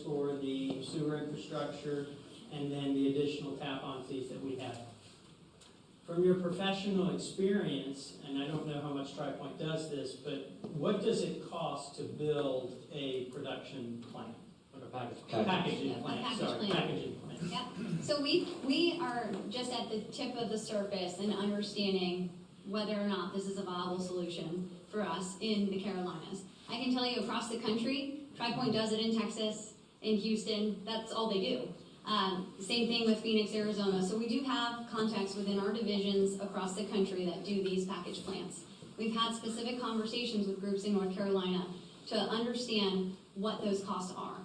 for the sewer infrastructure, and then the additional tap-on fees that we have. From your professional experience, and I don't know how much TriPoint does this, but what does it cost to build a production plant? Packaging plant, sorry, packaging plant. Yeah, so we are just at the tip of the surface in understanding whether or not this is a viable solution for us in the Carolinas. I can tell you across the country, TriPoint does it in Texas, in Houston, that's all they do. Same thing with Phoenix, Arizona. So we do have contacts within our divisions across the country that do these package plants. We've had specific conversations with groups in North Carolina to understand what those costs are.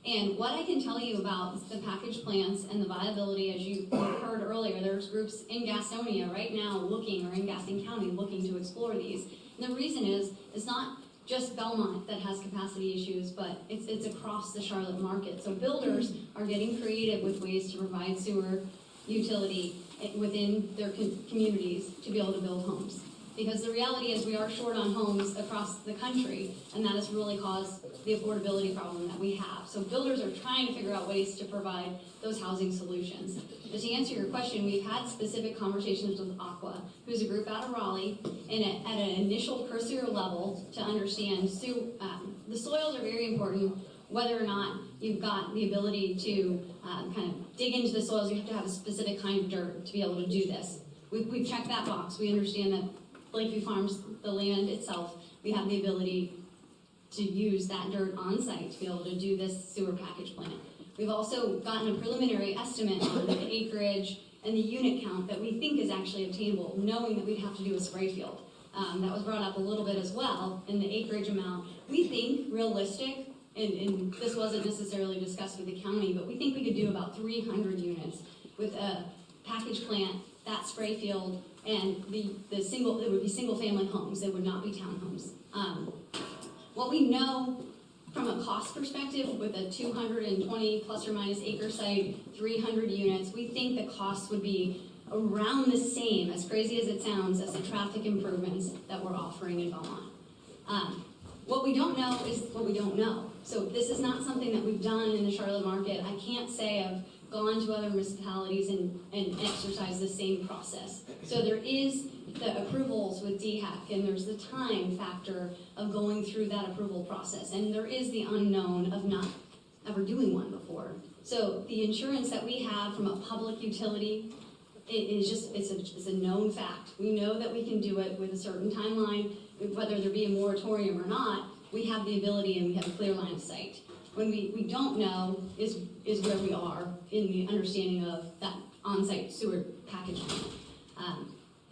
And what I can tell you about the package plants and the viability, as you heard earlier, there's groups in Gastonia right now looking, or in Gaston County looking to explore these. And the reason is, it's not just Belmont that has capacity issues, but it's across the Charlotte market. So builders are getting creative with ways to provide sewer utility within their communities to be able to build homes. Because the reality is we are short on homes across the country, and that has really caused the affordability problem that we have. So builders are trying to figure out ways to provide those housing solutions. But to answer your question, we've had specific conversations with Aqua, who's a group out of Raleigh, and at an initial cursory level to understand the soils are very important. whether or not you've got the ability to kind of dig into the soils, you have to have a specific kind of dirt to be able to do this. We've checked that box. We understand that Lakeview Farms, the land itself, we have the ability to use that dirt on site to be able to do this sewer package plant. We've also gotten a preliminary estimate on the acreage and the unit count that we think is actually obtainable, knowing that we'd have to do a spray field. That was brought up a little bit as well, in the acreage amount. We think realistic, and this wasn't necessarily discussed with the county, but we think we could do about 300 units with a package plant, that spray field, and the single, it would be single family homes, they would not be townhomes. What we know from a cost perspective with a 220 plus or minus acre site, 300 units, we think the cost would be around the same, as crazy as it sounds, as the traffic improvements that we're offering in Belmont. What we don't know is what we don't know. So this is not something that we've done in the Charlotte market. I can't say I've gone to other municipalities and exercised the same process. So there is the approvals with DHEC, and there's the time factor of going through that approval process, and there is the unknown of not ever doing one before. So the insurance that we have from a public utility, it's a known fact. We know that we can do it with a certain timeline, whether there be a moratorium or not. We have the ability and we have a clear line of sight. When we don't know is where we are in the understanding of that on-site sewer package plant.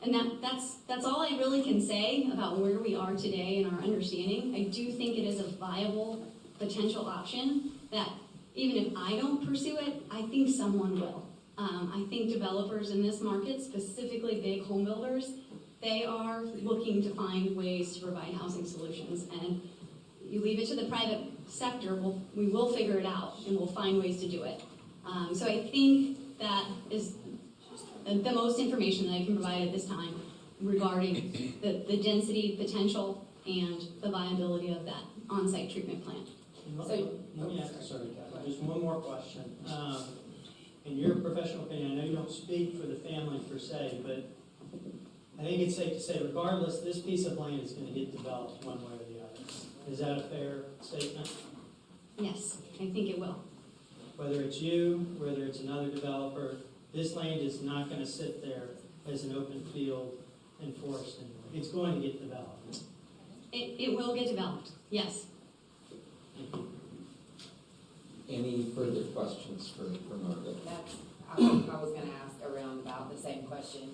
And that's all I really can say about where we are today in our understanding. I do think it is a viable potential option that even if I don't pursue it, I think someone will. I think developers in this market, specifically big home builders, they are looking to find ways to provide housing solutions. And you leave it to the private sector, we will figure it out and we'll find ways to do it. So I think that is the most information that I can provide at this time regarding the density potential and the viability of that on-site treatment plant. Let me ask, sorry, Kathy, just one more question. In your professional opinion, I know you don't speak for the family per se, but I think it's safe to say regardless, this piece of land is going to get developed one way or the other. Is that a fair statement? Yes, I think it will. Whether it's you, whether it's another developer, this land is not going to sit there as an open field and forest anymore. It's going to get developed. It will get developed, yes. Any further questions for Margaret? I was gonna ask around about the same question.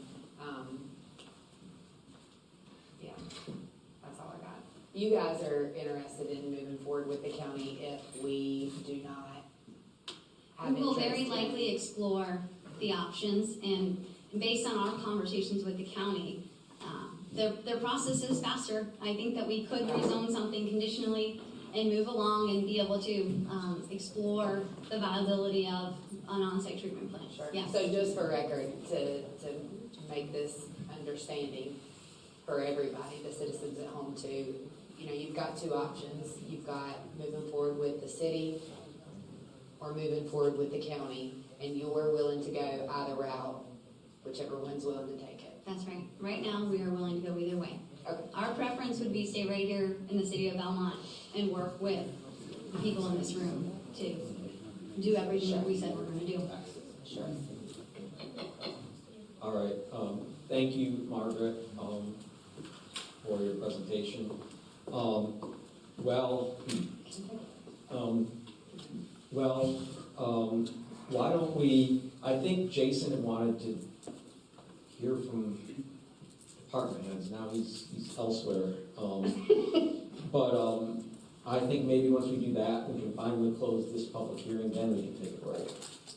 Yeah, that's all I got. You guys are interested in moving forward with the county if we do not have We will interest very in- likely explore the options, and based on our conversations with the county, their process is faster. I think that we could rezone something conditionally and move along and be able to explore the viability of an on-site treatment plant. Sure. Yes. So just for record, to make this understanding for everybody, the citizens at home too, you know, you've got two options. You've got moving forward with the city or moving forward with the county, and you're willing to go either route, whichever one's willing to take it. That's right. Right now, we are willing to go either way. Okay. Our preference would be stay right here in the city of Belmont and work with the people in this room to do everything that we said we're gonna do. Sure. All right, thank you, Margaret, for your presentation. Why don't we, I think Jason had wanted to hear from department heads, now he's elsewhere. But I think maybe once we do that, we can finally close this public hearing, then we can take a break.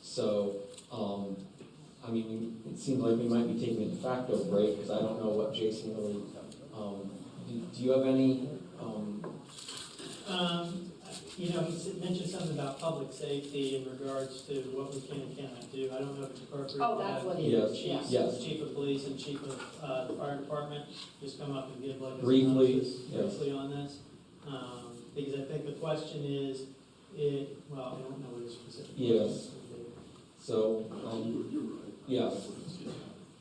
So, I mean, it seems like we might be taking a de facto break, because I don't know what Jason really, do you have any? You know, he mentioned something about public safety in regards to what we can and cannot do. I don't know if it's appropriate. Oh, that's what he Yes, is. Chief, yes. Chief of Police and Chief of the Fire Department just come up and give like a Briefly, synopsis yes. briefly on this. Because I think the question is, well, I don't know what the specific. Yes. So, yes.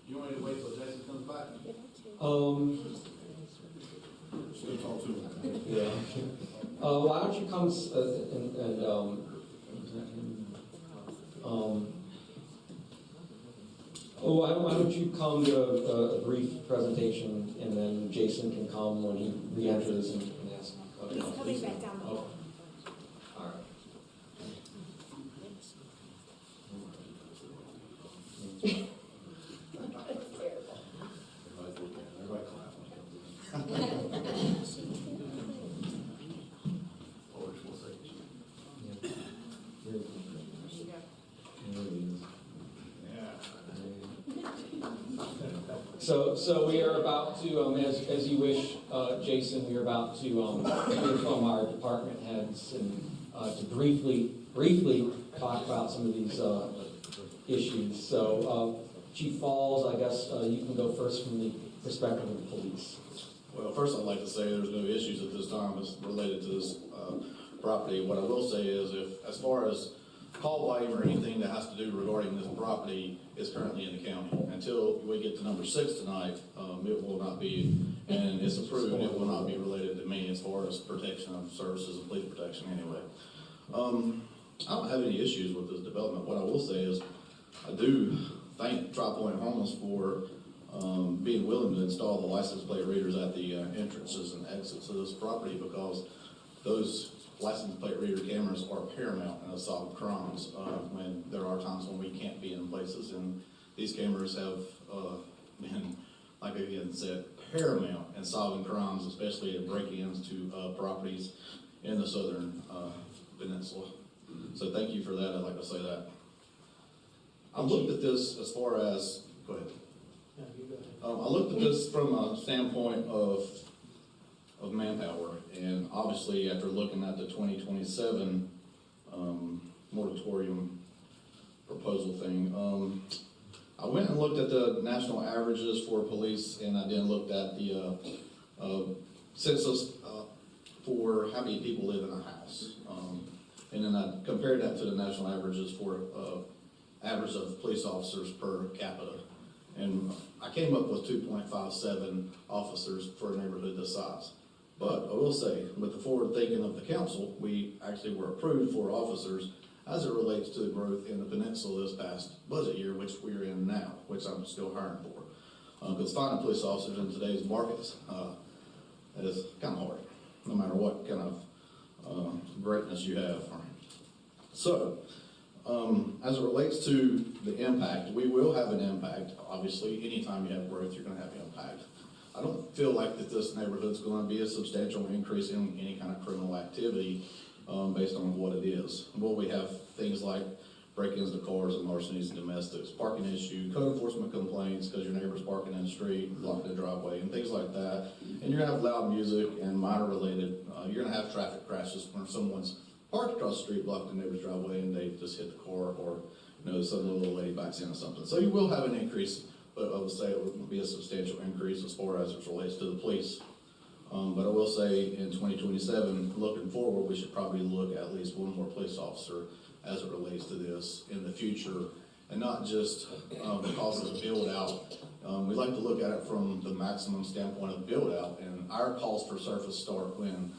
You want me to wait till Jason comes back? Still talk to them. Yeah. Why don't you come why don't you come to a brief presentation, and then Jason can come when he re-enters and ask. He's coming back down the hall. All right. That's terrible. Everybody clap. So we are about to, as you wish, Jason, we are about to hear from our department heads and to briefly talk about some of these issues. So Chief Falls, I guess you can go first from the perspective of the police. Well, first I'd like to say there's no issues at this time as related to this property. What I will say is if, as far as call volume or anything that has to do regarding this property is currently in the county. Until we get to number 6 tonight, it will not be, and it's approved, it will not be related to me as far as protection of services and police protection anyway. I don't have any issues with this development. What I will say is I do thank Tri-Point Homeless for being willing to install the license plate readers at the entrances and exits of this property, because those license plate reader cameras are paramount in solving crimes when there are times when we can't be in places, and these cameras have been, like again said, paramount in solving crimes, especially in break-ins to properties in the southern peninsula. So thank you for that. I'd like to say that. I looked at this as far as, go ahead. No, you go ahead. I looked at this from a standpoint of manpower, and obviously after looking at the 2027 moratorium proposal thing, I went and looked at the national averages for police, and I then looked at the census for how many people live in a house, and then I compared that to the national averages for average of police officers per capita. And I came up with 2.57 officers for a neighborhood this size. But I will say, with the forward thinking of the council, we actually were approved for officers as it relates to the growth in the peninsula this past budget year, which we're in now, which I'm still hiring for. Because finding police officers in today's markets, that is kind of hard, no matter what kind of greatness you have. So, as it relates to the impact, we will have an impact. Obviously, anytime you have growth, you're going to have impact. I don't feel like that this neighborhood's going to be a substantial increase in any kind of criminal activity based on what it is. Well, we have things like break-ins to cars and larcenies and domestics, parking issue, code enforcement complaints because your neighbor's parking in the street, blocking the driveway, and things like that. And you're going to have loud music and minor-related. You're going to have traffic crashes when someone's parked across the street, blocked the neighbor's driveway, and they just hit the car, or some little lady backs in or something. So you will have an increase, but I would say it would be a substantial increase as far as it relates to the police. But I will say in 2027, looking forward, we should probably look at least one more police officer as it relates to this in the future, and not just because of the build out. We like to look at it from the maximum standpoint of build out, and our calls for surface start when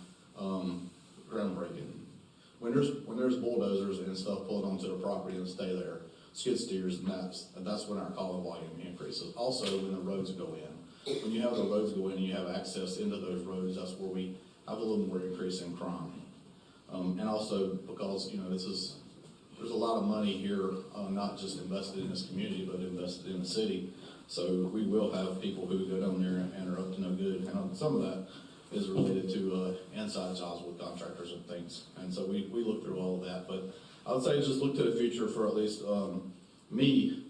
groundbreaking. When there's bulldozers and stuff pulled onto the property and stay there, skid steers, and that's when our call volume increases. Also, when the roads go in. When you have the roads go in and you have access into those roads, that's where we have a little more increase in crime. And also because, there's a lot of money here, not just invested in this community, but invested in the city. So we will have people who go down there and are up to no good. And some of that is related to inside jobs with contractors and things. And so we look through all of that. But I would say just look to the future for at least me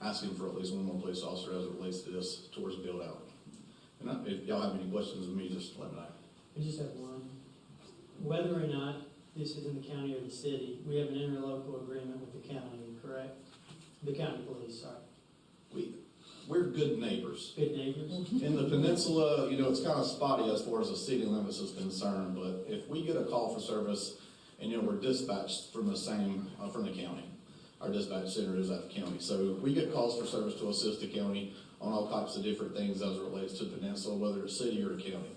asking for at least one more police officer as it relates to this towards build out. And if y'all have any questions of me, just let me know. I just have one. Whether or not this is in the county or the city, we have an interlocal agreement with the county, correct? The county police, sorry. We're good neighbors. Good neighbors? In the peninsula, it's kind of spotty as far as the city limits is concerned, but if we get a call for service and, we're dispatched from from the county. Our dispatch center is at the county. So we get calls for service to assist the county. on all types of different things as it relates to Peninsula, whether it's city or county.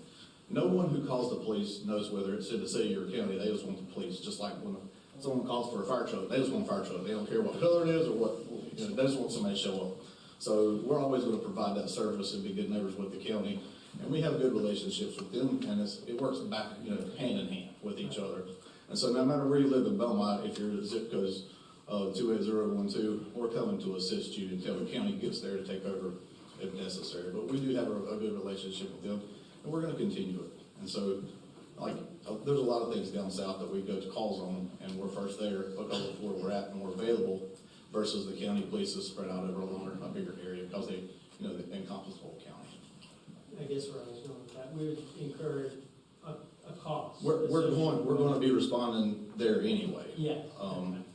No one who calls the police knows whether it's in the city or county, they just want the police, just like when someone calls for a fire truck, they just want a fire truck, they don't care what color it is or what, they just want somebody to show up. So we're always gonna provide that service and be good neighbors with the county, and we have good relationships with them, and it works back, hand in hand with each other. And so no matter where you live in Belmont, if your zip code's 28012, we're coming to assist you until the county gets there to take over if necessary. But we do have a good relationship with them, and we're gonna continue it. And so, there's a lot of things down south that we go to calls on, and we're first there because of where we're at and we're available, versus the county police is spread out over a bigger area because they encompass the whole county. I guess where I was going with that, we would incur a cost. We're going to be responding there anyway. Yeah.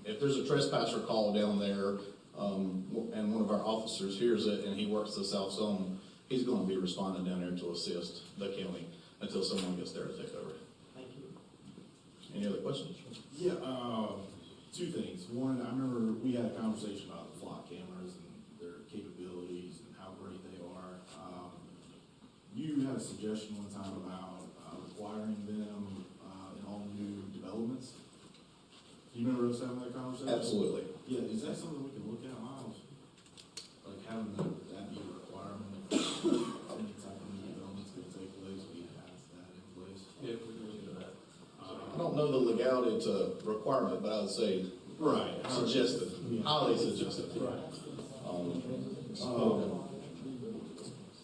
If there's a trespasser call down there, and one of our officers hears it and he works the south zone, he's going to be responding down there to assist the county until someone gets there to take over. Thank you. Any other questions? Yeah. Two things. One, I remember we had a conversation about the flock cameras and their capabilities and how great they are. You had a suggestion one time about requiring them in all new developments. Do you remember us having that conversation? Absolutely. Yeah, is that something we can look at, Miles? Like having that be a requirement of any type of new development's going to take place, we have that in place? Yeah, we can look into that. I don't know the legality to requirement, but I would say suggested, highly suggested. Right.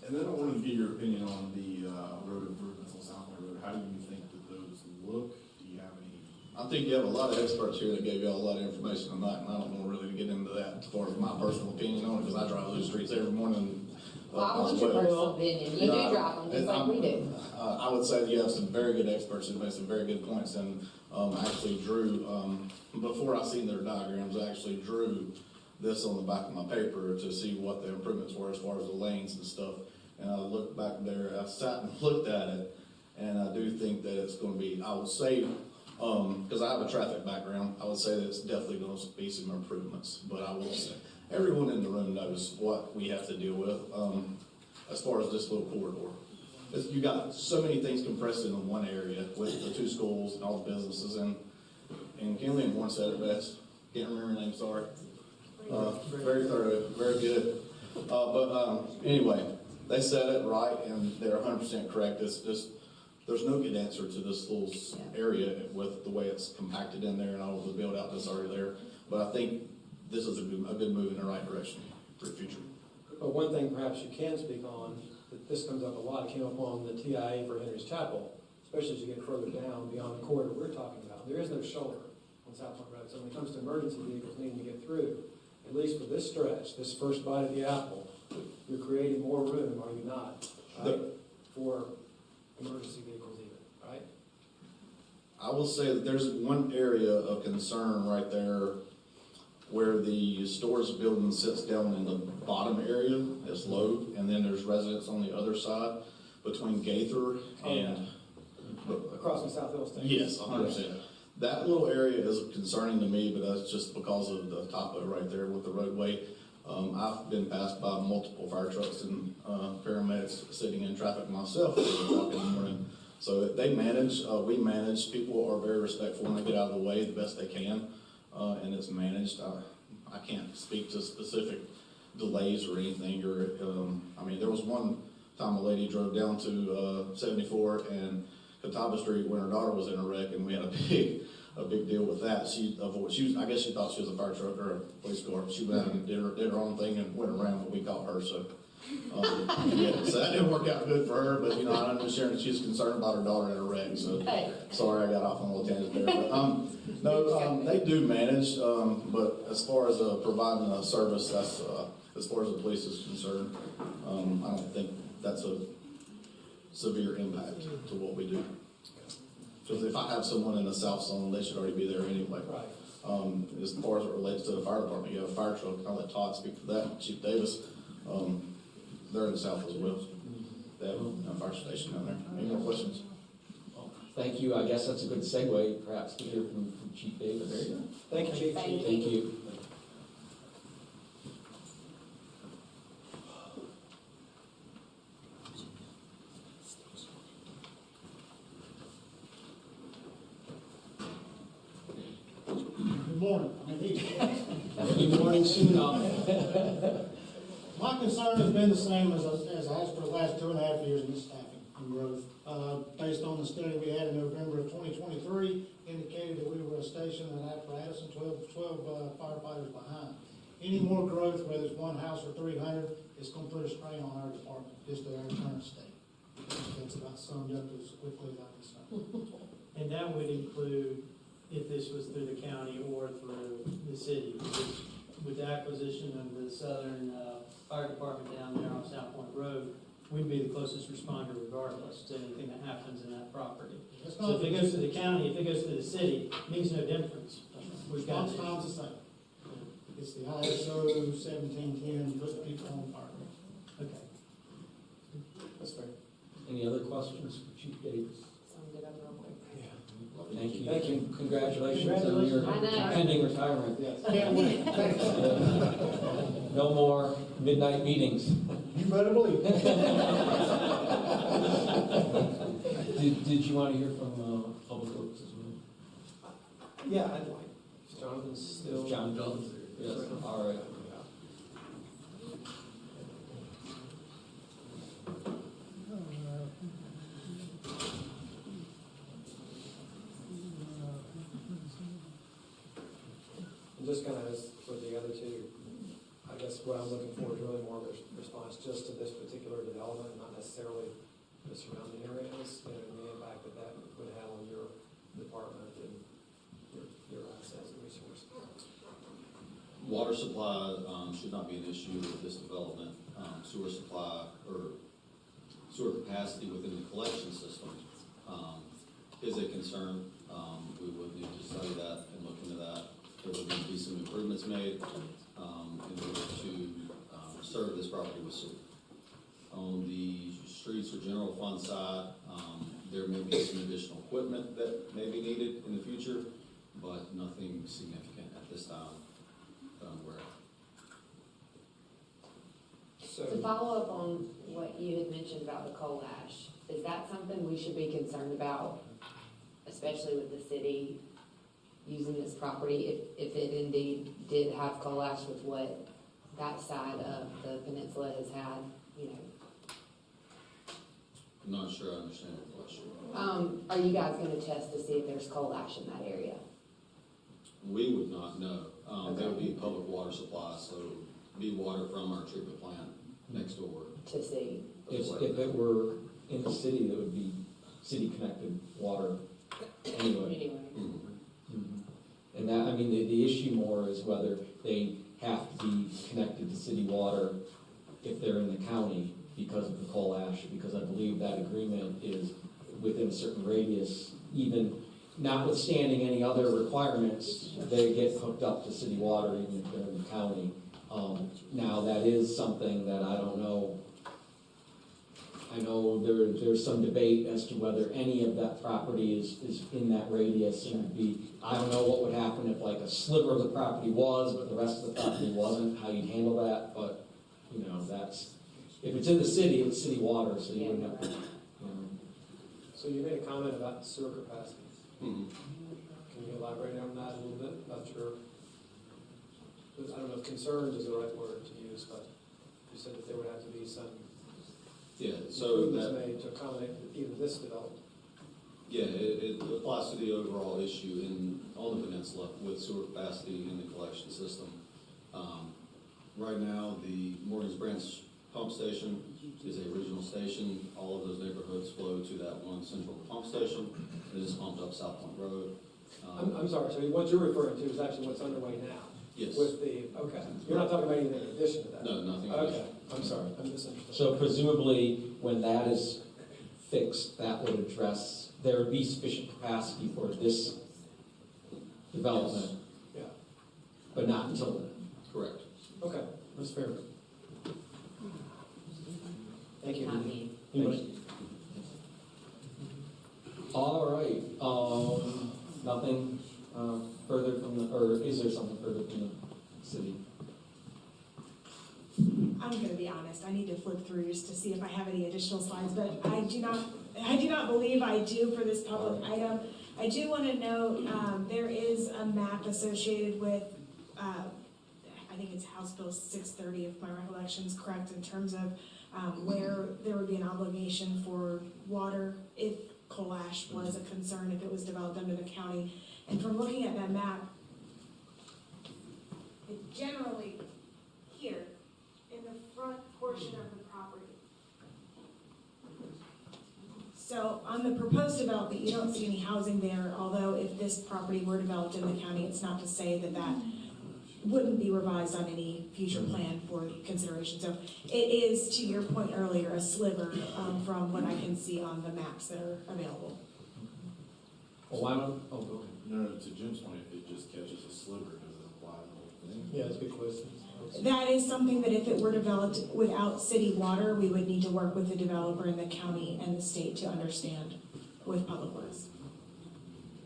And then I wanted to get your opinion on the road improvements on South Point Road. How do you think that those look? Do you have any? I think you have a lot of experts here that gave you all a lot of information tonight, and I don't want really to get into that as far as my personal opinion on it, because I drive those streets every morning. Well, I want your personal opinion. You do drive them just like we do. I would say that you have some very good experts who made some very good points, and I actually drew, before I seen their diagrams, I actually drew this on the back of my paper to see what the improvements were as far as the lanes and stuff. And I looked back there, I sat and looked at it, and I do think that it's going to be, I would say, because I have a traffic background, I would say that it's definitely going to be some improvements. But I will say, everyone in the room knows what we have to deal with as far as this little corridor. You got so many things compressed into one area with the two schools and all the businesses, and Kinley and Warren said it best. Can't remember her name, sorry. Very thorough, very good. But anyway, they said it right, and they're 100% correct. It's just, there's no good answer to this little area with the way it's compacted in there and all of the build out that's already there. But I think this is a good move in the right direction for the future. But one thing perhaps you can speak on, that this comes up a lot, it came up on the TIA for Henry's Chapel, especially as you get further down beyond the corridor we're talking about. There is no shoulder on South Point Road. So when it comes to emergency vehicles needing to get through, at least for this stretch, this first bite of the apple, you're creating more room, are you not, right? For emergency vehicles even, right? I will say that there's one area of concern right there where the stores building sits down in the bottom area, it's low, and then there's residents on the other side between Gaither and... Across the South Hill Station. Yes, 100%. That little area is concerning to me, but that's just because of the topo right there with the roadway. I've been passed by multiple fire trucks and paramedics sitting in traffic myself at 8 o'clock in the morning. So they manage, we manage. People are very respectful when they get out of the way the best they can, and it's managed. I can't speak to specific delays or anything. There was one time a lady drove down to 74 and Catawba Street when her daughter was in a wreck, and we had a big deal with that. I guess she thought she was a fire truck or a police car. She went out and did her own thing and went around, but we caught her. So that didn't work out good for her. But I understand that she's concerned about her daughter in a wreck. So sorry, I got off on a little tangent there. But they do manage. But as far as providing a service, that's as far as the police is concerned. I don't think that's a severe impact to what we do. Because if I have someone in the south zone, they should already be there anyway. Right. As far as it relates to the fire department, you have a fire truck. I'll let Todd speak to that. Chief Davis, they're in the south as well. They have a fire station down there. Any more questions? Thank you. I guess that's a good segue, perhaps, to hear from Chief Davis. There you go. Thank you, Chief. Thank you. Good morning, soon on. My concern has been the same as it has for the last 2.5 years in staffing and growth. Based on the study we had in November of 2023, indicated that we were a station and apparatus and 12 firefighters behind. Any more growth, whether it's one house or 300, it's going to put a strain on our department, just at our current state. That's about summed up as quickly as I can say. And that would include if this was through the county or through the city. Because with the acquisition of the southern fire department down there on South Point Road, we'd be the closest responder regardless to anything that happens in that property. So if it goes to the county, if it goes to the city, it makes no difference. We've got Response time's the same. It's the ISO 1710, put people on fire. Okay. That's fair. Any other questions for Chief Davis? Summed it up real quick. Thank you. Thank you. Congratulations on your I know. pending retirement. Yes. Can't wait. No more midnight meetings. You better believe it. Did you want to hear from Public Works as well? Yeah, I'd like. Jonathan's still. John Jones? Yes, all right. And just kind of as with the other two, I guess what I'm looking for is really more of a response just to this particular development, not necessarily the surrounding areas, and the impact that that would have on your department and your assets and resources. Water supply should not be an issue with this development. Sewer supply or sewer capacity within the collection system is a concern. We would need to study that and look into that. There would need to be some improvements made in order to serve this property with sewer. On the streets or general fund side, there may be some additional equipment that may be needed in the future, but nothing significant at this time that I'm aware of. To follow up on what you had mentioned about the coal ash, is that something we should be concerned about, especially with the city using this property, if it indeed did have coal ash with what that side of the peninsula has had, you know? I'm not sure I understand the question. Are you guys gonna test to see if there's coal ash in that area? We would not know. There would be public water supply, so be water from our treatment plant next door. To see. If it were in the city, it would be city-connected water anyway. And that, I mean, the issue more is whether they have to be connected to city water if they're in the county because of the coal ash, because I believe that agreement is within a certain radius, even notwithstanding any other requirements, they get hooked up to city water even if they're in the county. Now, that is something that I don't know. I know there's some debate as to whether any of that property is in that radius, and it'd be, I don't know what would happen if like a sliver of the property was, but the rest of the property wasn't, how you'd handle that, but, you know, that's, if it's in the city, it's city water, so you wouldn't have to, you know. So you made a comment about sewer capacity. Mm-hmm. Can you elaborate on that a little bit, about your, I don't know if concerns is the right word to use, but you said that there would have to be some improvements made to accommodate even this development. Yeah, it applies to the overall issue on the peninsula with sewer capacity in the collection system. Right now, the Morgan's Branch pump station is a regional station. All of those neighborhoods flow to that one central pump station. It is pumped up South Point Road. I'm sorry, so what you're referring to is actually what's underway now? Yes. With the, okay, you're not talking about anything in addition to that? No, nothing. Okay, I'm sorry, I'm misunderstood. So presumably, when that is fixed, that would address, there would be sufficient capacity for this development. Yeah. But not until then. Correct. Okay, that's fair. Thank you. Anybody? All right, nothing further from the, or is there something further from the city? I'm going to be honest. I need to flip through just to see if I have any additional slides, but I do not believe I do for this public item. I do want to note there is a map associated with I think it's House Bill 630, if my recollection is correct, in terms of where there would be an obligation for water if coal ash was a concern, if it was developed under the county. And from looking at that map, it's generally here, in the front portion of the property. So on the proposed development, you don't see any housing there, although if this property were developed in the county, it's not to say that that wouldn't be revised on any future plan for consideration. So it is, to your point earlier, a sliver from what I can see on the maps that are available. Well, why don't, oh, go ahead. No, to Jim's point, if it just catches a sliver, does it apply to the whole thing? Yeah, that's a good question. That is something that if it were developed without city water, we would need to work with the developer in the county and the state to understand with Public Works.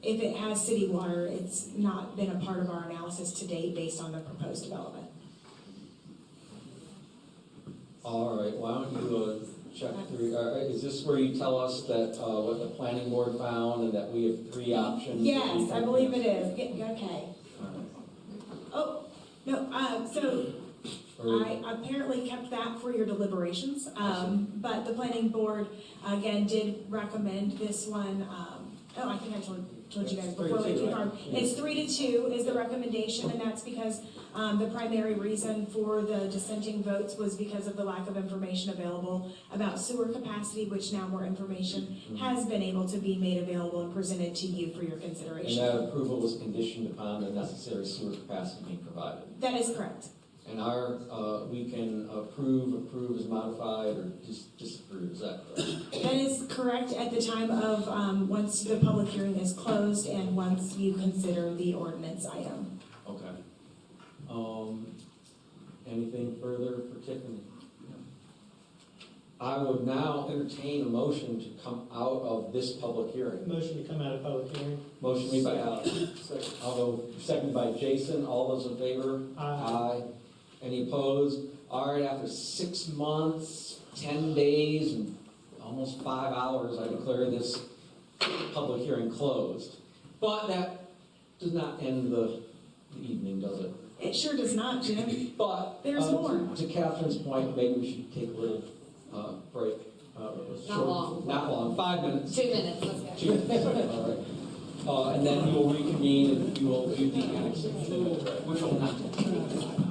If it has city water, it's not been a part of our analysis to date based on the proposed development. All right, why don't you check through, is this where you tell us that what the planning board found and that we have 3 options? Yes, I believe it is. Okay. Oh, no, so I apparently kept that for your deliberations, but the planning board, again, did recommend this one. I think I told you guys before we came on. It's 3-2 is the recommendation, and that's because the primary reason for the dissenting votes was because of the lack of information available about sewer capacity, which now more information has been able to be made available and presented to you for your And consideration. that approval was conditioned upon the necessary sewer capacity being provided. That is correct. And we can approve as modified, or disapprove, is that correct? That is correct at the time of, once the public hearing is closed and once you consider the ordinance item. Okay. Anything further for Tiffany? I would now entertain a motion to come out of this public hearing. Motion to come out of public hearing. Motion made by Alex. I'll go seconded by Jason. All those in favor? Aye. Any opposed? All right, after 6 months, 10 days, and almost 5 hours, I declare this public hearing closed. But that does not end the evening, does it? It sure does not, Jim. But There's more. To Catherine's point, maybe we should take a little break. Not long. Not long, 5 minutes. 2 minutes, let's go. 2 minutes, all right. And then we will reconvene and we will do the annexation, which will not take.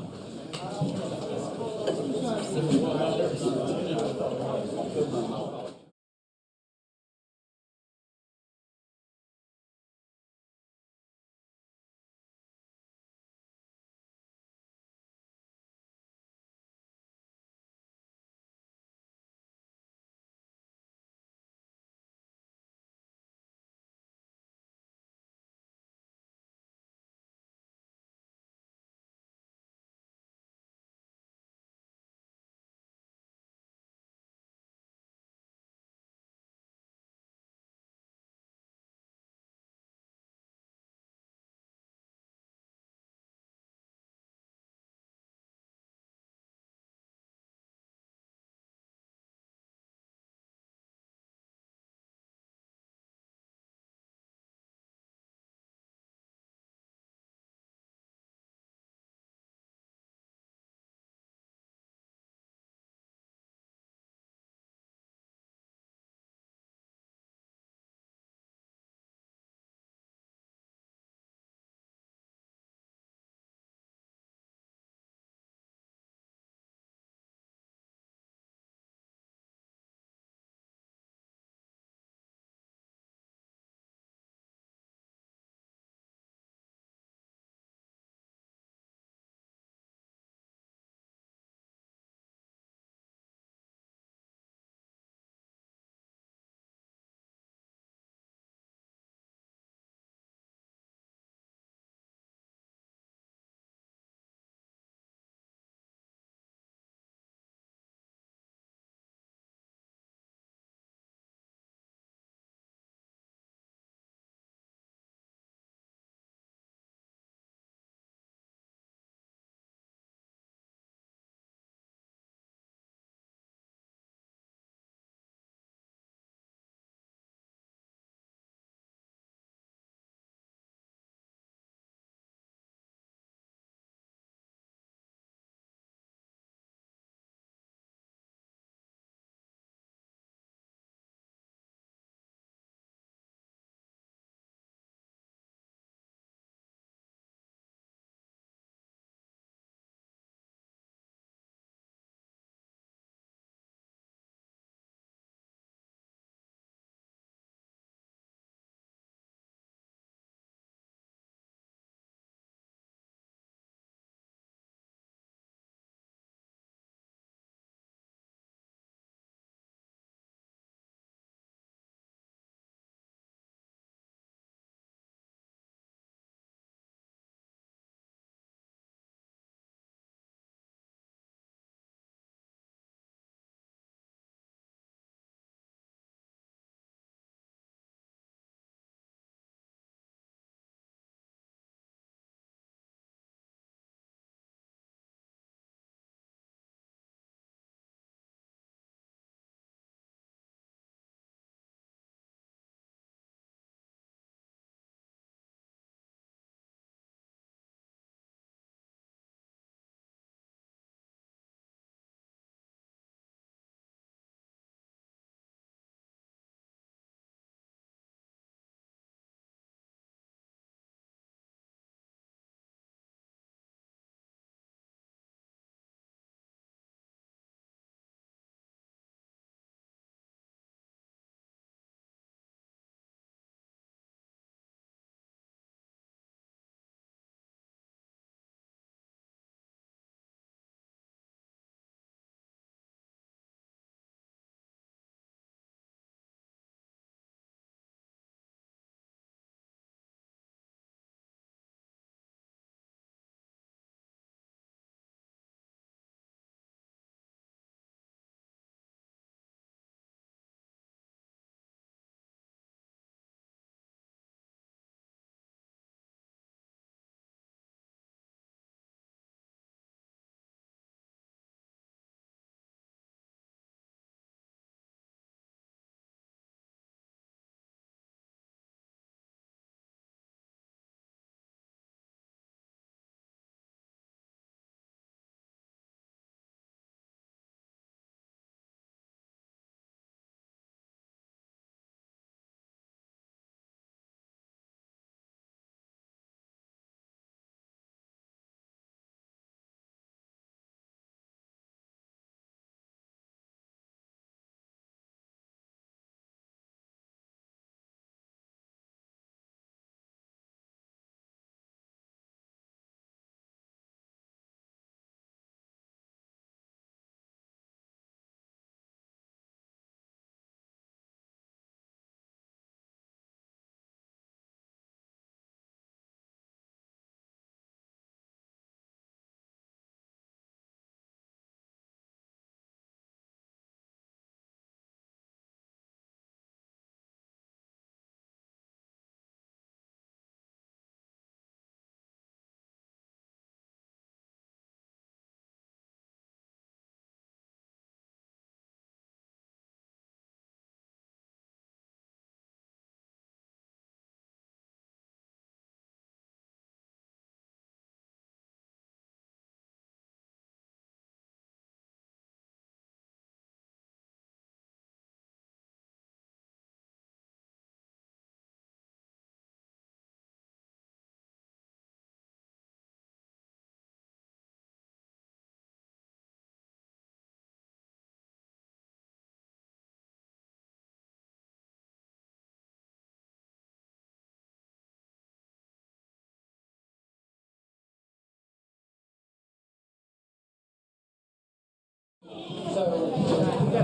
All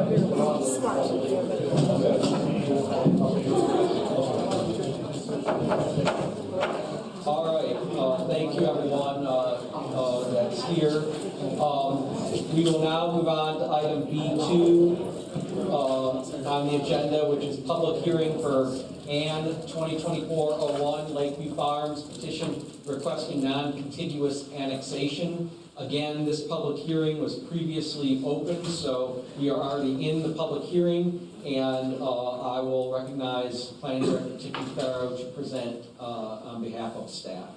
right, thank you everyone that's here. We will now move on to item B2 on the agenda, which is public hearing for Ann 2024-01 Lakeview Farms petition requesting non-contiguous annexation. Again, this public hearing was previously open, so we are already in the public hearing, and I will recognize Planning Director Tiffany Farrow to present on behalf of staff.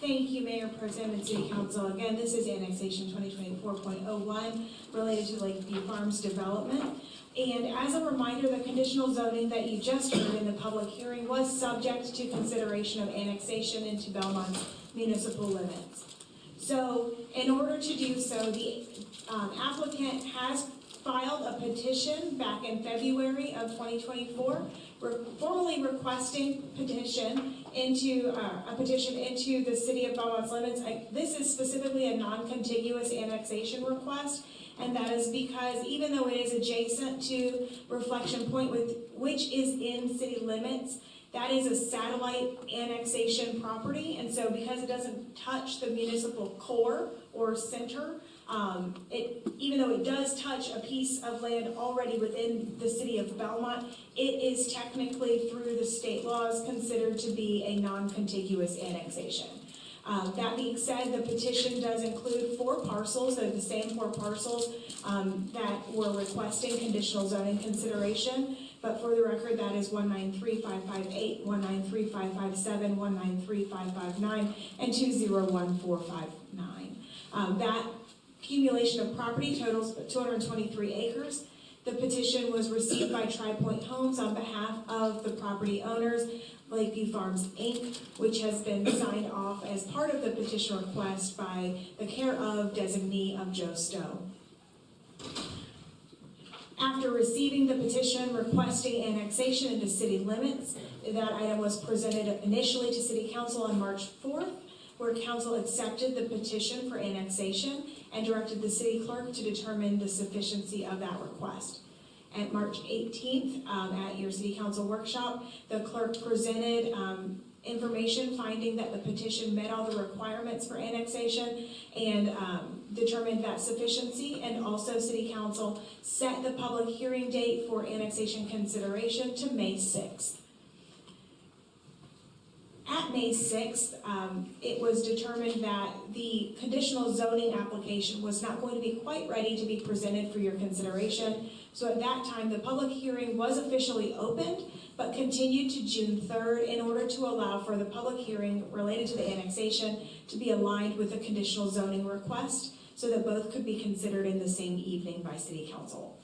Thank you, Mayor Pro Tem and City Council. Again, this is annexation 2024.01 related to Lakeview Farms development. And as a reminder, the conditional zoning that you just heard in the public hearing was subject to consideration of annexation into Belmont's municipal limits. So in order to do so, the applicant has filed a petition back in February of 2024, formally requesting a petition into the city of Belmont's limits. This is specifically a non-contiguous annexation request, and that is because even though it is adjacent to Reflection Point, which is in city limits, that is a satellite annexation property, and so because it doesn't touch the municipal core or center, even though it does touch a piece of land already within the city of Belmont, it is technically, through the state laws, considered to be a non-contiguous annexation. That being said, the petition does include 4 parcels. They're the same 4 parcels that were requesting conditional zoning consideration. But for the record, that is 193-558, 193-557, 193-559, and 201-459. That accumulation of property totals 223 acres. The petition was received by Tri-Point Homes on behalf of the property owners, Lakeview Farms, Inc., which has been signed off as part of the petition request by the care of designee of Joe Stowe. After receiving the petition requesting annexation into city limits, that item was presented initially to City Council on March 4th, where Council accepted the petition for annexation and directed the City Clerk to determine the sufficiency of that request. At March 18th, at your City Council workshop, the Clerk presented information finding that the petition met all the requirements for annexation and determined that sufficiency, and also City Council set the public hearing date for annexation consideration to May 6th. At May 6th, it was determined that the conditional zoning application was not going to be quite ready to be presented for your consideration. So at that time, the public hearing was officially opened, but continued to June 3rd in order to allow for the public hearing related to the annexation to be aligned with the conditional zoning request, so that both could be considered in the same evening by City Council.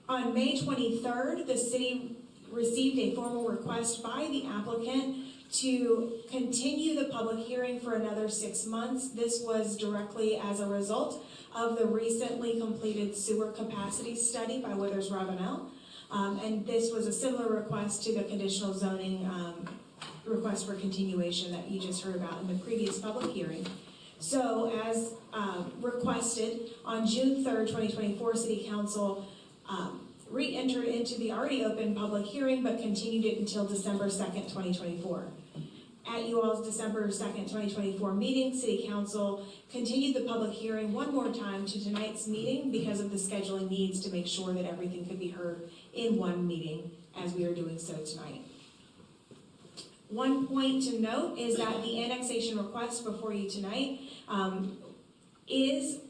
On May 23rd, the city received a formal request by the applicant to continue the public hearing for another 6 months. This was directly as a result of the recently completed sewer capacity study by Withers Ravenel. And this was a similar request to the conditional zoning request for continuation that you just heard about in the previous public hearing. So as requested, on June 3rd, 2024, City Council re-entered into the already open public hearing, but continued it until December 2nd, 2024. At you all's December 2nd, 2024 meeting, City Council continued the public hearing one more time to tonight's meeting because of the scheduling needs to make sure that everything could be heard in one meeting, as we are doing so tonight. One point to note is that the annexation request before you tonight is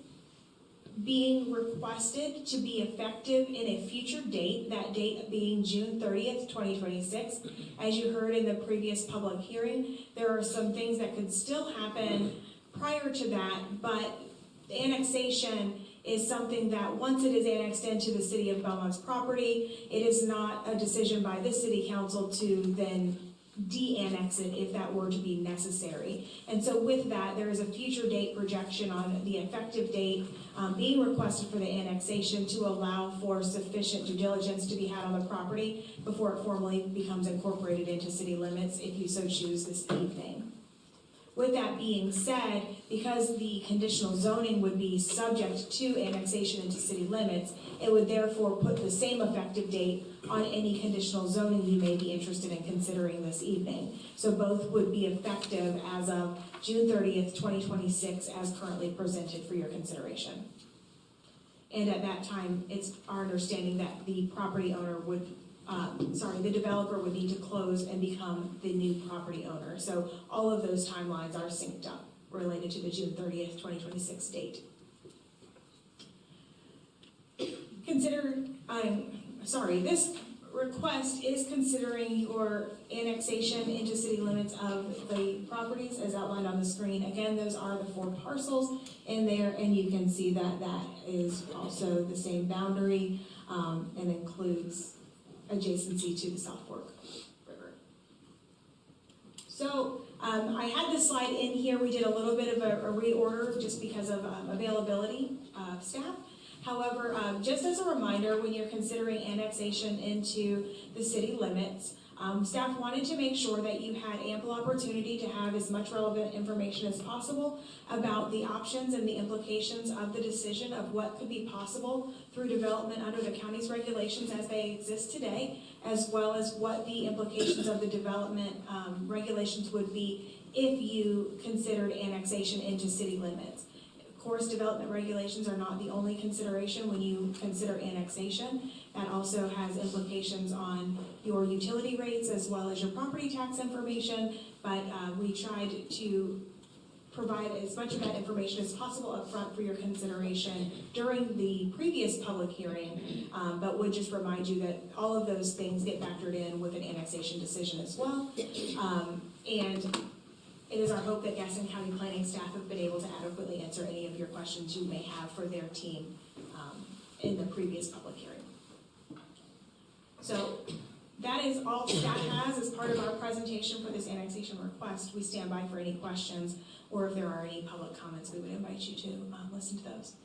being requested to be effective in a future date, that date being June 30th, 2026. As you heard in the previous public hearing, there are some things that could still happen prior to that, but the annexation is something that once it is annexed into the city of Belmont's property, it is not a decision by the City Council to then de-annex it if that were to be necessary. And so with that, there is a future date projection on the effective date being requested for the annexation to allow for sufficient due diligence to be had on the property before it formally becomes incorporated into city limits, if you so choose this evening. With that being said, because the conditional zoning would be subject to annexation into city limits, it would therefore put the same effective date on any conditional zoning you may be interested in considering this evening. So both would be effective as of June 30th, 2026, as currently presented for your consideration. And at that time, it's our understanding that the property owner would, the developer would need to close and become the new property owner. So all of those timelines are synced up related to the June 30th, 2026 date. This request is considering your annexation into city limits of the properties as outlined on the screen. Again, those are the 4 parcels in there, and you can see that that is also the same boundary and includes adjacency to the South Fork River. So I had this slide in here. We did a little bit of a reorder just because of availability of staff. However, just as a reminder, when you're considering annexation into the city limits, staff wanted to make sure that you had ample opportunity to have as much relevant information as possible about the options and the implications of the decision of what could be possible through development under the county's regulations as they exist today, as well as what the implications of the development regulations would be if you considered annexation into city limits. Of course, development regulations are not the only consideration when you consider annexation. That also has implications on your utility rates as well as your property tax information, but we tried to provide as much of that information as possible up front for your consideration during the previous public hearing, but would just remind you that all of those things get factored in with an annexation decision as well. And it is our hope that Gaston County Planning staff have been able to adequately answer any of your questions you may have for their team in the previous public hearing. So that is all staff has as part of our presentation for this annexation request. We stand by for any questions, or if there are any public comments, we would invite you to listen to those.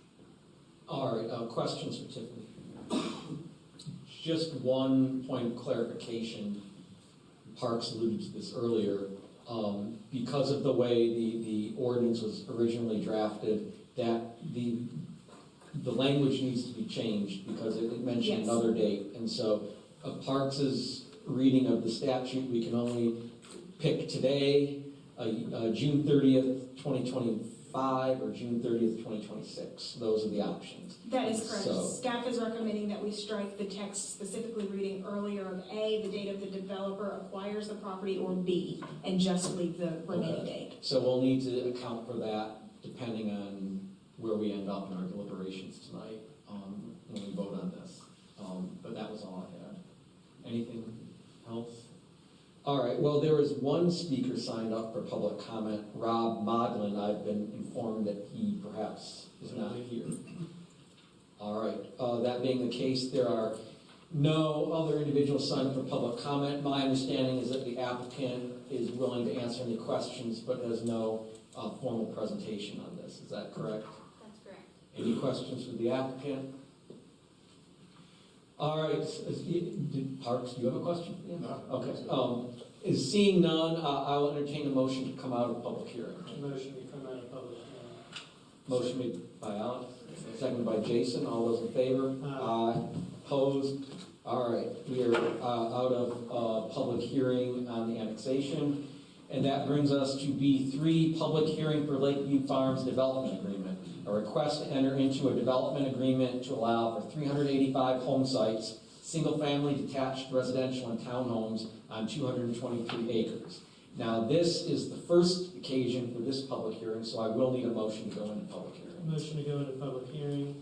All right, questions for Tiffany? Just one point of clarification. Parks alluded to this earlier. Because of the way the ordinance was originally drafted, that the language needs to be changed because it mentioned another date. And so Parks's reading of the statute, we can only pick today, June 30th, 2025, or June 30th, 2026. Those are the options. That is correct. So, staff is recommending that we strike the text specifically reading earlier of A, the date of the developer acquires the property, or B, and just leave the remaining date. So we'll need to account for that depending on where we end up in our deliberations tonight when we vote on this. But that was all I had. Anything else? All right, well, there is one speaker signed up for public comment, Rob Modlin. I've been informed that he perhaps is not here. All right, that being the case, there are no other individuals signed up for public comment. My understanding is that the applicant is willing to answer any questions, but has no formal presentation on this. Is that correct? That's correct. Any questions for the applicant? All right, Parks, do you have a question? No. Okay. Is seeing none, I will entertain a motion to come out of public hearing. Motion to come out of public hearing. Motion made by Alex, seconded by Jason. All those in favor? Aye. Opposed? All right, we are out of public hearing on the annexation. And that brings us to B3, public hearing for Lakeview Farms Development Agreement. A request to enter into a development agreement to allow for 385 home sites, single-family detached residential and townhomes on 223 acres. Now, this is the first occasion for this public hearing, so I will need a motion to go into public hearing. Motion to go into public hearing.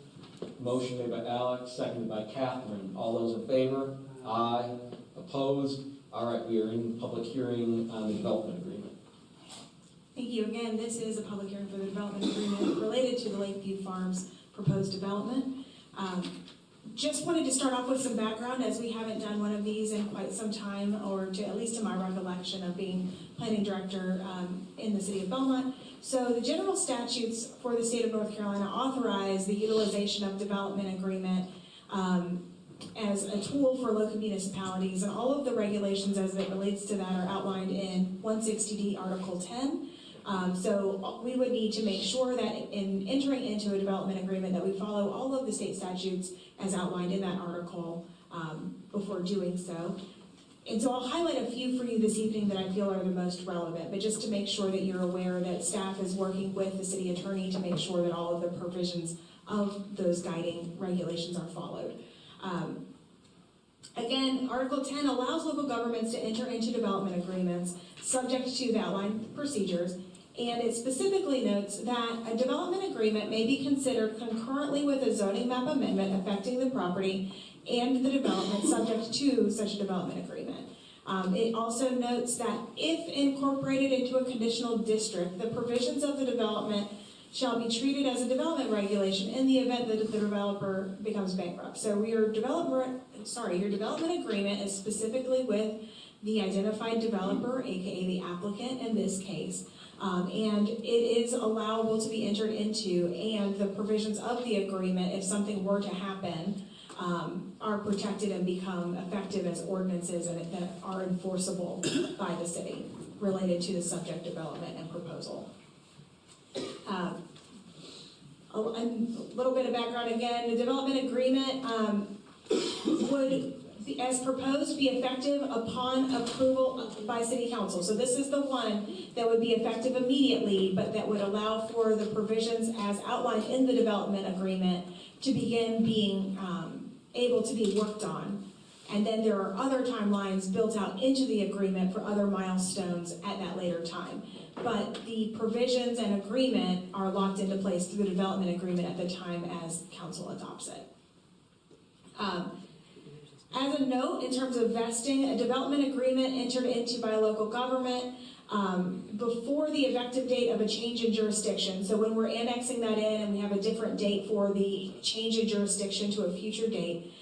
Motion made by Alex, seconded by Catherine. All those in favor? Aye. Opposed? All right, we are in public hearing on the development agreement. Thank you again. This is a public hearing for the development agreement related to the Lakeview Farms proposed development. Just wanted to start off with some background, as we haven't done one of these in quite some time, or to, at least to my recollection of being planning director in the city of Belmont. So the general statutes for the state of North Carolina authorize the utilization of development agreement as a tool for local municipalities, and all of the regulations as it relates to that are outlined in 160D Article 10. So we would need to make sure that in entering into a development agreement that we follow all of the state statutes as outlined in that article before doing so. And so I'll highlight a few for you this evening that I feel are the most relevant, but just to make sure that you're aware that staff is working with the city attorney to make sure that all of the provisions of those guiding regulations are followed. Again, Article 10 allows local governments to enter into development agreements subject to the outlined procedures, and it specifically notes that a development agreement may be considered concurrently with a zoning map amendment affecting the property and the development subject to such a development agreement. It also notes that if incorporated into a conditional district, the provisions of the development shall be treated as a development regulation in the event that the developer becomes bankrupt. So your development agreement is specifically with the identified developer, aka the applicant in this case, and it is allowable to be entered into, and the provisions of the agreement, if something were to happen, are protected and become effective as ordinances and that are enforceable by the city related to the subject development and proposal. A little bit of background again, the development agreement would, as proposed, be effective upon approval by City Council. So this is the one that would be effective immediately, but that would allow for the provisions as outlined in the development agreement to begin being able to be worked on. And then there are other timelines built out into the agreement for other milestones at that later time. But the provisions and agreement are locked into place through the development agreement at the time as council adopts it. As a note, in terms of vesting, a development agreement entered into by a local government before the effective date of a change in jurisdiction. So when we're annexing that in and we have a different date for the change in jurisdiction to a future date,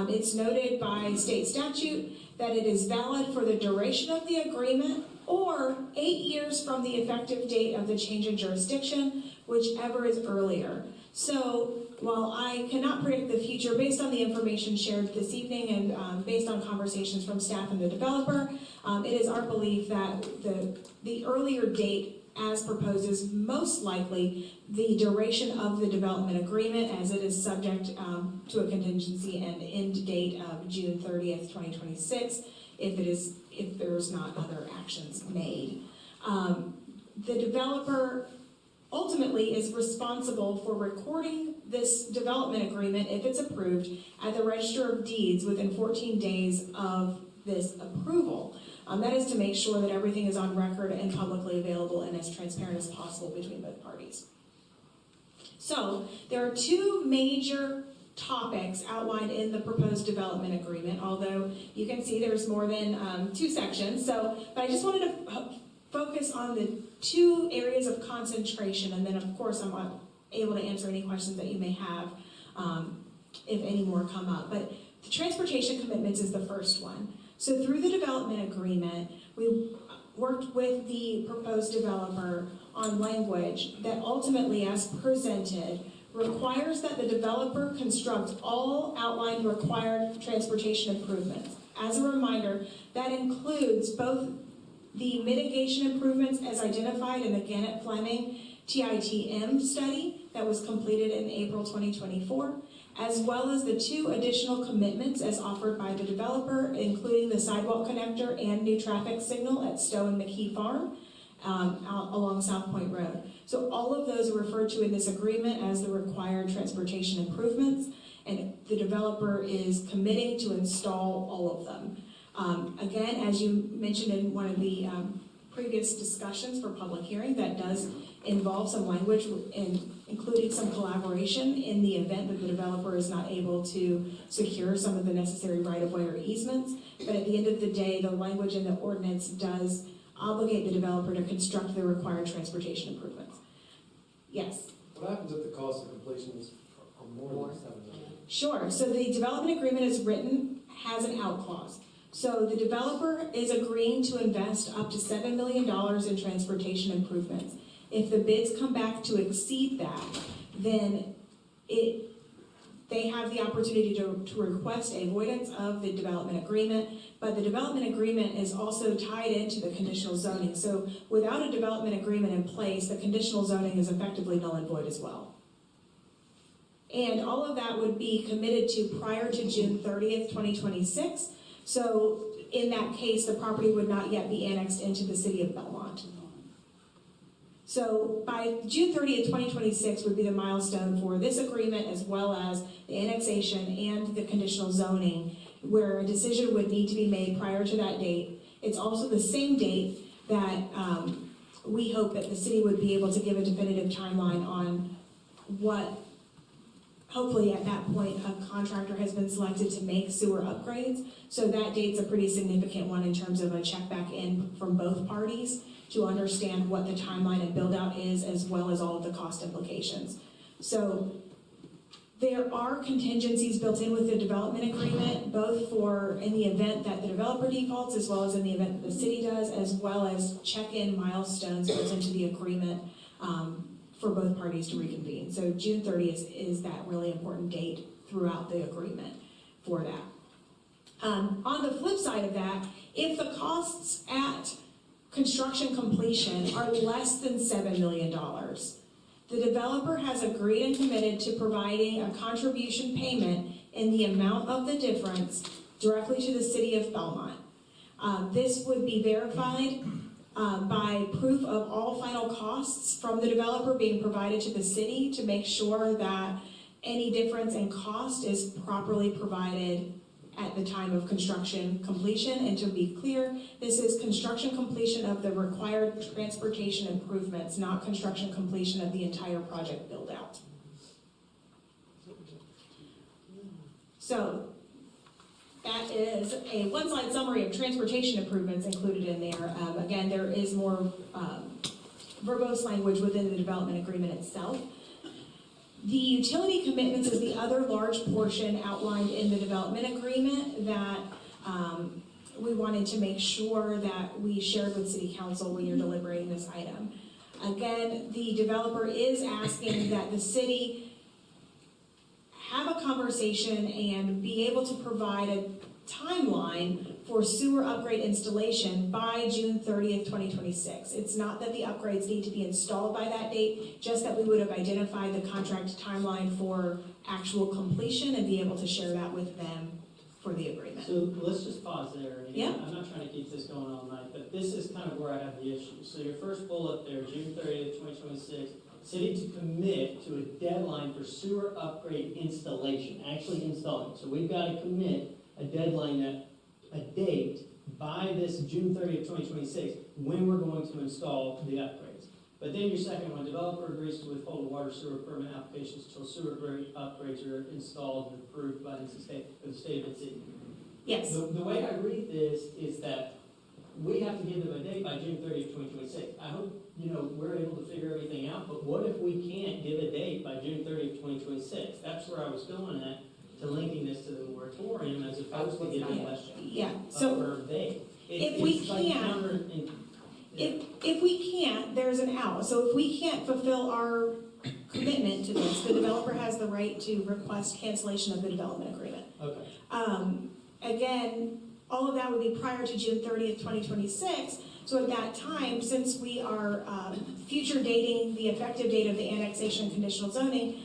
it's noted by state statute that it is valid for the duration of the agreement or 8 years from the effective date of the change in jurisdiction, whichever is earlier. So while I cannot predict the future based on the information shared this evening and based on conversations from staff and the developer, it is our belief that the earlier date as proposed is most likely the duration of the development agreement, as it is subject to a contingency and end date of June 30th, 2026, if there's not other actions made. The developer ultimately is responsible for recording this development agreement, if it's approved, at the Register of Deeds within 14 days of this approval. That is to make sure that everything is on record and publicly available and as transparent as possible between both parties. So there are two major topics outlined in the proposed development agreement, although you can see there's more than 2 sections. But I just wanted to focus on the 2 areas of concentration, and then of course I'm able to answer any questions that you may have if any more come up. But the transportation commitments is the first one. So through the development agreement, we worked with the proposed developer on language that ultimately, as presented, requires that the developer construct all outlined required transportation improvements. As a reminder, that includes both the mitigation improvements as identified in the Gannett Fleming TITM study that was completed in April 2024, as well as the 2 additional commitments as offered by the developer, including the sidewalk connector and new traffic signal at Stowe and McKee Farm along South Point Road. So all of those are referred to in this agreement as the required transportation improvements, and the developer is committing to install all of them. Again, as you mentioned in one of the previous discussions for public hearing, that does involve some language including some collaboration in the event that the developer is not able to secure some of the necessary right-of-way or easements. But at the end of the day, the language in the ordinance does obligate the developer to construct the required transportation improvements. Yes? What happens if the cost of completion is more than $7 million? Sure. So the development agreement is written, has an out clause. So the developer is agreeing to invest up to $7 million in transportation improvements. If the bids come back to exceed that, then they have the opportunity to request avoidance of the development agreement, but the development agreement is also tied into the conditional zoning. So without a development agreement in place, the conditional zoning is effectively null and void as well. And all of that would be committed to prior to June 30th, 2026. So in that case, the property would not yet be annexed into the city of Belmont. So by June 30th, 2026 would be the milestone for this agreement, as well as the annexation and the conditional zoning, where a decision would need to be made prior to that date. It's also the same date that we hope that the city would be able to give a definitive timeline on what, hopefully at that point, a contractor has been selected to make sewer upgrades. So that date's a pretty significant one in terms of a check back in from both parties to understand what the timeline and build out is, as well as all of the cost implications. So there are contingencies built in with the development agreement, both for in the event that the developer defaults, as well as in the event that the city does, as well as check-in milestones built into the agreement for both parties to reconvene. So June 30th is that really important date throughout the agreement for that. On the flip side of that, if the costs at construction completion are less than $7 million, the developer has agreed and committed to providing a contribution payment in the amount of the difference directly to the city of Belmont. This would be verified by proof of all final costs from the developer being provided to the city to make sure that any difference in cost is properly provided at the time of construction completion. And to be clear, this is construction completion of the required transportation improvements, not construction completion of the entire project build out. So that is a one-slide summary of transportation improvements included in there. Again, there is more verbose language within the development agreement itself. The utility commitments is the other large portion outlined in the development agreement that we wanted to make sure that we shared with City Council when you're deliberating this item. Again, the developer is asking that the city have a conversation and be able to provide a timeline for sewer upgrade installation by June 30th, 2026. It's not that the upgrades need to be installed by that date, just that we would have identified the contract timeline for actual completion and be able to share that with them for the agreement. So let's just pause there. Yeah. I'm not trying to keep this going all night, but this is kind of where I have the issue. So your first bullet there, June 30th, 2026, city to commit to a deadline for sewer upgrade installation, actually installing. So we've got to commit a deadline, a date by this June 30th, 2026, when we're going to install the upgrades. But then your second one, developer agrees to withhold water sewer permit applications until sewer upgrades are installed and approved by the state of Mississippi. Yes. The way I read this is that we have to give them a date by June 30th, 2026. I hope, we're able to figure everything out, but what if we can't give a date by June 30th, 2026? That's where I was going at, to linking this to the moratorium as opposed to giving a firm date. If we can't, there's an out. So if we can't fulfill our commitment to this, the developer has the right to request cancellation of the development agreement. Okay. Again, all of that would be prior to June 30th, 2026. So at that time, since we are future dating the effective date of the annexation and conditional zoning,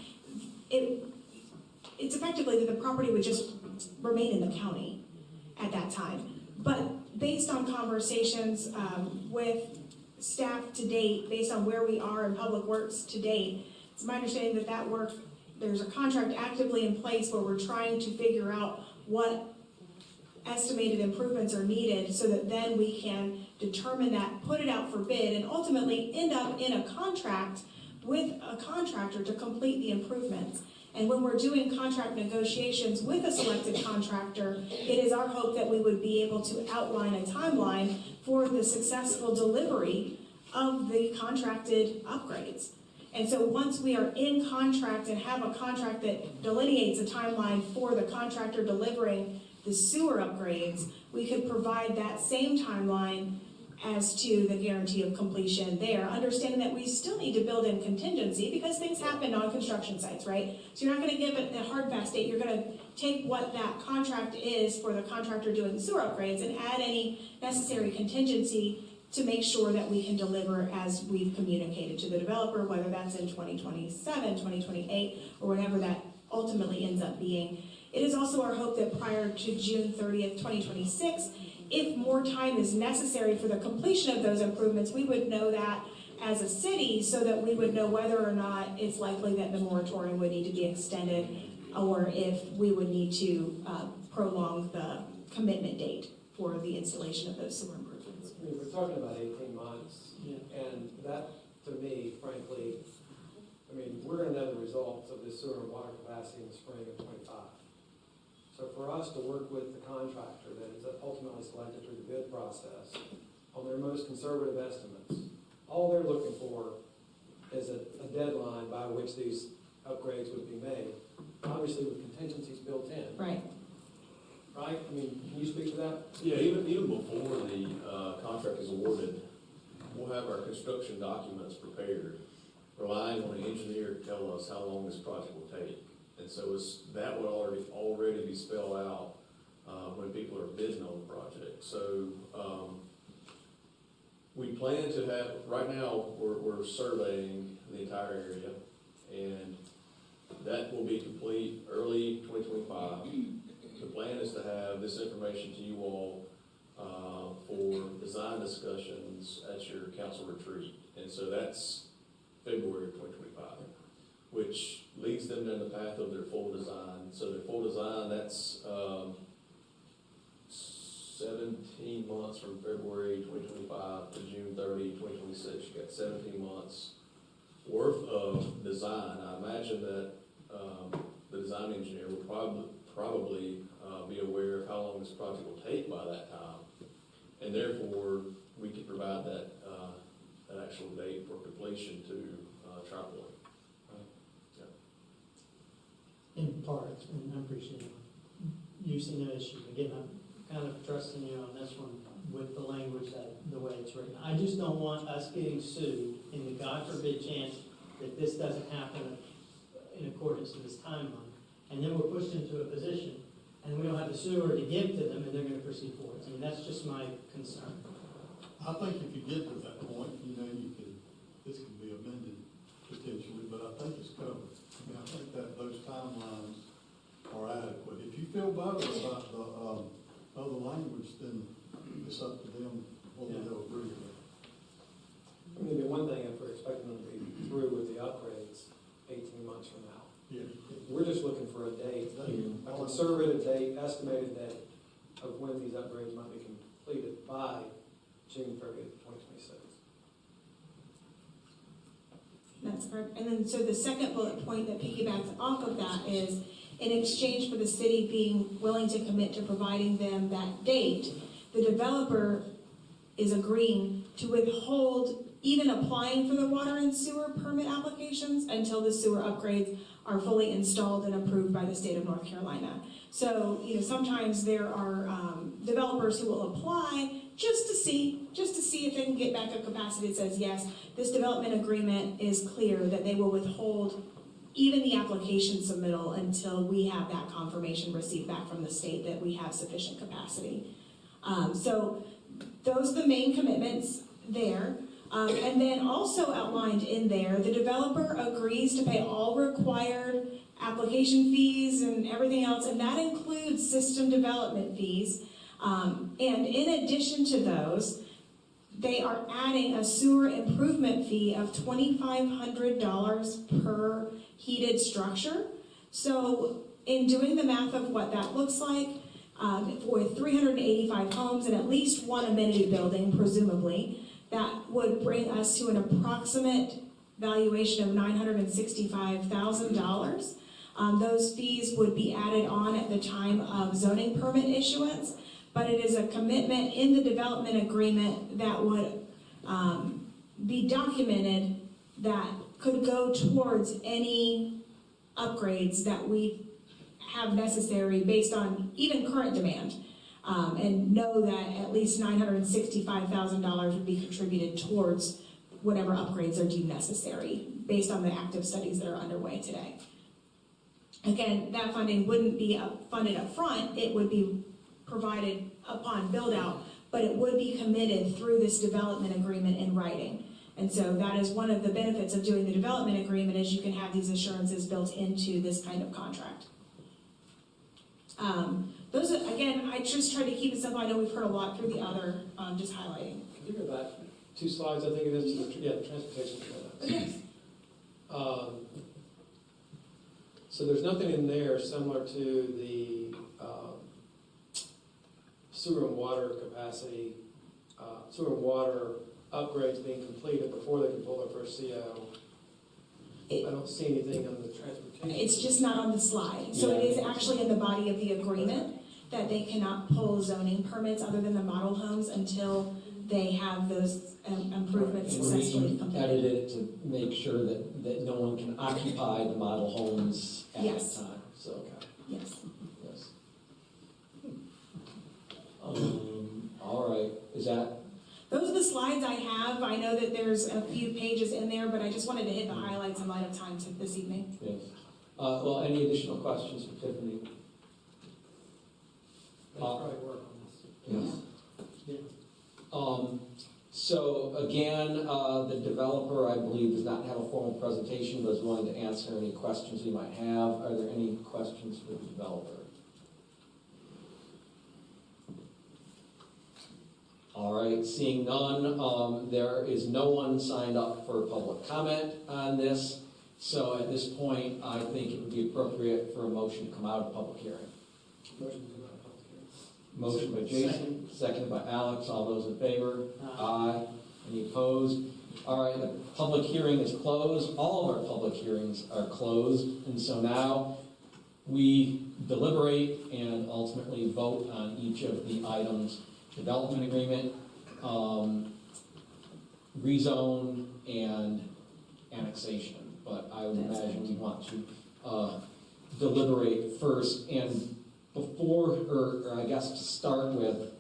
it's effectively that the property would just remain in the county at that time. But based on conversations with staff to date, based on where we are in Public Works to date, it's my understanding that work, there's a contract actively in place where we're trying to figure out what estimated improvements are needed so that then we can determine that, put it out for bid, and ultimately end up in a contract with a contractor to complete the improvements. And when we're doing contract negotiations with a selected contractor, it is our hope that we would be able to outline a timeline for the successful delivery of the contracted upgrades. And so once we are in contract and have a contract that delineates a timeline for the contractor delivering the sewer upgrades, we could provide that same timeline as to the guarantee of completion there, understanding that we still need to build in contingency because things happen on construction sites, right? So you're not gonna give it a hard fast date, you're gonna take what that contract is for the contractor doing the sewer upgrades and add any necessary contingency to make sure that we can deliver as we've communicated to the developer, whether that's in 2027, 2028, or whatever that ultimately ends up being. It is also our hope that prior to June 30th, 2026, if more time is necessary for the completion of those improvements, we would know that as a city so that we would know whether or not it's likely that the moratorium would need to be extended or if we would need to prolong the commitment date for the installation of those sewer improvements. I mean, we're talking about 18 months, and that, to me, frankly, I mean, we're gonna know the results of this sewer and water capacity in the spring of '25. So for us to work with the contractor that is ultimately selected through the bid process on their most conservative estimates, all they're looking for is a deadline by which these upgrades would be made, obviously with contingencies built in. Right. Right? I mean, can you speak to that? Yeah, even before the contract is awarded, we'll have our construction documents prepared, relying on the engineer to tell us how long this project will take. And so that would already be spelled out when people are bidding on the project. So we plan to have, right now, we're surveying the entire area, and that will be complete early 2025. The plan is to have this information to you all for design discussions at your council retreat. And so that's February of 2025, which leads them down the path of their full design. So their full design, that's 17 months from February 2025 to June 30, 2026. You got 17 months worth of design. I imagine that the design engineer will probably be aware of how long this project will take by that time, and therefore we can provide that actual date for completion to TriPoint. In part, and I appreciate you see no issue. Again, I'm kind of trusting you on this one with the language the way it's written. I just don't want us getting sued in the God forbid chance that this doesn't happen in accordance to this timeline. And then we're pushed into a position and we don't have the sewer to give to them and they're going to proceed forward. I mean, that's just my concern. I think if you get to that point, this could be amended potentially, but I think it's covered. I mean, I think that those timelines are adequate. If you feel better about the other language, then it's up to them whether they'll agree with it. I mean, it'd be one thing if we're expecting them to be through with the upgrades 18 months from now. Yeah. We're just looking for a date, a conservative date, estimated date of when these upgrades might be completed by June 30th, 2026. That's correct. And then, so the second bullet point that piggybacks off of that is, in exchange for the city being willing to commit to providing them that date, the developer is agreeing to withhold even applying for the water and sewer permit applications until the sewer upgrades are fully installed and approved by the state of North Carolina. So, sometimes there are developers who will apply just to see if they can get backup capacity that says, yes, this development agreement is clear that they will withhold even the application submittal until we have that confirmation received back from the state that we have sufficient capacity. So those are the main commitments there. And then also outlined in there, the developer agrees to pay all required application fees and everything else, and that includes system development fees. And in addition to those, they are adding a sewer improvement fee of $2,500 per heated structure. So in doing the math of what that looks like, with 385 homes and at least one amenity building, presumably, that would bring us to an approximate valuation of $965,000. Those fees would be added on at the time of zoning permit issuance, but it is a commitment in the development agreement that would be documented that could go towards any upgrades that we have necessary based on even current demand. And know that at least $965,000 would be contributed towards whatever upgrades are deemed necessary, based on the active studies that are underway today. Again, that funding wouldn't be funded up front; it would be provided upon build-out, but it would be committed through this development agreement in writing. And so that is one of the benefits of doing the development agreement, is you can have these assurances built into this kind of contract. Those are, again, I just tried to keep it simple. I know we've heard a lot through the other, just highlighting. Can you go back 2 slides, I think it is, to the transportation credits. So there's nothing in there similar to the sewer and water capacity, sewer and water upgrades being completed before they can pull their first CO. I don't see anything on the transportation. It's just not on the slide. So it is actually in the body of the agreement that they cannot pull zoning permits other than the model homes until they have those improvements successfully completed. Edited it to make sure that no one can occupy the model homes at that time, so. Yes. Yes. All right, is that? Those are the slides I have. I know that there's a few pages in there, but I just wanted to hit the highlights in light of time this evening. Yes. Well, any additional questions for Tiffany? Probably work on this. Yes. So again, the developer, I believe, does not have a formal presentation, but is willing to answer any questions we might have. Are there any questions for the developer? All right, seeing none, there is no one signed up for public comment on this. So at this point, I think it would be appropriate for a motion to come out of public hearing. Motion by Jason, seconded by Alex. All those in favor? Aye. Any opposed? All right, the public hearing is closed. All of our public hearings are closed. And so now we deliberate and ultimately vote on each of the items. Development agreement, rezone, and annexation. But I would imagine we want to deliberate first. And before, or I guess to start with,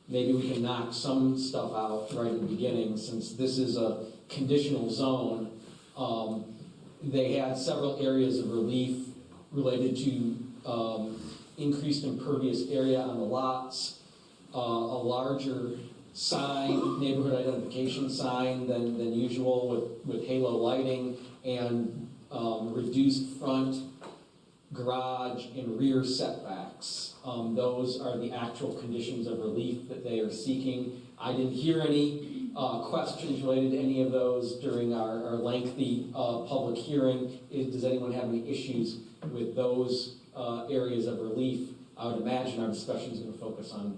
maybe we can knock some stuff out right at the beginning, since this is a conditional zone. They had several areas of relief related to increased impervious area on the lots, a larger sign, neighborhood identification sign than usual with halo lighting, and reduced front, garage, and rear setbacks. Those are the actual conditions of relief that they are seeking. I didn't hear any questions related to any of those during our lengthy public hearing. Does anyone have any issues with those areas of relief? I would imagine our discussion is going to focus on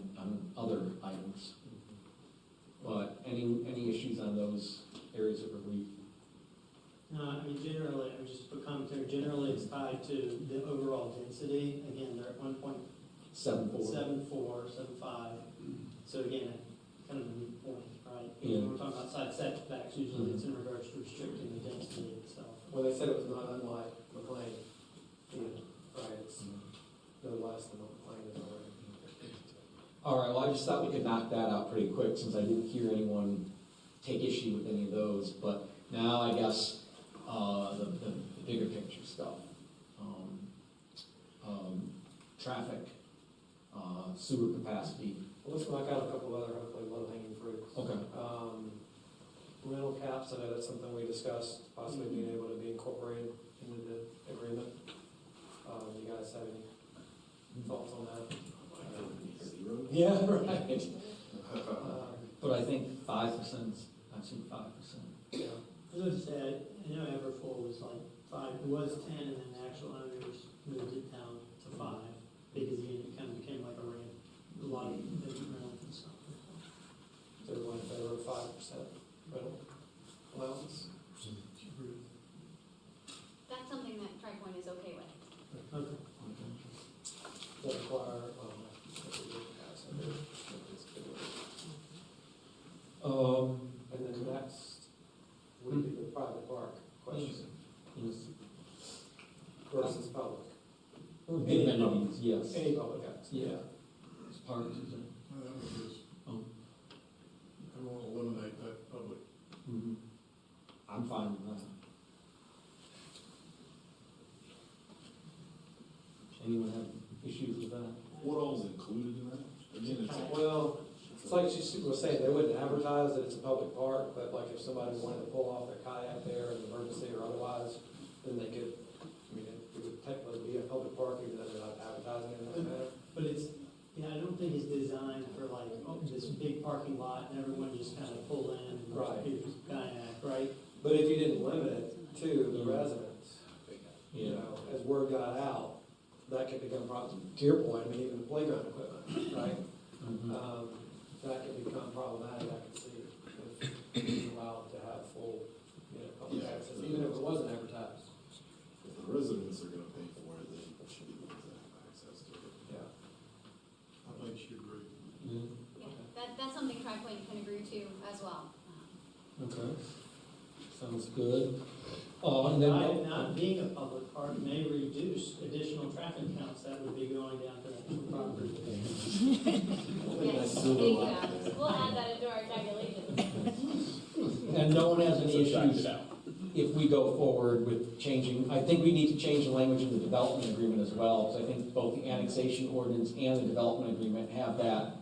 other items. But any issues on those areas of relief? No, I mean, generally, I just put commentary, generally it's tied to the overall density. Again, they're at 1.74, 75. So again, kind of the moot point, right? Yeah. When we're talking about side setbacks, usually it's in regards to restricting the density itself. Well, they said it was not unlike McLean. Right, it's no less than what McLean is already. All right, well, I just thought we could knock that out pretty quick, since I didn't hear anyone take issue with any of those. But now I guess the bigger picture stuff. Traffic, sewer capacity. Well, let's knock out a couple other, hopefully, low-hanging fruits. Okay. Rental caps, I know that's something we discussed, possibly being able to be incorporated into the agreement. You guys have any thoughts on that? Yeah, right. But I think 5%, I've seen 5%. Yeah. As I said, I know Everfull was like 5, it was 10, and then the actual owners moved it down to 5, because again, it kind of became like a rent, a lot of vacant rentals and stuff. So everyone in favor of 5% rental allowance? That's something that TriPoint is okay with. Okay. That require, and then next would be the private park question. Yes. Versus public. The amenities, yes. Any public access. Yeah. parts, is it? Well, that was just, Oh. I want to eliminate that public. Mhm. I'm fine with that. Anyone have issues with that? What all is included in that? Again, it's. Well, it's like she was saying, they wouldn't advertise that it's a public park, but like if somebody wanted to pull off their kayak there, in an emergency or otherwise, then they could, I mean, it would technically be a public park, even though they're not advertising it in that manner. But it's, yeah, I don't think it's designed for like, oh, this big parking lot and everyone just kind of pull in and Right. kayak, right? But if you didn't limit it to the residents, you know, as word got out, that could become problem. To your point, I mean, even the playground equipment, right? That could become problematic, I could see, if you allowed to have full, you know, public Yeah. access, even if it wasn't advertised. If the residents are gonna pay for it, they should be able to have access to it. Yeah. I think she agreed. Yeah, that's something TriPoint can agree to as well. Okay. Sounds good. And then, By it not being a public park may reduce additional traffic counts that would be going down to that property. Yes, exactly. We'll add that into our calculations. and no one has any Subtract issues it out. if we go forward with changing, I think we need to change the language in the development agreement as well, because I think both the annexation ordinance and the development agreement have that,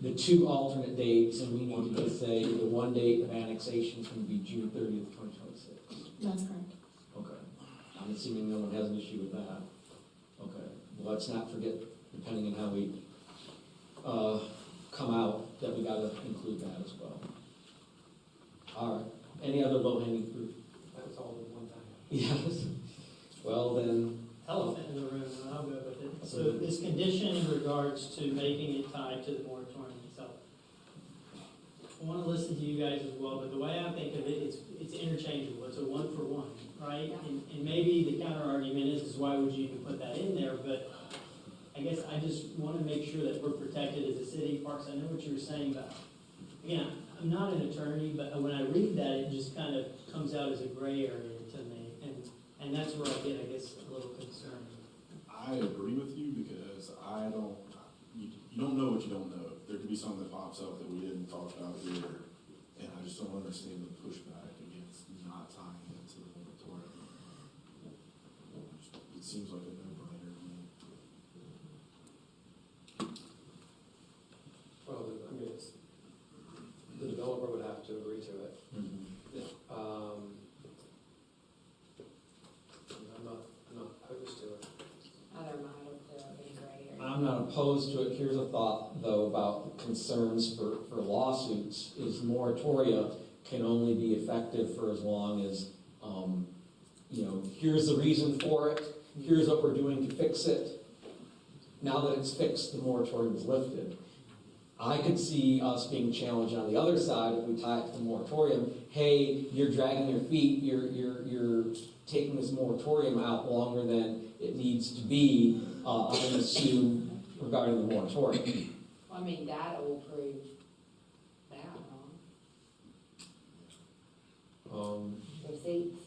the two alternate dates, and we need to just say the one date of annexation is going to be June 30th, 2026. That's correct. Okay. I'm assuming no one has an issue with that. Okay. Well, let's not forget, depending on how we come out, that we got to include that as well. All right. Any other low-hanging fruit? That was all in one thing. Yes. Well, then, Elephant in the room, and I'll go with it. So this condition in regards to making it tied to the moratorium itself. I want to listen to you guys as well, but the way I think of it, it's interchangeable. It's a one for one, right? And maybe the counter argument is why would you even put that in there? But I guess I just want to make sure that we're protected as a city. Parks, I know what you were saying about, again, I'm not an attorney, but when I read that, it just kind of comes out as a gray area to me. And that's where I get, I guess, a little concerned. I agree with you because you don't know what you don't know. There could be something that pops up that we didn't talk about here, and I just don't understand the pushback against not tying it to the moratorium. It seems like a no-brainer to me. Well, I mean, the developer would have to agree to it. I'm not opposed to it. Other model to be gray area. I'm not opposed to it. Here's a thought, though, about concerns for lawsuits, is moratoria can only be effective for as long as, here's the reason for it, here's what we're doing to fix it. Now that it's fixed, the moratorium is lifted. I could see us being challenged on the other side if we tie it to the moratorium. Hey, you're dragging your feet, you're taking this moratorium out longer than it needs to be. I'm going to sue regarding the moratorium. Well, I mean, data will prove that, huh? Receipts.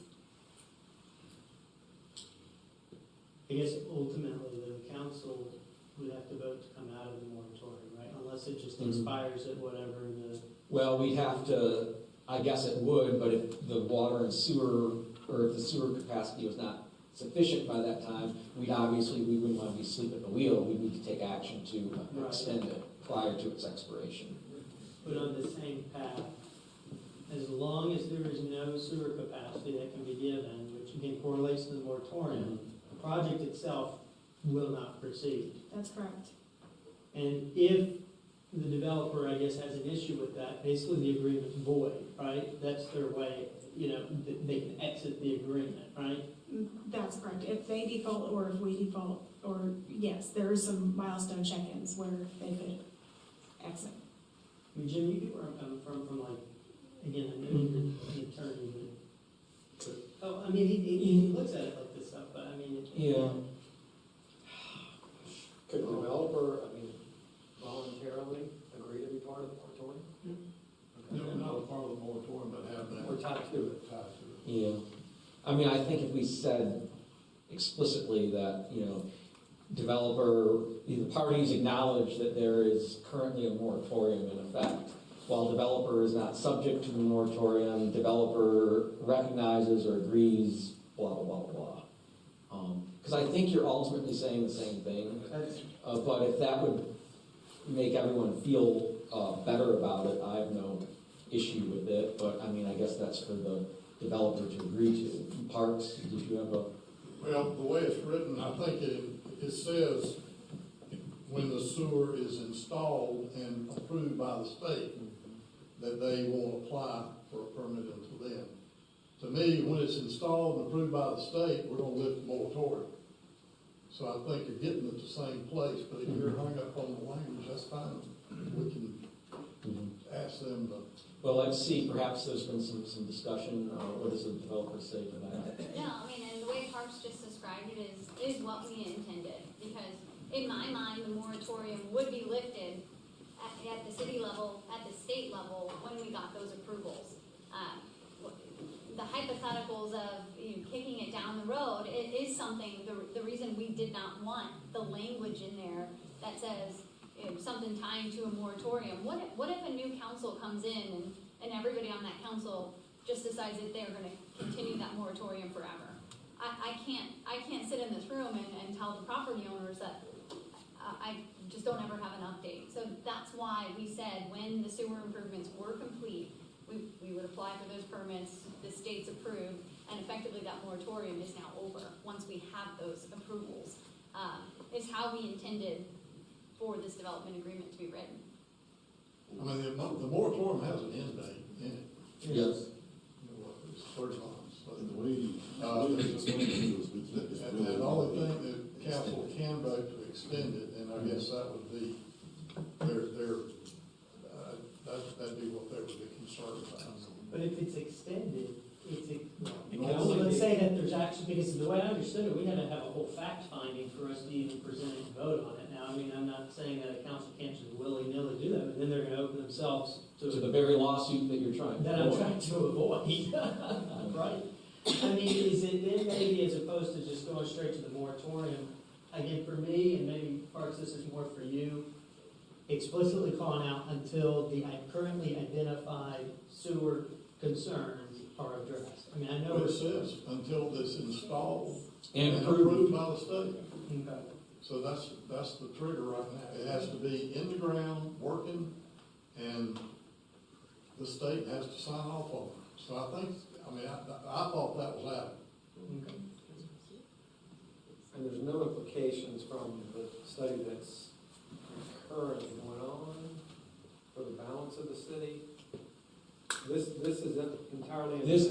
I guess ultimately the council would have to vote to come out of the moratorium, right? Unless it just expires at whatever the. Well, we'd have to, I guess it would, but if the water and sewer, or if the sewer capacity was not sufficient by that time, we wouldn't want to be asleep at the wheel. We'd need to take action to extend it prior to its expiration. But on the same path, as long as there is no sewer capacity that can be given, which again correlates to the moratorium, the project itself will not proceed. That's correct. And if the developer, I guess, has an issue with that, basically the agreement's void, right? That's their way, they can exit the agreement, right? That's correct. If they default or if we default, or yes, there are some milestone check-ins where they could exit. I mean, Jim, you get where I'm coming from like, again, I know you're an attorney, but, I mean, he looks at it like this stuff, but I mean. Yeah. Could the developer, voluntarily agree to be part of the moratorium? No, not a part of the moratorium, but have that. Or tied to it. Tied to it. Yeah. I mean, I think if we said explicitly that, developer, the parties acknowledge that there is currently a moratorium in effect. While developer is not subject to the moratorium, developer recognizes or agrees, blah, blah, blah, blah. Because I think you're ultimately saying the same thing, but if that would make everyone feel better about it, I have no issue with it, but I mean, I guess that's for the developer to agree to. Parks, did you have a? Well, the way it's written, I think it says when the sewer is installed and approved by the state, that they won't apply for a permit until then. To me, when it's installed and approved by the state, we're gonna lift the moratorium. So I think you're getting at the same place, but if you're hung up on the language, that's fine. We can ask them to. Well, let's see, perhaps there's been some discussion, what does the developer say to that? No, I mean, and the way Parks just described it is what we intended, because in my mind, the moratorium would be lifted at the city level, at the state level, when we got those approvals. The hypotheticals of kicking it down the road, it is something, the reason we did not want the language in there that says something tying to a moratorium. What if a new council comes in and everybody on that council just decides that they're gonna continue that moratorium forever? I can't sit in this room and tell the property owners that I just don't ever have an update. So that's why we said when the sewer improvements were complete, we would apply for those permits, the state's approved, and effectively that moratorium is now over once we have those approvals. Is how we intended for this development agreement to be written. I mean, the moratorium has an end date in it. Yes. It's 30 months. So And the way it's explained to me was, it's and really. the only thing that council can vote to extend it, and I guess that would be that'd be what they would be concerned about. But if it's extended, Because let's say that there's actually, because the way I understood it, we had to have a whole fact finding for us to even present it and vote on it. Now, I mean, I'm not saying that a council can't just willy-nilly do that, but then they're gonna open themselves To the very lawsuit that you're trying to that I'm avoid. trying to avoid, right? I mean, is it then maybe as opposed to just going straight to the moratorium, again, for me, and maybe Parks, this is more for you, explicitly calling out until the currently identified sewer concerns are addressed? I mean, I know But it says until it's installed And and approved. approved by the state. Okay. So that's the trigger right now. It has to be in the ground, working, and the state has to sign off on it. So I thought that was out. Okay. And there's no implications from the study that's currently going on for the balance of the city. This is entirely. This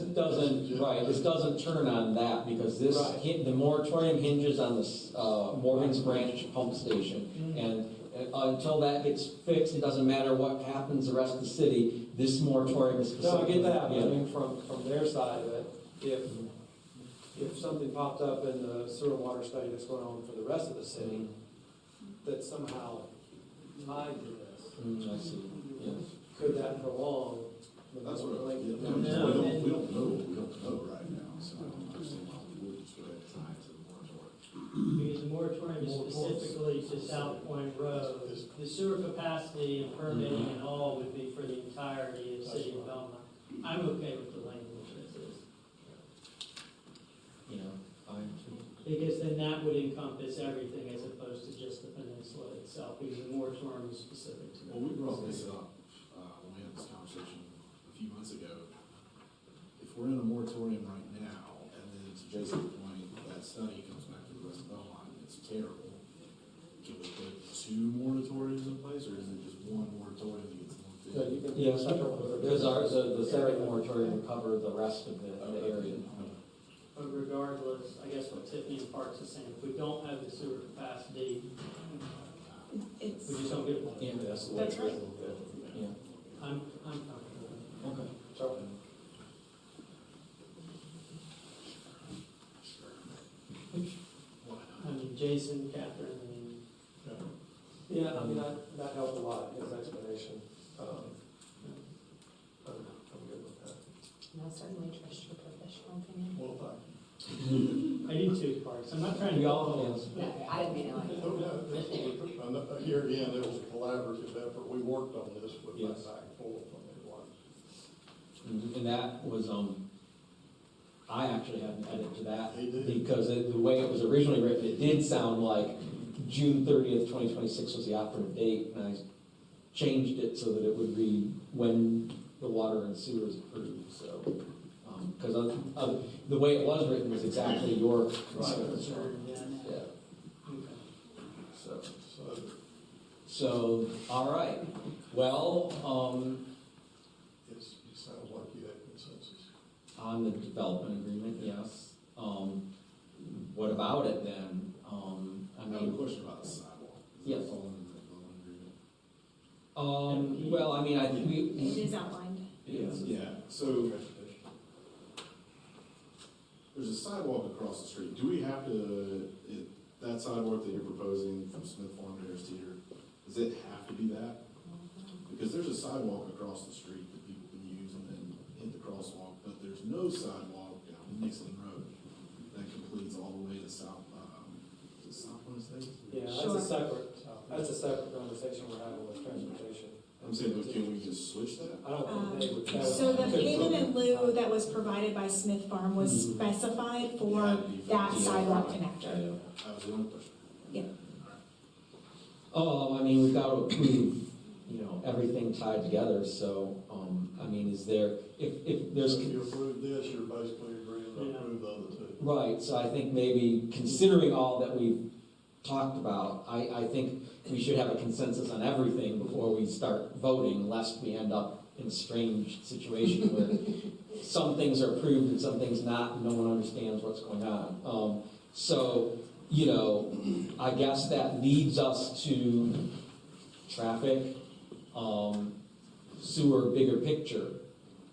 doesn't turn on that, because Right. the moratorium hinges on the Morgan's Branch pump station. Mm-hmm. And until that gets fixed, it doesn't matter what happens the rest of the city, this moratorium is No, I specific. get that, but I Yeah. mean, from their side of it, if something popped up in the sewer and water study that's going on for the rest of the city, that somehow tied to this, I see, yes. could that prolong? the That's what I was length getting of- at. We don't know what we don't know right now, so I don't understand why we wouldn't go ahead and tie it to the moratorium. Because the moratorium is specifically to South Point Road. The sewer capacity and permitting and all would be for the entirety of the city of Belmont. I'm okay with the language as is. Because then that would encompass everything as opposed to just the peninsula itself, because the moratorium is specific to that. Well, we brought this up, when we had this conversation a few months ago. If we're in a moratorium right now, and then to Jason's point, that study comes back to the rest of Belmont, and it's terrible, can we put two moratoriums in place, or is it just one moratorium that gets one thing? So you can. Yes, because the second moratorium would cover the rest of the area. But regardless, I guess what Tiffany and Parks is saying, if we don't have the sewer capacity, we just don't get one. Yeah, that's right. Yeah. I'm comfortable. Okay. Sorry. I mean, Jason, Catherine, I mean, Yeah, I mean, that helped a lot, his explanation. I'm good with that. And I certainly trust your professional opinion. Well, thank you. I do too, Parks. I'm not trying to. We all do. No, I didn't mean it like that. No, no, here again, it was a collaborative effort. We worked on this with Yes. back and forth on it. And that was, I actually had an edit to that, He did. because the way it was originally written, it did sound like June 30th, 2026 was the operative date, and I changed it so that it would read when the water and sewer is approved, so. Because the way it was written was exactly your concern. Yeah. So, all right. Well, It sounds like you had consensus. on the development agreement, yes. What about it then? I have a question about the sidewalk. Yes. Is that all in the development agreement? Well, I mean, I think we. It is outlined. Yeah, so there's a sidewalk across the street. Do we have to, that sidewalk that you're proposing from Smith Farm to Harris Teeter, does it have to be that? Because there's a sidewalk across the street that people can use and then hit the crosswalk, but there's no sidewalk down Nixon Road that completes all the way to South, is it Southland Estates? Yeah, Sure. that's a separate conversation we're having with transportation. I'm saying, but can we just switch that? I don't think they would. So the payment in lieu that was provided by Smith Farm was specified for that sidewalk connector. That was the only question. Yeah. I mean, we've got to approve, everything tied together, so, I mean, is there, if there's. So if you approve this, you're basically agreeing to approve the other two. Right, so I think maybe considering all that we've talked about, I think we should have a consensus on everything before we start voting, lest we end up in a strange situation where some things are approved and some things not, and no one understands what's going on. I guess that leads us to traffic, sewer, bigger picture.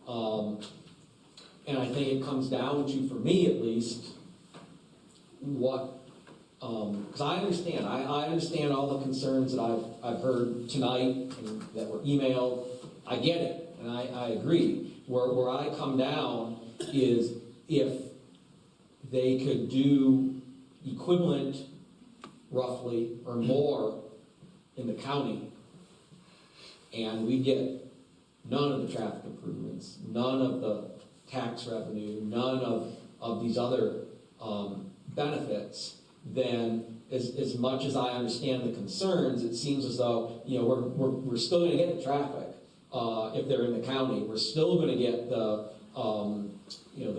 And I think it comes down to, for me at least, what, because I understand all the concerns that I've heard tonight and that were emailed. I get it, and I agree. Where I come down is if they could do equivalent, roughly, or more in the county, and we get none of the traffic improvements, none of the tax revenue, none of these other benefits, then as much as I understand the concerns, it seems as though, we're still gonna get the traffic, if they're in the county. We're still gonna get the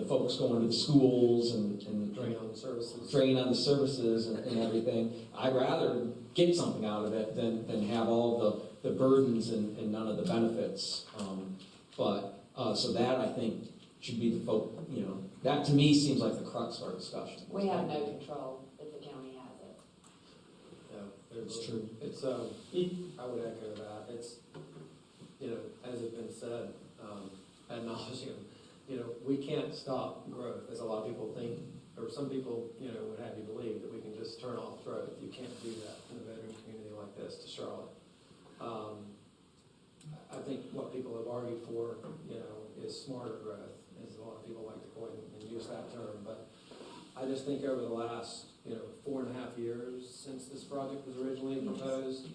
folks going to the schools and Drain on the services. drain on the services and everything. I'd rather get something out of it than have all the burdens and none of the benefits. So that, I think, should be that to me seems like the crux of our discussion. We have no control if the county has it. Yeah, It's true. It's, I would echo that. It's, as has been said, ad nauseum, we can't stop growth, as a lot of people think, or some people, would have you believe that we can just turn off growth. You can't do that in a veteran community like this to Charlotte. I think what people have argued for, is smarter growth, as a lot of people like to go ahead and use that term. But I just think over the last, 4.5 years since this project was originally proposed,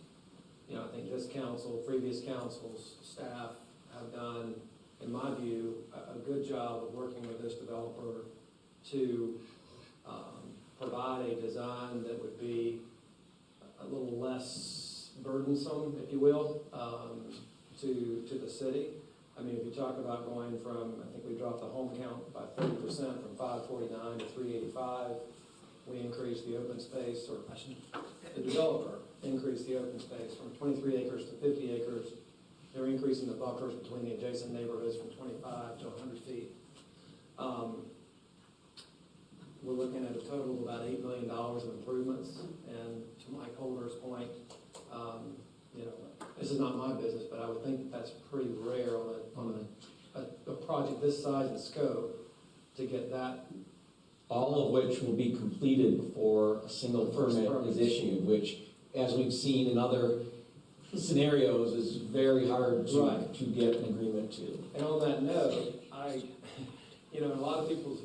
I think this council, previous councils, staff have done, in my view, a good job of working with this developer to provide a design that would be a little less burdensome, if you will, to the city. I mean, if you talk about going from, I think we dropped the home count by 30% from 549 to 385. We increased the open space, or the developer increased the open space from 23 acres to 50 acres. They're increasing the buffers between the adjacent neighborhoods from 25 to 100 feet. We're looking at a total of about $8 million of improvements. And to Mike Holder's point, this is not my business, but I would think that's pretty rare on a project this size and scope to get that. All of which will be completed before a single permit is issued, which, as we've seen in other scenarios, is very hard to get an agreement to. And on that note, a lot of people's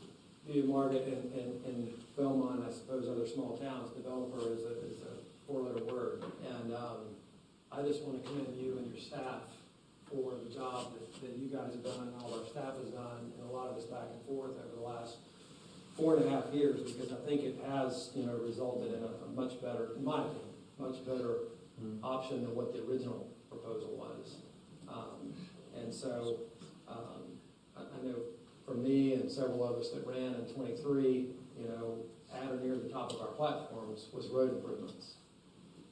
view Margaret in Belmont, I suppose other small towns, developer is a four-letter word. And I just want to commend you and your staff for the job that you guys have done, and all our staff has done, and a lot of this back and forth over the last 4.5 years, because I think it has, resulted in a much better, in my opinion, much better option than what the original proposal was. And so I know for me and several of us that ran in '23, at or near the top of our platforms was road improvements.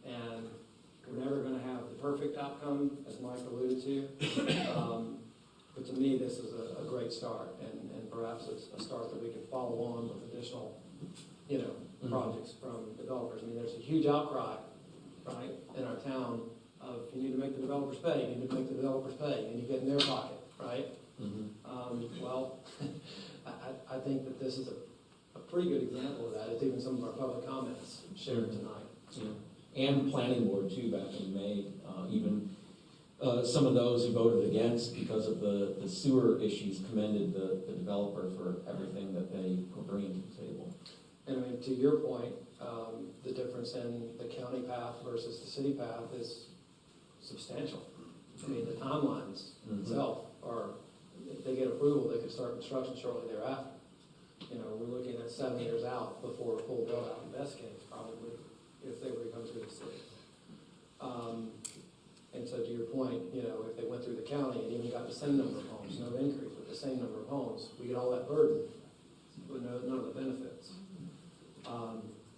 And we're never going to have the perfect outcome, as Mike alluded to. But to me, this is a great start, and perhaps it's a start that we can follow on with additional, projects from developers. I mean, there's a huge outcry, right, in our town of you need to make the developers pay, you need to make the developers pay, and you get in their pocket, right? Well, I think that this is a pretty good example of that. It's even some of our public comments shared tonight. Yeah. And planning board too, back in May, even some of those who voted against because of the sewer issues commended the developer for everything that they were bringing to the table. And I mean, to your point, the difference in the county path versus the city path is substantial. I mean, the timelines itself are, if they get approval, they could start construction shortly thereafter. We're looking at 7 years out before a full build out in best case, probably, if they were to come through the city. And so to your point, if they went through the county and even got the same number of homes, no increase, with the same number of homes, we get all that burden, but none of the benefits.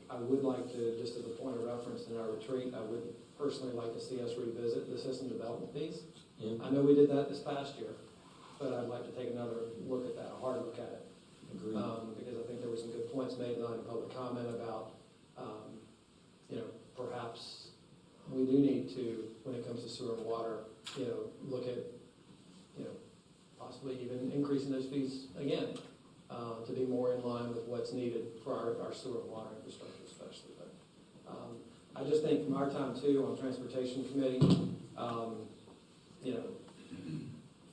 I would like to, just as a point of reference in our retreat, I would personally like to see us revisit the system development piece. Yeah. I know we did that this past year, but I'd like to take another look at that, a hard look at it. Agreed. Because I think there were some good points made tonight in public comment about, perhaps we do need to, when it comes to sewer and water, look at, possibly even increasing those fees again, to be more in line with what's needed for our sewer and water infrastructure especially. But I just think from our time too on Transportation Committee,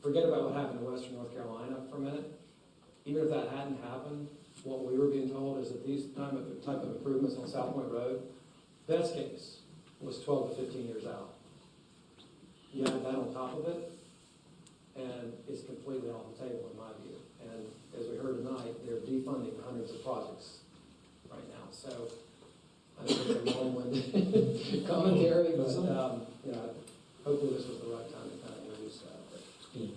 forget about what happened in Western North Carolina for a minute. Even if that hadn't happened, what we were being told is that these type of improvements on South Point Road, best case was 12 to 15 years out. You add that on top of it, and it's completely off the table in my view. And as we heard tonight, they're defunding hundreds of projects right now. So I think it's a long-winded commentary, but hopefully this was the right time to kind of introduce that. Yeah.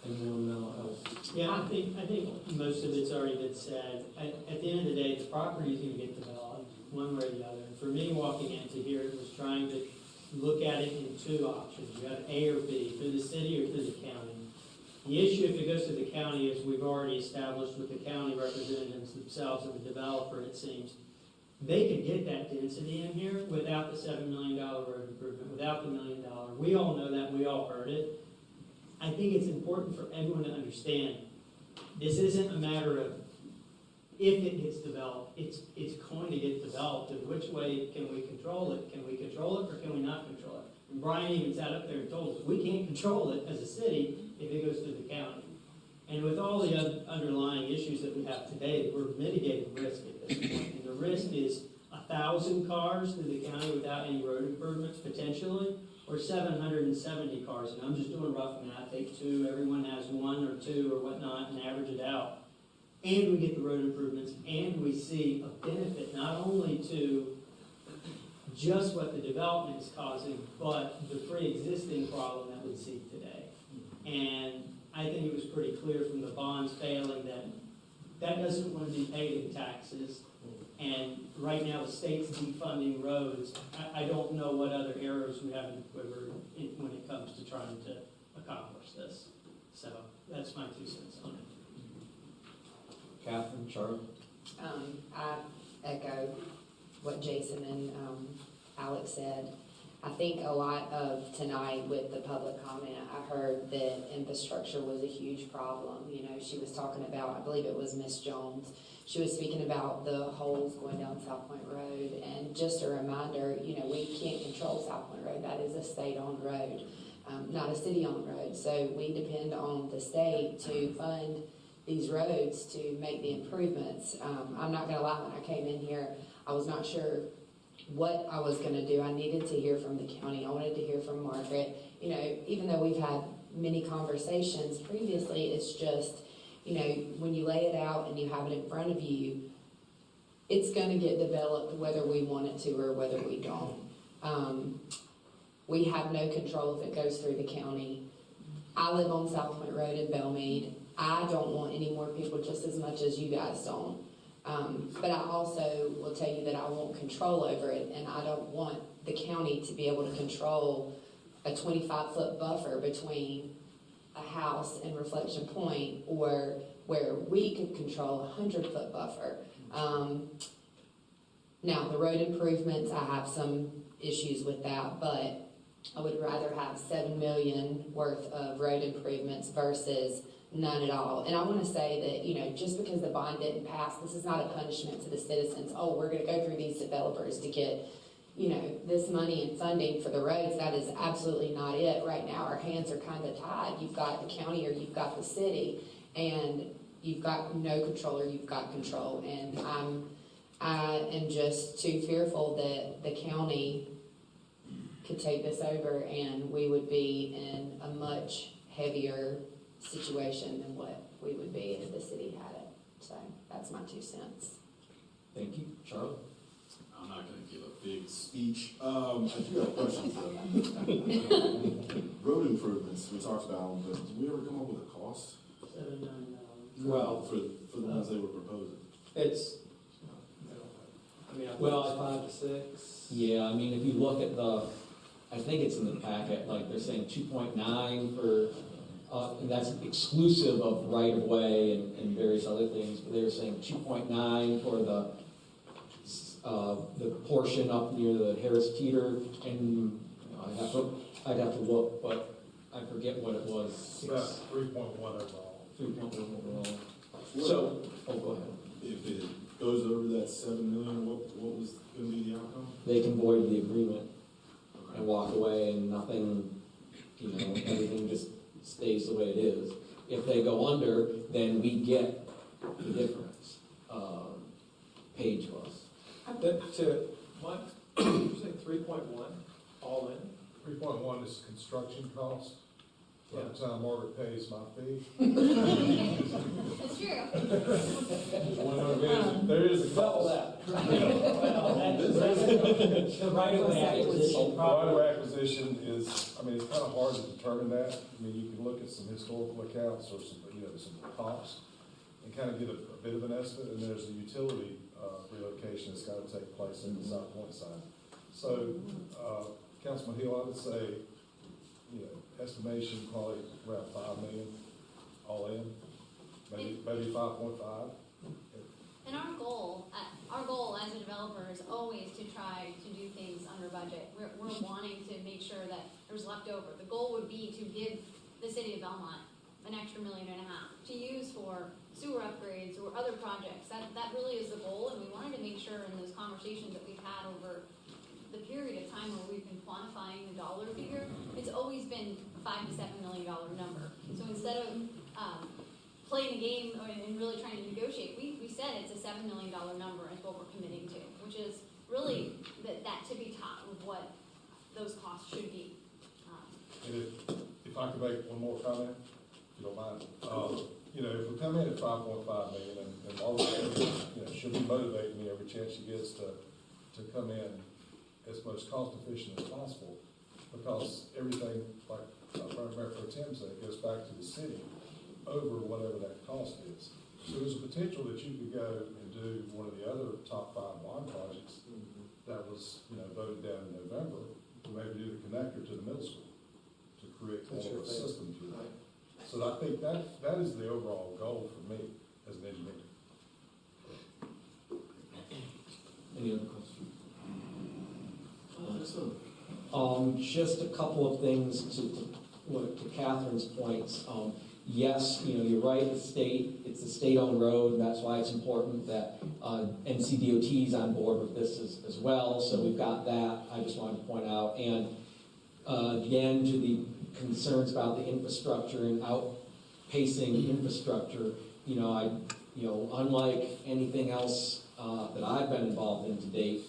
Anyone else? Yeah, I think most of it's already been said. At the end of the day, the property is going to get developed one way or the other. And for me, walking into here, it was trying to look at it in two options. You have A or B, through the city or through the county. The issue, if it goes to the county, is we've already established with the county representatives themselves and the developer, it seems, they could get that density in here without the $7 million road improvement, without the $1 million. We all know that. We all heard it. I think it's important for everyone to understand this isn't a matter of if it gets developed. It's going to get developed. And which way can we control it? Can we control it or can we not control it? And Brian even sat up there and told us we can't control it as a city if it goes through the county. And with all the underlying issues that we have today, we're mitigating risk at this point. And the risk is 1,000 cars through the county without any road improvements potentially, or 770 cars. And I'm just doing rough math. Take two, everyone has one or two or whatnot, and average it out. And we get the road improvements, and we see a benefit not only to just what the development is causing, but the pre-existing problem that we see today. And I think it was pretty clear from the bonds failing that that doesn't want to be paid in taxes. And right now the state's defunding roads. I don't know what other arrows we have in the quiver when it comes to trying to accomplish this. So that's my 2 cents on it. Catherine, Charlie? I echo what Jason and Alex said. I think a lot of tonight with the public comment, I heard that infrastructure was a huge problem. She was talking about, I believe it was Miss Jones, she was speaking about the holes going down South Point Road. And just a reminder, we can't control South Point Road. That is a state-owned road, not a city-owned road. So we depend on the state to fund these roads to make the improvements. I'm not gonna lie, when I came in here, I was not sure what I was gonna do. I needed to hear from the county. I wanted to hear from Margaret. You know, even though we've had many conversations previously, it's just, you know, when you lay it out and you have it in front of you, it's gonna get developed whether we want it to or whether we don't. We have no control if it goes through the county. I live on South Point Road in Belmead. I don't want any more people just as much as you guys don't. But I also will tell you that I want control over it, and I don't want the county to be able to control a 25-foot buffer between a house and Reflection Point, or where we could control a 100-foot buffer. Now, the road improvements, I have some issues with that, but I would rather have $7 million worth of road improvements versus none at all. And I want to say that, you know, just because the bond didn't pass, this is not a punishment to the citizens. Oh, we're going to go through these developers to get, you know, this money and funding for the roads. That is absolutely not it. Right now, our hands are kind of tied. You've got the county or you've got the city, and you've got no control or you've got control. And I am just too fearful that the county could take this over and we would be in a much heavier situation than what we would be if the city had it. So that's my 2 cents. Thank you. Charlie? I'm not gonna give a big speech. I do have questions though. Road improvements, we talked about them, but did we ever come up with a cost? Well, For the ones they were proposing? It's, I mean, I think Well, it's 5 to 6. Yeah, I mean, if you look at I think it's in the packet, like they're saying 2.9 for, and that's exclusive of right-of-way and various other things, but they're saying 2.9 for the portion up near the Harris Teeter, and I'd have to look, but I forget what it was. About 3.1 overall. 3.1 overall. So, go ahead. If it goes over that 7 million, what was gonna be the outcome? They can void the agreement and walk away, and nothing, you know, everything just stays the way it is. If they go under, then we get the difference paid to us. What, you say 3.1 all in? 3.1 is construction cost. By the time Margaret pays my fee. That's true. There is a Double cost. that. The right-of-way acquisition. Right-of-way acquisition is, I mean, it's kind of hard to determine that. I mean, you can look at some historical accounts or some, you know, some comps and kind of get a bit of an estimate, and there's a utility relocation that's got to take place in the South Point side. So, Councilman Hill, I would say, you know, estimation probably around 5 million all in, maybe 5.5. And our goal as a developer is always to try to do things under budget. We're wanting to make sure that there's left over. The goal would be to give the city of Belmont an extra $1.5 million to use for sewer upgrades or other projects. That really is the goal, and we wanted to make sure in those conversations that we've had over the period of time where we've been quantifying the dollar figure, it's always been a $5 to $7 million number. So instead of playing a game and really trying to negotiate, we said it's a $7 million number is what we're committing to, which is really that tippy top of what those costs should be. And if I could make one more comment, if you don't mind. You know, if we come in at 5.5 million, and Margaret, you know, she'll be motivating me every chance she gets to come in as most cost efficient as possible, because everything, like Mayor Pro Tem said, goes back to the city over whatever that cost is. So there's a potential that you could go and do one of the other top 5 bond projects that was, you know, voted down in November, to maybe do the connector to the middle school to create more of a system to that. So I think that is the overall goal for me as an engineer. Any other questions? Just a couple of things to Catherine's points. Yes, you know, you're right, it's a state-owned road, and that's why it's important that NCDOT is on board with this as well, so we've got that, I just wanted to point out. And again, to the concerns about the infrastructure and outpacing infrastructure, unlike anything else that I've been involved in to date,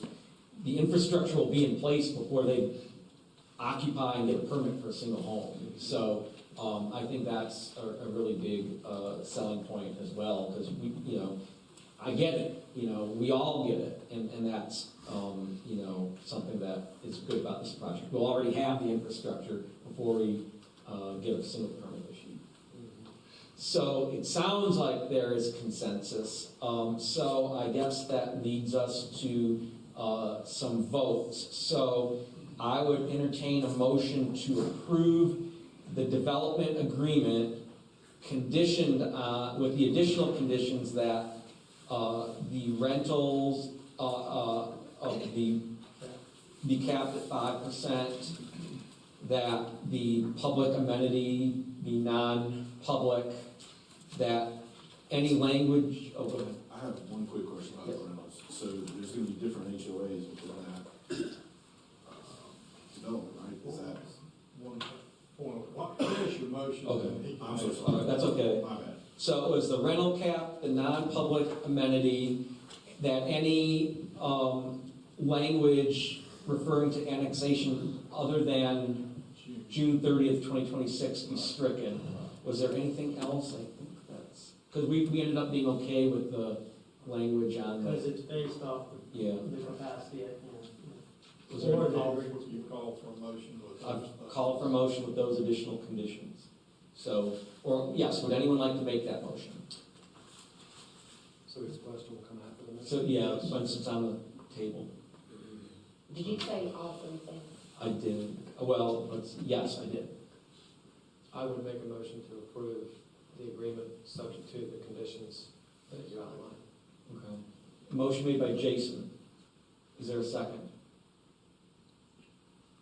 the infrastructure will be in place before they occupy and get a permit for a single home. So I think that's a really big selling point as well, because I get it, we all get it, and that's, something that is good about this project. We'll already have the infrastructure before we get a single permit issued. So it sounds like there is consensus, so I guess that leads us to some votes. So I would entertain a motion to approve the development agreement conditioned with the additional conditions that the rentals be capped at 5%, that the public amenity be non-public, that any language. Oh, go ahead. I have one quick question about the rentals. So there's going to be different HOAs within that development, right? Is that One point, finish your motion. Okay. and he can I'm so make- sorry. All right, that's okay. My bad. So it was the rental cap, the non-public amenity, that any language referring to annexation other than June 30th, 2026 be stricken. Was there anything else? I think that's, because we ended up being okay with the language on Because the, it's based off yeah. the capacity at hand. Was there Or anything- you call for a motion with. I've called for a motion with those additional conditions. So, or yes, would anyone like to make that motion? So his question will come after the next. So, yeah, once it's on the table. Did you say all three things? I did. Well, yes, I did. I would make a motion to approve the agreement subject to the conditions that you outlined. Okay. Motion made by Jason. Is there a second?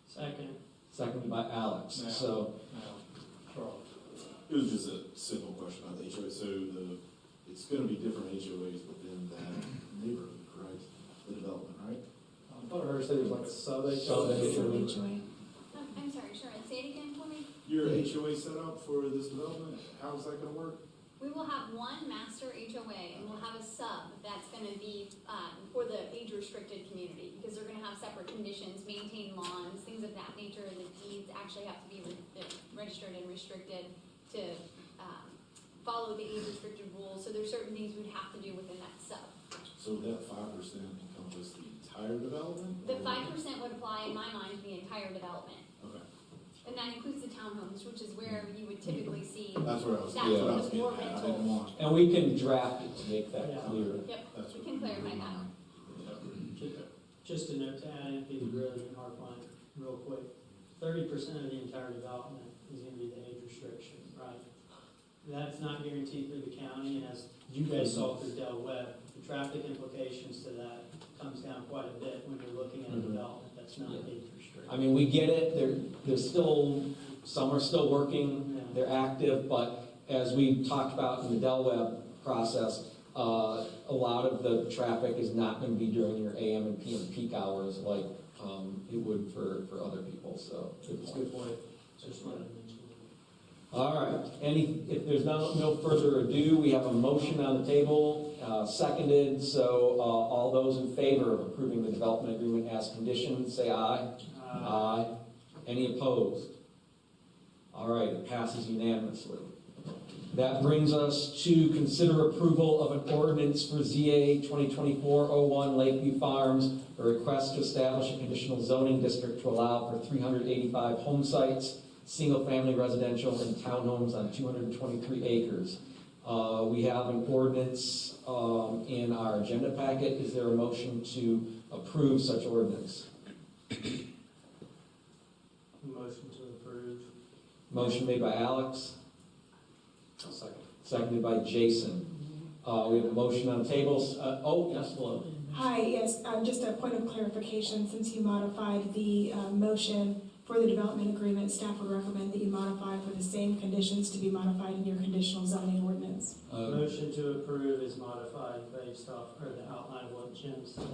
Second. Seconded by Alex. Now. So, Charles. It was just a simple question about the HOA. So it's going to be different HOAs within that neighborhood, correct? The development, right? I thought I heard say there's like a sub-HOA. Sub-HOA. I'm sorry, Sharon, say it again for me. Your HOA set up for this development, how's that going to work? We will have one master HOA, and we'll have a sub that's gonna be, for the age-restricted community, because they're gonna have separate conditions, maintain lawns, things of that nature, and the deeds actually have to be registered and restricted to, follow the age-restricted rules, so there's certain things we'd have to do within that sub. So that 5% encompasses the entire development? The or- 5% would apply, in my mind, to the entire development. Okay. And that includes the townhomes, which is where you would typically see. That's where I was, That's that's what I where was the more getting at. I rentals. didn't want. and we can draft it to make that Yeah. clear. Yep, That's we what- can clarify that. Just a note to add, if you really harp on it real quick, 30% of the entire development is gonna be the age restriction, right? That's not guaranteed through the county, and as you guys saw through Del Webb, the traffic implications to that comes down quite a bit when you're looking at a Mhm. development that's not Yeah. age restricted. I mean, we get it. There's still, some are still working. Yeah. They're active, but as we talked about in the Del Webb process, a lot of the traffic is not going to be during your AM and PM peak hours like it would for other people, so. That's a good point. Just wanted to mention that. All right, if there's no further ado, we have a motion on the table, seconded, so all those in favor of approving the development agreement as conditioned, say aye. Aye. Any opposed? All right, it passes unanimously. That brings us to consider approval of an ordinance for ZA 2024-01 Lakeview Farms, a request to establish a conditional zoning district to allow for 385 home sites, single-family residential, and townhomes on 223 acres. We have an ordinance in our agenda packet. Is there a motion to approve such ordinance? Motion to approve. Motion made by Alex, I'll second. seconded by Jason. We have a motion on the table. Yes, hello. Hi, yes, just a point of clarification, since you modified the motion for the development agreement, staff would recommend that you modify for the same conditions to be modified in your conditional zoning ordinance. Motion to approve is modified based off, or the outline of what Jim said.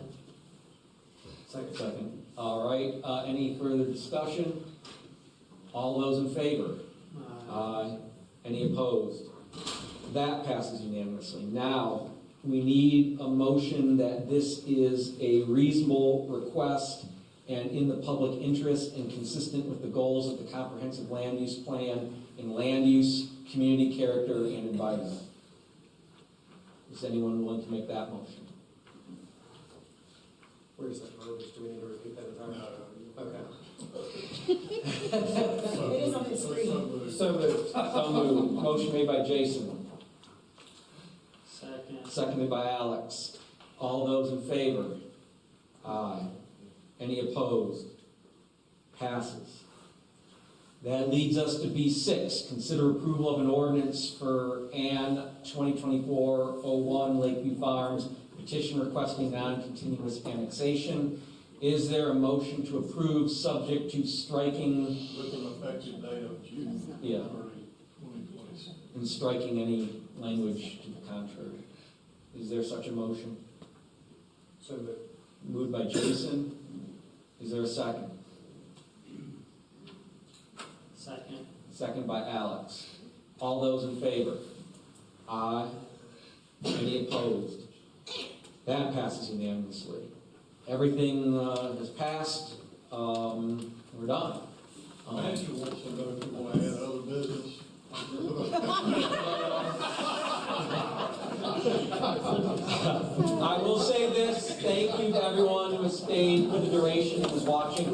Second. All right, any further discussion? All those in favor? Aye. Any opposed? That passes unanimously. Now, we need a motion that this is a reasonable request and in the public interest and consistent with the goals of the comprehensive land use plan in land use, community character, and environment. Is anyone willing to make that motion? Where is that verbiage? Do we need to repeat that entire? Okay. It is on the screen. So moved. So moved. Motion made by Jason, Second. seconded by Alex. All those in favor? Aye. Any opposed? Passes. That leads us to B6, consider approval of an ordinance for Ann 2024-01 Lakeview Farms, petition requesting non-continuous annexation. Is there a motion to approve subject to striking? With an effective date of June Yeah. 2026. And striking any language to the contrary. Is there such a motion? So moved. Moved by Jason. Is there a second? Second. Second by Alex. All those in favor? Aye. Any opposed? That passes unanimously. Everything has passed. We're done. Manager wants to know if you want to add other business. I will say this, thank you to everyone who has stayed for the duration and was watching.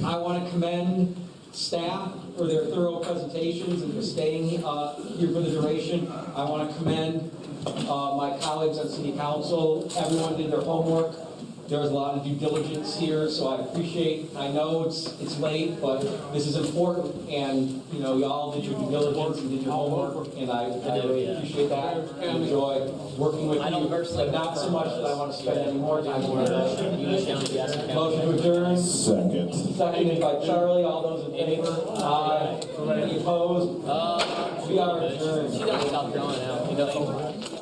I want to commend staff for their thorough presentations and for staying here for the duration. I want to commend my colleagues on City Council. Everyone did their homework. There was a lot of due diligence here, so I appreciate, I know it's late, but this is important, and, you know, y'all did your due diligence and did your homework, and I really appreciate that. I enjoy working with you, but not so much that I want to spend any more time with you. Motion to adjourn. Second. Seconded by Charlie. All those in favor? Aye. Any opposed? We are adjourned. She doesn't stop drawing out.